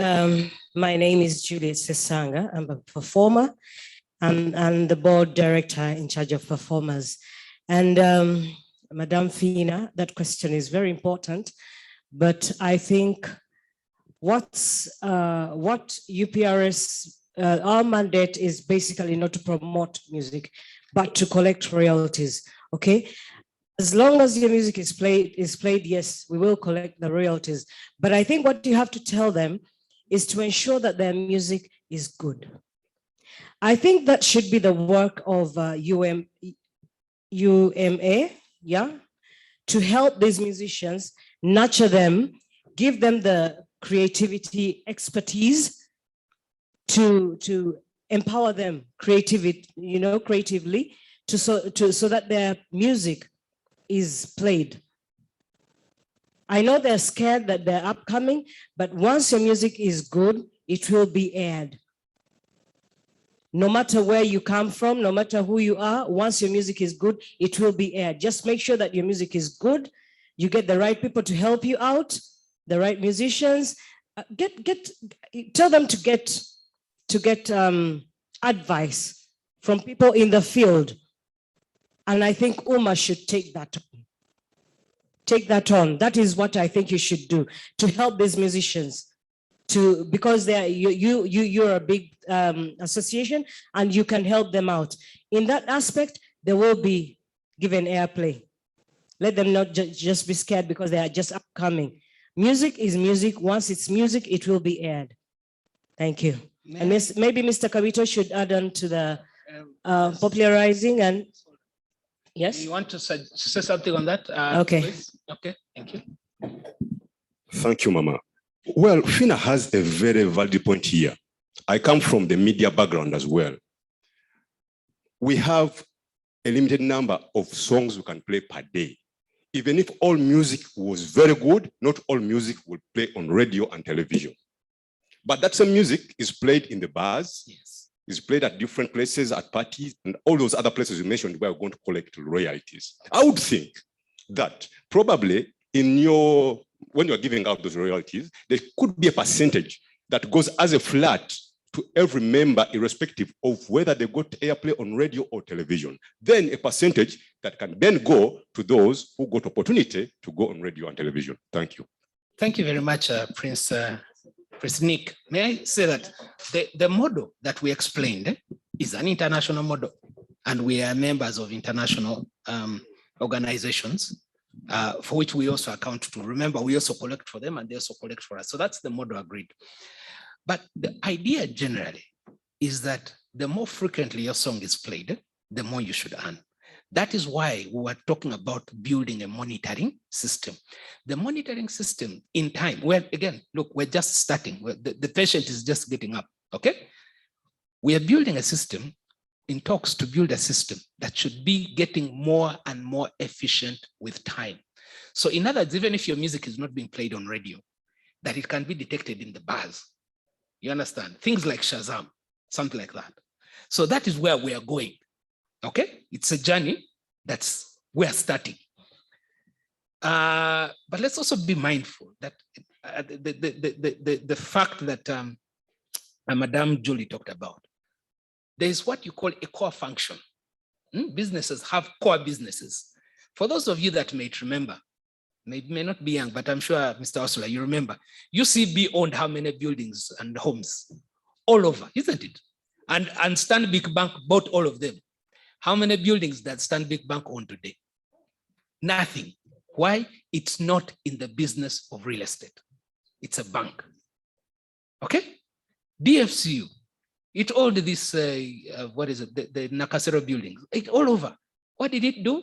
S22: My name is Juliet Sesanga. I'm a performer and the board director in charge of performers. And Madam Fina, that question is very important, but I think what UPRS, our mandate is basically not to promote music, but to collect royalties, okay? As long as your music is played, yes, we will collect the royalties. But I think what you have to tell them is to ensure that their music is good. I think that should be the work of UMA, yeah, to help these musicians, nurture them, give them the creativity, expertise to empower them creatively, so that their music is played. I know they're scared that they're upcoming, but once your music is good, it will be aired. No matter where you come from, no matter who you are, once your music is good, it will be aired. Just make sure that your music is good. You get the right people to help you out, the right musicians. Tell them to get advice from people in the field. And I think UMA should take that on. That is what I think you should do to help these musicians. Because you're a big association and you can help them out. In that aspect, they will be given airplay. Let them not just be scared because they are just upcoming. Music is music. Once it's music, it will be aired. Thank you. And maybe Mr. Kabito should add on to the popularizing and yes.
S6: You want to say something on that?
S22: Okay.
S6: Please? Okay, thank you.
S3: Thank you, Mama. Well, Fina has a very valid point here. I come from the media background as well. We have a limited number of songs we can play per day. Even if all music was very good, not all music will play on radio and television. But that same music is played in the bars, is played at different places, at parties, and all those other places you mentioned where we're going to collect royalties. I would think that probably when you're giving out those royalties, there could be a percentage that goes as a flat to every member, irrespective of whether they got airplay on radio or television. Then a percentage that can then go to those who got opportunity to go on radio and television. Thank you.
S6: Thank you very much, Prince Nick. May I say that the model that we explained is an international model, and we are members of international organizations for which we also account to. Remember, we also collect for them and they also collect for us. So that's the model agreed. But the idea generally is that the more frequently your song is played, the more you should earn. That is why we were talking about building a monitoring system. The monitoring system in time, well, again, look, we're just starting. The patient is just getting up, okay? We are building a system in talks to build a system that should be getting more and more efficient with time. So in other words, even if your music is not being played on radio, that it can be detected in the bars. You understand? Things like Shazam, something like that. So that is where we are going. Okay, it's a journey that's we're starting. But let's also be mindful that the fact that Madame Julie talked about, there is what you call a core function. Businesses have core businesses. For those of you that may remember, may not be young, but I'm sure Mr. Ursula, you remember, UCB owned how many buildings and homes? All over, isn't it? And Stanbic Bank bought all of them. How many buildings does Stanbic Bank own today? Nothing. Why? It's not in the business of real estate. It's a bank. Okay? DFCU, it owned this, what is it, the Nakasero buildings, all over. What did it do?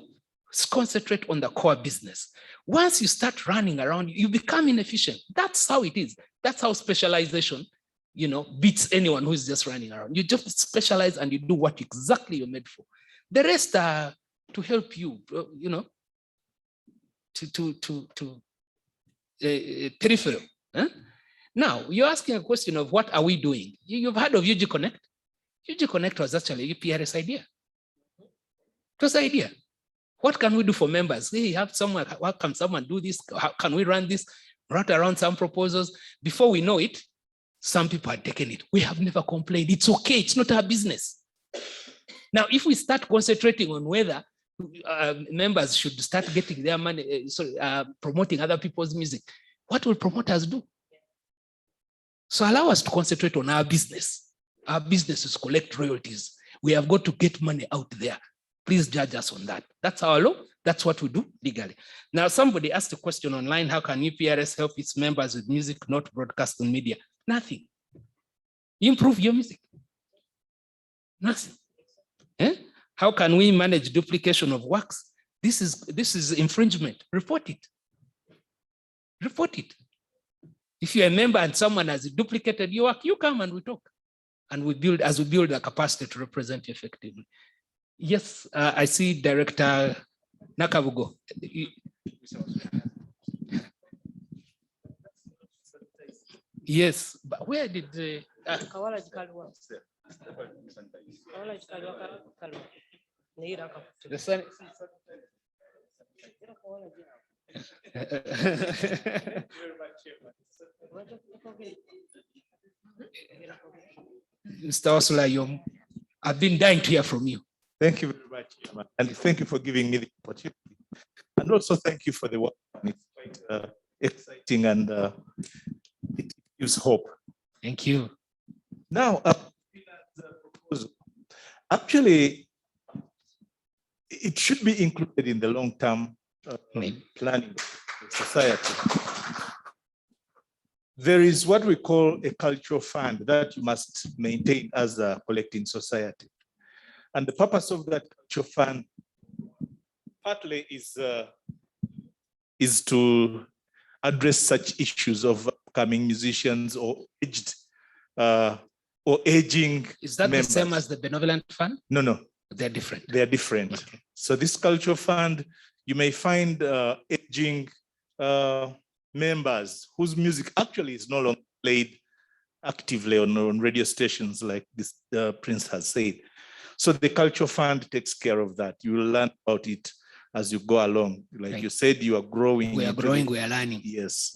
S6: Concentrate on the core business. Once you start running around, you become inefficient. That's how it is. That's how specialization, beats anyone who is just running around. You just specialize and you do what exactly you're made for. The rest are to help you, peripheral. Huh? Now, you're asking a question of what are we doing? You've heard of UG Connect? UG Connect was actually a UPRS idea. It was an idea. What can we do for members? Hey, what can someone do this? How can we run this? Route around some proposals. Before we know it, some people had taken it. We have never complained. It's okay. It's not our business. Now, if we start concentrating on whether members should start getting their money, promoting other people's music, what will promoters do? So allow us to concentrate on our business. Our business is collect royalties. We have got to get money out there. Please judge us on that. That's our law. That's what we do legally. Now, somebody asked a question online, how can UPRS help its members with music not broadcast on media? Nothing. Improve your music. Nothing. How can we manage duplication of works? This is infringement. Report it. Report it. If you're a member and someone has duplicated your work, you come and we talk. And we build the capacity to represent you effectively. Yes, I see Director Nakavugo. Yes, but where did the... Mr. Ursula, I've been dying to hear from you.
S19: Thank you very much, and thank you for giving me the opportunity. And also thank you for the work. It's quite exciting and it gives hope.
S6: Thank you.
S19: Now, actually, it should be included in the long-term planning of society.
S7: there is what we call a cultural fund that you must maintain as a collecting society. And the purpose of that cultural fund partly is to address such issues of upcoming musicians or aging.
S6: Is that
S7: members.
S6: the same as the benevolent fund?
S7: No, no.
S6: They're different.
S7: They're different.
S6: Okay.
S7: So this cultural fund, you may find aging members whose music actually is no longer played actively on radio stations like this Prince has said. So the cultural fund takes care of that. You will learn about it as you go along. Like
S6: Right.
S7: you said, you are growing.
S6: We are growing, we are learning.
S7: Yes.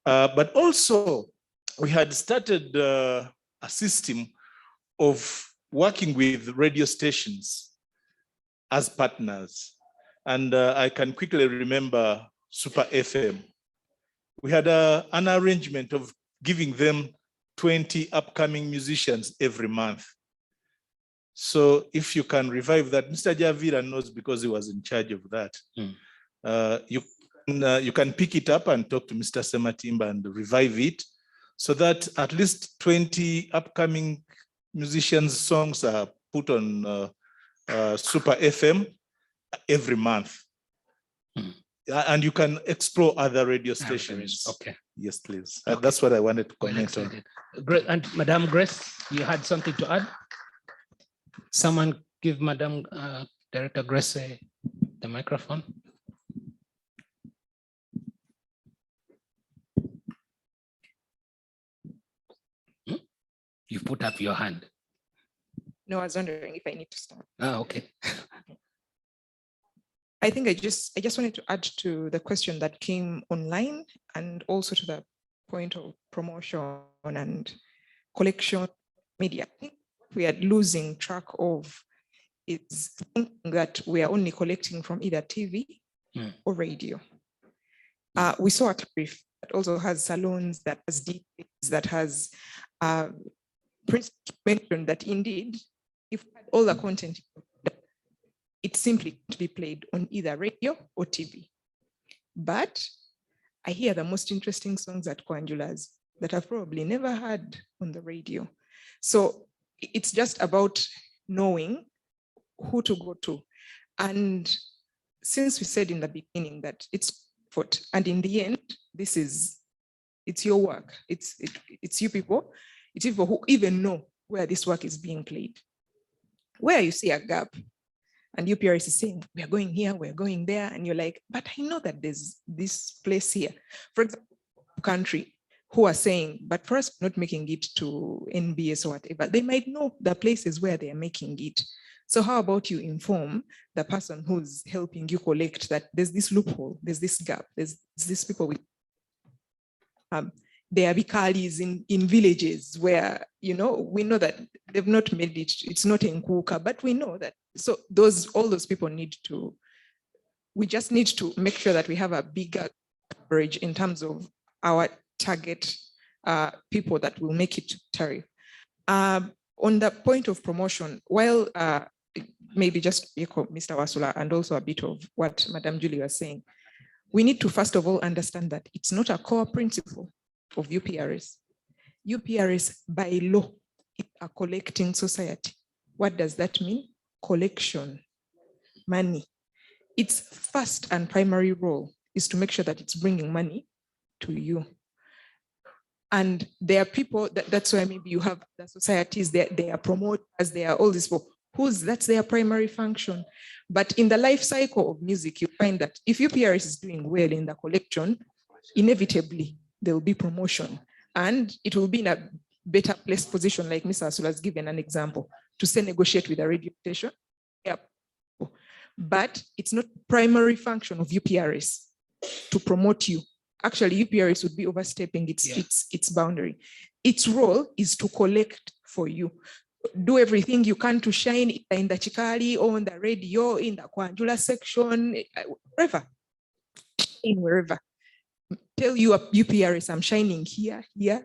S7: But also we had started a system of working with radio stations as partners. And I can quickly remember Super FM. We had an arrangement of giving them 20 upcoming musicians every month. So if you can revive that, Mr. Javira knows because he was in charge of that. You can pick it up and talk to Mr. Sematimba and revive it so that at least 20 upcoming musicians' songs are put on Super FM every month. And you can explore other radio stations.
S6: Okay.
S7: Yes, please.
S6: Okay.
S7: That's what I wanted to comment on.
S6: excited. And Madam Grace, you had something to add? Someone give Madam Director Grace the microphone. You put up your hand.
S9: No, I was wondering if I need to start.
S6: Ah, okay.
S9: I think I just wanted to add to the question that came online and also to the point of promotion and collection media. I think we are losing track of is thinking that we are only collecting from either TV or radio. We saw a brief that also has salons, that has DJs, that has mentioned that indeed, if all the content, it's simply to be played on either radio or TV. But I hear the most interesting songs at Kwanjula's that I've probably never heard on the radio. So it's just about knowing who to go to. And since we said in the beginning that it's effort, and in the end, it's your work. It's you people. It's people who even know where this work is being played. Where you see a gap, and UPRS is saying, we are going here, we're going there, and you're like, but I know that there's this place here. For example, country who are saying, but for us not making it to NBS or whatever, they might know the places where they are making it. So how about you inform the person who's helping you collect that there's this loophole, there's this gap, there's these people with there are bikalis in villages where, we know that they've not made it, it's not in Kuka, but we know that. So all those people we just need to make sure that we have a bigger coverage in terms of our target people that will make it to tariff. On the point of promotion, while maybe just echo Mr. Wasula and also a bit of what Madam Julie was saying, we need to first of all understand that it's not a core principle of UPRS. UPRS by law is a collecting society. What does that mean? Collection, money. Its first and primary role is to make sure that it's bringing money to you. And there are people, that's why maybe you have the societies, they are promoters, they are all these people, that's their primary function. But in the life cycle of music, you find that if UPRS is doing well in the collection, inevitably there will be promotion and it will be in a better placed position, like Mr. Asula has given an example, to say negotiate with a radio station. Yeah. But it's not primary function of UPRS to promote you. Actually, UPRS would be overstepping its boundary. Its role is to collect for you. Do everything you can to shine in the Chikali or on the radio, in the Kwanjula section, wherever. Tell you UPRS, I'm shining here, there.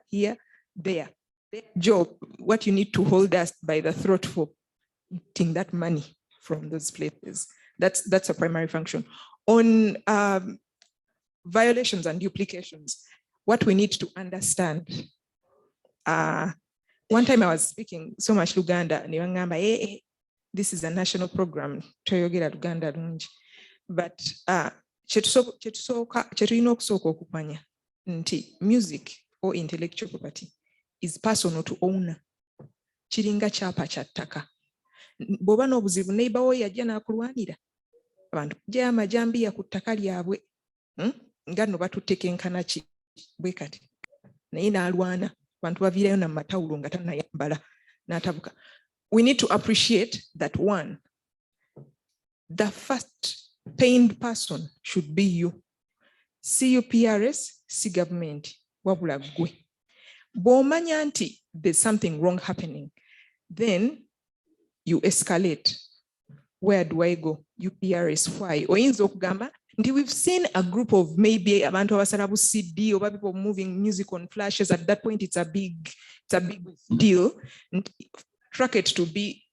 S9: Their job, what you need to hold us by the throat for getting that money from those places. That's a primary function. On violations and duplications, what we need to understand. One time I was speaking so much Luganda, this is a national program, toyogera Luganda lungi. But chetulina okusooka okumanya nti music or intellectual property is personal to owner. Kiringa kyapa kya ttaka. Bw'oba n'obuzibu neighbor wo yajja n'akulwanira. Abantu bajja amajambiya ku ttaka lyabwe. Nga nno batutekenkana ki bwe kati. Naye n'alwana. Abantu baviirayo na matawulo nga tannayambala n'atabuka. We need to appreciate that one, the first pained person should be you. See UPRS, see government, wabula gwe. Bw'omanya nti there's something wrong happening, then you escalate. Where do I go? UPRS, why? Oyinza okugamba nti we've seen a group of maybe abantu abasala bu CD or people moving music on flashes. At that point, it's a big deal. Track it to be,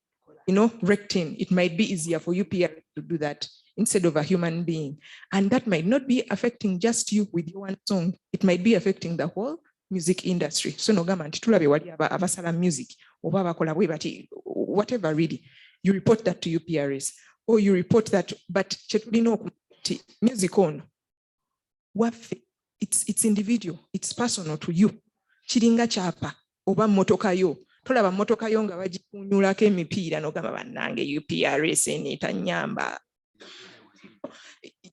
S9: wrecked in. It might be easier for UPRS to do that instead of a human being. And that might not be affecting just you with your one song. It might be affecting the whole music industry. So no gama nti tulabe wali abasala music oba bakola bwe bati whatever really. You report that to UPRS or you report that, but chetulina okumati music on. It's individual, it's personal to you. Kiringa kyapa oba motoka yo. Tolaba motoka yo nga bagikunyulako emipiira n'ogamba bannange UPRS netanyamba.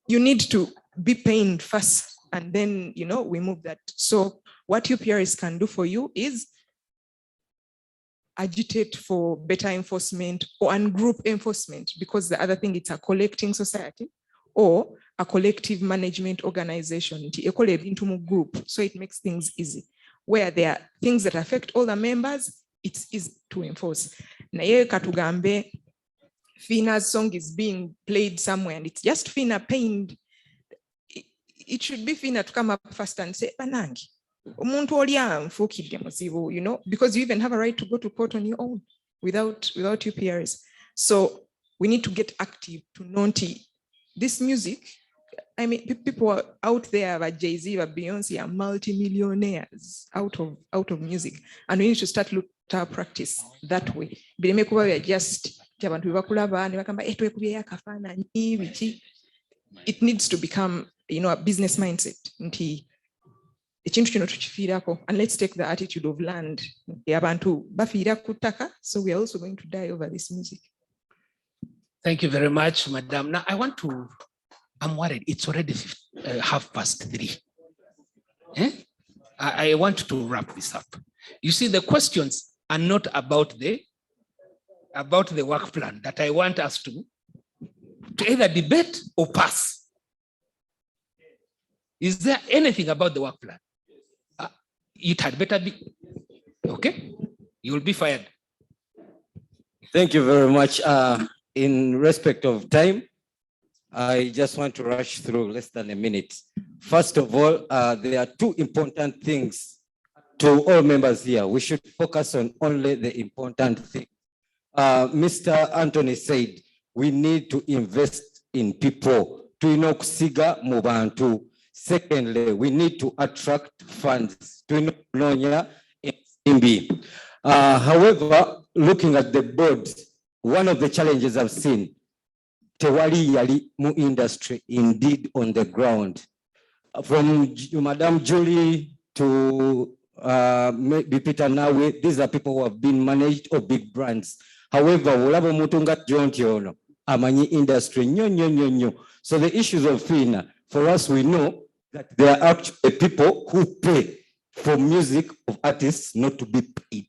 S9: You need to be pained first and then, we move that. So what UPRS can do for you is agitate for better enforcement or ungroup enforcement, because the other thing, it's a collecting society or a collective management organization. Group, so it makes things easy. Where there are things that affect all the members, it's easy to enforce. Naye katugambe, Fina's song is being played somewhere and it's just Fina pained. It should be Fina to come up first and say, Banangi, because you even have a right to go to court on your own without UPRS. So we need to get active to know this music. I mean, people are out there, like Jay-Z, like Beyonce, are multi-millionaires out of music. And we need to start looking at our practice that way. We are just, it needs to become, a business mindset. And let's take the attitude of land. So we are also going to die over this music.
S6: Thank you very much, Madam. Now I'm worried. It's already 3:30. I want to wrap this up. You see, the questions are not about the work plan that I want us to either debate or pass. Is there anything about the work plan? It had better be. Okay? You will be fired.
S13: Thank you very much. In respect of time, I just want to rush through less than a minute. First of all, there are two important things to all members here. We should focus on only the important thing. Mr. Anthony said, we need to invest in people. Tuinokusiga mubantu. Secondly, we need to attract funds. Tuinokunonya imbi. However, looking at the boards, one of the challenges I've seen, tewali yali mu industry indeed on the ground. From Madam Julie to Bipita Nawe, these are people who have been managed or big brands. However, ulabo mutunga jontiono amanyi industry nyo. So the issues of FINA, for us, we know that there are actually people who pay for music of artists not to be paid.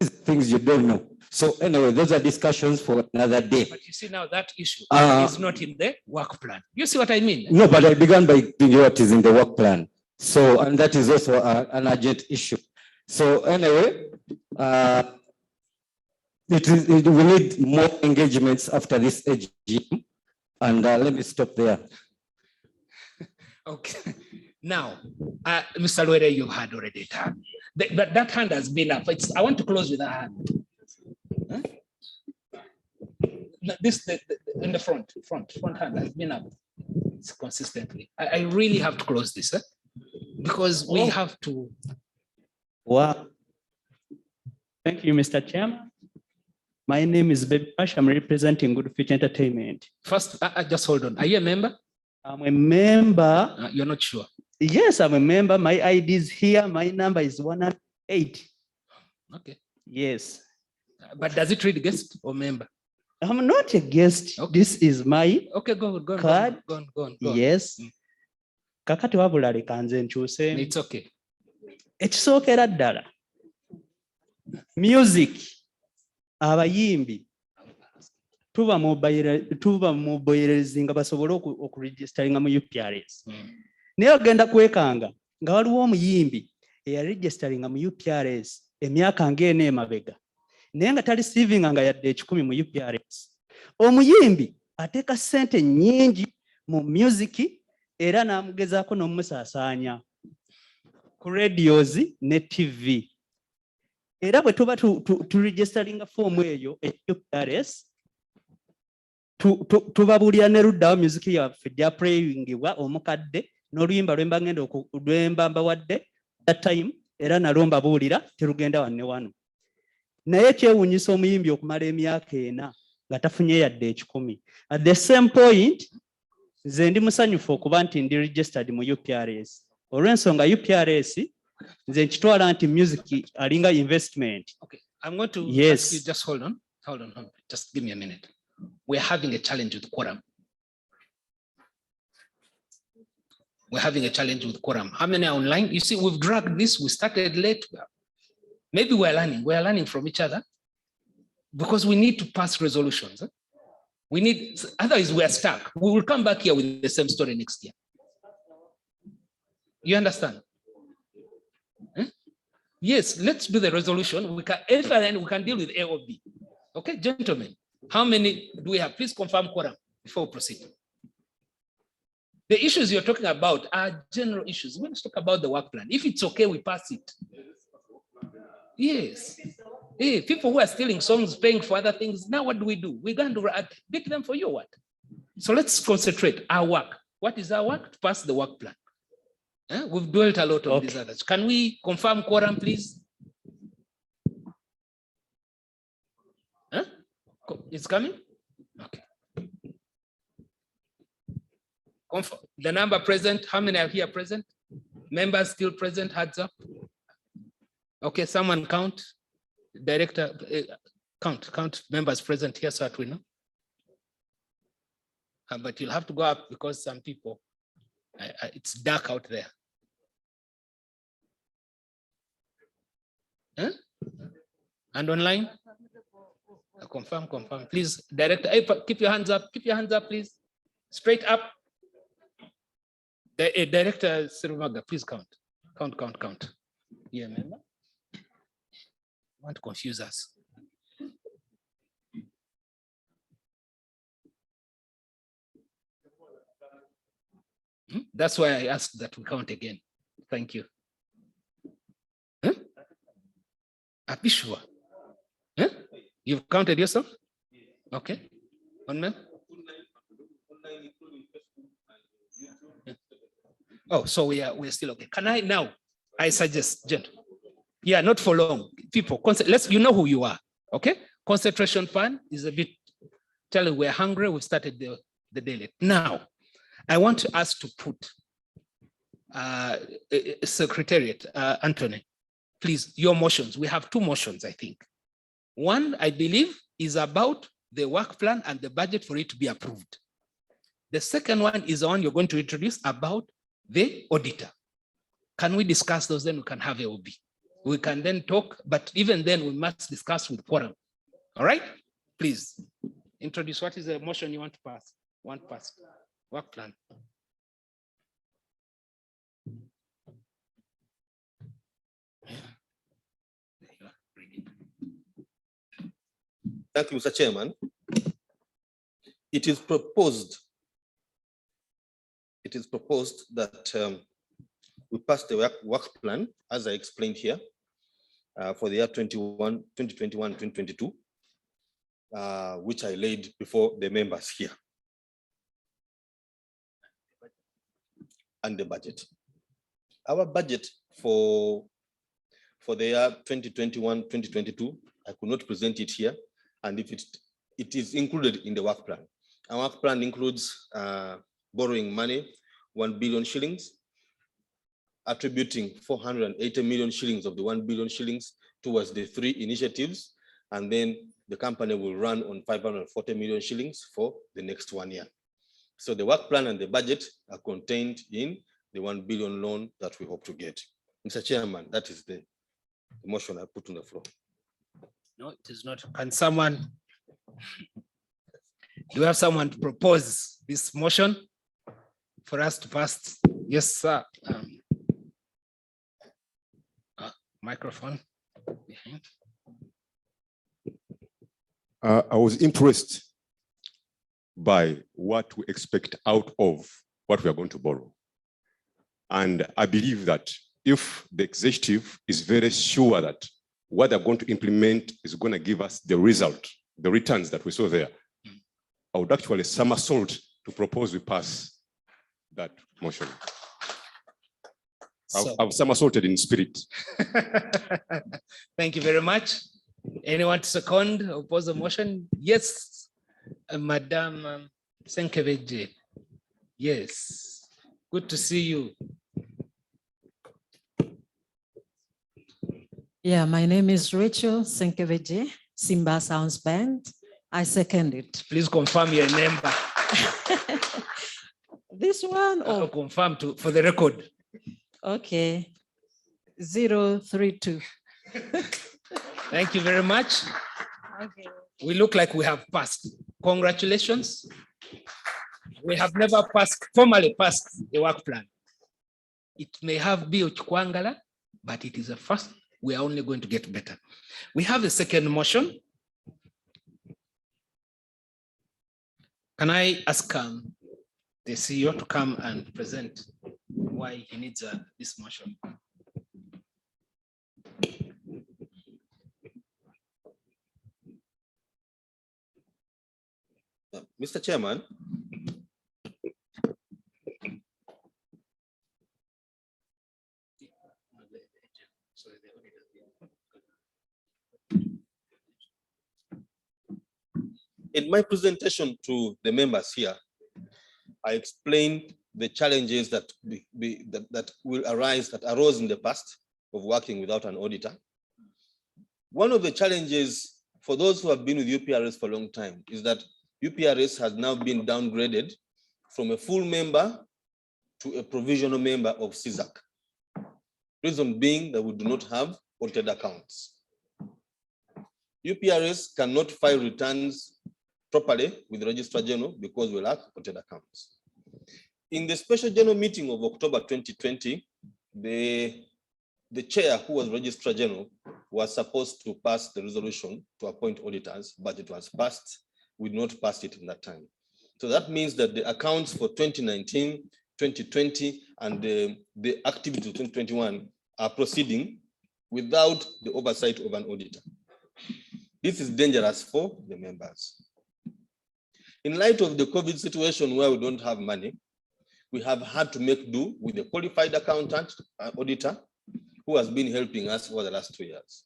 S13: These things you don't know. So anyway, those are discussions for another day.
S6: But you see now that issue is not in the work plan. You see what I mean?
S13: No, but I began by thinking what is in the work plan. So, and that is also an urgent issue. So anyway, we need more engagements after this AGM. And let me stop there.
S6: Okay. Now, Mr. Luere, you had already done. That hand has been up. I want to close with that hand. Huh? This in the front hand has been up consistently. I really have to close this. because we have to.
S8: Wow. Thank you, Mr. Chairman. My name is Baby Ash. I'm representing Good Future Entertainment.
S6: First, just hold on. Are you a member?
S8: I'm a member.
S6: You're not sure?
S8: Yes, I'm a member. My ID is here. My number is 108.
S6: Okay.
S8: Yes.
S6: But does it read guest or member?
S8: I'm not a guest. Okay. This is my
S6: go on,
S8: card.
S6: Go on.
S8: Yes. Kakati wabula leka nze nkyuse.
S6: It's okay.
S8: Ekisookera ddala. Music. Abayimbi. Tuba mobilizing nga basobole okuregisteringa mu UPRS. Naye ogenda kwekanga nga waliwo omuyimbi eyaregisteringa mu UPRS emyaka ng'ena emabega. Naye nga tali receiving nga yadde 10 mu UPRS. Omuyimbi ateeka ssente nnyingi mu music era n'amugezaako n'omusaasaanya ku radios ne TV. Era bwe tuba turegisteringa foomu eyo UPRS tubabuulira ne luddawo music yaffe gyaplayingibwa omukadde n'oluyimba lwemba mbawadde that time era nalwo mbabuulira terugenda wanne wano. Naye kyewuunyisa omuyimbi okumala emyaka 4 nga tafunye yadde 10. At the same point, nze ndi musanyufu okuba nti ndi registered mu UPRS. Olw'ensonga UPRS, nze nkitwala nti music alinga investment.
S6: Okay, I'm going to ask you, just hold on. Just give me a minute. We're having a challenge with quorum. How many are online? You see, we've dragged this. We started late. Maybe we're learning from each other because we need to pass resolutions. Otherwise we're stuck. We will come back here with the same story next year. You understand? Yes, let's do the resolution. We can deal with A or B. Okay, gentlemen, how many do we have? Please confirm quorum before we proceed. The issues you're talking about are general issues. Let's talk about the work plan. If it's okay, we pass it. Yes. Hey, people who are stealing songs, paying for other things, now what do? We're going to beat them for you or what? So let's concentrate our work. What is our work? To pass the work plan. We've dwelt a lot on these others. Can we confirm quorum, please? It's coming? Okay. The number present, how many are here present? Members still present, hands up. Okay, someone count. Director, count members present here so that we know. But you'll have to go up because some people, it's dark out there. And online? Confirm. Please, director, keep your hands up, please. Straight up. Director Sirumaga, please count. Yeah, member. Want to confuse us. That's why I asked that we count again. Thank you. Are you sure? You've counted yourself? Okay. One minute. Oh, so we're still okay. Can I now? I suggest, gentlemen. Yeah, not for long. People, you know who you are. Okay? Concentration pan is a bit, tell you we're hungry, we've started the day late. Now, I want us to put Secretariat, Anthony, please, your motions. We have 2 motions, I think. One, I believe, is about the work plan and the budget for it to be approved. The second one is the one you're going to introduce about the auditor. Can we discuss those? Then we can have AOB. We can then talk, but even then we must discuss with quorum. All right? Please introduce what is the motion you want to pass. Work plan.
S4: Thank you, Mr. Chairman. It is proposed that we pass the work plan, as I explained here, for the year 2021-2022, which I laid before the members here, and the budget. Our budget for the year 2021-2022, I could not present it here, and if it is included in the work plan. Our work plan includes borrowing money, 1 billion shillings, attributing 480 million shillings of the 1 billion shillings towards the 3 initiatives, and then the company will run on 540 million shillings for the next 1 year. So the work plan and the budget are contained in the 1 billion loan that we hope to get. Mr. Chairman, that is the motion I put on the floor.
S6: No, it is not. Can someone, do we have someone to propose this motion for us to pass? Yes, sir. Microphone.
S3: I was impressed by what we expect out of what we are going to borrow. And I believe that if the executive is very sure that what they're going to implement is going to give us the result, the returns that we saw there, I would actually somersault to propose we pass that motion. I've somersaulted in spirit.
S6: Thank you very much. Anyone to second or oppose the motion? Yes, Madam Senkeveje. Yes, good to see you.
S10: Yeah, my name is Rachel Senkeveje, Simba Sounds Band. I second it.
S6: Please confirm your number.
S10: This one or
S6: confirm for the record.
S10: Okay, 032.
S6: Thank you very much.
S10: Okay.
S6: We look like we have passed. Congratulations. We have never formally passed the work plan. It may have been Chikwangala, but it is a first. We are only going to get better. We have a second motion. Can I ask the CEO to come and present why he needs this motion?
S4: Mr. Chairman, in my presentation to the members here, I explained the challenges that arose in the past of working without an auditor. One of the challenges for those who have been with UPRS for a long time is that UPRS has now been downgraded from a full member to a provisional member of CISAC. Reason being that we do not have audited accounts. UPRS cannot file returns properly with the Registrar General because we lack audited accounts. In the special general meeting of October 2020, the chair, who was Registrar General, was supposed to pass the resolution to appoint auditors, but it was passed. We did not pass it in that time. So that means that the accounts for 2019, 2020, and the activity of 2021 are proceeding without the oversight of an auditor. This is dangerous for the members. In light of the COVID situation where we don't have money, we have had to make do with a qualified accountant, auditor, who has been helping us for the last 2 years.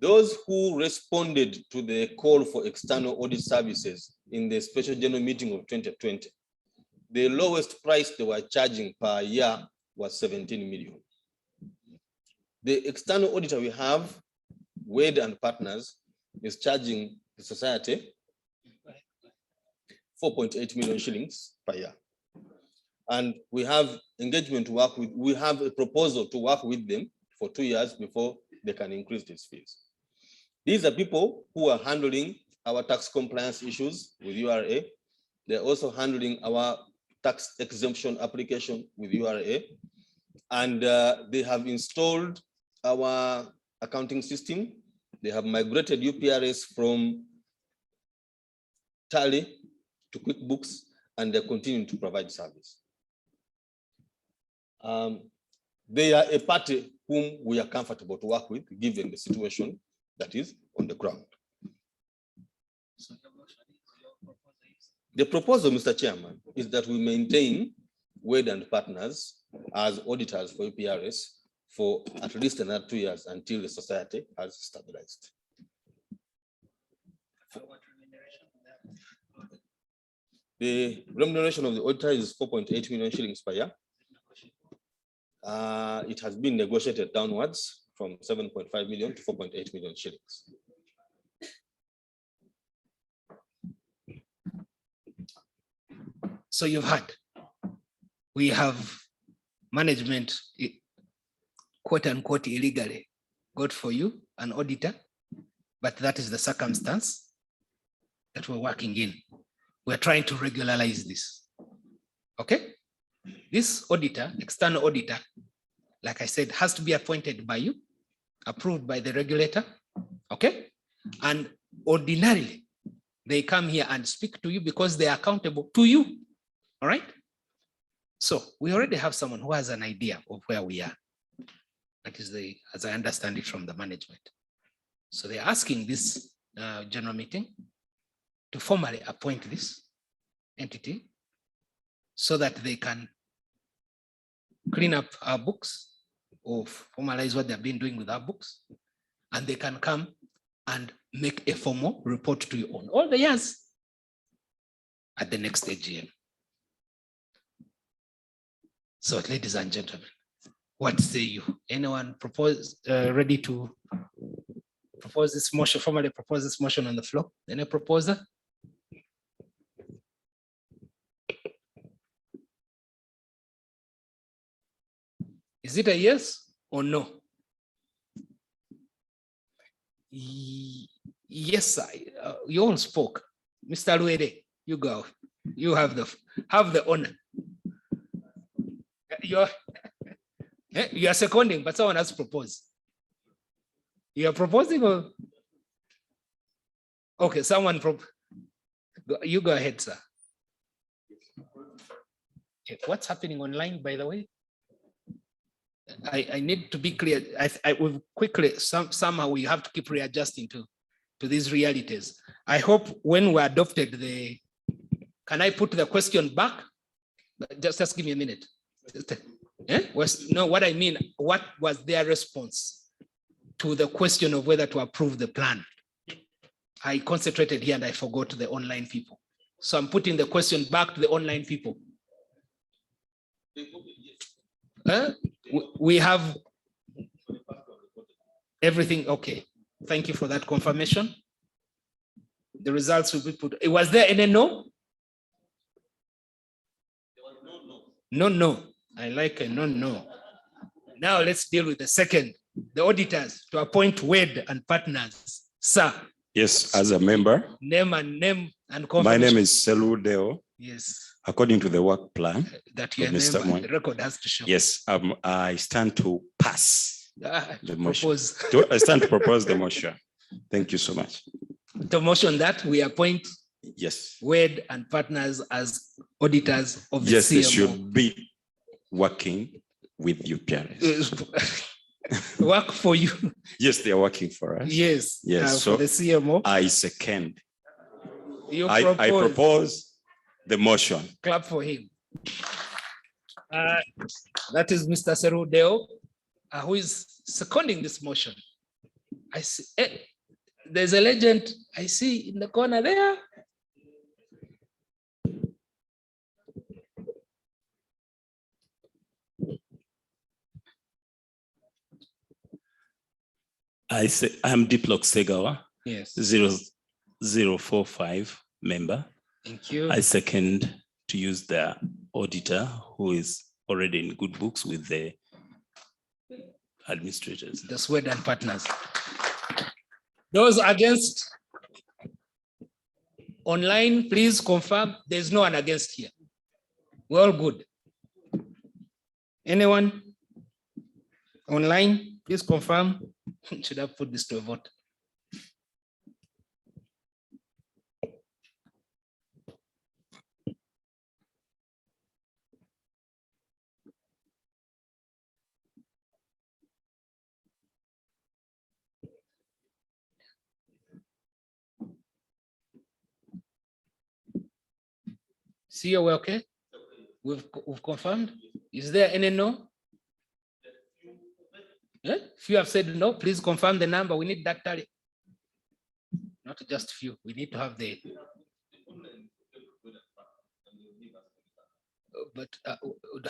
S4: Those who responded to the call for external audit services in the special general meeting of 2020, the lowest price they were charging per year was 17 million. The external auditor we have, Wade and Partners, is charging the society 4.8 million shillings per year. And we have engagement to work with, we have a proposal to work with them for 2 years before they can increase these fees. These are people who are handling our tax compliance issues with URA. They're also handling our tax exemption application with URA. And they have installed our accounting system. They have migrated UPRS from Tally to QuickBooks, and they're continuing to provide service. They are a party whom we are comfortable to work with, given the situation that is on the ground. The proposal, Mr. Chairman, is that we maintain Wade and Partners as auditors for UPRS for at least another 2 years until the society has stabilized. The remuneration of the auditor is 4.8 million shillings per year. It has been negotiated downwards from 7.5 million to 4.8 million shillings.
S6: So you've heard, we have management, quote unquote, illegally got for you an auditor, but that is the circumstance that we're working in. We're trying to regularize this. Okay? This auditor, external auditor, like I said, has to be appointed by you, approved by the regulator. Okay? And ordinarily, they come here and speak to you because they are accountable to you. All right? So we already have someone who has an idea of where we are. That is as I understand it from the management. So they're asking this general meeting to formally appoint this entity so that they can clean up our books or formalize what they've been doing with our books, and they can come and make a formal report to you on all the years at the next AGM. So, ladies and gentlemen, what say you? Anyone ready to propose this motion, formally propose this motion on the floor? Any proposer? Is it a yes or no? Yes, you all spoke. Mr. Luede, you go. You have the honor. You are seconding, but someone has proposed. You are proposing or? Okay, someone you go ahead, sir. Okay, what's happening online, by the way? I need to be clear. I will quickly, somehow we have to keep readjusting to these realities. I hope when we adopted can I put the question back? Just give me a minute. No, what I mean, what was their response to the question of whether to approve the plan? I concentrated here and I forgot the online people. So I'm putting the question back to the online people. We have everything. Okay. Thank you for that confirmation. The results will be put. Was there any no? No. I like a no. Now let's deal with the second. The auditors to appoint Wade and partners. Sir.
S21: Yes, as a member.
S6: Name and confirmation.
S21: My name is Selu Deo.
S6: Yes.
S21: According to the work plan.
S6: That your name and the record has to show.
S21: Yes, I stand to pass the motion. I stand to propose the motion. Thank you so much.
S6: The motion that we appoint
S21: Wade
S6: and partners as auditors of the
S21: CMO. Yes,
S6: they
S21: should be working with UPRS.
S6: Work for you.
S21: Yes, they are working for us.
S6: Yes.
S21: Yes.
S6: So for the CMO.
S21: I second.
S6: I
S21: propose the motion.
S6: Clap for him. That is Mr. Seru Deo, who is seconding this motion. I see. There's a legend I see in the corner there.
S5: I'm Diplok Segawa.
S6: Yes.
S5: 0045 member.
S6: Thank you.
S5: I second to use the auditor who is already in good books with the administrators.
S6: The Sweden partners. Those against online, please confirm. There's no one against here. We're all good. Anyone online, please confirm. Should I put this to a vote? See, we're okay? We've confirmed? Is there any no? If you have said no, please confirm the number. We need that tally. Not just few. We need to have the. But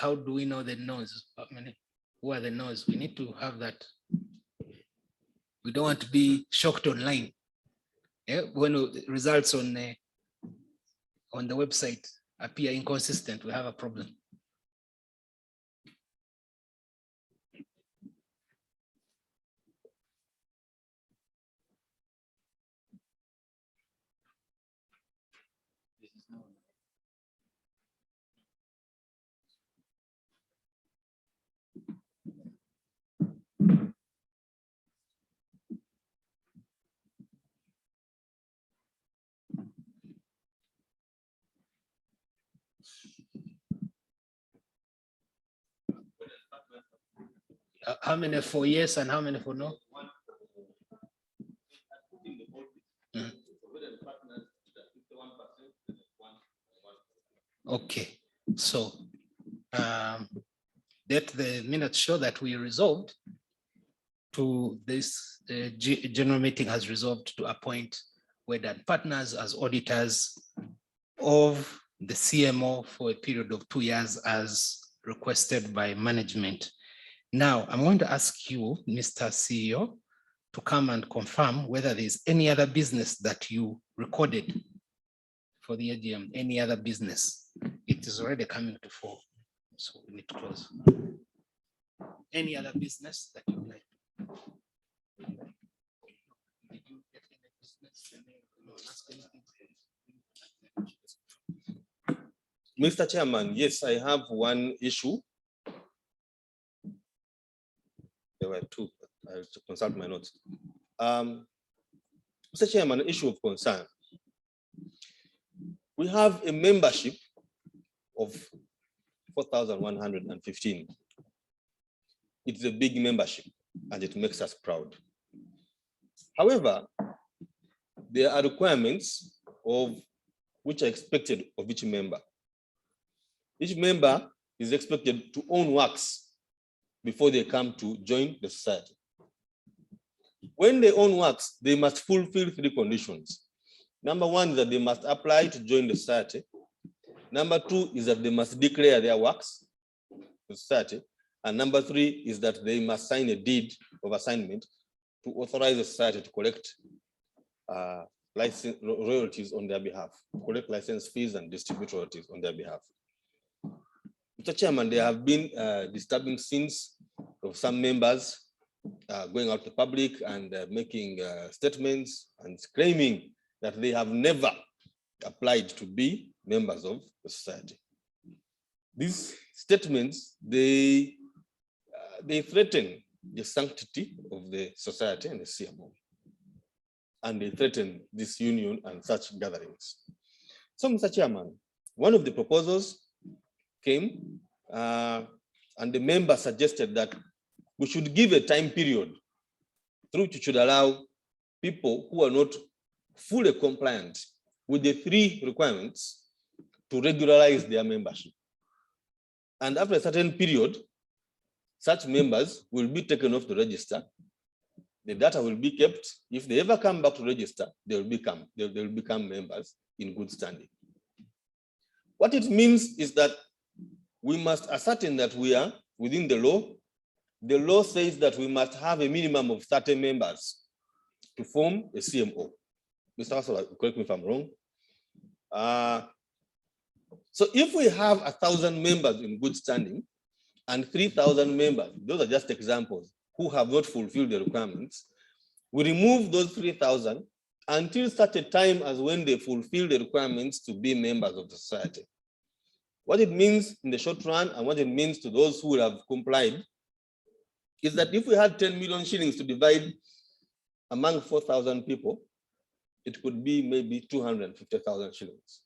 S6: how do we know the no's? How many? Who are the no's? We need to have that. We don't want to be shocked online. Yeah? When the results on the website appear inconsistent, we have a problem. How many for yes and how many for no? Okay, so let the minutes show that we resolved to this general meeting has resolved to appoint Wed Partners as auditors of the CMO for a period of 2 years as requested by management. Now, I'm going to ask you, Mr. CEO, to come and confirm whether there's any other business that you recorded for the AGM, any other business. It is already coming to 4, so we need to close. Any other business that you would like? Did you get any business?
S4: Mr. Chairman, yes, I have one issue. There were 2, I have to consult my notes. Mr. Chairman, an issue of concern. We have a membership of 4,115. It's a big membership and it makes us proud. However, there are requirements of which are expected of each member. Each member is expected to own works before they come to join the society. When they own works, they must fulfill 3 conditions. Number 1 is that they must apply to join the society. Number 2 is that they must declare their works to the society. And number 3 is that they must sign a deed of assignment to authorize the society to collect license royalties on their behalf, collect license fees and distribute royalties on their behalf. Mr. Chairman, there have been disturbing scenes of some members going out to the public and making statements and claiming that they have never applied to be members of the society. These statements, they threaten the sanctity of the society and the CMO. And they threaten this union and such gatherings. So, Mr. Chairman, one of the proposals came and the member suggested that we should give a time period through which should allow people who are not fully compliant with the 3 requirements to regularize their membership. And after a certain period, such members will be taken off the register. The data will be kept. If they ever come back to register, they will become members in good standing. What it means is that we must ascertain that we are within the law. The law says that we must have a minimum of 30 members to form a CMO. Mr. Wasser, correct me if I'm wrong. So if we have 1,000 members in good standing and 3,000 members, those are just examples, who have not fulfilled the requirements, we remove those 3,000 until such a time as when they fulfill the requirements to be members of the society. What it means in the short run and what it means to those who have complied is that if we had 10 million shillings to divide among 4,000 people, it could be maybe 250,000 shillings.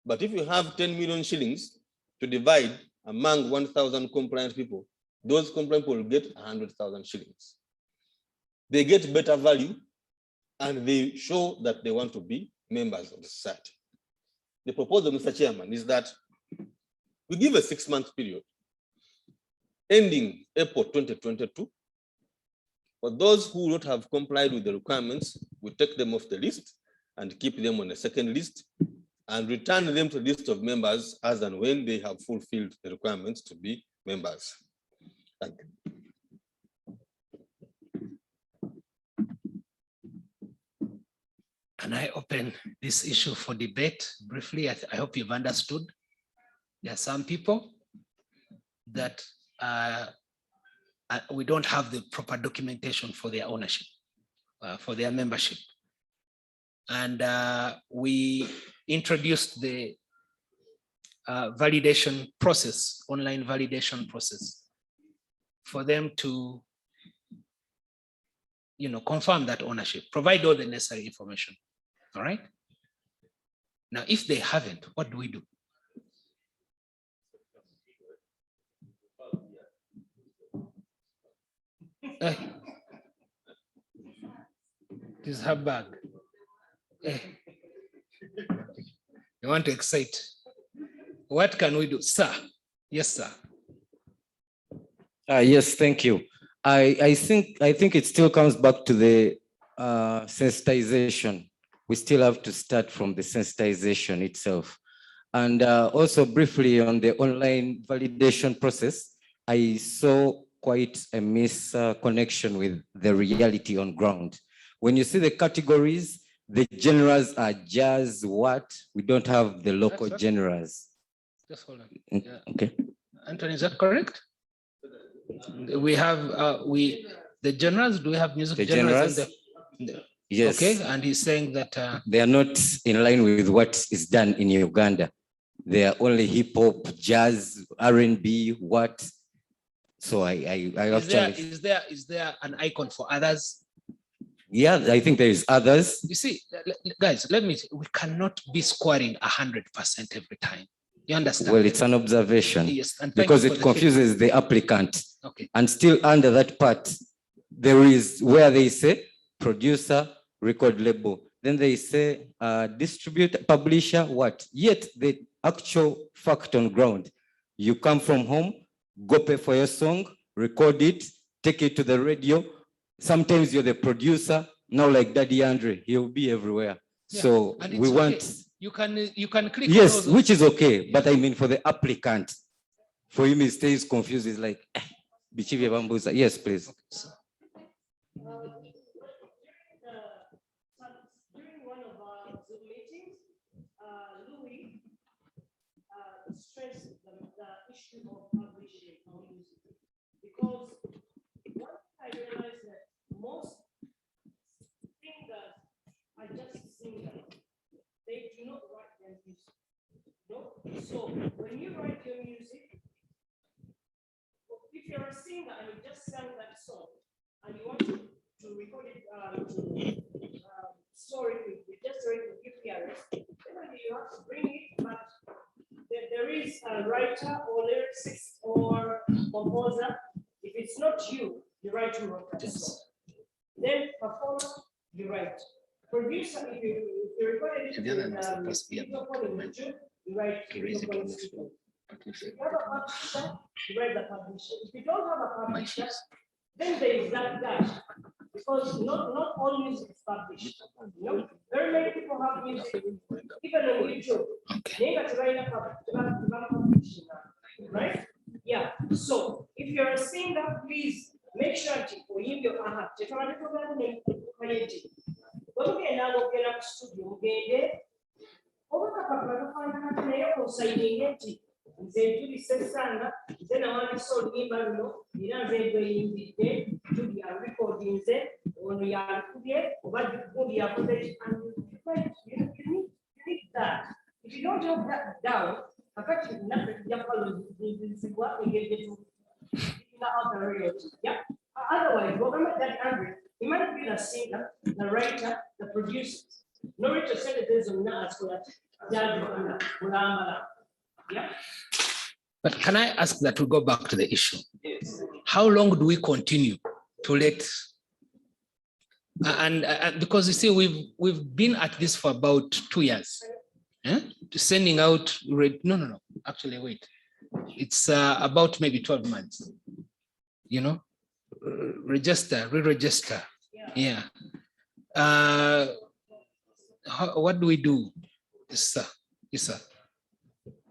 S4: But if you have 10 million shillings to divide among 1,000 compliant people, those compliant people will get 100,000 shillings. They get better value and they show that they want to be members of the society. The proposal, Mr. Chairman, is that we give a 6-month period ending April 2022. For those who would not have complied with the requirements, we take them off the list and keep them on a second list and return them to the list of members as and when they have fulfilled the requirements to be members. Thank you.
S6: Can I open this issue for debate briefly? I hope you've understood. There are some people that we don't have the proper documentation for their ownership, for their membership. And we introduced the validation process, online validation process, for them to confirm that ownership, provide all the necessary information. All right. Now, if they haven't, what do we do? This is her bag. You want to excite? What can we do, sir? Yes, sir.
S13: Yes, thank you. I think it still comes back to the sensitization. We still have to start from the sensitization itself. And also briefly on the online validation process, I saw quite a misconnection with the reality on ground. When you see the categories, the genres are jazz, what? We don't have the local genres.
S6: Just hold on.
S13: Yeah. Okay.
S6: Anthony, is that correct? We have, the genres, do we have music
S13: the
S6: genres?
S13: Yes.
S6: Okay, and he's saying that
S13: they are not in line with what is done in Uganda. They are only hip hop, jazz, R&B, what? So I actually.
S6: Is there an icon for others?
S13: Yeah, I think there is others.
S6: You see, guys, we cannot be scoring 100% every time. You understand?
S13: Well, it's an observation.
S6: Yes, and
S13: because it confuses the applicant.
S6: Okay.
S13: And still under that part, there is where they say producer, record label. Then they say distributor, publisher, what? Yet the actual fact on ground, you come from home, go pay for your song, record it, take it to the radio. Sometimes you're the producer. Now like Daddy Andre, he'll be everywhere. Yeah. So we want.
S6: You can click.
S13: Yes, which is okay. But I mean for the applicant, for him he stays confused. He's like, yes, please.
S22: Okay. During one of our Zoom meetings, Louis stressed the issue of publishing our music, because one thing I realized that most singers are just singers. They do not write their music. No? So when you write your music, if you're a singer and you just sang that song and you want to record it, store it with UPRS, then you have to bring it, but there is a writer or lyricist or composer. If it's not you, the writer wrote that song. Then performer, you write. Producer, if you record it in June, you write. If you have a publisher, you write the publisher. If you don't have a publisher, then there is that gap, because not all music is published. You know, very many people have music, even on YouTube. Right? Yeah. So if you're a singer, please make sure to for him your studio. Nze tulise sana nze nawandiisa oluyimba luno era nze gweyimbidde Judy alurekodinze ono yalukubye oba gundi yakoze you need that. If you don't have that down, kakati naffe tujja kubalozibwa engeri yeah. Otherwise, whatever that angry, he might be the singer, the writer, the producer. No Richard said it is not for that. Yeah.
S6: But can I ask that we go back to the issue? Yes. How long do we continue to let? And because you see, we've been at this for about 2 years. Sending out no. Actually, wait. It's about maybe 12 months. register, re-register. Yeah. What do we do? Yes, sir. Yes, sir.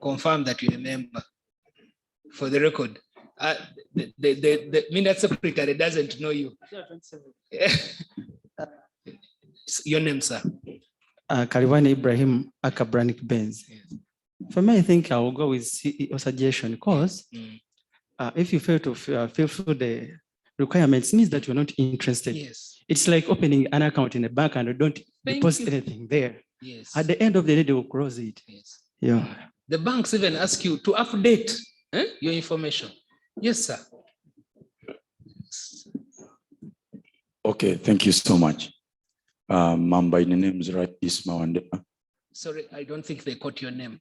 S6: Confirm that you're a member for the record. The minute secretary doesn't know you. Your name, sir?
S8: Kaliwani Ibrahim Akabranik Benz. For me, I think I will go with your suggestion because if you fail to fulfill the requirements, means that you're not interested.
S6: Yes.
S8: It's like opening an account in a bank and you don't deposit anything there.
S6: Yes.
S8: At the end of the day, they will close it.
S6: Yes.
S8: Yeah.
S6: The banks even ask you to update your information. Yes, sir.
S2: Okay, thank you so much. Ma'am, by the name is right, Isma Wandera.
S6: Sorry, I don't think they caught your name.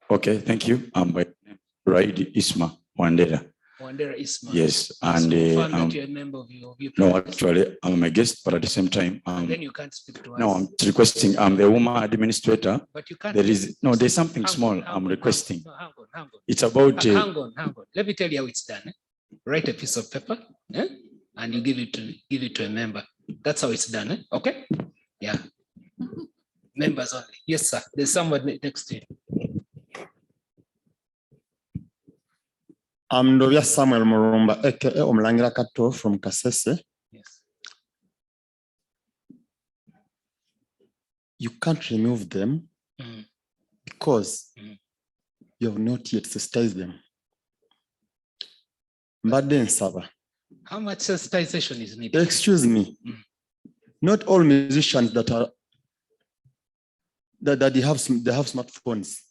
S2: Okay, thank you. By the name right, Isma Wandera.
S6: Wandera Isma.
S2: Yes,
S6: And
S2: and
S6: that you're a member of your
S2: no, actually, I'm a guest, but at the same time,
S6: then you can't speak to us.
S2: no, I'm requesting. I'm the woman administrator.
S6: But you can't.
S2: There is no. There's something small. I'm requesting. It's about.
S6: Hang on. Let me tell you how it's done. Write a piece of paper, and you give it to a member. That's how it's done. Okay? Yeah. Members only. Yes, sir. There's someone next to you.
S12: I'm Ndovya Samuel Murumba, aka Omlangira Kato from Kasese.
S6: Yes.
S12: You can't remove them because you have not yet sensitized them. Mbaden Saba.
S6: How much sensitization is needed?
S12: Excuse me. Not all musicians that are that they have smartphones.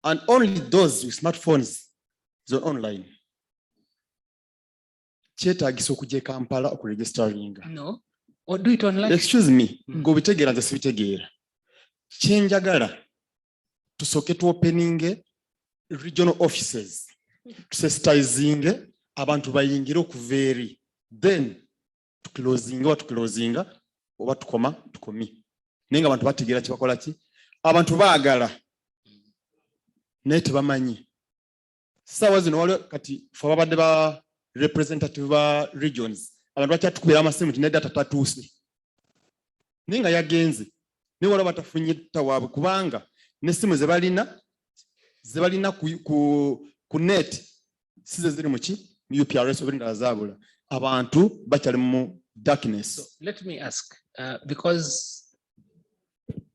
S12: And only those with smartphones are online. Kyetaagisa okujja Kampala okuregisteringa.
S6: No. Or do it online.
S12: Excuse me. Go bitegeera nze sibitegeera. Kyenjagala tusooke tuopeninge regional offices. Tusensitizing abantu bayingire okuva eri. Then tuclosinga oba tukomi. Naye nga abantu bategeera kye bakola ki. Abantu baagala. Nete bamanyi. Sawa zino waliwo kati fo babadde ba representative ba regions. Abantu bakyatukubira amasimu nti nedda tatatuuse. Naye nga yagenze. Naye waliwo batafunye tawaabwe kubanga n'essimu ze balina ku net size ziri mu ki mu UPRS oba endala zaabula. Abantu bakyali mu darkness.
S6: So let me ask, because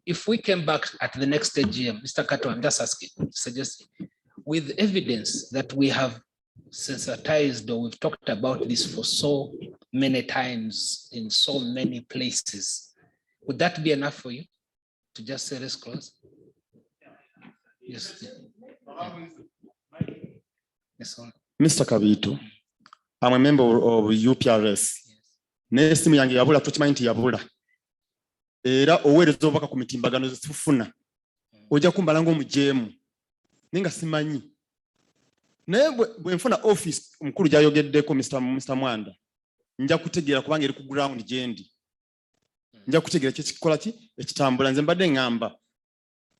S6: if we came back at the next AGM, Mr. Kato, I'm just asking, suggesting, with evidence that we have sensitized or we've talked about this for so many times in so many places, would that be enough for you to just say let's close? Yes. Yes, sir.
S12: Mr. Kabito, I'm a member of UPRS. N'essimu yange yabula tukimanyi nti yabula. Era oweereza obubaka ku mitimbagano ze tufuna. Ojja kumbala ng'omujeemu. Naye nga simanyi. Naye bwe nfuna office omukulu gy'ayogeddeko Mr. Mwanda, nja kutegeera kubanga eri ku ground gye ndi. Nja kutegeera kikola ki ekitambula. Nze mbadde ngamba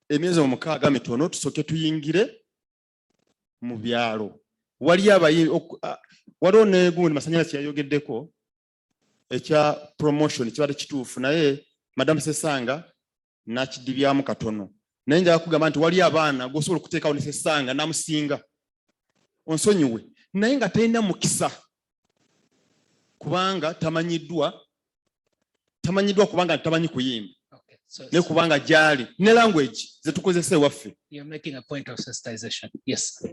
S12: emyezi 6 mitono tusooke tuyingire mu byalo. Waliwo n'egundi Masanyalaze yayogeddeko ekya promotion kibadde kituufu naye Madam Sesanga nakidibyamu katono. Naye njagala kugamba nti wali abaana g'osobola okuteekawo ne Sesanga n'amusinga. Onsonyiwe. Naye nga talina mukisa kubanga tamanyiddwa kubanga tamanyi kuyimba. Ne kubanga gyali ne language ze tukozesa ewaffe.
S6: You're making a point of sensitization. Yes.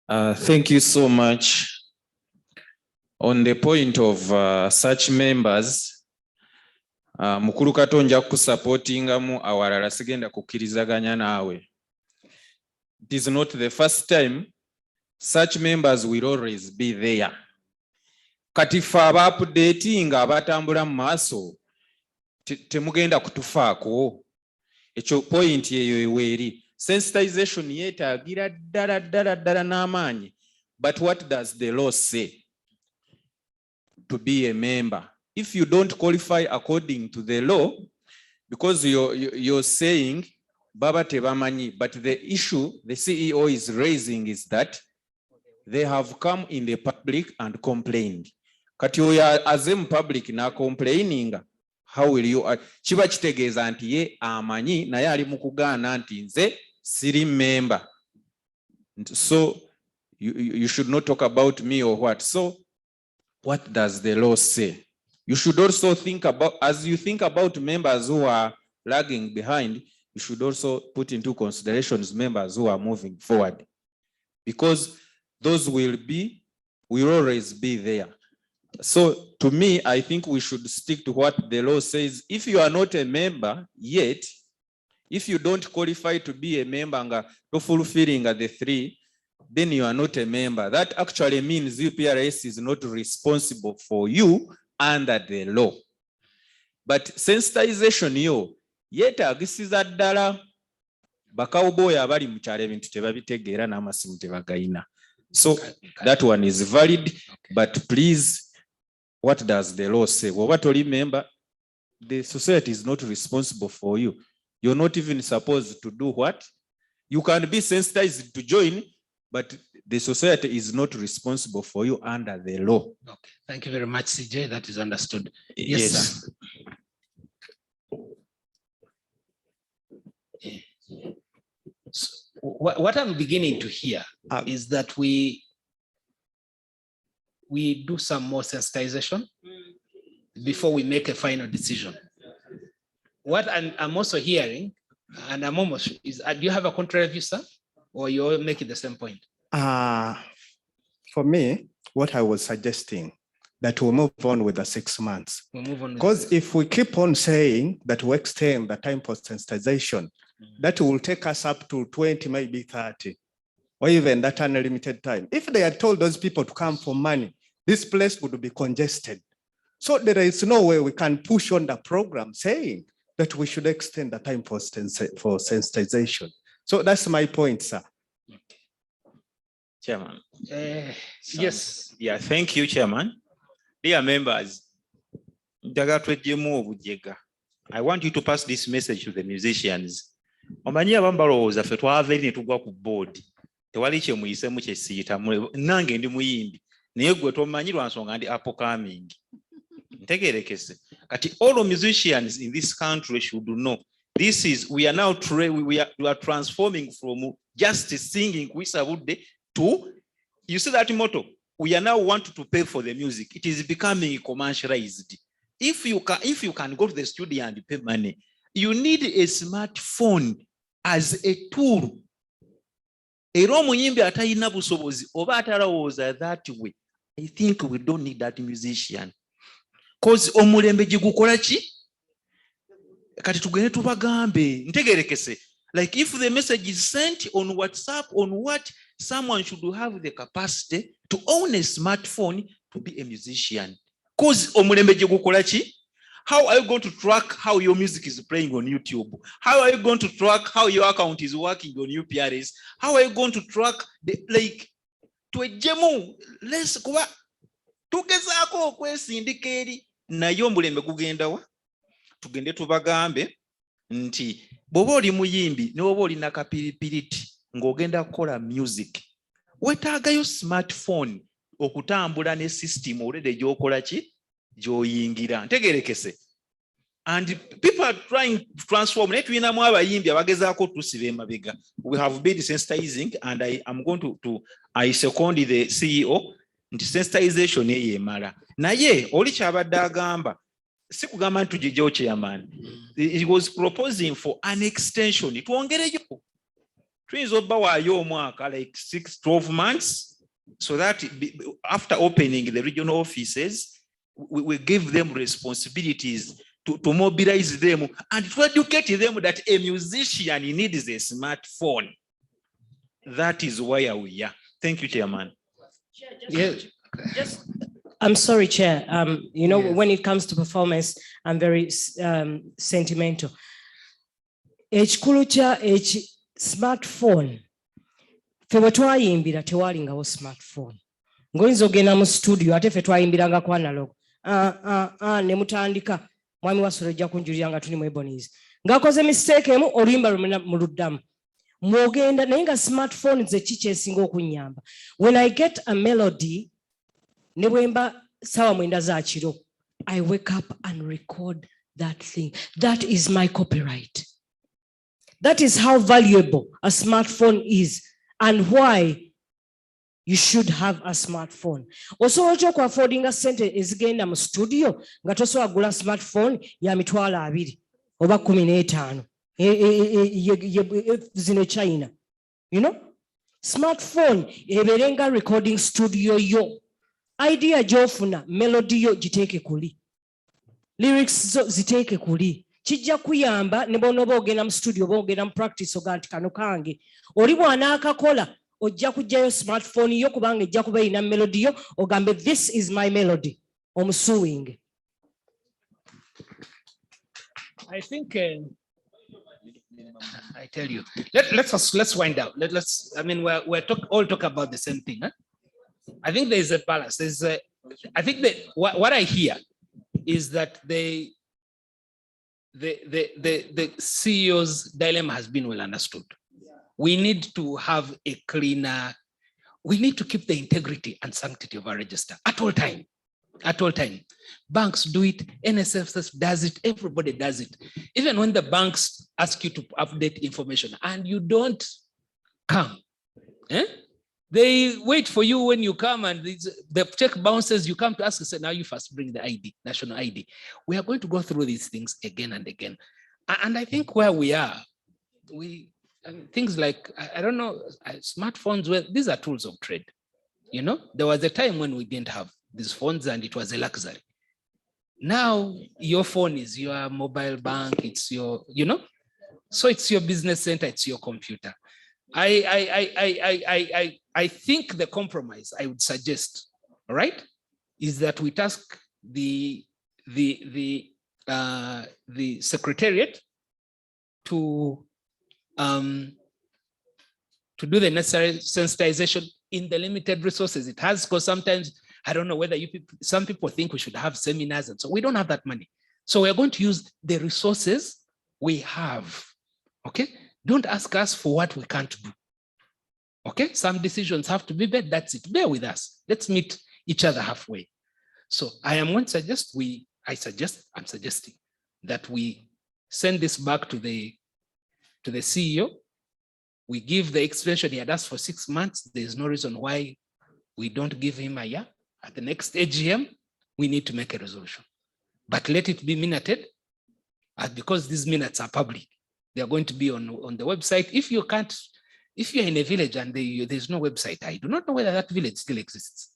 S20: Thank you so much. On the point of such members, mukulu Kato nja kusupportingamu awalala sigenda kukkirizaganya naawe. It is not the first time such members will always be there. Kati ffe aba-updatinga abatambula mu maaso temugenda kutufaako. Ekyo point eyo eweeri. Sensitization yeetaagira ddala n'amaanyi. But what does the law say? To be a member. If you don't qualify according to the law, because you're saying baba tebamanyi, but the issue the CEO is raising is that they have come in the public and complained. Kati oyo aze mu public na complaining, how will you chiba kitegeeza nti ye amanyi naye ali mu kugaana nti nze siri member. So you should not talk about me or what. So what does the law say? You should also think about, as you think about members who are lagging behind, you should also put into considerations members who are moving forward, because those will always be there. So to me, I think we should stick to what the law says. If you are not a member yet, if you don't qualify to be a member and to fulfilling the three, then you are not a member. That actually means UPRS is not responsible for you under the law. But sensitization yetagisiza ddala bakawuboya abali mu kyalo ebintu tebabitegeera n'amasimu tebagayina. So that one is valid, but please, what does the law say? Well, what remember, the society is not responsible for you. You're not even supposed to do what? You can be sensitized to join, but the society is not responsible for you under the law.
S6: Okay, thank you very much, CJ. That is understood.
S20: Yes,
S6: sir. So what I'm beginning to hear is that we do some more sensitization before we make a final decision. What I'm also hearing, and I'm almost, is do you have a contrary view, sir? Or you're making the same point?
S14: For me, what I was suggesting, that we'll move on with the 6 months.
S6: We'll move on.
S14: Because if we keep on saying that we extend the time for sensitization, that will take us up to 20, maybe 30, or even that unlimited time. If they had told those people to come for money, this place would be congested. So there is no way we can push on the program saying that we should extend the time for sensitization. So that's my point, sir.
S19: Chairman.
S6: Yes.
S19: Yeah, thank you, Chairman. Dear members, I want you to pass this message to the musicians. Omanyi abamu balowooza ffe twava eri ne tugwa ku board. Tewali kye muyisemu kye siyita. Nange ndi muyimbi. Naye gwe tomanyi lwa nsonga ndi upcoming. Ntegeerekese. Kati all musicians in this country should know. This is, we are now we are transforming from just singing Kwisabudde to, you see that motto? We are now want to pay for the music. It is becoming commercialized. If you can go to the studio and pay money, you need a smartphone as a tool. Era omuyimbi atayina busobozi oba atalowooza that way, I think we don't need that musician. Cause omulembe gigukola ki? Kati tugende tubagambe ntegeerekese. Like if the message is sent on WhatsApp, on what, someone should have the capacity to own a smartphone to be a musician. Cause omulembe gigukola ki? How are you going to track how your music is playing on YouTube? How are you going to track how your account is working on UPRS? How are you going to track the, like, twejjemu, let's kuba tugezaako okwesindika eri naye omulembe gugenda wa? Tugende tubagambe nti bw'oba oli muyimbi n'oba olina kapiripiriti ng'ogenda kukola music, wetaagayo smartphone okutambula ne system olede gy'okola ki? Gy'oyingira. Ntegeerekese. And people are trying to transform. Naye tulinamu abayimbi abagezaako tusiba emabega. We have been sensitizing, and I second the CEO nti sensitization eyo emala. Naye oli kyabadde agamba, si kugamba nti tugijjawo chairman. He was proposing for an extension. Twongereyo. Tuyinza obbawaayo omwaka like 6-12 months, so that after opening the regional offices, we give them responsibilities to mobilize them and to educate them that a musician needs a smartphone. That is why we are. Thank you, Chairman.
S22: I'm sorry, Chair. You know, when it comes to performance, I'm very sentimental. Smartphone. Fe bwe twayimbira tewalingawo smartphone. Ngoyinza ogenda mu studio ate fe twayimbiranga ku analog. Ne mutandika mwami wasolo ojja kunjulira nga tuli mu Ebonies ng'akoze mistake emu oluyimba mu luddamu mwogenda naye nga smartphone ze kikyesinga okunnyamba when I get a melody ne bwemba sawa 9 za kiro I wake up and record that thing. That is my copyright. That is how valuable a smartphone is and why you should have a smartphone. Also, ocho affording a center is again a studio, got also a good smartphone, yamitwala abiri, oba 15. Zine China. You know? Smartphone, eberenga recording studio yo. Idea jofuna, melody yo jiteke kuli. Lyrics zo ziteke kuli. Kijja kuyamba ne bonobo ogenda mu studio bogenda mu practice oganti kano kange. Oli bwana akakola ojja kujjayo smartphone yo kubanga ejja kuba ina melody yo ogambe this is my melody. Omusuwing.
S6: I think I tell you. Let's wind out. Let's. I mean, we're all talk about the same thing. Huh? I think there is a balance. I think that what I hear is that the CEO's dilemma has been well understood. We need to have a cleaner. We need to keep the integrity and sanctity of our register at all time. At all time. Banks do it, NSF does it, everybody does it. Even when the banks ask you to update information and you don't come, they wait for you when you come and the check bounces, you come to us and say, now you first bring the ID, national ID. We are going to go through these things again and again. And I think where we are, things like, I don't know, smartphones, well, these are tools of trade. You know, there was a time when we didn't have these phones and it was a luxury. Now your phone is your mobile bank, it's your, you know, so it's your business center, it's your computer. I think the compromise I would suggest, all right, is that we task the secretariat to do the necessary sensitization in the limited resources it has, because sometimes I don't know whether some people think we should have seminars, and so we don't have that money. So we're going to use the resources we have, okay? Don't ask us for what we can't do, okay? Some decisions have to be made, that's it. Bear with us. Let's meet each other halfway. So I'm suggesting that we send this back to the CEO. We give the extension he had asked for 6 months. There's no reason why we don't give him a year. At the next AGM, we need to make a resolution. But let it be minuted, because these minutes are public. They are going to be on the website. If you're in a village and there's no website, I do not know whether that village still exists.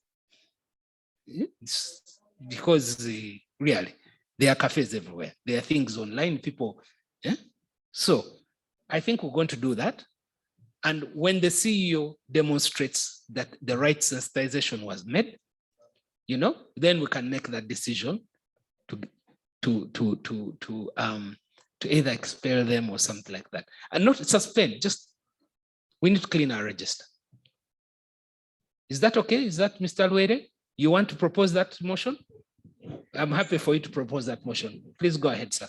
S6: It's because really, there are cafes everywhere. There are things online, people. Yeah? So I think we're going to do that. And when the CEO demonstrates that the right sensitization was made, you know, then we can make that decision to either expel them or something like that, and not suspend. Just we need to clean our register. Is that okay? Is that Mr. Luere? You want to propose that motion? I'm happy for you to propose that motion. Please go ahead, sir.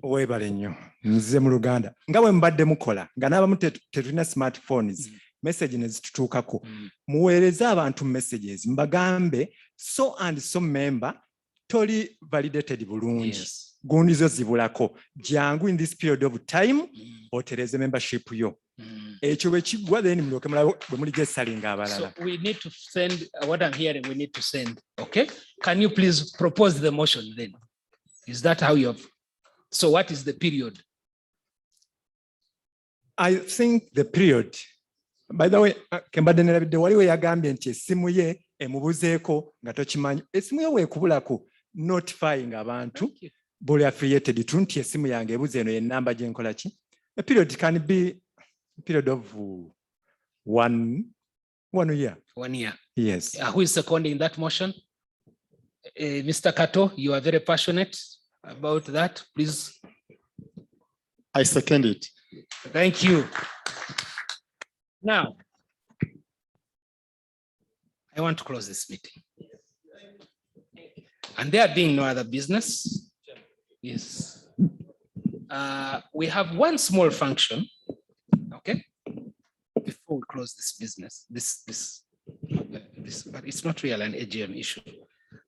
S17: Webale nnyo nze mu Luganda nga bwe mbadde mukola nga n'abamu tetulina smartphones message ne zitutuukako muweereze abantu messages mbagambe so and so member toli validated bulungi gundi zo zibulako jangu in this period of time otereze membership yo ekyo bwe kiggwa then mulyoke mulabo bwe mulijja salinga abalala.
S6: So we need to send what I'm hearing, we need to send. Okay, can you please propose the motion then? Is that how you have? So what is the period?
S17: I think the period, by the way, Kembadde nerabidde waliwo yagambye nti essimu ye emubuzeeko nga tokimanyi. Essimu ye weekubulako notifying abantu buli affiliated to nti essimu yange ebuze eno y'ennamba gye nkola ki. A period can be a period of 1 year.
S6: 1 year.
S17: Yes.
S6: Who is seconding that motion? Mr. Kato, you are very passionate about that, please.
S12: I second it.
S6: Thank you. Now, I want to close this meeting. And there being no other business, yes. We have one small function, okay? Before we close this business, but it's not really an AGM issue.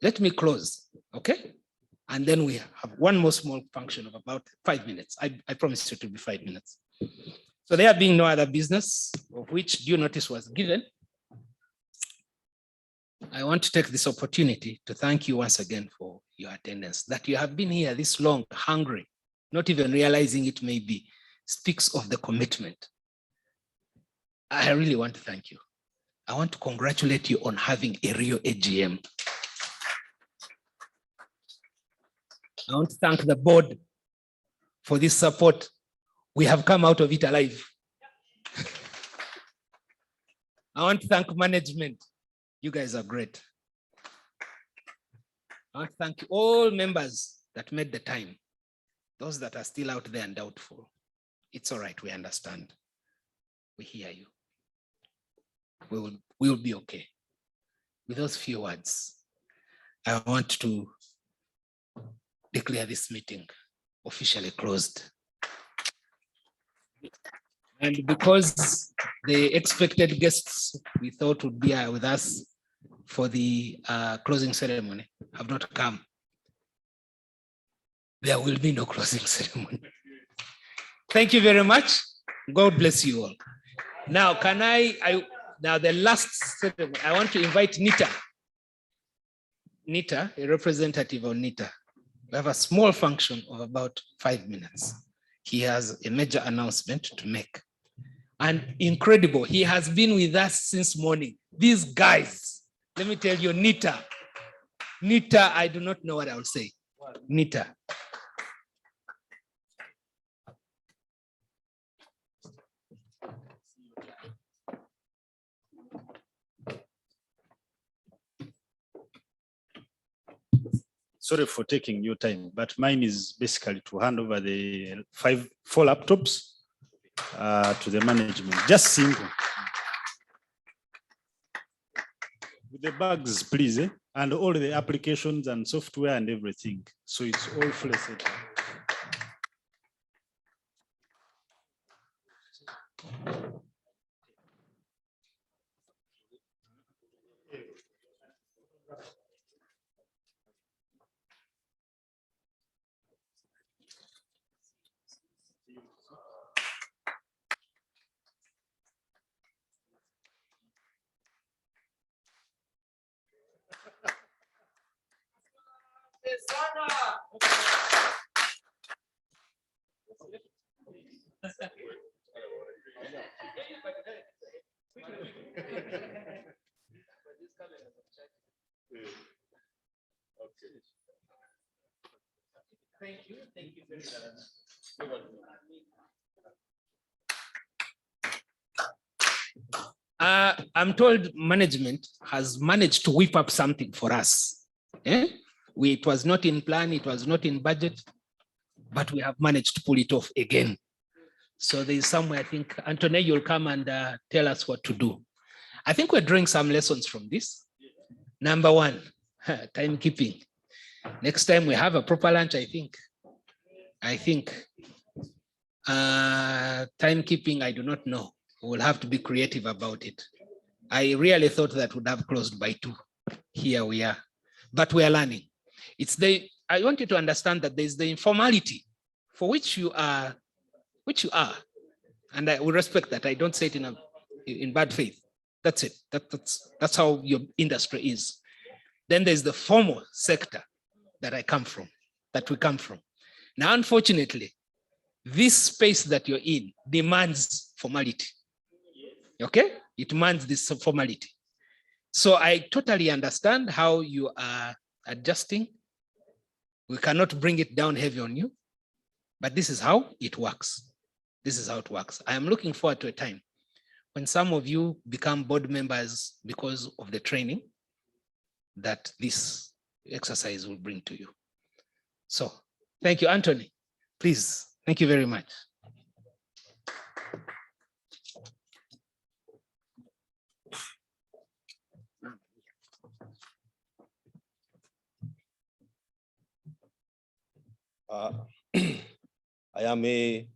S6: Let me close, okay? And then we have one more small function of about 5 minutes. I promise you it will be 5 minutes. So there being no other business of which due notice was given, I want to take this opportunity to thank you once again for your attendance. That you have been here this long, hungry, not even realizing it may be, speaks of the commitment. I really want to thank you. I want to congratulate you on having a real AGM. I want to thank the board for this support. We have come out of it alive. I want to thank management. You guys are great. I want to thank all members that made the time. Those that are still out there and doubtful. It's all right, we understand. We hear you. We will be okay. With those few words, I want to declare this meeting officially closed. And because the expected guests we thought would be with us for the closing ceremony have not come, there will be no closing ceremony. Thank you very much. God bless you all. Now, now the last ceremony, I want to invite Nita. Nita, a representative of Nita. We have a small function of about 5 minutes. He has a major announcement to make. And incredible, he has been with us since morning. These guys, let me tell you, Nita, I do not know what I will say. Nita.
S15: Sorry for taking your time, but mine is basically to hand over the 4 laptops to the management. Just simple. With the bags, please, and all the applications and software and everything. So it's all fully set up.
S6: Thank you very much. I'm told management has managed to whip up something for us. It was not in plan, it was not in budget, but we have managed to pull it off again. So there is somewhere, I think, Anthony, you'll come and tell us what to do. I think we're drawing some lessons from this. Number one, timekeeping. Next time we have a proper lunch, I think timekeeping, I do not know. We'll have to be creative about it. I really thought that would have closed by 2. Here we are, but we are learning. I want you to understand that there's the informality for which you are, and I will respect that. I don't say it in bad faith. That's it. That's how your industry is. Then there's the formal sector that we come from. Now, unfortunately, this space that you're in demands formality. Okay? It demands this formality. So I totally understand how you are adjusting. We cannot bring it down heavy on you, but this is how it works. I am looking forward to a time when some of you become board members because of the training that this exercise will bring to you. So thank you, Anthony. Please, thank you very much.
S4: I am a